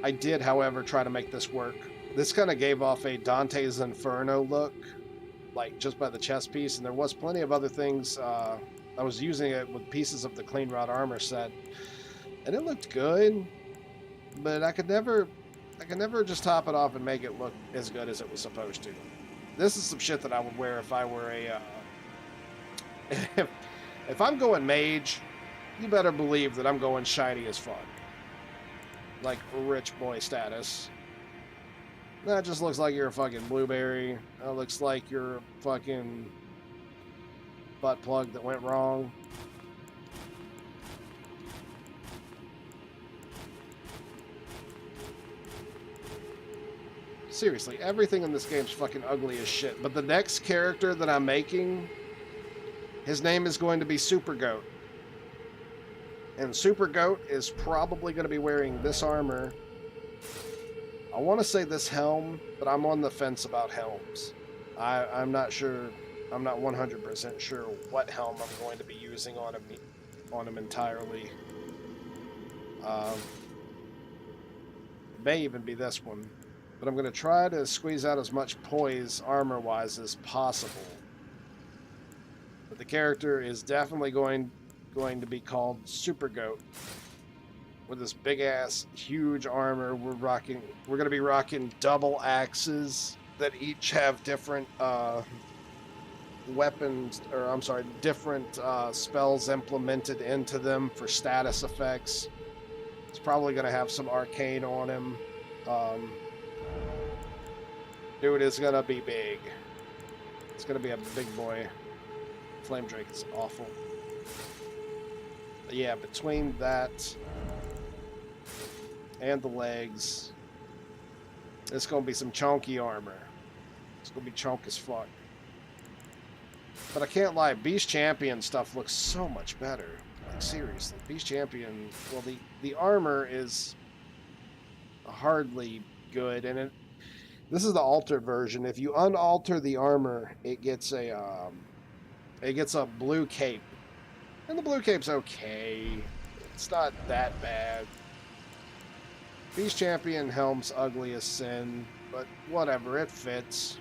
I did, however, try to make this work. This kind of gave off a Dante's Inferno look, like just by the chest piece, and there was plenty of other things. I was using it with pieces of the clean rod armor set, and it looked good, but I could never just top it off and make it look as good as it was supposed to. This is some shit that I would wear if I were a if I'm going mage, you better believe that I'm going shiny as fuck, like rich boy status. That just looks like you're a fucking blueberry. That looks like you're a fucking butt plug that went wrong. Seriously, everything in this game's fucking ugly as shit. But the next character that I'm making, his name is going to be Super Goat. And Super Goat is probably going to be wearing this armor. I want to say this helm, but I'm on the fence about helms. I'm not sure. I'm not 100% sure what helm I'm going to be using on him entirely. It may even be this one. But I'm going to try to squeeze out as much poise armor-wise as possible. But the character is definitely going to be called Super Goat. With this big-ass, huge armor, we're going to be rocking double axes that each have different weapons, or I'm sorry, different spells implemented into them for status effects. It's probably going to have some arcane on him. Dude is going to be big. It's going to be a big boy. Flame Drake is awful. But yeah, between that and the legs, it's going to be some chunky armor. It's going to be chunk as fuck. But I can't lie, Beast Champion stuff looks so much better. Like, seriously, Beast Champion, well, the armor is hardly good, and this is the altered version. If you unalter the armor, it gets a blue cape. And the blue cape's okay. It's not that bad. Beast Champion helm's ugly as sin, but whatever, it fits.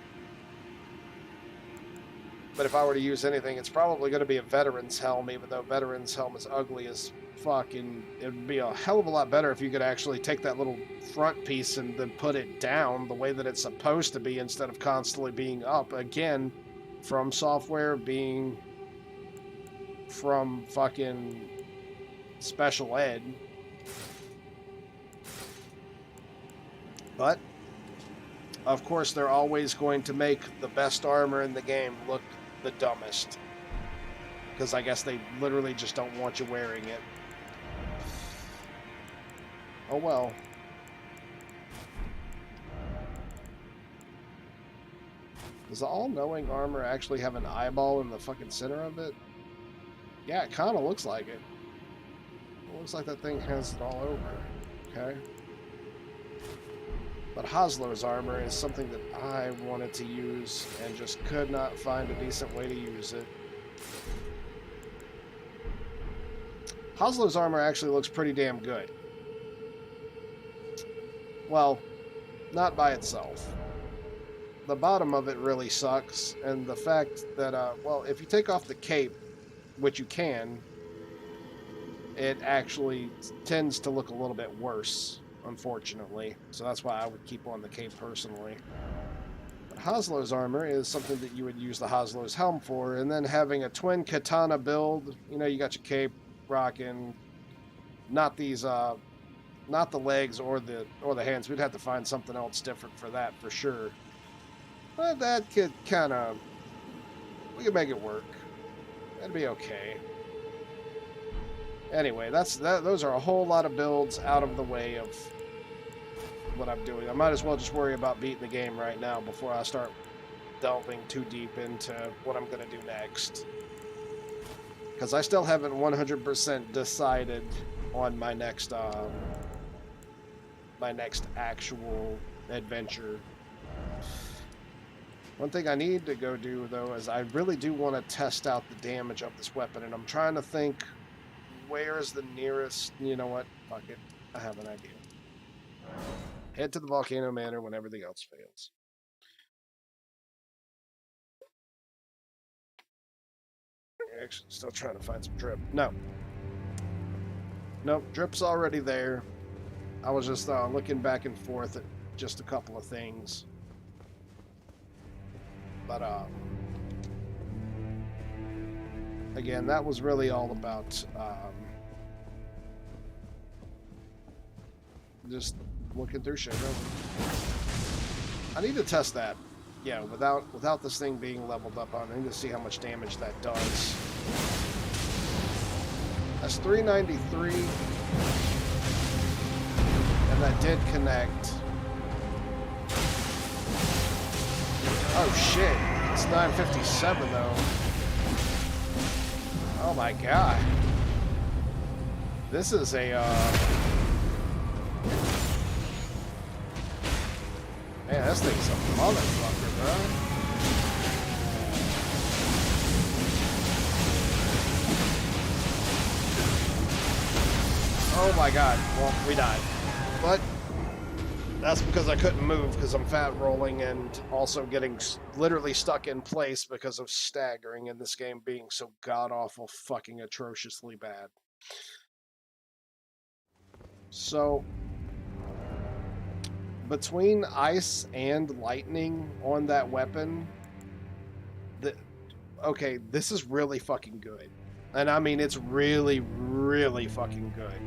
But if I were to use anything, it's probably going to be a Veteran's helm, even though Veteran's helm is ugly as fuck. And it would be a hell of a lot better if you could actually take that little front piece and then put it down the way that it's supposed to be instead of constantly being up. Again, From Software being from fucking special ed. But, of course, they're always going to make the best armor in the game look the dumbest. Because I guess they literally just don't want you wearing it. Oh well. Does the all-knowing armor actually have an eyeball in the fucking center of it? Yeah, it kind of looks like it. It looks like that thing has it all over. Okay. But Hosler's armor is something that I wanted to use and just could not find a decent way to use it. Hosler's armor actually looks pretty damn good. Well, not by itself. The bottom of it really sucks, and the fact that, well, if you take off the cape, which you can, it actually tends to look a little bit worse, unfortunately. So that's why I would keep on the cape personally. But Hosler's armor is something that you would use the Hosler's helm for, and then having a twin katana build, you know, you got your cape rocking, not these, not the legs or the hands. We'd have to find something else different for that for sure. But that could kind of, we could make it work. That'd be okay. Anyway, those are a whole lot of builds out of the way of what I'm doing. I might as well just worry about beating the game right now before I start delving too deep into what I'm going to do next. Because I still haven't 100% decided on my next actual adventure. One thing I need to go do, though, is I really do want to test out the damage of this weapon, and I'm trying to think, where is the nearest... You know what? Fuck it. I have an idea. Head to the Volcano Manor when everything else fails. Actually, still trying to find some drip. No. Nope, drip's already there. I was just looking back and forth at just a couple of things. But, again, that was really all about, just looking through shit. I need to test that. Yeah, without this thing being leveled up on, I need to see how much damage that does. That's 393. And that did connect. Oh shit, it's 957 though. Oh my god. This is a, man, this thing's a motherfucker, bro. Oh my god, well, we died. But that's because I couldn't move because I'm fat rolling and also getting literally stuck in place because of staggering in this game being so god-awful fucking atrociously bad. So, between ice and lightning on that weapon, okay, this is really fucking good. And I mean, it's really, really fucking good.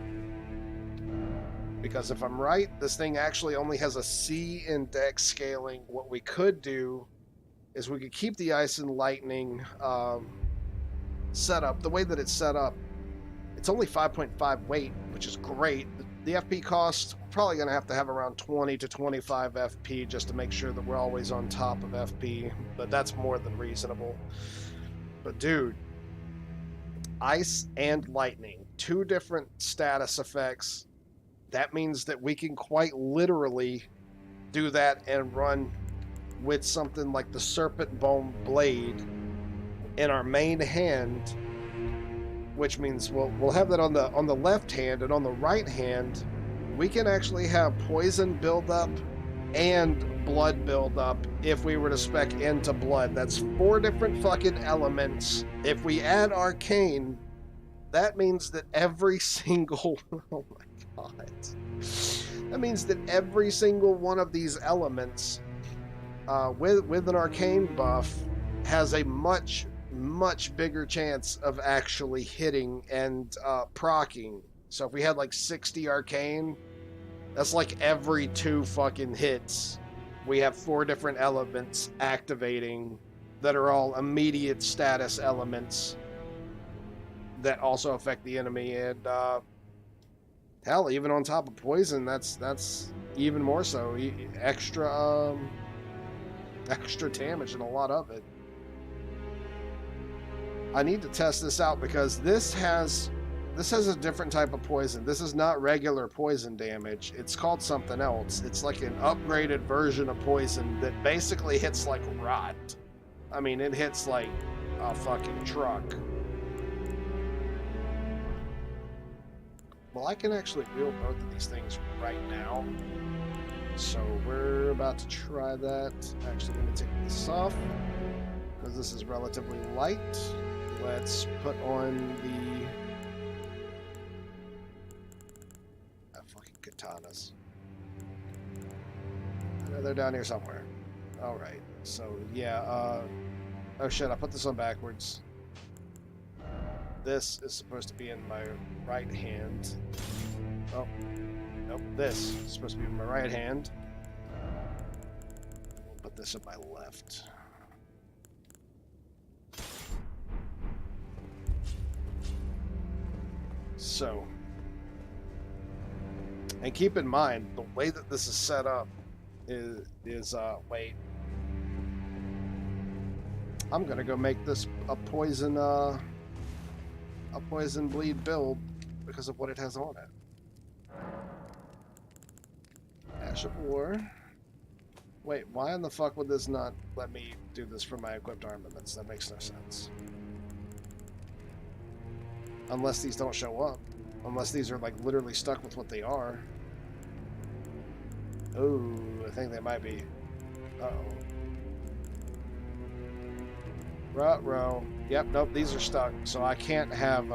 Because if I'm right, this thing actually only has a C index scaling. What we could do is we could keep the ice and lightning set up the way that it's set up. It's only 5.5 weight, which is great. The FP cost, we're probably going to have around 20 to 25 FP just to make sure that we're always on top of FP, but that's more than reasonable. But dude, ice and lightning, two different status effects. That means that we can quite literally do that and run with something like the Serpent Bone Blade in our main hand, which means we'll have that on the left hand, and on the right hand we can actually have poison buildup and blood buildup if we were to spec into blood. That's 4 different fucking elements. If we add arcane, that means that every single oh my god, that means that every single one of these elements with an arcane buff has a much bigger chance of actually hitting and proccing. So if we had like 60 arcane, that's like every 2 fucking hits we have 4 different elements activating that are all immediate status elements that also affect the enemy. And hell, even on top of poison, that's even more so. Extra damage and a lot of it. I need to test this out because this has a different type of poison. This is not regular poison damage. It's called something else. It's like an upgraded version of poison that basically hits like rot. I mean, it hits like a fucking truck. Well, I can actually build both of these things right now. So we're about to try that. Actually, let me take this off because this is relatively light. Let's put on the fucking katanas. I know they're down here somewhere. Alright, so yeah, oh shit, I put this on backwards. This is supposed to be in my right hand. Oh, nope, this is supposed to be in my right hand. We'll put this in my left. So, and keep in mind, the way that this is set up is wait. I'm gonna go make this a poison bleed build because of what it has on it. Ash of War. Wait, why in the fuck would this not let me do this for my equipped armaments? That makes no sense. Unless these don't show up. Unless these are like literally stuck with what they are. Oh, I think they might be. Uh-oh. Ruh-roh. Yep, nope, these are stuck. So I can't have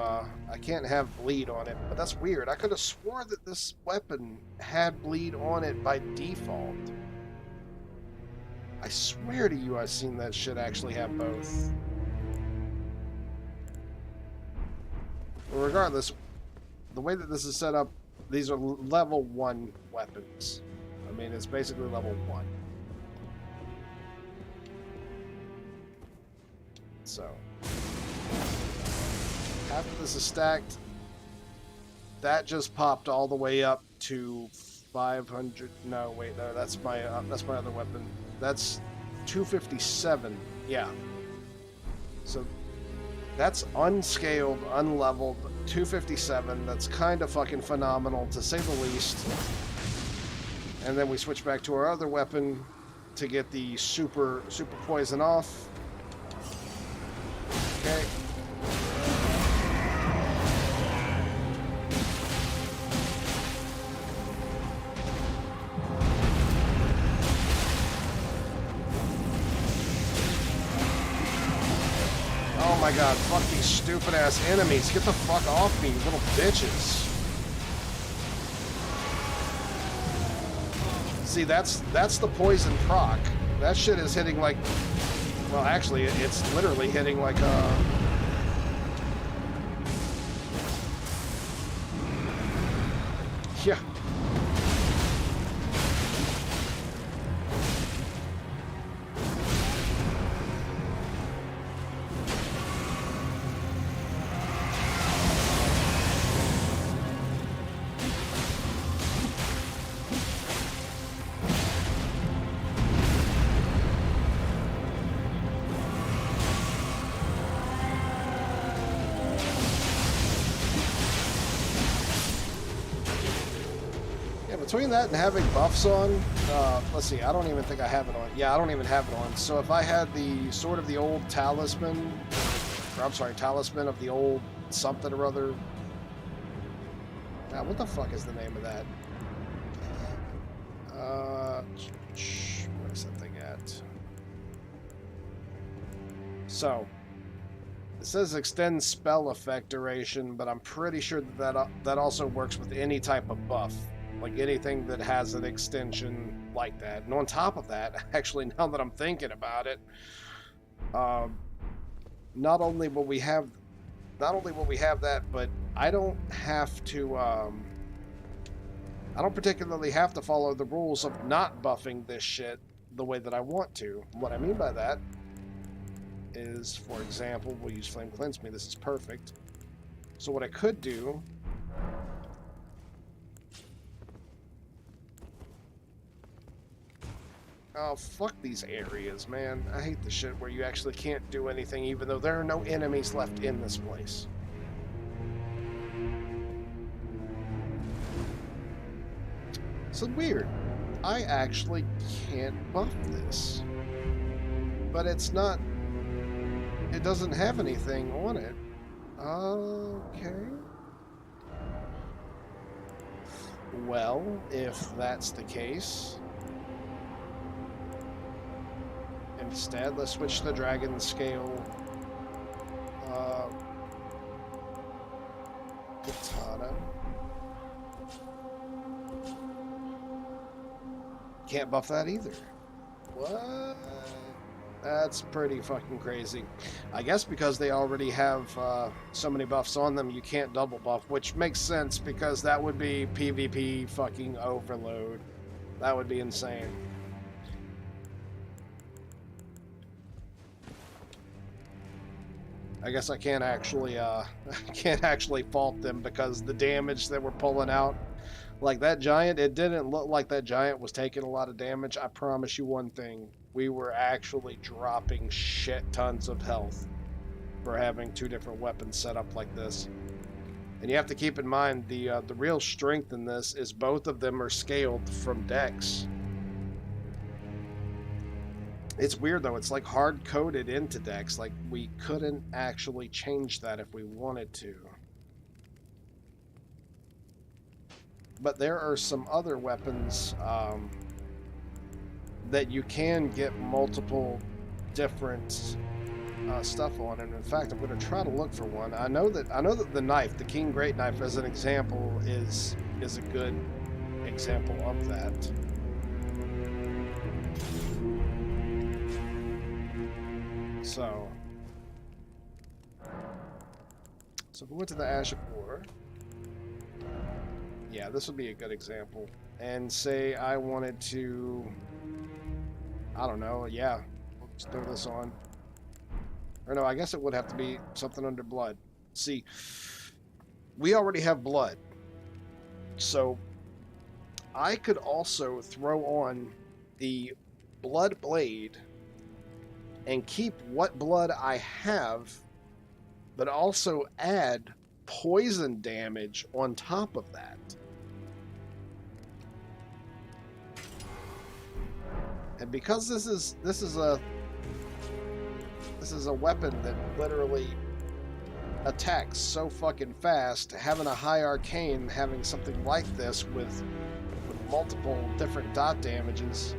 bleed on it. But that's weird. I could have swore that this weapon had bleed on it by default. I swear to you I've seen that shit actually have both. Regardless, the way that this is set up, these are level 1 weapons. I mean, it's basically level 1. So, after this is stacked, that just popped all the way up to 500. No, wait, no, that's my other weapon. That's 257. Yeah. So. That's unscaled, unleveled, 257. That's kind of fucking phenomenal, to say the least. And then we switch back to our other weapon to get the super poison off. Okay. Oh my god, fuck these stupid ass enemies. Get the fuck off me, you little bitches. See, that's the poison proc. That shit is hitting like... Well, actually, it's literally hitting like a... Yeah. between that and having buffs on, let's see, I don't even think I have it on. Yeah, I don't even have it on. So if I had the Sword of the Old Talisman, or I'm sorry, Talisman of the Old something or other. Now, what the fuck is the name of that? What is that thing at? So, it says extend spell effect duration, but I'm pretty sure that also works with any type of buff. Like anything that has an extension like that. And on top of that, actually, now that I'm thinking about it, not only will we have that, but I don't have to, I don't particularly have to follow the rules of not buffing this shit the way that I want to. What I mean by that is, for example, we'll use Flame Cleanse Me. This is perfect. So what I could do... Oh, fuck these areas, man. I hate the shit where you actually can't do anything even though there are no enemies left in this place. So weird. I actually can't buff this. But it's not... It doesn't have anything on it. Okay. Well, if that's the case... Instead, let's switch to Dragon Scale. Katana. Can't buff that either. What? That's pretty fucking crazy. I guess because they already have so many buffs on them, you can't double buff, which makes sense because that would be PvP fucking overload. That would be insane. I guess I can't actually fault them because the damage that we're pulling out, like that giant, it didn't look like that giant was taking a lot of damage. I promise you one thing, we were actually dropping shit tons of health for having two different weapons set up like this. And you have to keep in mind the real strength in this is both of them are scaled from Dex. It's weird though, it's like hard-coded into Dex, like we couldn't actually change that if we wanted to. But there are some other weapons that you can get multiple different stuff on, and in fact I'm going to try to look for one. I know that the knife, the King Great Knife as an example, is a good example of that. So if we went to the Ash of War, yeah, this would be a good example. And say I wanted to, I don't know, yeah, let's throw this on. Or no, I guess it would have to be something under blood. See, we already have blood. So I could also throw on the Blood Blade and keep what blood I have, but also add poison damage on top of that. And because this is a weapon that literally attacks so fucking fast, having a high arcane, having something like this with multiple different dot damages.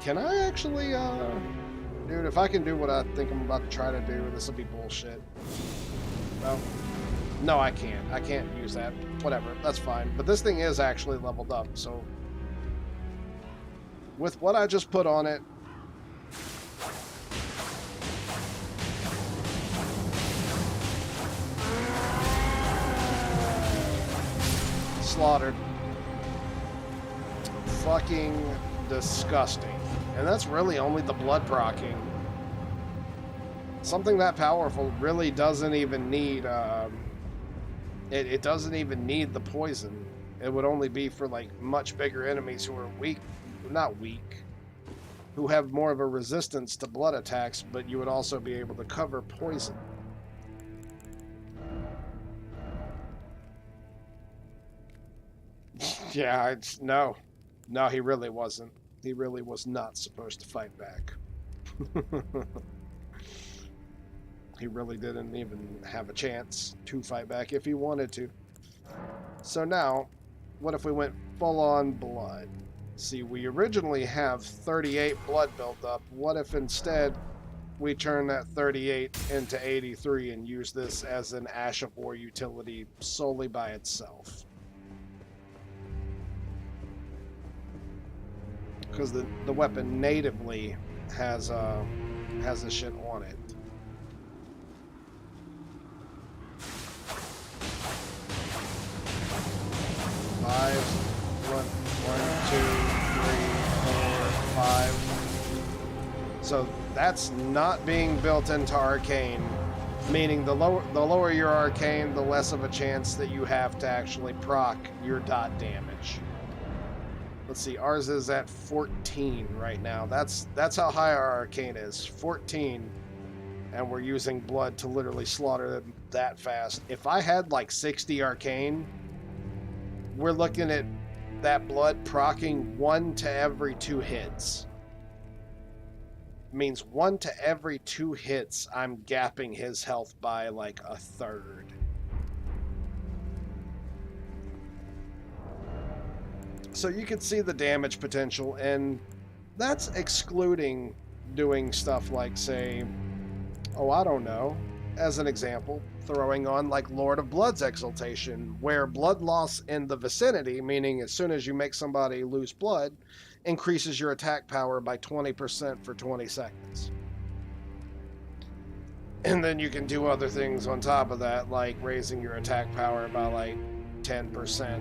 Can I actually, dude, if I can do what I think I'm about to try to do, this will be bullshit. Well, no, I can't. I can't use that. Whatever, that's fine. But this thing is actually leveled up, so with what I just put on it, slaughtered. Fucking disgusting. And that's really only the blood proccing. Something that powerful really doesn't even need, it doesn't even need the poison. It would only be for like much bigger enemies who are weak, not weak, who have more of a resistance to blood attacks, but you would also be able to cover poison. Yeah, no. No, he really wasn't. He really was not supposed to fight back. He really didn't even have a chance to fight back if he wanted to. So now, what if we went full-on blood? See, we originally have 38 blood built up. What if instead we turn that 38 into 83 and use this as an Ash of War utility solely by itself? Because the weapon natively has this shit on it. Five, one, 2, 3, 4, 5. So that's not being built into Arcane, meaning the lower your Arcane, the less of a chance that you have to actually proc your dot damage. Let's see, ours is at 14 right now. That's how high our Arcane is, 14, and we're using blood to literally slaughter them that fast. If I had like 60 Arcane, we're looking at that blood proccing 1 to every 2 hits. Means 1 to every 2 hits, I'm gapping his health by like a third. So you can see the damage potential, and that's excluding doing stuff like, say, oh, I don't know, as an example, throwing on like Lord of Blood's Exaltation, where blood loss in the vicinity, meaning as soon as you make somebody lose blood, increases your attack power by 20% for 20 seconds. And then you can do other things on top of that, like raising your attack power by like 10%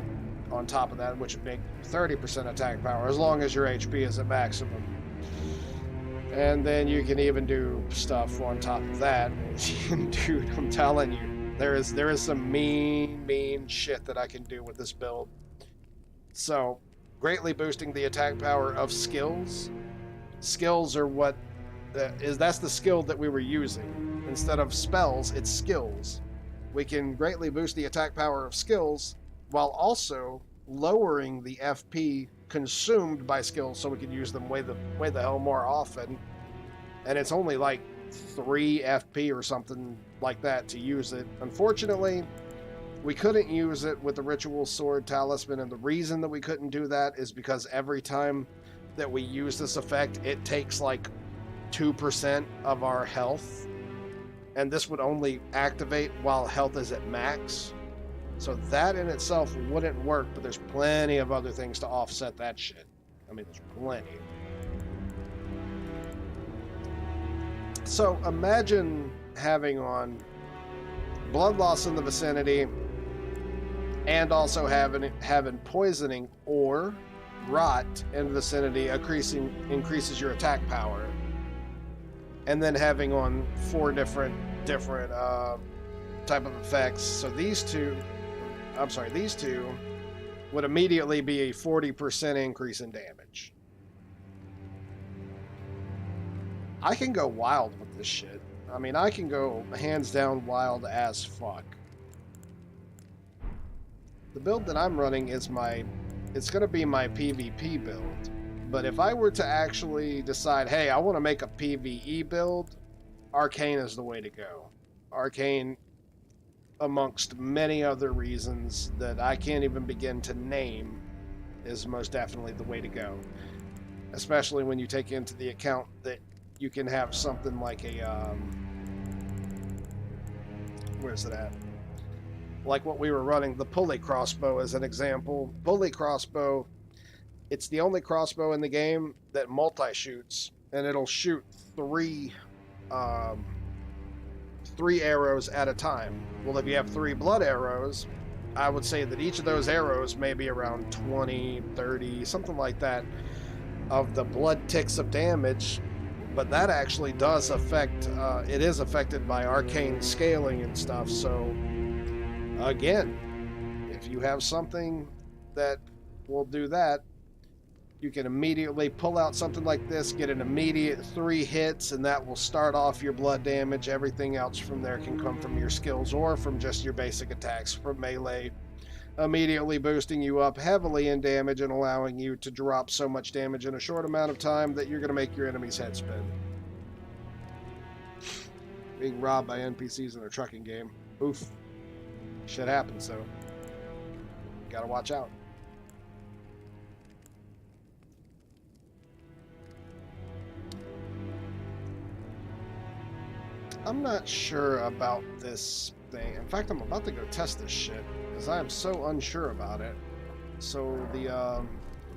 on top of that, which would make 30% attack power, as long as your HP is at maximum. And then you can even do stuff on top of that. Dude, I'm telling you, there is some mean shit that I can do with this build. So, greatly boosting the attack power of skills. Skills are what that's the skill that we were using. Instead of spells, it's skills. We can greatly boost the attack power of skills while also lowering the FP consumed by skills, so we can use them way the hell more often. And it's only like 3 FP or something like that to use it. Unfortunately, we couldn't use it with the Ritual Sword Talisman, and the reason that we couldn't do that is because every time that we use this effect, it takes like 2% of our health, and this would only activate while health is at max. So that in itself wouldn't work, but there's plenty of other things to offset that shit. I mean, there's plenty. So imagine having on blood loss in the vicinity and also having poisoning or rot in the vicinity increases your attack power, and then having on 4 different type of effects. So these two would immediately be a 40% increase in damage. I can go wild with this shit. I mean, I can go hands down wild as fuck. The build that I'm running is it's going to be my PvP build. But if I were to actually decide, hey, I want to make a PvE build, Arcane is the way to go. Arcane, amongst many other reasons that I can't even begin to name, is most definitely the way to go. Especially when you take into the account that you can have something like a, where's it at? Like what we were running, the pulley crossbow as an example. Pulley crossbow, it's the only crossbow in the game that multi-shoots, and it'll shoot 3 arrows at a time. Well, if you have 3 blood arrows, I would say that each of those arrows may be around 20, 30, something like that, of the blood ticks of damage. But that actually does affect, it is affected by arcane scaling and stuff. So, again, if you have something that will do that, you can immediately pull out something like this, get an immediate 3 hits, and that will start off your blood damage. Everything else from there can come from your skills or from just your basic attacks, from melee, immediately boosting you up heavily in damage and allowing you to drop so much damage in a short amount of time that you're going to make your enemy's head spin. Being robbed by NPCs in a trucking game. Oof. Shit happens, so gotta watch out. I'm not sure about this thing. In fact, I'm about to go test this shit because I am so unsure about it. So the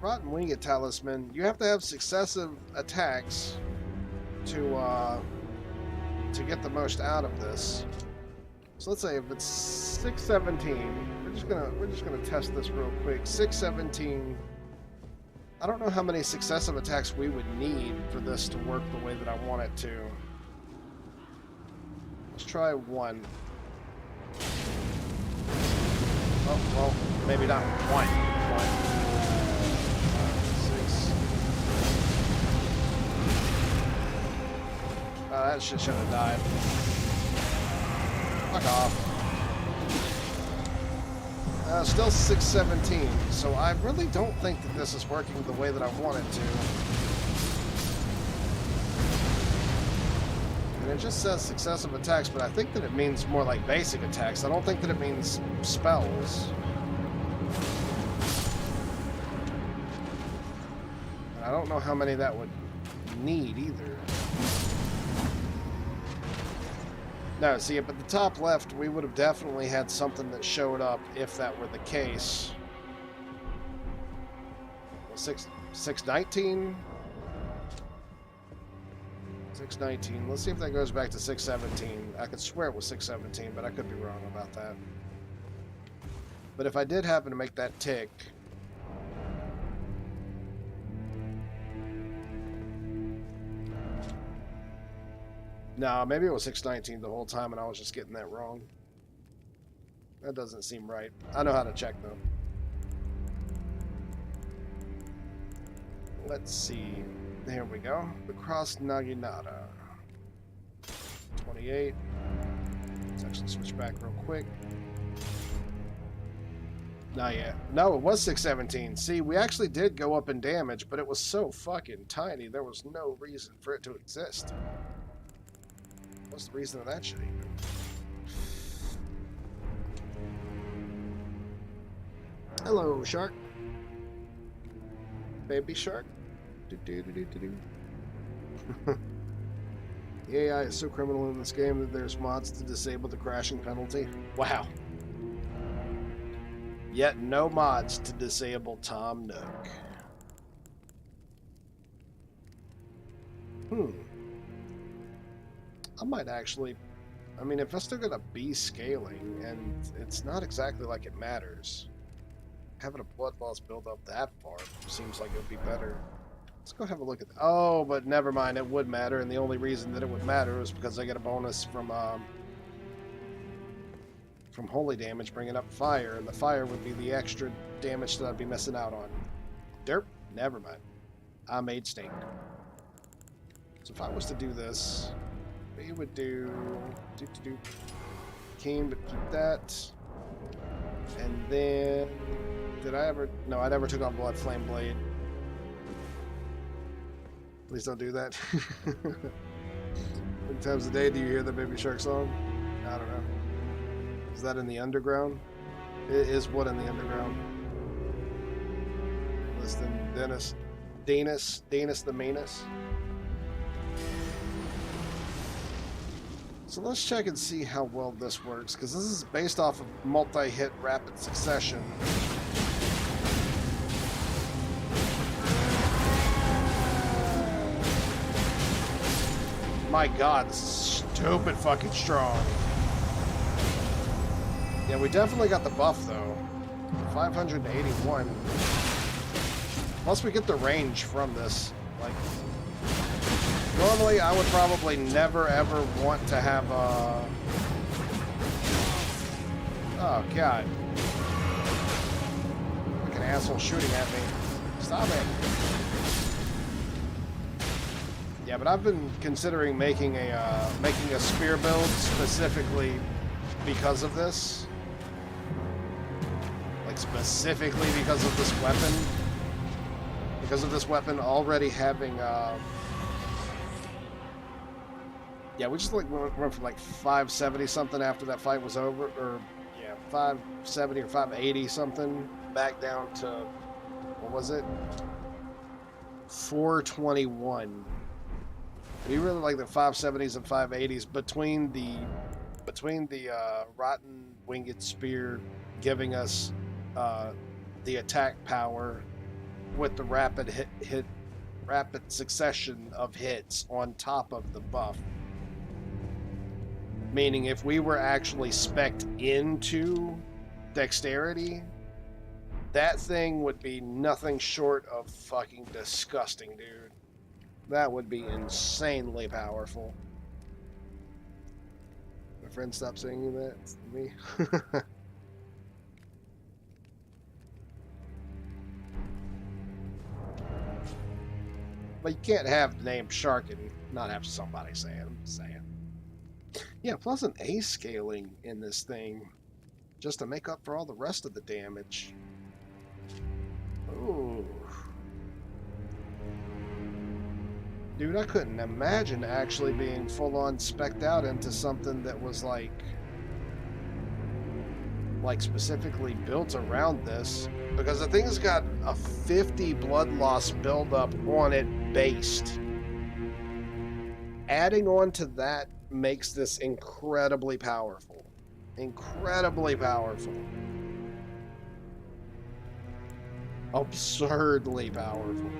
Rotten Winged Talisman, you have to have successive attacks to get the most out of this. So let's say if it's 617, we're just gonna test this real quick. 617. I don't know how many successive attacks we would need for this to work the way that I want it to. Let's try one. Oh, well, maybe not one. 6. That shit should have died. Fuck off. Still 617, so I really don't think that this is working the way that I want it to. And it just says successive attacks, but I think that it means more like basic attacks. I don't think that it means spells. And I don't know how many that would need either. No, see, up at the top left, we would have definitely had something that showed up if that were the case. 619? 619. Let's see if that goes back to 617. I could swear it was 617, but I could be wrong about that. But if I did happen to make that tick... No, maybe it was 619 the whole time and I was just getting that wrong. That doesn't seem right. I know how to check though. Let's see. There we go. The Cross Naginata. 28. Let's actually switch back real quick. Not yet. No, it was 617. See, we actually did go up in damage, but it was so fucking tiny, there was no reason for it to exist. What's the reason of that shit even? Hello, shark. Baby shark. The AI is so criminal in this game that there's mods to disable the crashing penalty. Wow. Yet no mods to disable Tom Nook. I might actually... I mean, if it's still gonna be scaling, and it's not exactly like it matters, having a blood loss build up that far seems like it would be better. Let's go have a look at that. Oh, but never mind, it would matter, and the only reason that it would matter is because I get a bonus from holy damage bringing up fire, and the fire would be the extra damage that I'd be missing out on. Derp, never mind. I made stink. So if I was to do this, we would do Keen, but keep that. And then did I ever? No, I never took on Blood Flame Blade. Please don't do that. How many times a day do you hear the Baby Shark song? I don't know. Is that in the underground? It is what in the underground? Listen, Dennis the Manus. So let's check and see how well this works, because this is based off of multi-hit rapid succession. My god, this is stupid fucking strong. Yeah, we definitely got the buff though. 581. Plus we get the range from this. Like, normally I would probably never ever want to have a... Oh god. Like an asshole shooting at me. Stop it. Yeah, but I've been considering making a spear build specifically because of this. specifically because of this weapon. Because of this weapon already having, yeah, we just like went from like 570 something after that fight was over, or yeah, 570 or 580 something, back down to, what was it? 421. We really like the 570s and 580s between the rotten winged spear giving us the attack power with the rapid succession of hits on top of the buff. Meaning if we were actually spec'd into dexterity, that thing would be nothing short of fucking disgusting, dude. That would be insanely powerful. My friend stopped saying that to me. But you can't have the name Shark and not have somebody say it. I'm just saying. Yeah, plus an A scaling in this thing just to make up for all the rest of the damage. Ooh. Dude, I couldn't imagine actually being full-on spec'd out into something that was like specifically built around this, because the thing's got a 50 blood loss buildup on it based. Adding on to that makes this incredibly powerful. Incredibly powerful. Absurdly powerful.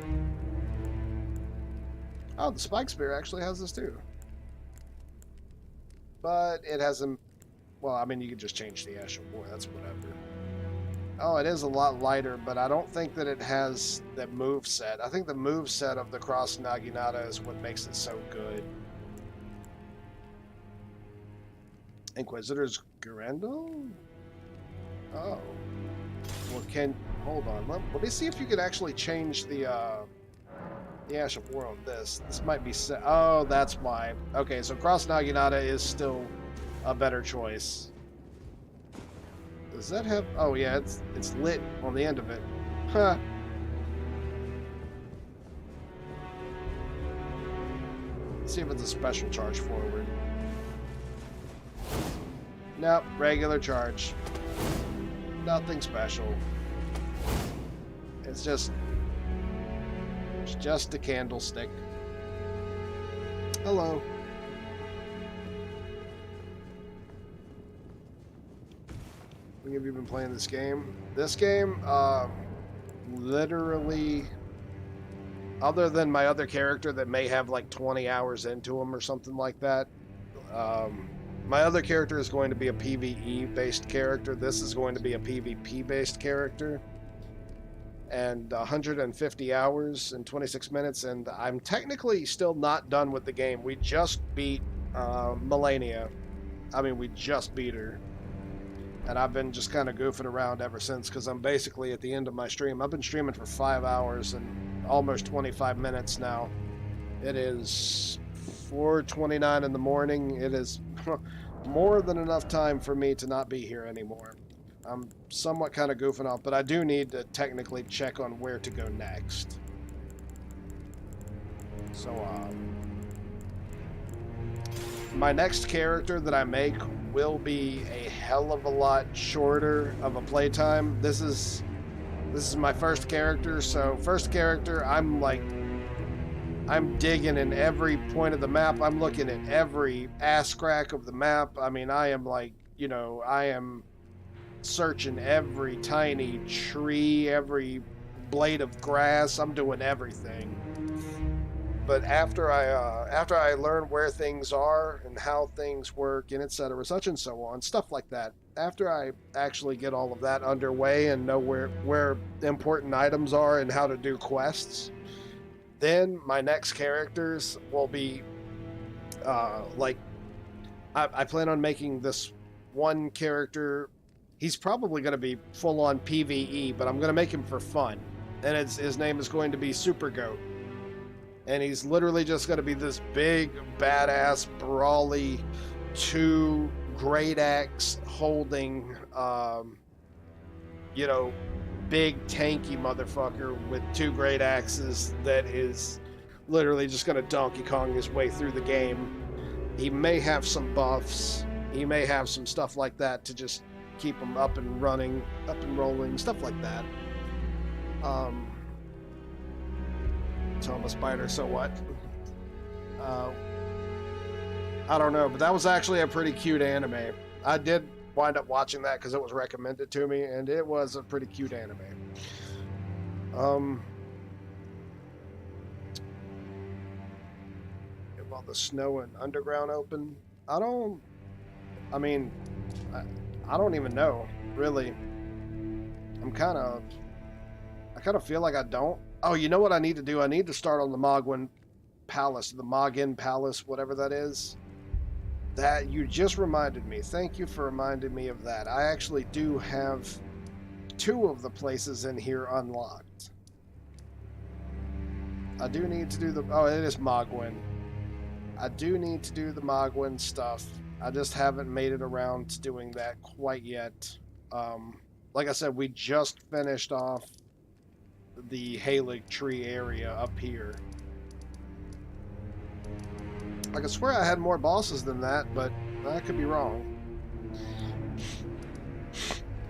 Oh, the Spike Spear actually has this too. But it hasn't... Well, I mean, you could just change the Ash of War. That's whatever. Oh, it is a lot lighter, but I don't think that it has that move set. I think the move set of the Cross Naginata is what makes it so good. Inquisitor's Garendo? Oh. Well, hold on. Let me see if you could actually change the Ash of War on this. This might be set. Oh, that's why. Okay, so Cross Naginata is still a better choice. Does that have... Oh, yeah, it's lit on the end of it. Huh. Let's see if it's a special charge forward. Nope, regular charge. Nothing special. It's just a candlestick. Hello. How long have you been playing this game? This game, literally, other than my other character that may have like 20 hours into him or something like that, my other character is going to be a PvE-based character. This is going to be a PvP-based character. And 150 hours and 26 minutes, and I'm technically still not done with the game. We just beat Melania. I mean, we just beat her. And I've been just kind of goofing around ever since, because I'm basically at the end of my stream. I've been streaming for 5 hours and almost 25 minutes now. It is 4:29 in the morning. It is more than enough time for me to not be here anymore. I'm somewhat kind of goofing off, but I do need to technically check on where to go next. So, my next character that I make will be a hell of a lot shorter of a playtime. This is my first character, so first character, I'm digging in every point of the map. I'm looking at every ass crack of the map. I mean, I am I am searching every tiny tree, every blade of grass. I'm doing everything. But after I learn where things are and how things work and etc., such and so on, stuff like that, after I actually get all of that underway and know where important items are and how to do quests, then my next characters will be I plan on making this one character. He's probably going to be full-on PvE, but I'm going to make him for fun. And his name is going to be Super Goat. And he's literally just going to be this big, badass, brawly, 2 great axe holding you know, big tanky motherfucker with 2 great axes that is literally just going to Donkey Kong his way through the game. He may have some buffs. He may have some stuff like that to just keep him up and running, up and rolling, stuff like that. Thomas Spider, so what? I don't know, but that was actually a pretty cute anime. I did wind up watching that because it was recommended to me, and it was a pretty cute anime. While the snow and underground open, I don't even know, really. I kind of feel like I don't. Oh, you know what I need to do? I need to start on the Mogwin Palace, the Mogin Palace, whatever that is. That, you just reminded me. Thank you for reminding me of that. I actually do have 2 of the places in here unlocked. I do need to do the... Oh, it is Mogwin. I do need to do the Mogwin stuff. I just haven't made it around to doing that quite yet. Like I said, we just finished off the Halig Tree area up here. I could swear I had more bosses than that, but I could be wrong.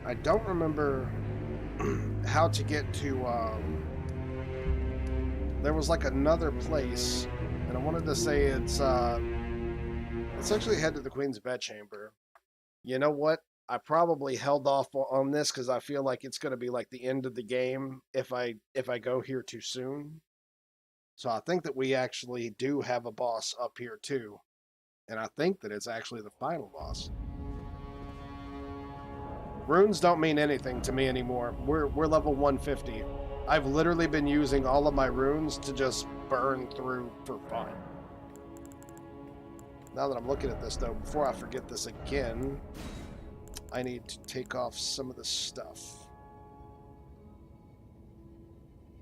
I don't remember how to get to... there was like another place, and I wanted to say it's... let's actually head to the Queen's Bedchamber. You know what? I probably held off on this because I feel like it's going to be like the end of the game if I go here too soon. So I think that we actually do have a boss up here too. And I think that it's actually the final boss. Runes don't mean anything to me anymore. We're level 150. I've literally been using all of my runes to just burn through for fun. Now that I'm looking at this though, before I forget this again, I need to take off some of the stuff.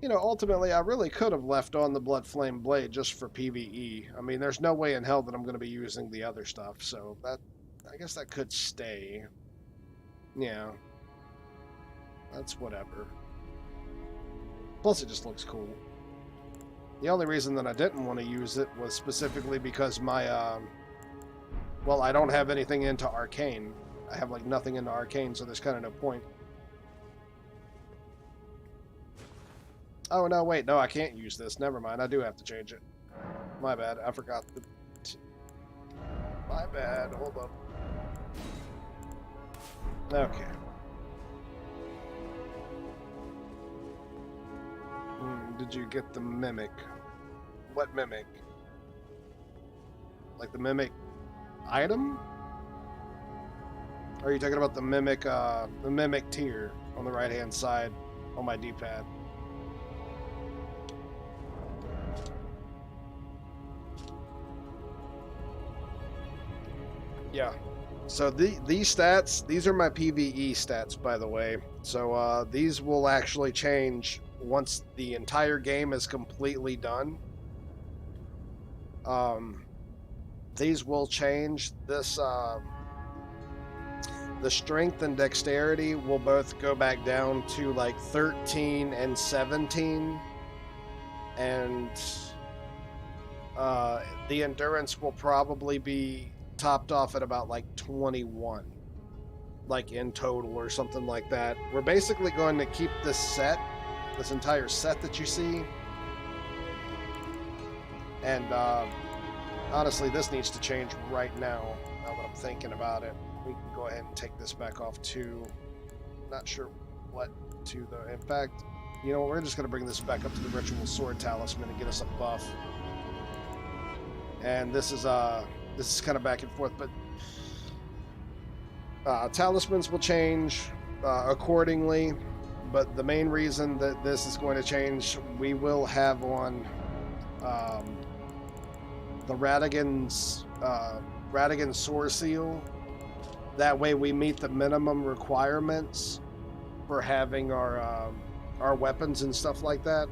You know, ultimately, I really could have left on the Blood Flame Blade just for PvE. I mean, there's no way in hell that I'm going to be using the other stuff, so that, I guess that could stay. Yeah. That's whatever. Plus, it just looks cool. The only reason that I didn't want to use it was specifically because my, well, I don't have anything into Arcane. I have, like, nothing into Arcane, so there's kind of no point. Oh, no, wait, no, I can't use this. Never mind, I do have to change it. My bad, I forgot the... My bad, hold up. Okay. Did you get the Mimic? What Mimic? Like the Mimic item? Or are you talking about the Mimic tier on the right-hand side on my D-pad? Yeah. So these stats, these are my PvE stats, by the way. So these will actually change once the entire game is completely done. These will change. This the strength and dexterity will both go back down to like 13 and 17, and the endurance will probably be topped off at about like 21, like in total or something like that. We're basically going to keep this set, this entire set that you see, and honestly, this needs to change right now that I'm thinking about it. We can go ahead and take this back off to, not sure what to though. In fact, you know what, we're just going to bring this back up to the Ritual Sword Talisman and get us a buff. And this is kind of back and forth, but talismans will change accordingly. But the main reason that this is going to change, we will have on the Radigan's Radigan Sword Seal. That way we meet the minimum requirements for having our weapons and stuff like that.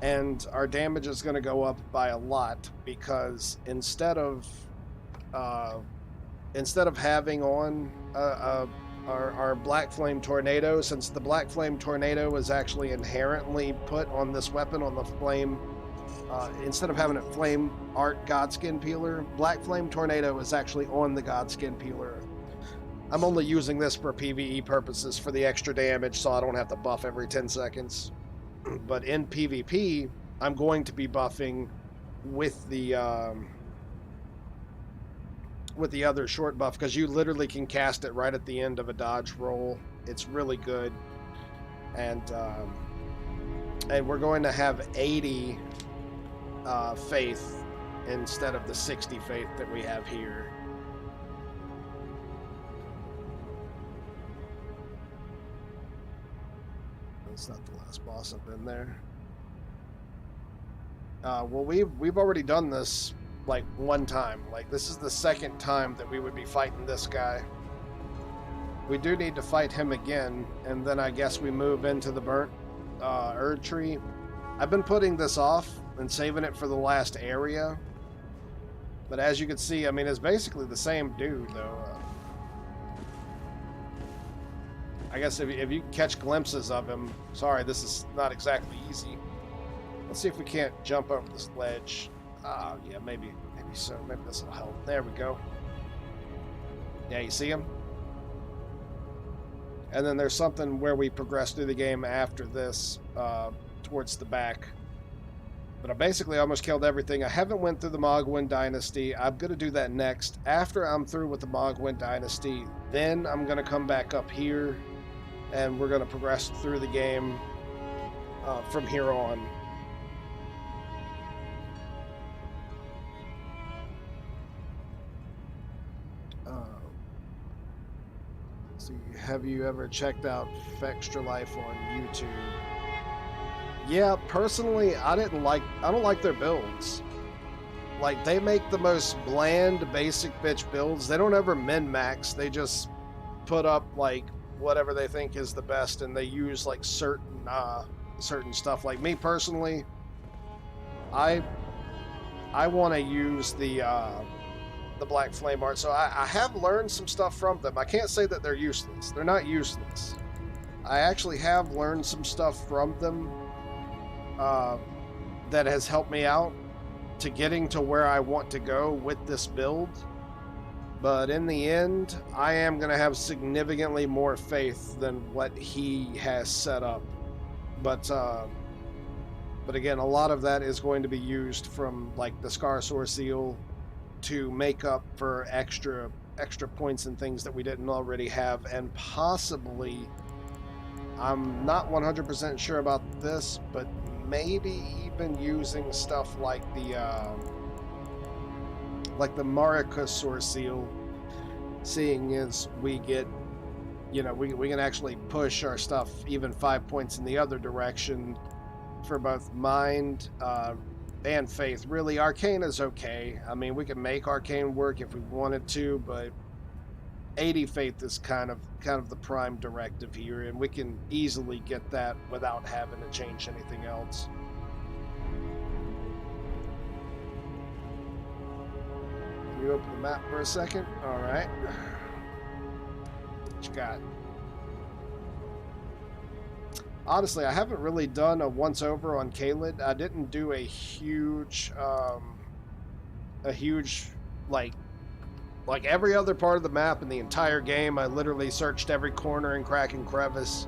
And our damage is going to go up by a lot because instead of having on our Black Flame Tornado, since the Black Flame Tornado is actually inherently put on this weapon on the flame. Instead of having it Flame Art Godskin Peeler, Black Flame Tornado is actually on the Godskin Peeler. I'm only using this for PvE purposes for the extra damage so I don't have to buff every 10 seconds. But in PvP, I'm going to be buffing with the other short buff, because you literally can cast it right at the end of a dodge roll. It's really good. And we're going to have 80 faith instead of the 60 faith that we have here. That's not the last boss up in there. Well, we've already done this like one time. Like, this is the second time that we would be fighting this guy. We do need to fight him again, and then I guess we move into the burnt Erd tree. I've been putting this off and saving it for the last area, but as you can see, I mean, it's basically the same dude, though. I guess if you catch glimpses of him, sorry, this is not exactly easy. Let's see if we can't jump over this ledge. Ah, yeah, maybe so. Maybe this will help. There we go. Yeah, you see him? And then there's something where we progress through the game after this, towards the back. But I basically almost killed everything. I haven't went through the Mogwin Dynasty. I'm going to do that next. After I'm through with the Mogwin Dynasty, then I'm going to come back up here, and we're going to progress through the game from here on. See, have you ever checked out Fextra Life on YouTube? Yeah, personally, I don't like their builds. Like, they make the most bland, basic bitch builds. They don't ever min-max. They just put up, like, whatever they think is the best, and they use, like, certain stuff. Like, me personally, I want to use the Black Flame Art, so I have learned some stuff from them. I can't say that they're useless. They're not useless. I actually have learned some stuff from them that has helped me out to getting to where I want to go with this build. But in the end, I am going to have significantly more faith than what he has set up. But again, a lot of that is going to be used from, like, the Scar-Sore Seal to make up for extra points and things that we didn't already have, and possibly, I'm not 100% sure about this, but maybe even using stuff like the Marika Sword Seal, seeing as we get, you know, we can actually push our stuff even 5 points in the other direction for both mind and faith. Really, Arcane is okay. I mean, we can make Arcane work if we wanted to, but 80 faith is kind of the prime directive here, and we can easily get that without having to change anything else. Can you open the map for a second? All right. What you got? Honestly, I haven't really done a once-over on Caelid. I didn't do a huge, like every other part of the map in the entire game. I literally searched every corner and crack and crevice.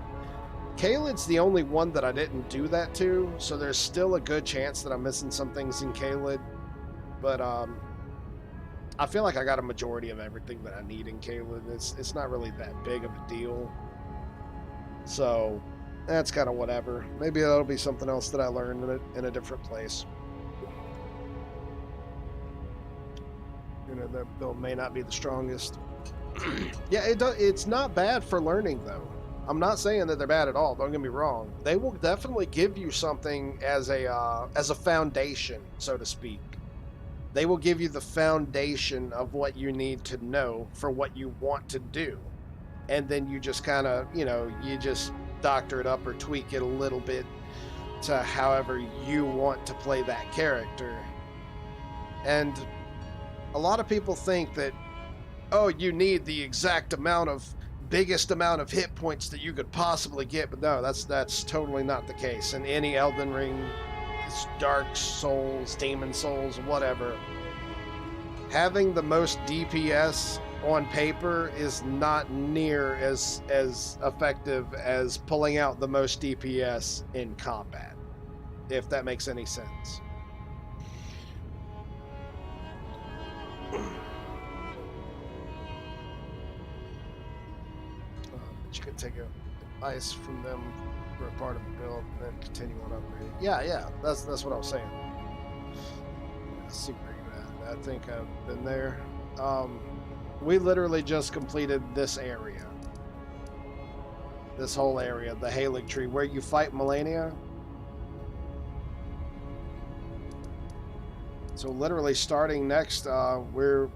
Caelid's the only one that I didn't do that to, so there's still a good chance that I'm missing some things in Caelid. But, I feel like I got a majority of everything that I need in Caelid. It's not really that big of a deal. So that's kind of whatever. Maybe that'll be something else that I learned in a different place. You know, that build may not be the strongest. Yeah, it's not bad for learning, though. I'm not saying that they're bad at all. Don't get me wrong. They will definitely give you something as a foundation, so to speak. They will give you the foundation of what you need to know for what you want to do. And then you just kind of, you know, you just doctor it up or tweak it a little bit to however you want to play that character. And a lot of people think that, oh, you need the exact amount of biggest amount of hit points that you could possibly get, but no, that's totally not the case. In any Elden Ring, it's Dark Souls, Demon Souls, whatever, having the most DPS on paper is not near as effective as pulling out the most DPS in combat, if that makes any sense. But you can take advice from them for a part of the build and then continue on upgrading. Yeah, that's what I was saying. Let's see where you at. I think I've been there. We literally just completed this area. This whole area, the Halig Tree, where you fight Melania. So literally starting next, we're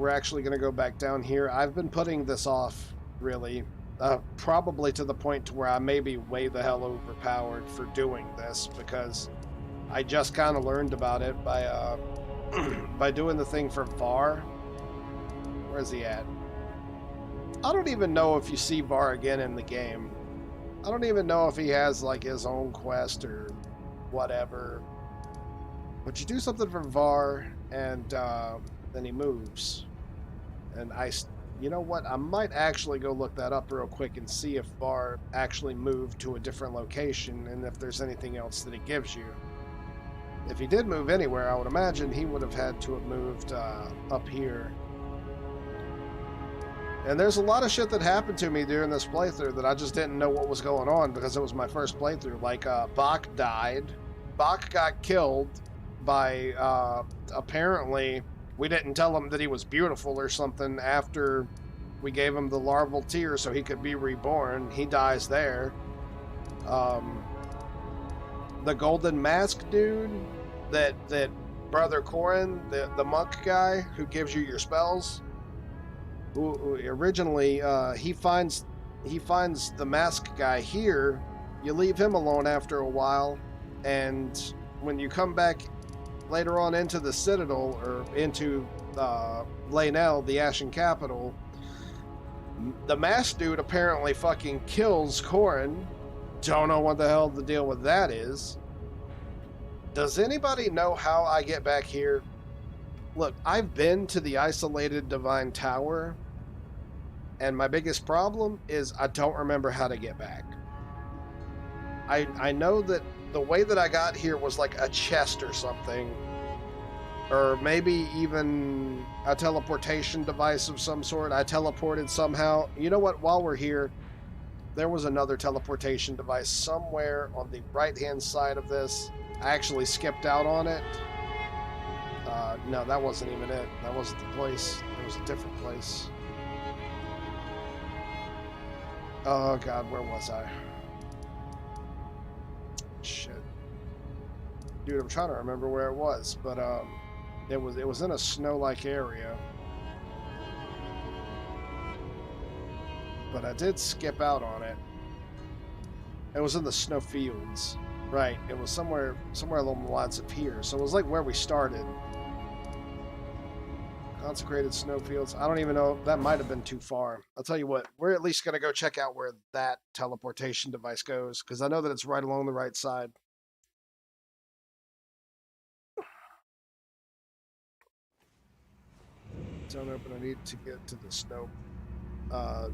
actually going to go back down here. I've been putting this off, really, probably to the point to where I may be way the hell overpowered for doing this, because I just kind of learned about it by by doing the thing for Var. Where's he at? I don't even know if you see Var again in the game. I don't even know if he has like his own quest or whatever. But you do something for Var, and then he moves. And you know what? I might actually go look that up real quick and see if Var actually moved to a different location and if there's anything else that he gives you. If he did move anywhere, I would imagine he would have had to have moved up here. And there's a lot of shit that happened to me during this playthrough that I just didn't know what was going on because it was my first playthrough. Like, Bach died. Bach got killed by, apparently, we didn't tell him that he was beautiful or something after we gave him the larval tear so he could be reborn. He dies there. The Golden Mask dude, that Brother Corin, the monk guy who gives you your spells, who originally he finds the mask guy here. You leave him alone after a while, and when you come back later on into the Citadel or into Laenel, the Ashen Capital, the mask dude apparently fucking kills Corin. Don't know what the hell the deal with that is. Does anybody know how I get back here? Look, I've been to the isolated Divine Tower, and my biggest problem is I don't remember how to get back. I know that the way that I got here was like a chest or something, or maybe even a teleportation device of some sort. I teleported somehow. You know what? While we're here, there was another teleportation device somewhere on the right-hand side of this. I actually skipped out on it. No, that wasn't even it. That wasn't the place. It was a different place. Oh god, where was I? Shit. Dude, I'm trying to remember where it was, but it was in a snow-like area. But I did skip out on it. It was in the snow fields. Right, it was somewhere along the lines of here. So it was like where we started. Consecrated snowfields. I don't even know. That might have been too far. I'll tell you what. We're at least going to go check out where that teleportation device goes, because I know that it's right along the right side. Don't open. I need to get to the snow. To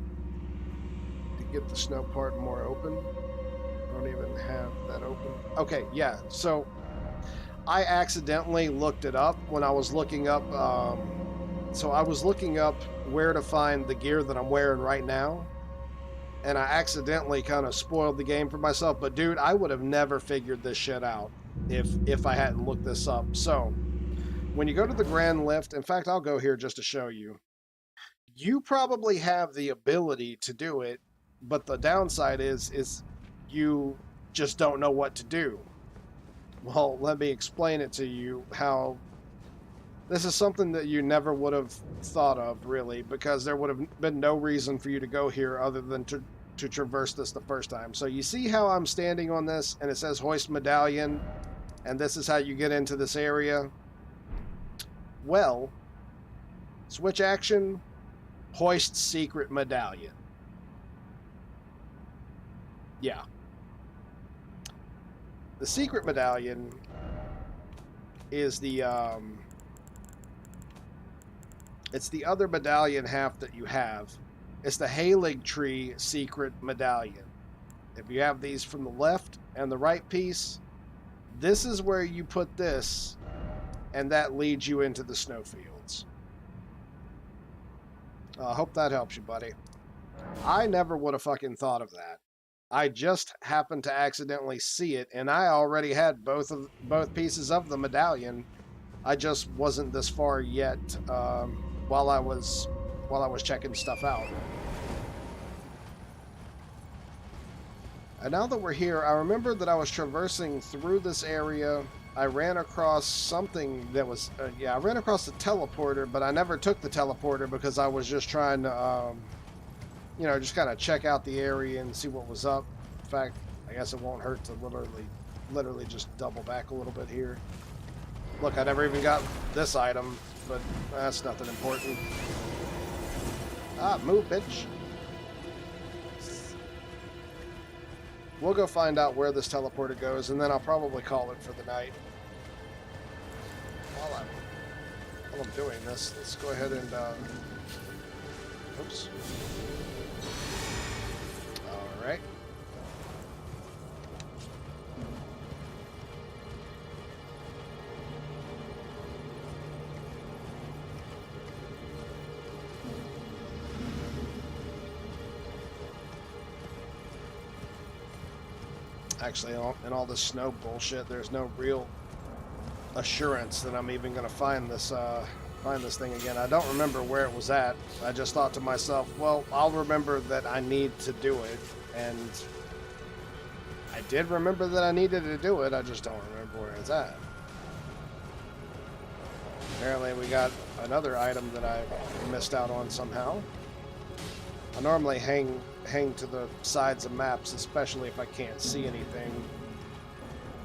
get the snow part more open. I don't even have that open. Okay, yeah. So I accidentally looked it up when I was looking up. So I was looking up where to find the gear that I'm wearing right now, and I accidentally kind of spoiled the game for myself. But dude, I would have never figured this shit out if I hadn't looked this up. So when you go to the Grand Lift, in fact, I'll go here just to show you. You probably have the ability to do it, but the downside is you just don't know what to do. Well, let me explain it to you how this is something that you never would have thought of, really, because there would have been no reason for you to go here other than to traverse this the first time. So you see how I'm standing on this, and it says hoist medallion, and this is how you get into this area? Well, switch action, hoist secret medallion. Yeah. The secret medallion is the, it's the other medallion half that you have. It's the Halig Tree secret medallion. If you have these from the left and the right piece, this is where you put this, and that leads you into the snowfields. I hope that helps you, buddy. I never would have fucking thought of that. I just happened to accidentally see it, and I already had both pieces of the medallion. I just wasn't this far yet while I was checking stuff out. And now that we're here, I remember that I was traversing through this area. I ran across something that was, I ran across the teleporter, but I never took the teleporter because I was just trying to, just kind of check out the area and see what was up. In fact, I guess it won't hurt to literally just double back a little bit here. Look, I never even got this item, but that's nothing important. Ah, move, bitch. We'll go find out where this teleporter goes, and then I'll probably call it for the night. While I'm doing this, let's go ahead and, oops. Alright. Actually, in all this snow bullshit, there's no real assurance that I'm even going to find this thing again. I don't remember where it was at. I just thought to myself, well, I'll remember that I need to do it, and I did remember that I needed to do it. I just don't remember where it's at. Apparently, we got another item that I missed out on somehow. I normally hang to the sides of maps, especially if I can't see anything.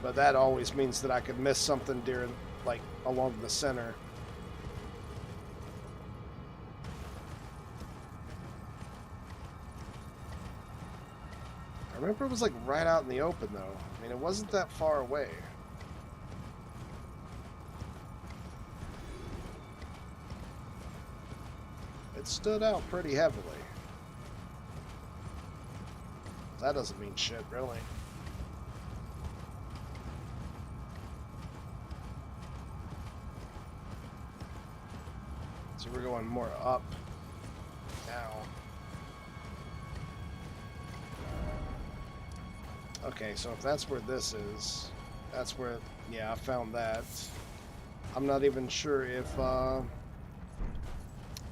But that always means that I could miss something during, like, along the center. I remember it was, like, right out in the open, though. I mean, it wasn't that far away. It stood out pretty heavily. That doesn't mean shit, really. So we're going more up now. Okay, so if that's where this is, that's where, yeah, I found that. I'm not even sure if I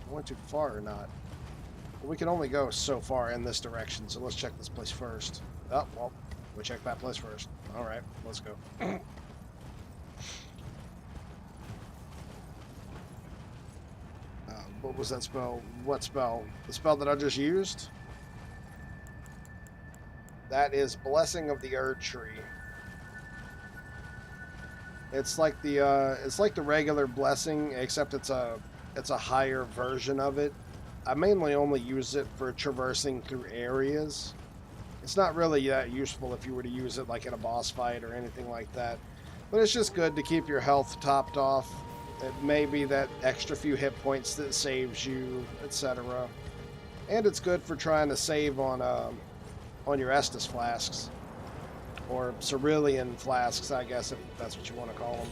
went too far or not. We can only go so far in this direction, so let's check this place first. Oh, well, we'll check that place first. Alright, let's go. What was that spell? What spell? The spell that I just used? That is Blessing of the Erd Tree. It's like the regular blessing, except it's a higher version of it. I mainly only use it for traversing through areas. It's not really that useful if you were to use it like in a boss fight or anything like that. But it's just good to keep your health topped off. It may be that extra few hit points that saves you, etc. And it's good for trying to save on your Estus flasks. Or Cerulean flasks, I guess, if that's what you want to call them.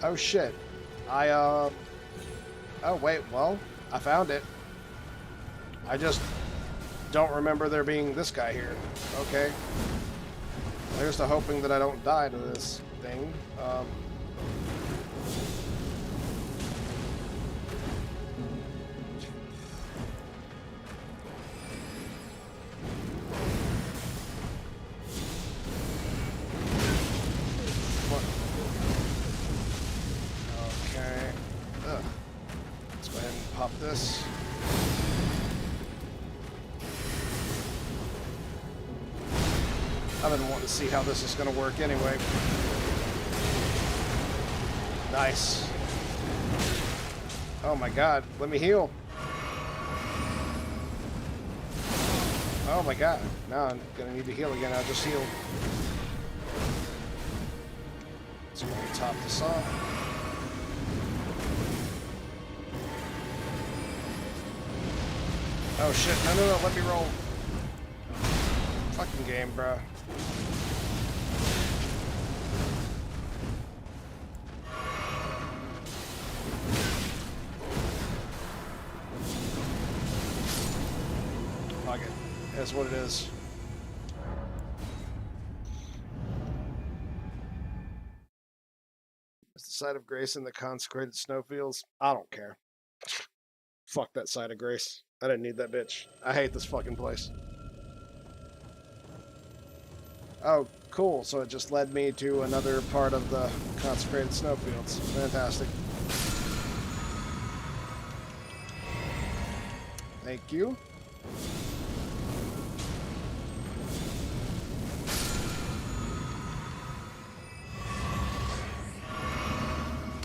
Oh shit. Oh wait, well, I found it. I just don't remember there being this guy here. Okay. There's the hoping that I don't die to this thing. This. I've been wanting to see how this is going to work anyway. Nice. Oh my god, let me heal. Oh my god. Now I'm gonna need to heal again. I just healed. So let me top this off. Oh shit. No, no, no. Let me roll. Fucking game, bruh. Fuck it. That's what it is. It's the site of grace in the consecrated snowfields. I don't care. Fuck that site of grace. I didn't need that bitch. I hate this fucking place. Oh, cool. So it just led me to another part of the consecrated snowfields. Fantastic. Thank you.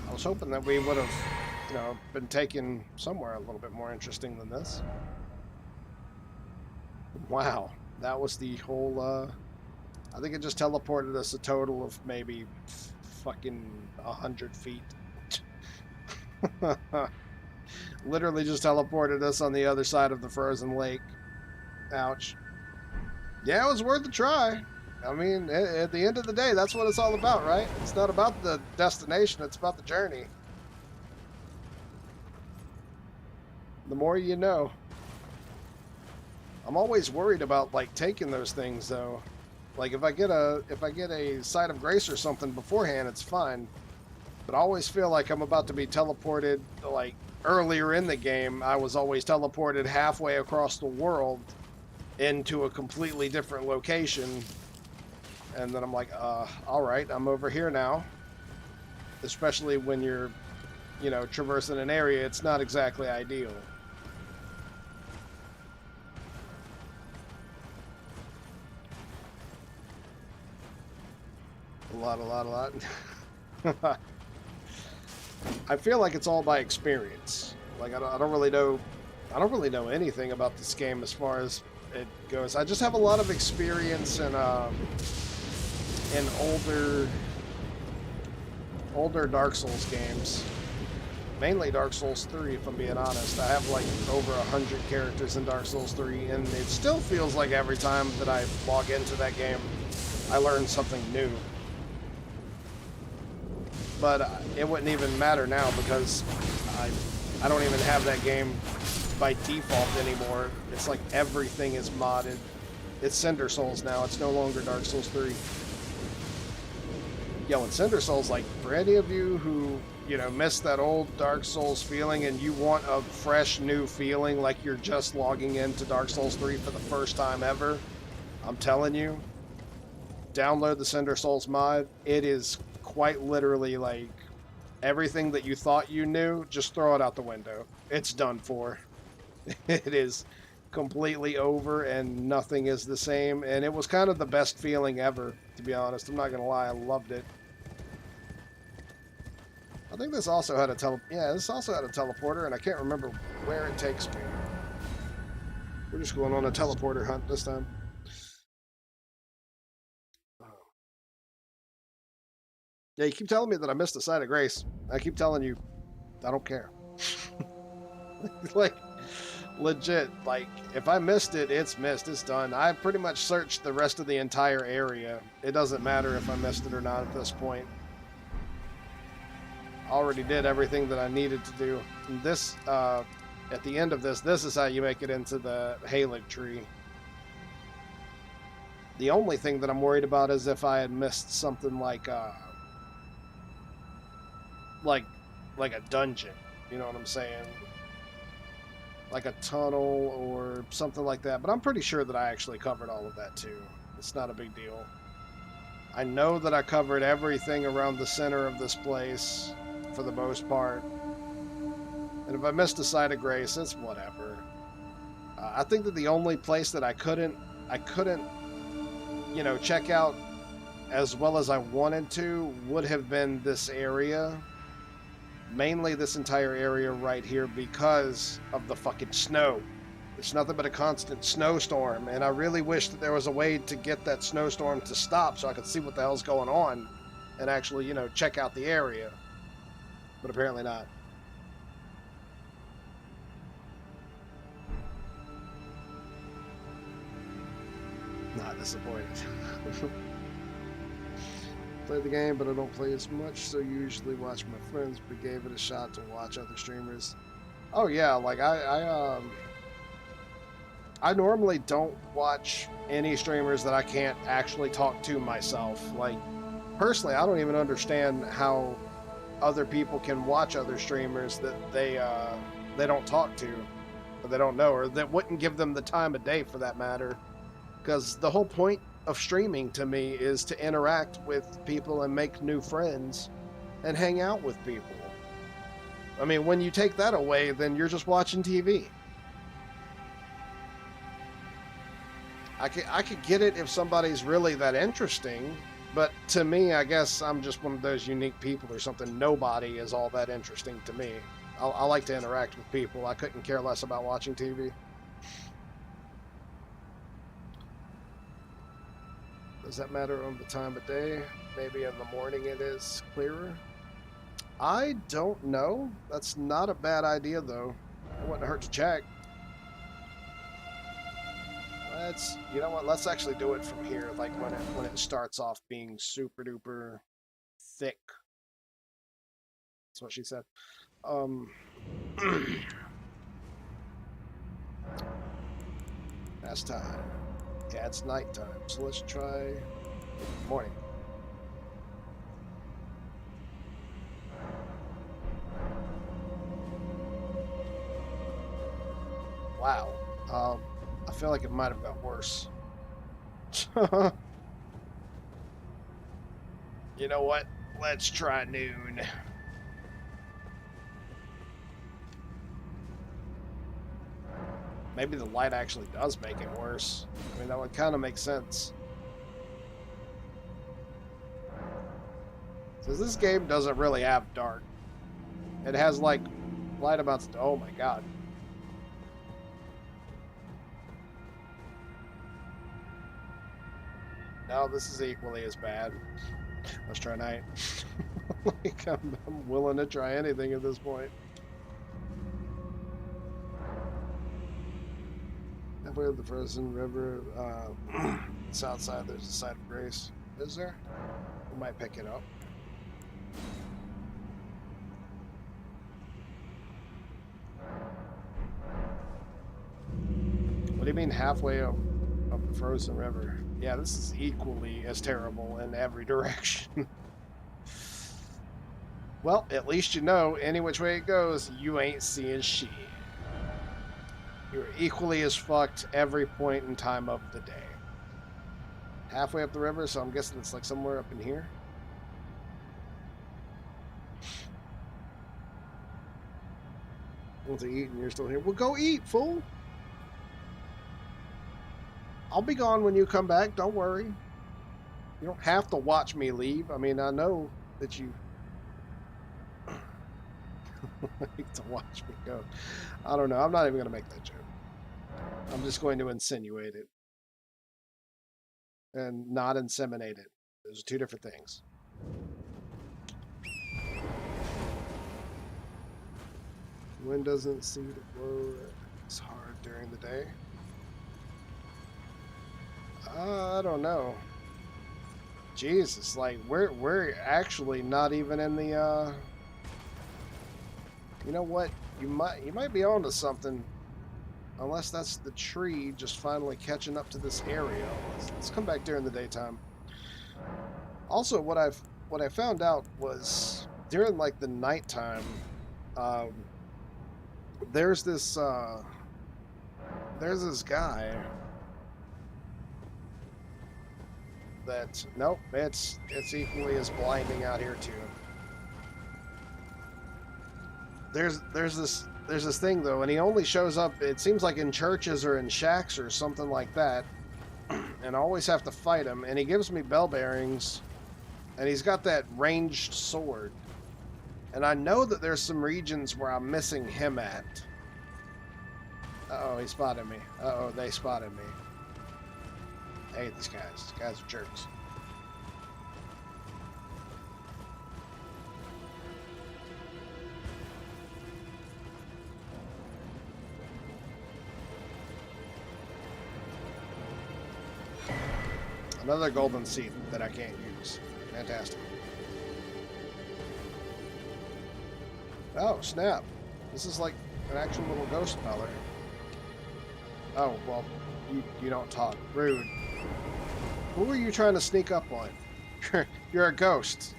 I was hoping that we would have, you know, been taken somewhere a little bit more interesting than this. Wow. That was the whole, I think it just teleported us a total of maybe fucking 100 feet. Literally just teleported us on the other side of the frozen lake. Ouch. Yeah, it was worth a try. I mean, at the end of the day, that's what it's all about, right? It's not about the destination, it's about the journey. The more you know. I'm always worried about, like, taking those things, though. Like, if I get a site of grace or something beforehand, it's fine. But I always feel like I'm about to be teleported, like, earlier in the game, I was always teleported halfway across the world into a completely different location. And then I'm like, alright, I'm over here now. Especially when you're, you know, traversing an area, it's not exactly ideal. A lot. I feel like it's all by experience. Like I don't really know anything about this game as far as it goes. I just have a lot of experience in older Dark Souls games. Mainly Dark Souls 3, if I'm being honest. I have like over 100 characters in Dark Souls 3, and it still feels like every time that I log into that game, I learn something new. But it wouldn't even matter now because I don't even have that game by default anymore. It's like everything is modded. It's Cinder Souls now. It's no longer Dark Souls 3. Yo, in Cinder Souls, like, for any of you who, you know, missed that old Dark Souls feeling and you want a fresh new feeling like you're just logging into Dark Souls 3 for the first time ever, I'm telling you, download the Cinder Souls mod. It is quite literally like everything that you thought you knew, just throw it out the window. It's done for. It is completely over and nothing is the same, and it was kind of the best feeling ever, to be honest. I'm not gonna lie, I loved it. I think this also had a teleporter, and I can't remember where it takes me. We're just going on a teleporter hunt this time. Yeah, you keep telling me that I missed the site of grace. I keep telling you, I don't care. Like, legit, like, if I missed it, it's missed. It's done. I've pretty much searched the rest of the entire area. It doesn't matter if I missed it or not at this point. I already did everything that I needed to do. And this, at the end of this is how you make it into the Halig tree. The only thing that I'm worried about is if I had missed something like a dungeon, you know what I'm saying? Like a tunnel or something like that. But I'm pretty sure that I actually covered all of that too. It's not a big deal. I know that I covered everything around the center of this place for the most part. And if I missed a site of grace, it's whatever. I think that the only place that I couldn't, you know, check out as well as I wanted to would have been this area. Mainly this entire area right here because of the fucking snow. It's nothing but a constant snowstorm, and I really wish that there was a way to get that snowstorm to stop so I could see what the hell's going on and actually, you know, check out the area. But apparently not. Not disappointed. Play the game, but I don't play as much, so usually watch my friends, but gave it a shot to watch other streamers. Oh yeah, like I normally don't watch any streamers that I can't actually talk to myself. Like, personally, I don't even understand how other people can watch other streamers that they don't talk to, or they don't know, or that wouldn't give them the time of day for that matter. Because the whole point of streaming to me is to interact with people and make new friends and hang out with people. I mean, when you take that away, then you're just watching TV. I could get it if somebody's really that interesting, but to me, I guess I'm just one of those unique people or something. Nobody is all that interesting to me. I like to interact with people. I couldn't care less about watching TV. Does that matter on the time of day? Maybe in the morning it is clearer. I don't know. That's not a bad idea, though. It wouldn't hurt to check. You know what? Let's actually do it from here, like when it starts off being super duper thick. That's what she said. That's time. Yeah, it's nighttime. So let's try morning. Wow. I feel like it might have got worse. You know what? Let's try noon. Maybe the light actually does make it worse. I mean, that would kind of make sense. So this game doesn't really have dark. It has, like, light amounts to... Oh my god. No, this is equally as bad. Let's try night. Like, I'm willing to try anything at this point. Halfway up the frozen river, south side, there's a side of grace. Is there? We might pick it up. What do you mean halfway up the frozen river? Yeah, this is equally as terrible in every direction. Well, at least you know, any which way it goes, you ain't seeing shit. You're equally as fucked every point in time of the day. Halfway up the river, so I'm guessing it's like somewhere up in here. Want to eat and you're still here? Well, go eat, fool! I'll be gone when you come back, don't worry. You don't have to watch me leave. I mean, I know that you like to watch me go. I don't know. I'm not even going to make that joke. I'm just going to insinuate it. And not inseminate it. Those are two different things. Wind doesn't seem to blow as hard during the day. I don't know. Jesus, like we're actually not even in the you know what? You might be onto something. Unless that's the tree just finally catching up to this area. Let's come back during the daytime. Also, what I found out was during like the nighttime, there's this guy that nope, it's equally as blinding out here too. There's this thing though, and he only shows up, it seems like in churches or in shacks or something like that, and I always have to fight him, and he gives me bell bearings, and he's got that ranged sword, and I know that there's some regions where I'm missing him at. Uh-oh, he spotted me. Uh-oh, they spotted me. I hate these guys. These guys are jerks. Another golden seed that I can't use. Fantastic. Oh, snap. This is like an actual little ghost feller. Oh, well, you don't talk. Rude. Who are you trying to sneak up on? You're a ghost.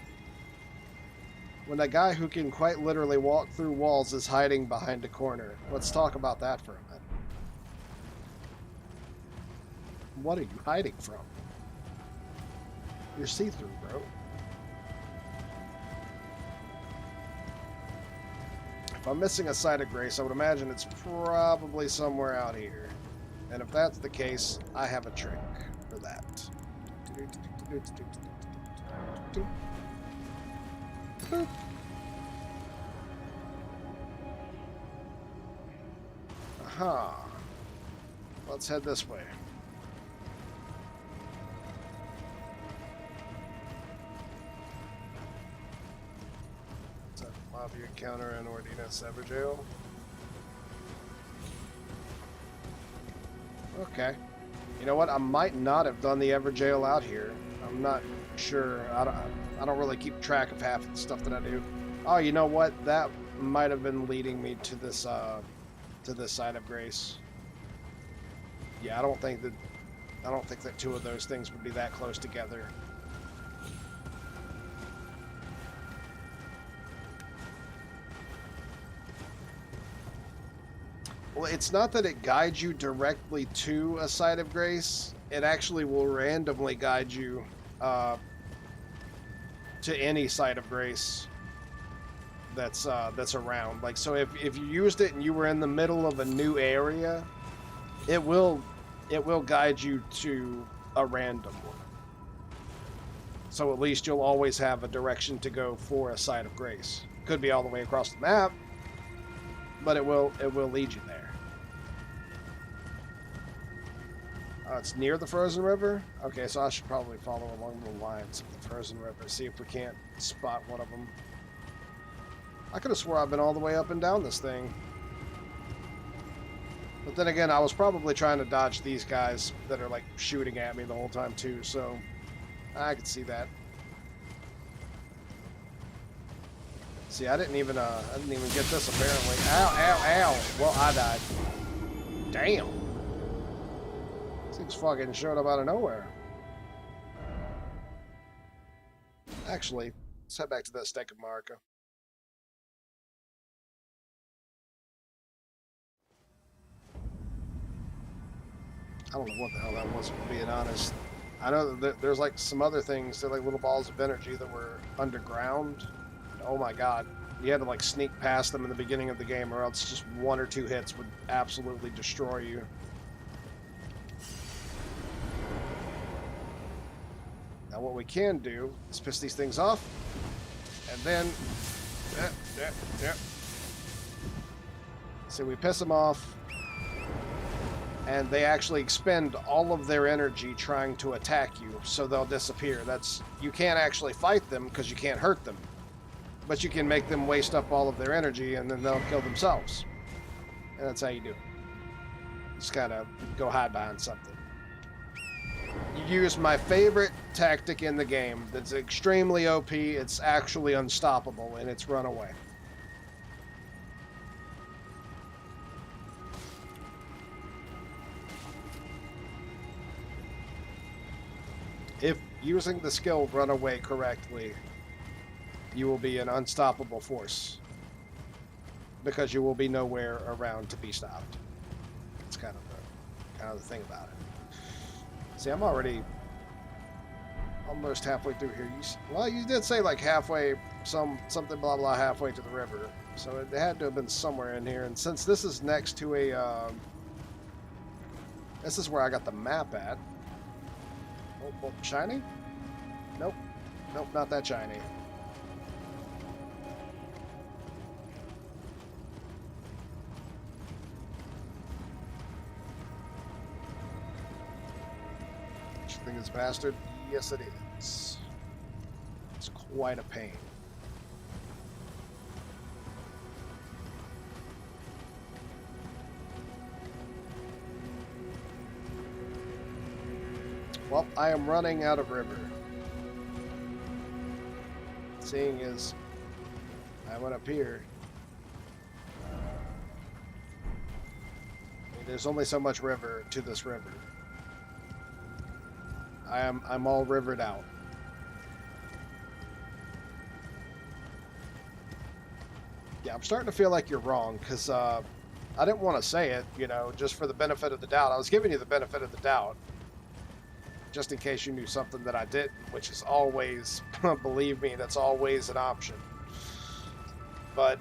When a guy who can quite literally walk through walls is hiding behind a corner. Let's talk about that for a minute. What are you hiding from? You're see-through, bro. If I'm missing a site of grace, I would imagine it's probably somewhere out here. And if that's the case, I have a trick for that. Boop. Aha. Let's head this way. Mob you encounter in Ordina's Everjail. Okay. You know what? I might not have done the Everjail out here. I'm not sure. I don't really keep track of half of the stuff that I do. Oh, you know what? That might have been leading me to this side of grace. Yeah, I don't think that two of those things would be that close together. Well, it's not that it guides you directly to a site of grace. It actually will randomly guide you to any site of grace that's around. Like, so if you used it and you were in the middle of a new area, it will guide you to a random one. So at least you'll always have a direction to go for a site of grace. Could be all the way across the map, but it will lead you there. It's near the frozen river? Okay, so I should probably follow along the lines of the frozen river, see if we can't spot one of them. I could have swore I've been all the way up and down this thing. But then again, I was probably trying to dodge these guys that are like shooting at me the whole time too, so I could see that. See, I didn't even get this apparently. Ow, ow, ow! Well, I died. Damn. Things fucking showed up out of nowhere. Actually, let's head back to that stake of Marika. I don't know what the hell that was, if I'm being honest. I know that there's like some other things, they're like little balls of energy that were underground. Oh my god. You had to like sneak past them in the beginning of the game, or else just one or two hits would absolutely destroy you. Now what we can do is piss these things off, and then so we piss them off, and they actually expend all of their energy trying to attack you, so they'll disappear. You can't actually fight them because you can't hurt them, but you can make them waste up all of their energy, and then they'll kill themselves. And that's how you do it. Just gotta go hide behind something. You use my favorite tactic in the game that's extremely OP, it's actually unstoppable, and it's run away. If using the skill run away correctly, you will be an unstoppable force, because you will be nowhere around to be stopped. It's kind of the thing about it. See, I'm already almost halfway through here. Well, you did say like halfway, something blah blah halfway to the river, so it had to have been somewhere in here. And since this is next to a, this is where I got the map at. Oh, shiny? Nope, nope, not that shiny. this bastard? Yes, it is. It's quite a pain. Well, I am running out of river. Seeing as I went up here, there's only so much river to this river. I'm all rivered out. Yeah, I'm starting to feel like you're wrong, because I didn't want to say it, you know, just for the benefit of the doubt. I was giving you the benefit of the doubt, just in case you knew something that I didn't, which is always, believe me, that's always an option. But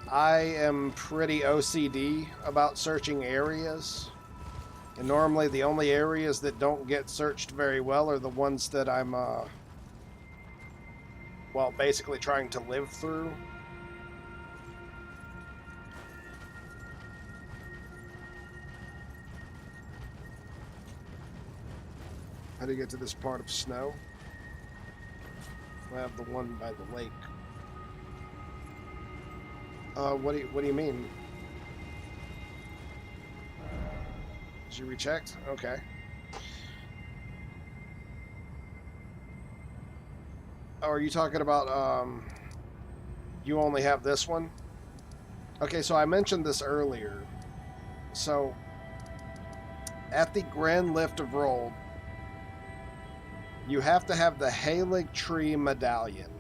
I am pretty OCD about searching areas, and normally the only areas that don't get searched very well are the ones that I'm, well, basically trying to live through. How do you get to this part of snow? I have the one by the lake. What do you mean? Did you rechecked? Okay. Oh, are you talking about, you only have this one? Okay, so I mentioned this earlier. So, at the Grand Lift of Rold, you have to have the Halig Tree Medallion.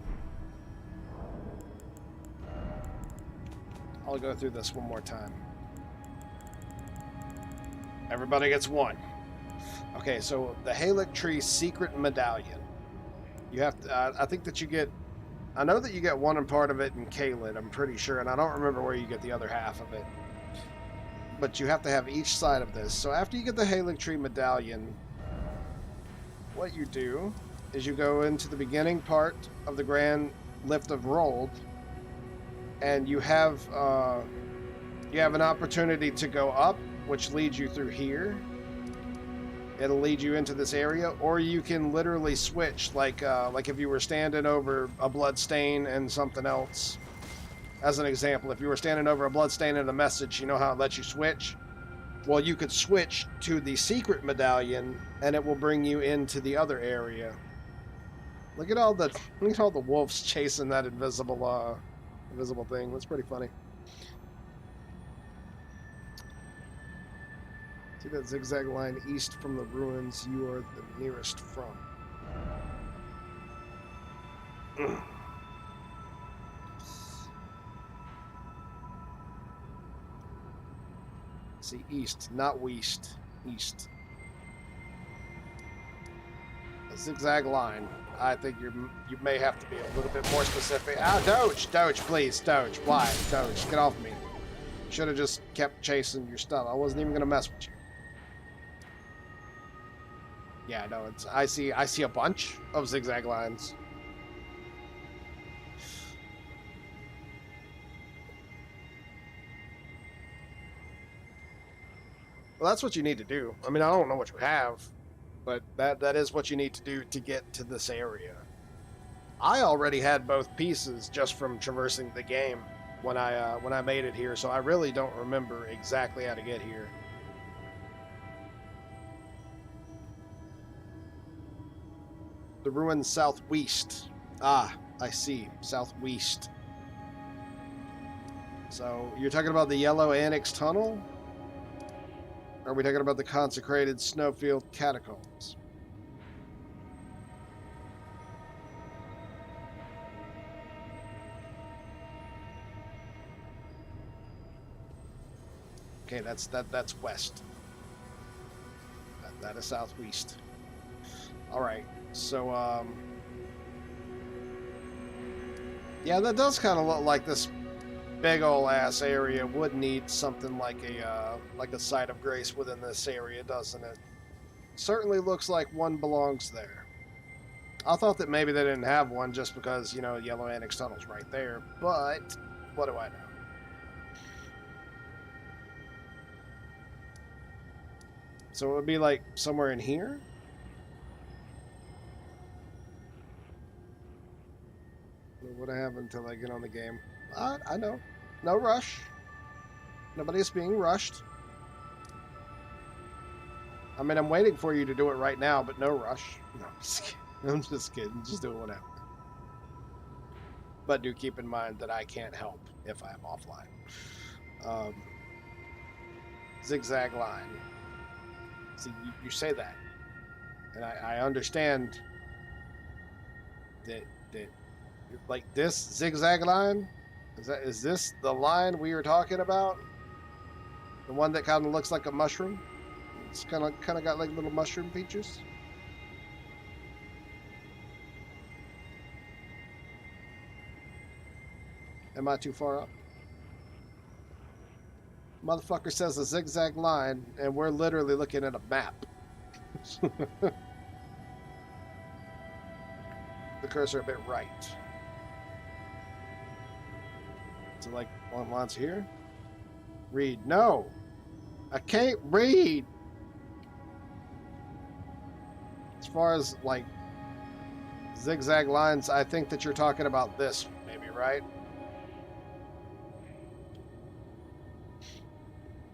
I'll go through this one more time. Everybody gets one. Okay, so the Halig Tree Secret Medallion. You have to, I think that you get, I know that you get one and part of it in Caelid, I'm pretty sure, and I don't remember where you get the other half of it. But you have to have each side of this. So after you get the Halig Tree Medallion, what you do is you go into the beginning part of the Grand Lift of Rold, and you have an opportunity to go up, which leads you through here. It'll lead you into this area, or you can literally switch, like if you were standing over a bloodstain and something else. As an example, if you were standing over a bloodstain and a message, you know how it lets you switch? Well, you could switch to the secret medallion, and it will bring you into the other area. Look at all the wolves chasing that invisible thing. That's pretty funny. See that zigzag line east from the ruins you are the nearest from. See, east, not west. East. A zigzag line. I think you may have to be a little bit more specific. Ah, Doge, please, Doge. Why, Doge? Get off me. Should have just kept chasing your stuff. I wasn't even gonna mess with you. Yeah, no, it's I see a bunch of zigzag lines. Well, that's what you need to do. I mean, I don't know what you have, but that is what you need to do to get to this area. I already had both pieces just from traversing the game when I made it here, so I really don't remember exactly how to get here. The ruins southwest. Ah, I see. Southwest. So, you're talking about the Yellow Annex Tunnel? Or are we talking about the consecrated Snowfield Catacombs? Okay, that's west. That is southwest. All right. So yeah, that does kind of look like this big ol' ass area would need something like a site of grace within this area, doesn't it? Certainly looks like one belongs there. I thought that maybe they didn't have one just because, you know, Yellow Annex Tunnel's right there, but what do I know? So it would be like somewhere in here? What I have until I get on the game. I know. No rush. Nobody's being rushed. I mean, I'm waiting for you to do it right now, but no rush. No, I'm just kidding. I'm just kidding. Just do it whenever. But do keep in mind that I can't help if I'm offline. Zigzag line. See, you say that, and I understand that like this zigzag line. Is this the line we were talking about? The one that kind of looks like a mushroom. It's kind of got like little mushroom features. Am I too far up? Motherfucker says a zigzag line, and we're literally looking at a map. The cursor a bit right. So like one line's here. Read. No! I can't read! As far as like zigzag lines, I think that you're talking about this, maybe, right?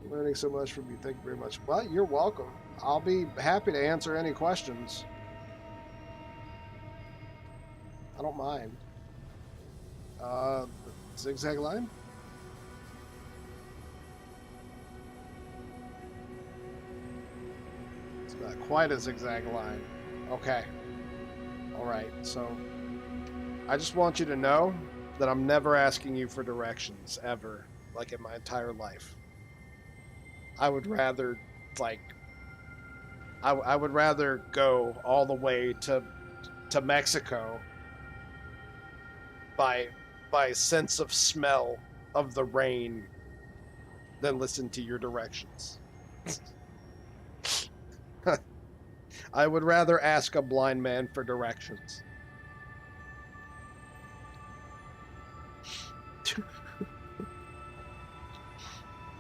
Learning so much from you. Thank you very much. Well, you're welcome. I'll be happy to answer any questions. I don't mind. Zigzag line? It's not quite a zigzag line. Okay. Alright, so I just want you to know that I'm never asking you for directions, ever. Like in my entire life. I would rather, like, I would rather go all the way to Mexico by sense of smell of the rain than listen to your directions. I would rather ask a blind man for directions.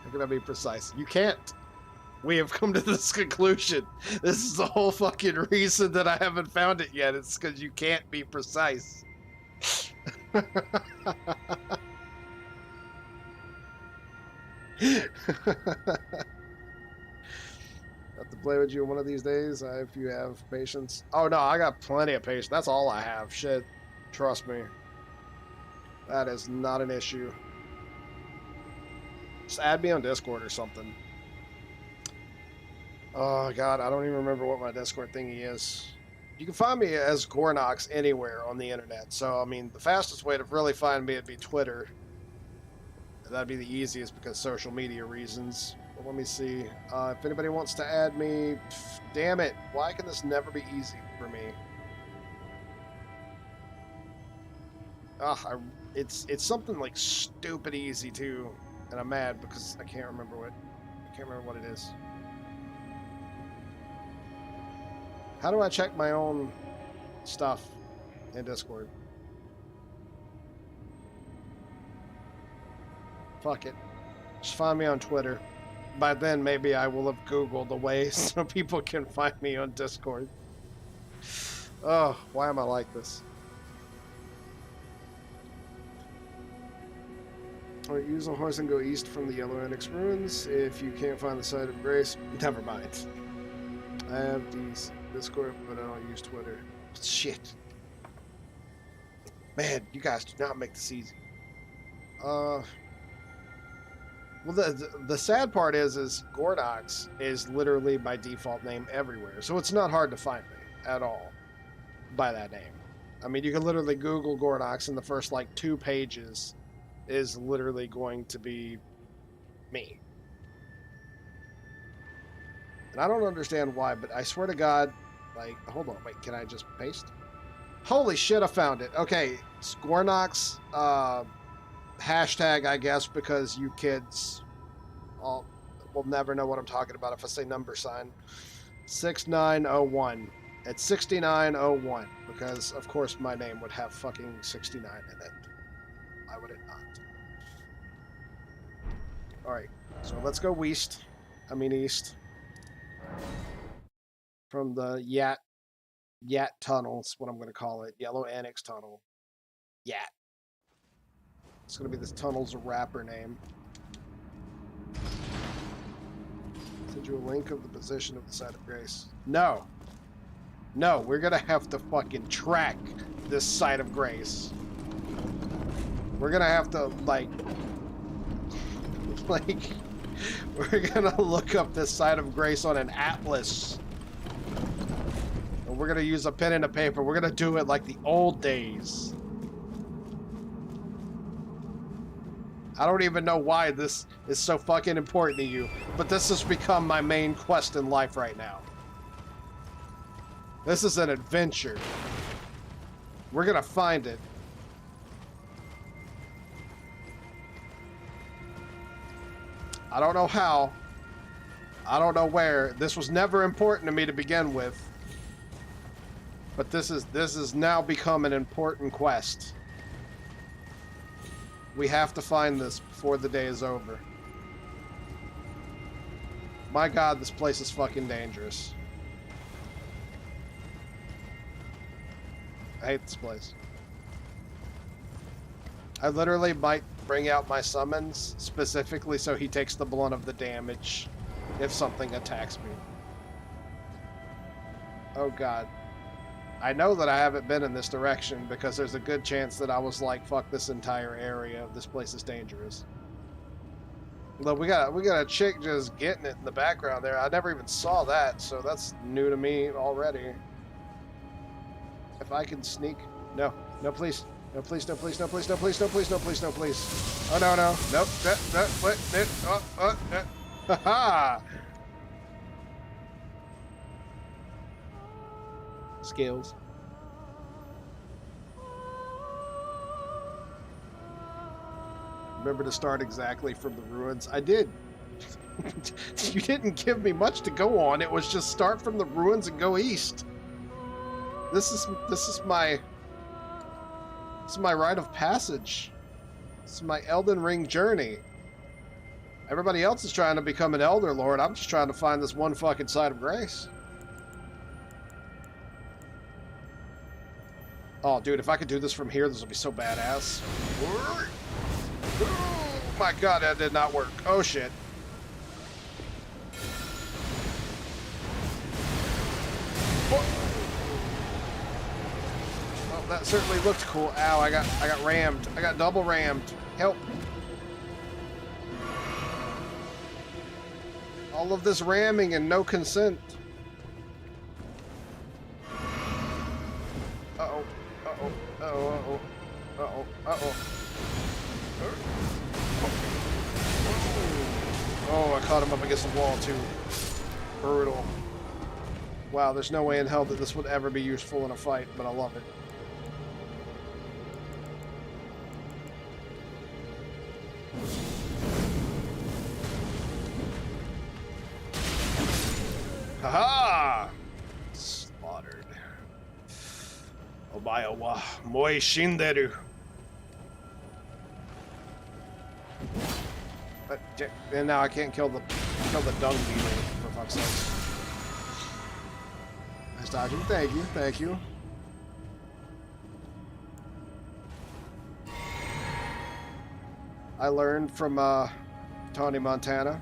How can I be precise? You can't. We have come to this conclusion. This is the whole fucking reason that I haven't found it yet. It's because you can't be precise. Have to play with you one of these days if you have patience. Oh no, I got plenty of patience. That's all I have. Shit. Trust me. That is not an issue. Just add me on Discord or something. Oh god, I don't even remember what my Discord thingy is. You can find me as Gornox anywhere on the internet. So, I mean, the fastest way to really find me would be Twitter. That'd be the easiest because social media reasons. But let me see. If anybody wants to add me, damn it. Why can this never be easy for me? It's something like stupid easy too. And I'm mad because I can't remember what it is. How do I check my own stuff in Discord? Fuck it. Just find me on Twitter. By then, maybe I will have Googled the way so people can find me on Discord. Oh, why am I like this? Or use a horse and go east from the Yellow Annex ruins. If you can't find the site of grace, never mind. I have these Discord, but I don't use Twitter. Shit. Man, you guys do not make this easy. Well, the sad part is Gordox is literally my default name everywhere, so it's not hard to find me at all by that name. I mean, you can literally Google Gordox, and the first like 2 pages is literally going to be me. And I don't understand why, but I swear to God, like, hold on, wait, can I just paste? Holy shit, I found it. Okay, Gornox, hashtag, I guess, because you kids will never know what I'm talking about if I say number sign. 6901. It's 6901, because, of course, my name would have fucking 69 in it. Why would it not? Alright, so let's go east. East. From the Yat Tunnel, is what I'm going to call it. Yellow Annex Tunnel. Yat. It's gonna be this tunnel's rapper name. Send you a link of the position of the site of grace. No. No, we're gonna have to fucking track this site of grace. We're gonna have to, like, we're gonna look up this site of grace on an atlas. And we're gonna use a pen and a paper. We're gonna do it like the old days. I don't even know why this is so fucking important to you, but this has become my main quest in life right now. This is an adventure. We're gonna find it. I don't know how. I don't know where. This was never important to me to begin with. But this has now become an important quest. We have to find this before the day is over. My God, this place is fucking dangerous. I hate this place. I literally might bring out my summons specifically so he takes the blunt of the damage if something attacks me. Oh God. I know that I haven't been in this direction because there's a good chance that I was like, fuck this entire area. This place is dangerous. Look, we got a chick just getting it in the background there. I never even saw that, so that's new to me already. If I can sneak. No, no, please. No, please, no, please, no, please, no, please, no, please, no, please, no, please. Oh, no, no. Nope. What? Ha-ha! Skills. Remember to start exactly from the ruins. I did. You didn't give me much to go on. It was just start from the ruins and go east. This is my rite of passage. This is my Elden Ring journey. Everybody else is trying to become an Elder Lord. I'm just trying to find this one fucking site of grace. Oh, dude, if I could do this from here, this would be so badass. Oh my God, that did not work. Oh shit. Oh, that certainly looked cool. Ow, I got rammed. I got double rammed. Help. All of this ramming and no consent. Uh-oh. Uh-oh. Uh-oh. Uh-oh. Uh-oh. Oh, I caught him up against the wall, too. Brutal. Wow, there's no way in hell that this would ever be useful in a fight, but I love it. Haha! Slaughtered. Omae wa moi shinderu. And now I can't kill the dung beetle, for fuck's sake. Nice dodging. Thank you. Thank you. I learned from Tony Montana.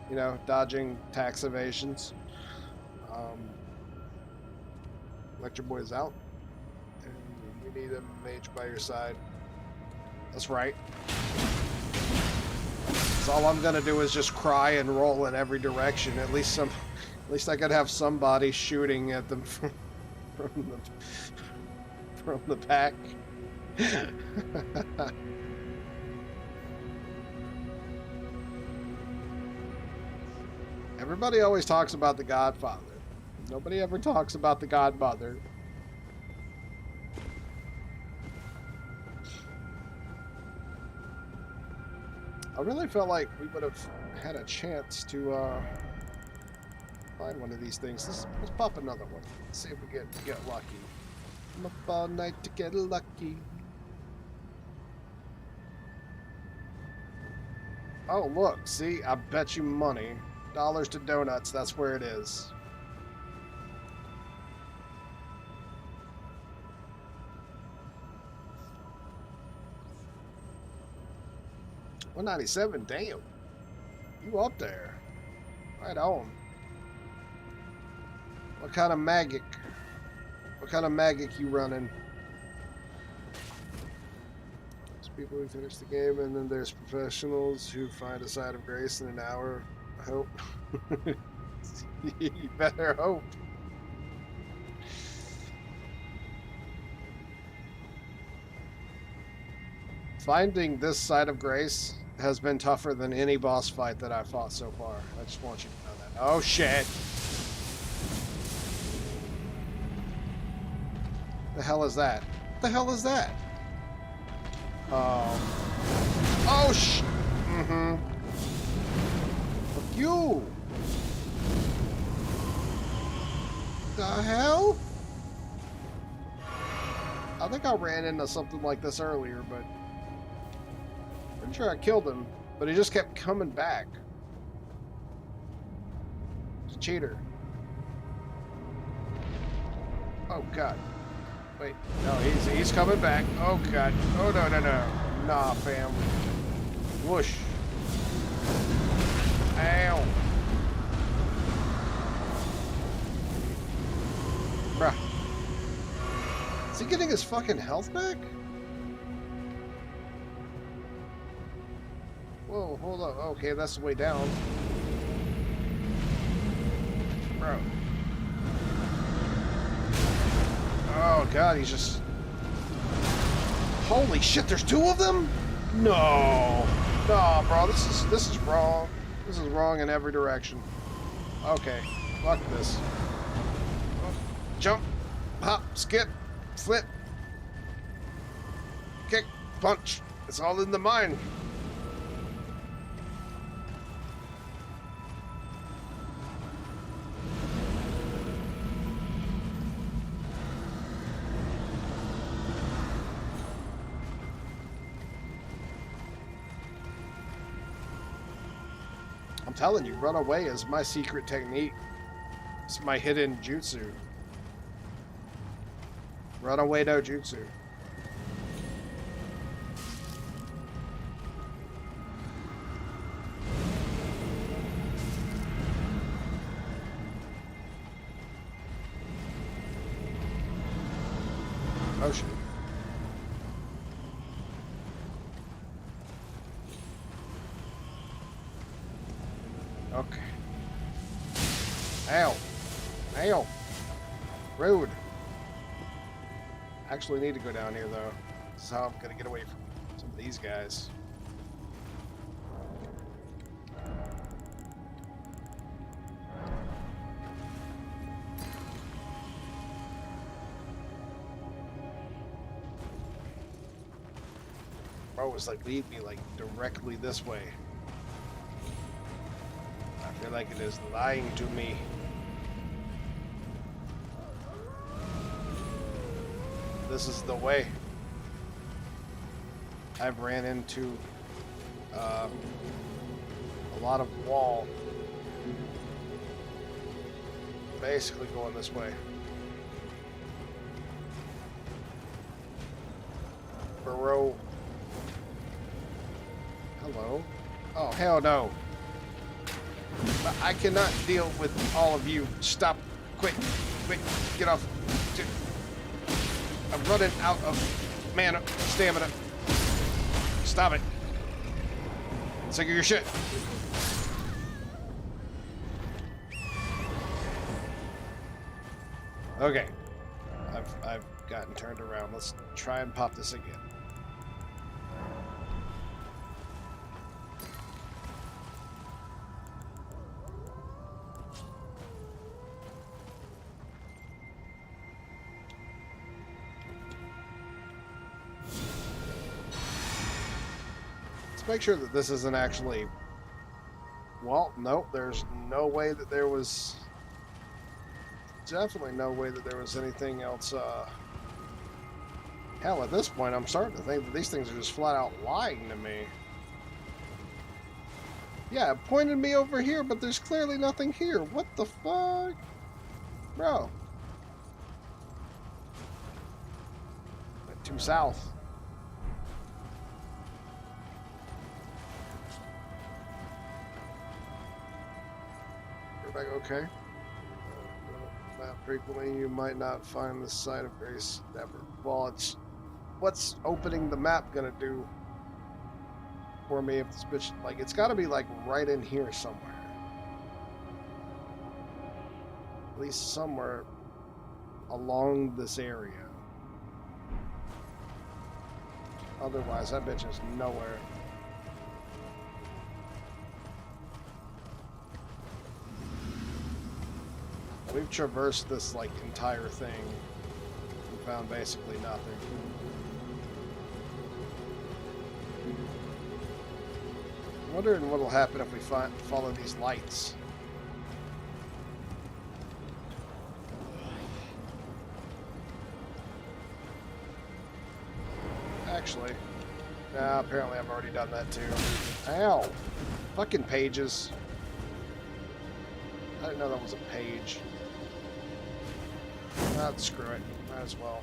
You know, dodging tax evasions. Lecture Boy's out. And you need a mage by your side. That's right. So all I'm gonna do is just cry and roll in every direction. At least I could have somebody shooting at them from the back. Everybody always talks about the Godfather. Nobody ever talks about the Godmother. I really felt like we would have had a chance to find one of these things. Let's pop another one. Let's see if we get lucky. I'm up all night to get lucky. Oh, look. See? I bet you money. Dollars to donuts. That's where it is. 197, damn. You up there. Right on. What kind of magic? What kind of magic you running? There's people who finish the game, and then there's professionals who find a side of grace in an hour. I hope. You better hope. Finding this side of grace has been tougher than any boss fight that I've fought so far. I just want you to know that. Oh shit! The hell is that? What the hell is that? Oh sh! Mm-hmm. Fuck you! The hell? I think I ran into something like this earlier, but I'm sure I killed him, but he just kept coming back. He's a cheater. Oh god. Wait, no, he's coming back. Oh god. Oh no no no. Nah, fam. Whoosh. Ow. Bruh. Is he getting his fucking health back? Whoa, hold up. Okay, that's the way down. Bro. Oh god, he's just... Holy shit, there's two of them? No. No, bro, this is wrong. This is wrong in every direction. Okay, fuck this. Jump, hop, skip, flip, kick, punch. It's all in the mind. I'm telling you, run away is my secret technique. It's my hidden jutsu. Run away no jutsu. Oh shit. Okay. Ow. Ow. Rude. Actually need to go down here though. This is how I'm gonna get away from some of these guys. Bro was like, lead me like directly this way. I feel like it is lying to me. This is the way. I've ran into a lot of wall. Basically going this way. Bro. Hello? Oh, hell no. I cannot deal with all of you. Stop. Quick. Quick. Get off. I'm running out of mana, stamina. Stop it. Sick of your shit. Okay. I've gotten turned around. Let's try and pop this again. Make sure that this isn't actually... Well, nope, there's no way that there was... Definitely no way that there was anything else, Hell, at this point, I'm starting to think that these things are just flat out lying to me. Yeah, it pointed me over here, but there's clearly nothing here. What the fuck? Bro. Went too south. back. Okay. Map frequently, you might not find the site of Grace ever. Well, it's what's opening the map gonna do for me if this bitch like it's got to be like right in here somewhere. At least somewhere along this area. Otherwise, that bitch is nowhere. We've traversed this like entire thing and found basically nothing. I'm wondering what'll happen if we follow these lights. Actually, nah, apparently I've already done that too. Ow! Fucking pages. I didn't know that was a page. Ah, screw it. Might as well.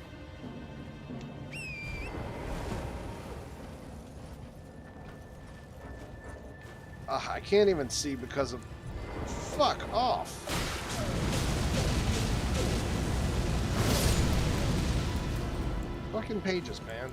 I can't even see because of... Fuck off! Fucking pages, man.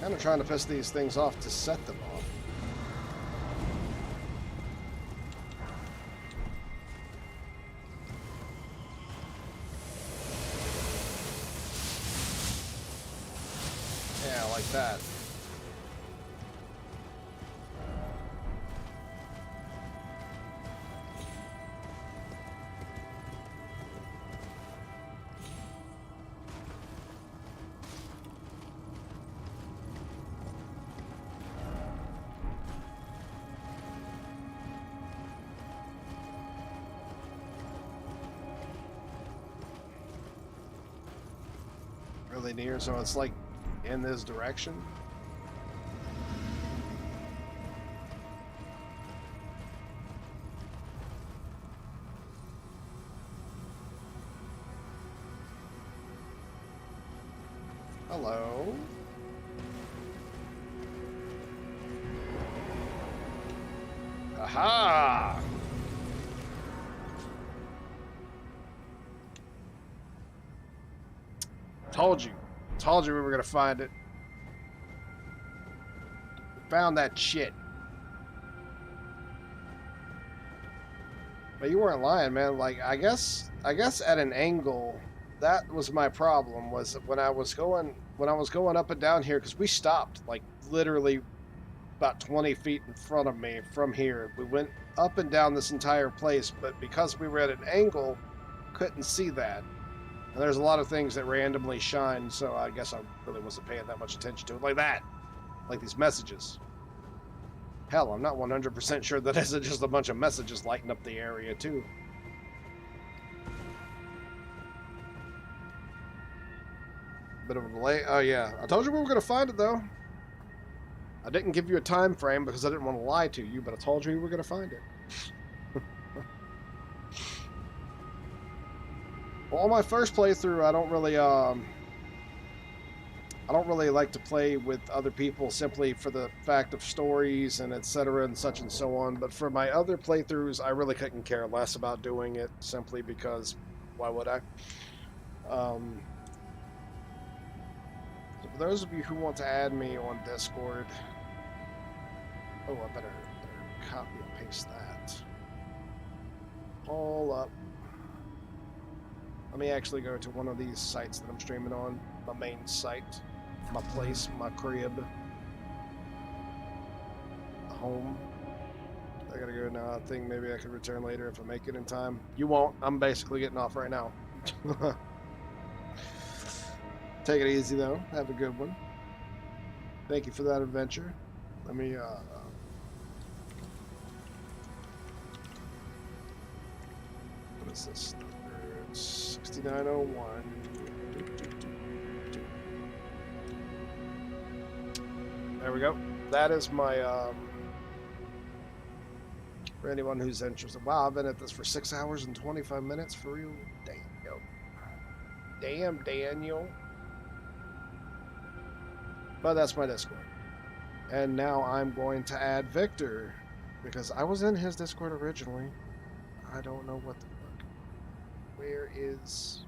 Kind of trying to piss these things off to set them off. Yeah, like that. Really near, so it's like in this direction. Hello. Aha! Told you. Told you we were gonna find it. Found that shit. But you weren't lying, man. Like, I guess at an angle, that was my problem, was when I was going up and down here, because we stopped, like, literally about 20 feet in front of me from here. We went up and down this entire place, but because we were at an angle, couldn't see that. And there's a lot of things that randomly shine, so I guess I really wasn't paying that much attention to it. Like that. Like these messages. Hell, I'm not 100% sure that isn't just a bunch of messages lighting up the area, too. Bit of a delay. Oh, yeah. I told you we were going to find it, though. I didn't give you a time frame because I didn't want to lie to you, but I told you we were going to find it. Well, on my first playthrough, I don't really like to play with other people simply for the fact of stories and etc. and such and so on. But for my other playthroughs, I really couldn't care less about doing it simply because why would I? So for those of you who want to add me on Discord, oh, I better copy and paste that. All up. Let me actually go to one of these sites that I'm streaming on, my main site, my place, my crib, home. I gotta go now. I think maybe I could return later if I make it in time. You won't. I'm basically getting off right now. Take it easy though. Have a good one. Thank you for that adventure. Let me what is this? 6901. There we go. That is my, for anyone who's interested. Wow, I've been at this for 6 hours and 25 minutes for real. Damn, Daniel. But that's my Discord. And now I'm going to add Victor, because I was in his Discord originally. I don't know what the fuck. Where is...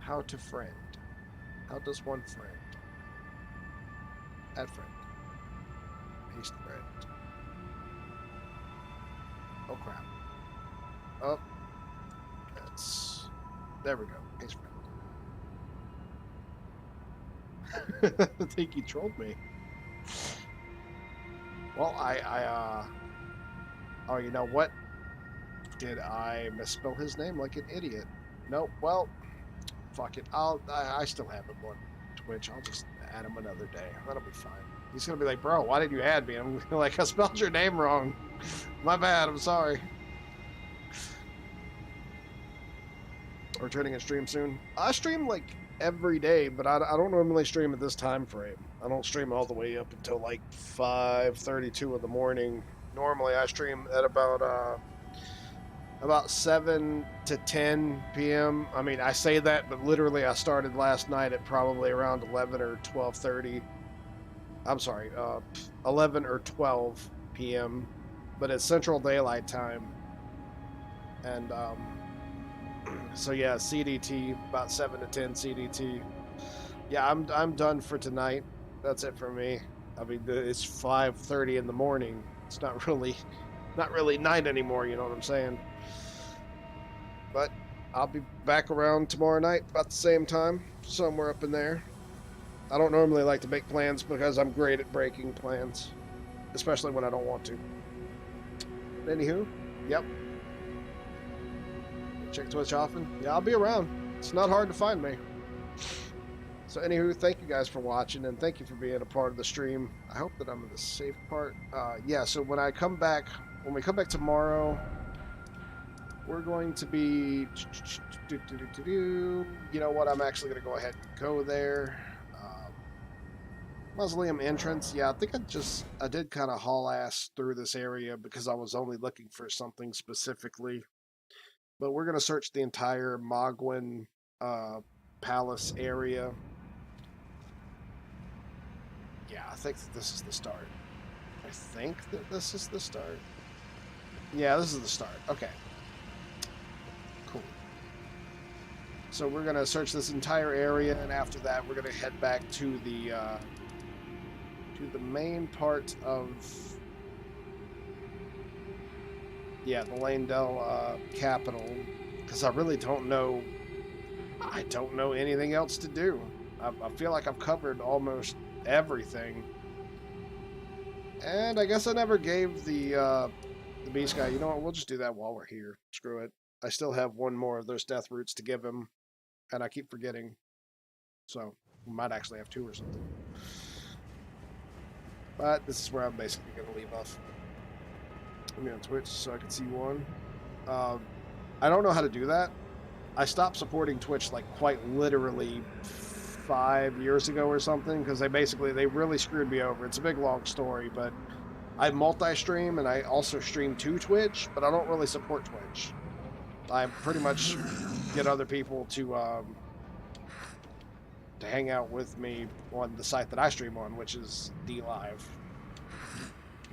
How to friend? How does one friend? Add friend. Paste friend. Oh crap. Oh. That's... There we go. Paste friend. I think he trolled me. Well, oh, you know what? Did I misspell his name like an idiot? Nope. Well, fuck it. I still have him on Twitch. I'll just add him another day. That'll be fine. He's gonna be like, bro, why did you add me? I'm like, I spelled your name wrong. My bad. I'm sorry. We're turning a stream soon. I stream like every day, but I don't normally stream at this time frame. I don't stream all the way up until like 5:32 in the morning. Normally, I stream at about 7 to 10 p.m. I mean, I say that, but literally, I started last night at probably around 11 or 12:30. I'm sorry, 11 or 12 p.m. But it's Central Daylight Time, and so yeah, CDT, about 7 to 10 CDT. Yeah, I'm done for tonight. That's it for me. I mean, it's 5:30 in the morning. It's not really night anymore. You know what I'm saying? But I'll be back around tomorrow night about the same time, somewhere up in there. I don't normally like to make plans because I'm great at breaking plans, especially when I don't want to. Anywho, yep. Check Twitch often. Yeah, I'll be around. It's not hard to find me. So anywho, thank you guys for watching, and thank you for being a part of the stream. I hope that I'm in the safe part. Yeah, so when we come back tomorrow, we're going to be... You know what? I'm actually going to go ahead and go there. Mausoleum entrance. Yeah, I think I did kind of haul ass through this area because I was only looking for something specifically. But we're going to search the entire Mogwin Palace area. Yeah, I think that this is the start. I think that this is the start. Yeah, this is the start. Okay. Cool. So we're going to search this entire area, and after that we're going to head back to the main part of... Yeah, the Lanedell capital, because I really don't know. I don't know anything else to do. I feel like I've covered almost everything, and I guess I never gave the beast guy. You know what? We'll just do that while we're here. Screw it. I still have one more of those death roots to give him, and I keep forgetting. So we might actually have 2 or something. But this is where I'm basically going to leave off. I'm on Twitch so I can see one. I don't know how to do that. I stopped supporting Twitch like quite literally 5 years ago or something because they really screwed me over. It's a big long story, but I multi-stream and I also stream to Twitch, but I don't really support Twitch. I pretty much get other people to hang out with me on the site that I stream on, which is DLive.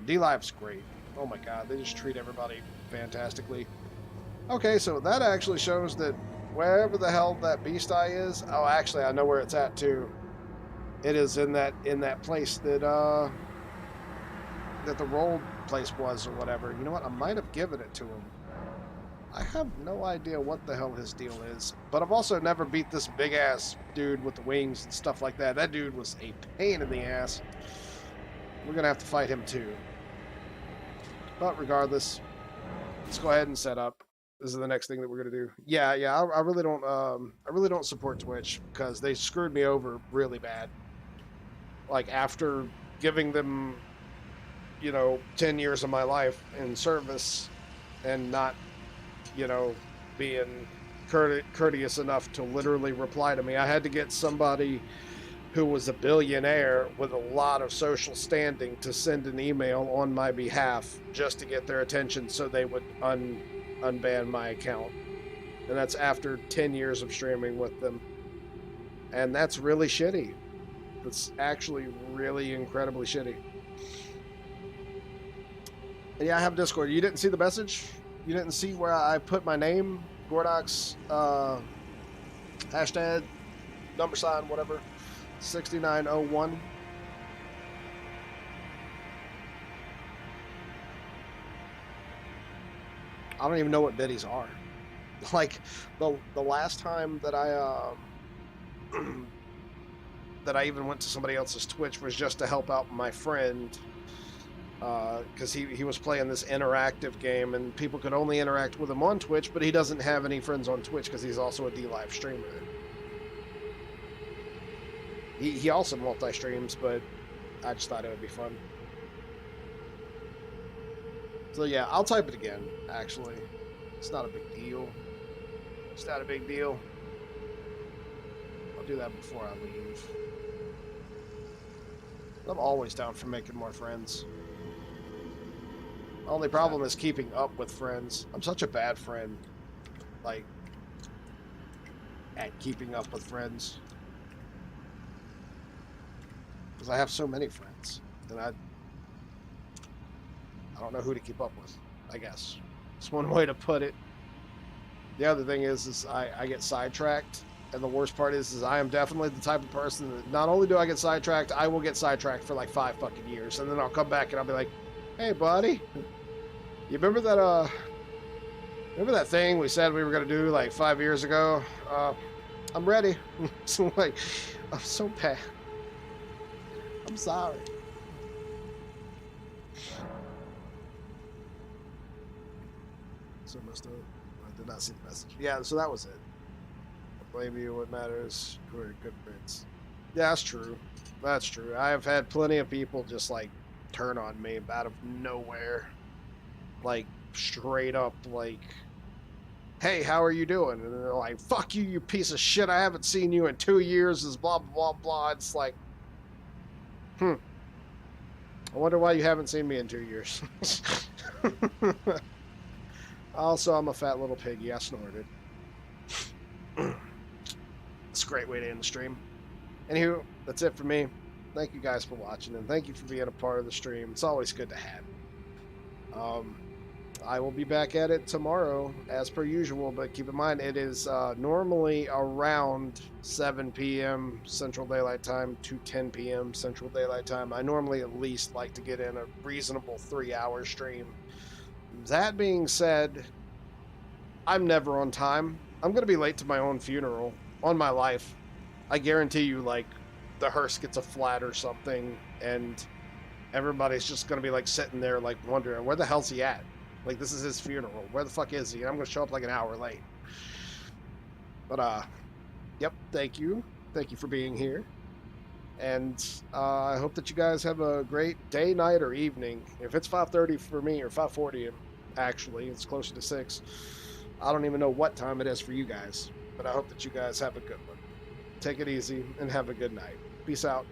DLive's great. Oh my god, they just treat everybody fantastically. Okay, so that actually shows that wherever the hell that beast eye is, oh, actually, I know where it's at too. It is in that place that that the roll place was or whatever. You know what? I might have given it to him. I have no idea what the hell his deal is, but I've also never beat this big ass dude with the wings and stuff like that. That dude was a pain in the ass. We're gonna have to fight him too. But regardless, let's go ahead and set up. This is the next thing that we're gonna do. Yeah. I really don't support Twitch because they screwed me over really bad. Like after giving them, 10 years of my life in service, and not, being courteous enough to literally reply to me. I had to get somebody who was a billionaire with a lot of social standing to send an email on my behalf just to get their attention so they would unban my account. And that's after 10 years of streaming with them. And that's really shitty. That's actually really incredibly shitty. And yeah, I have Discord. You didn't see the message? You didn't see where I put my name? Gordox, hashtag, #, whatever, 6901. I don't even know what biddies are. Like, the last time that I that I even went to somebody else's Twitch was just to help out my friend, because he was playing this interactive game and people could only interact with him on Twitch, but he doesn't have any friends on Twitch because he's also a D-Live streamer. He also multi-streams, but I just thought it would be fun. So yeah, I'll type it again, actually. It's not a big deal. It's not a big deal. I'll do that before I leave. I'm always down for making more friends. My only problem is keeping up with friends. I'm such a bad friend, like, at keeping up with friends. Because I have so many friends, and I don't know who to keep up with, I guess. It's one way to put it. The other thing is I get sidetracked, and the worst part is I am definitely the type of person that not only do I get sidetracked, I will get sidetracked for like 5 fucking years, and then I'll come back and I'll be like, hey buddy, you remember that thing we said we were gonna do like 5 years ago? I'm ready. So like, I'm so bad. I'm sorry. So messed up. I did not see the message. Yeah, so that was it. I blame you. What matters? We're good friends. Yeah, that's true. That's true. I have had plenty of people just like turn on me out of nowhere. Like straight up like, hey, how are you doing? And they're like, fuck you, you piece of shit. I haven't seen you in 2 years. Is blah, blah, blah. It's like, I wonder why you haven't seen me in 2 years. Also, I'm a fat little piggy. I snorted. It's a great way to end the stream. Anywho, that's it for me. Thank you guys for watching, and thank you for being a part of the stream. It's always good to have. I will be back at it tomorrow, as per usual, but keep in mind, it is normally around 7 p.m. Central Daylight Time to 10 p.m. Central Daylight Time. I normally at least like to get in a reasonable 3-hour stream. That being said, I'm never on time. I'm going to be late to my own funeral on my life. I guarantee you, like, the hearse gets a flat or something, and everybody's just going to be, like, sitting there, like, wondering, where the hell's he at? Like, this is his funeral. Where the fuck is he? And I'm going to show up, like, an hour late. But, yep, thank you. Thank you for being here. And I hope that you guys have a great day, night, or evening. If it's 5:30 for me, or 5:40, actually, it's closer to 6. I don't even know what time it is for you guys. But I hope that you guys have a good one. Take it easy and have a good night. Peace out.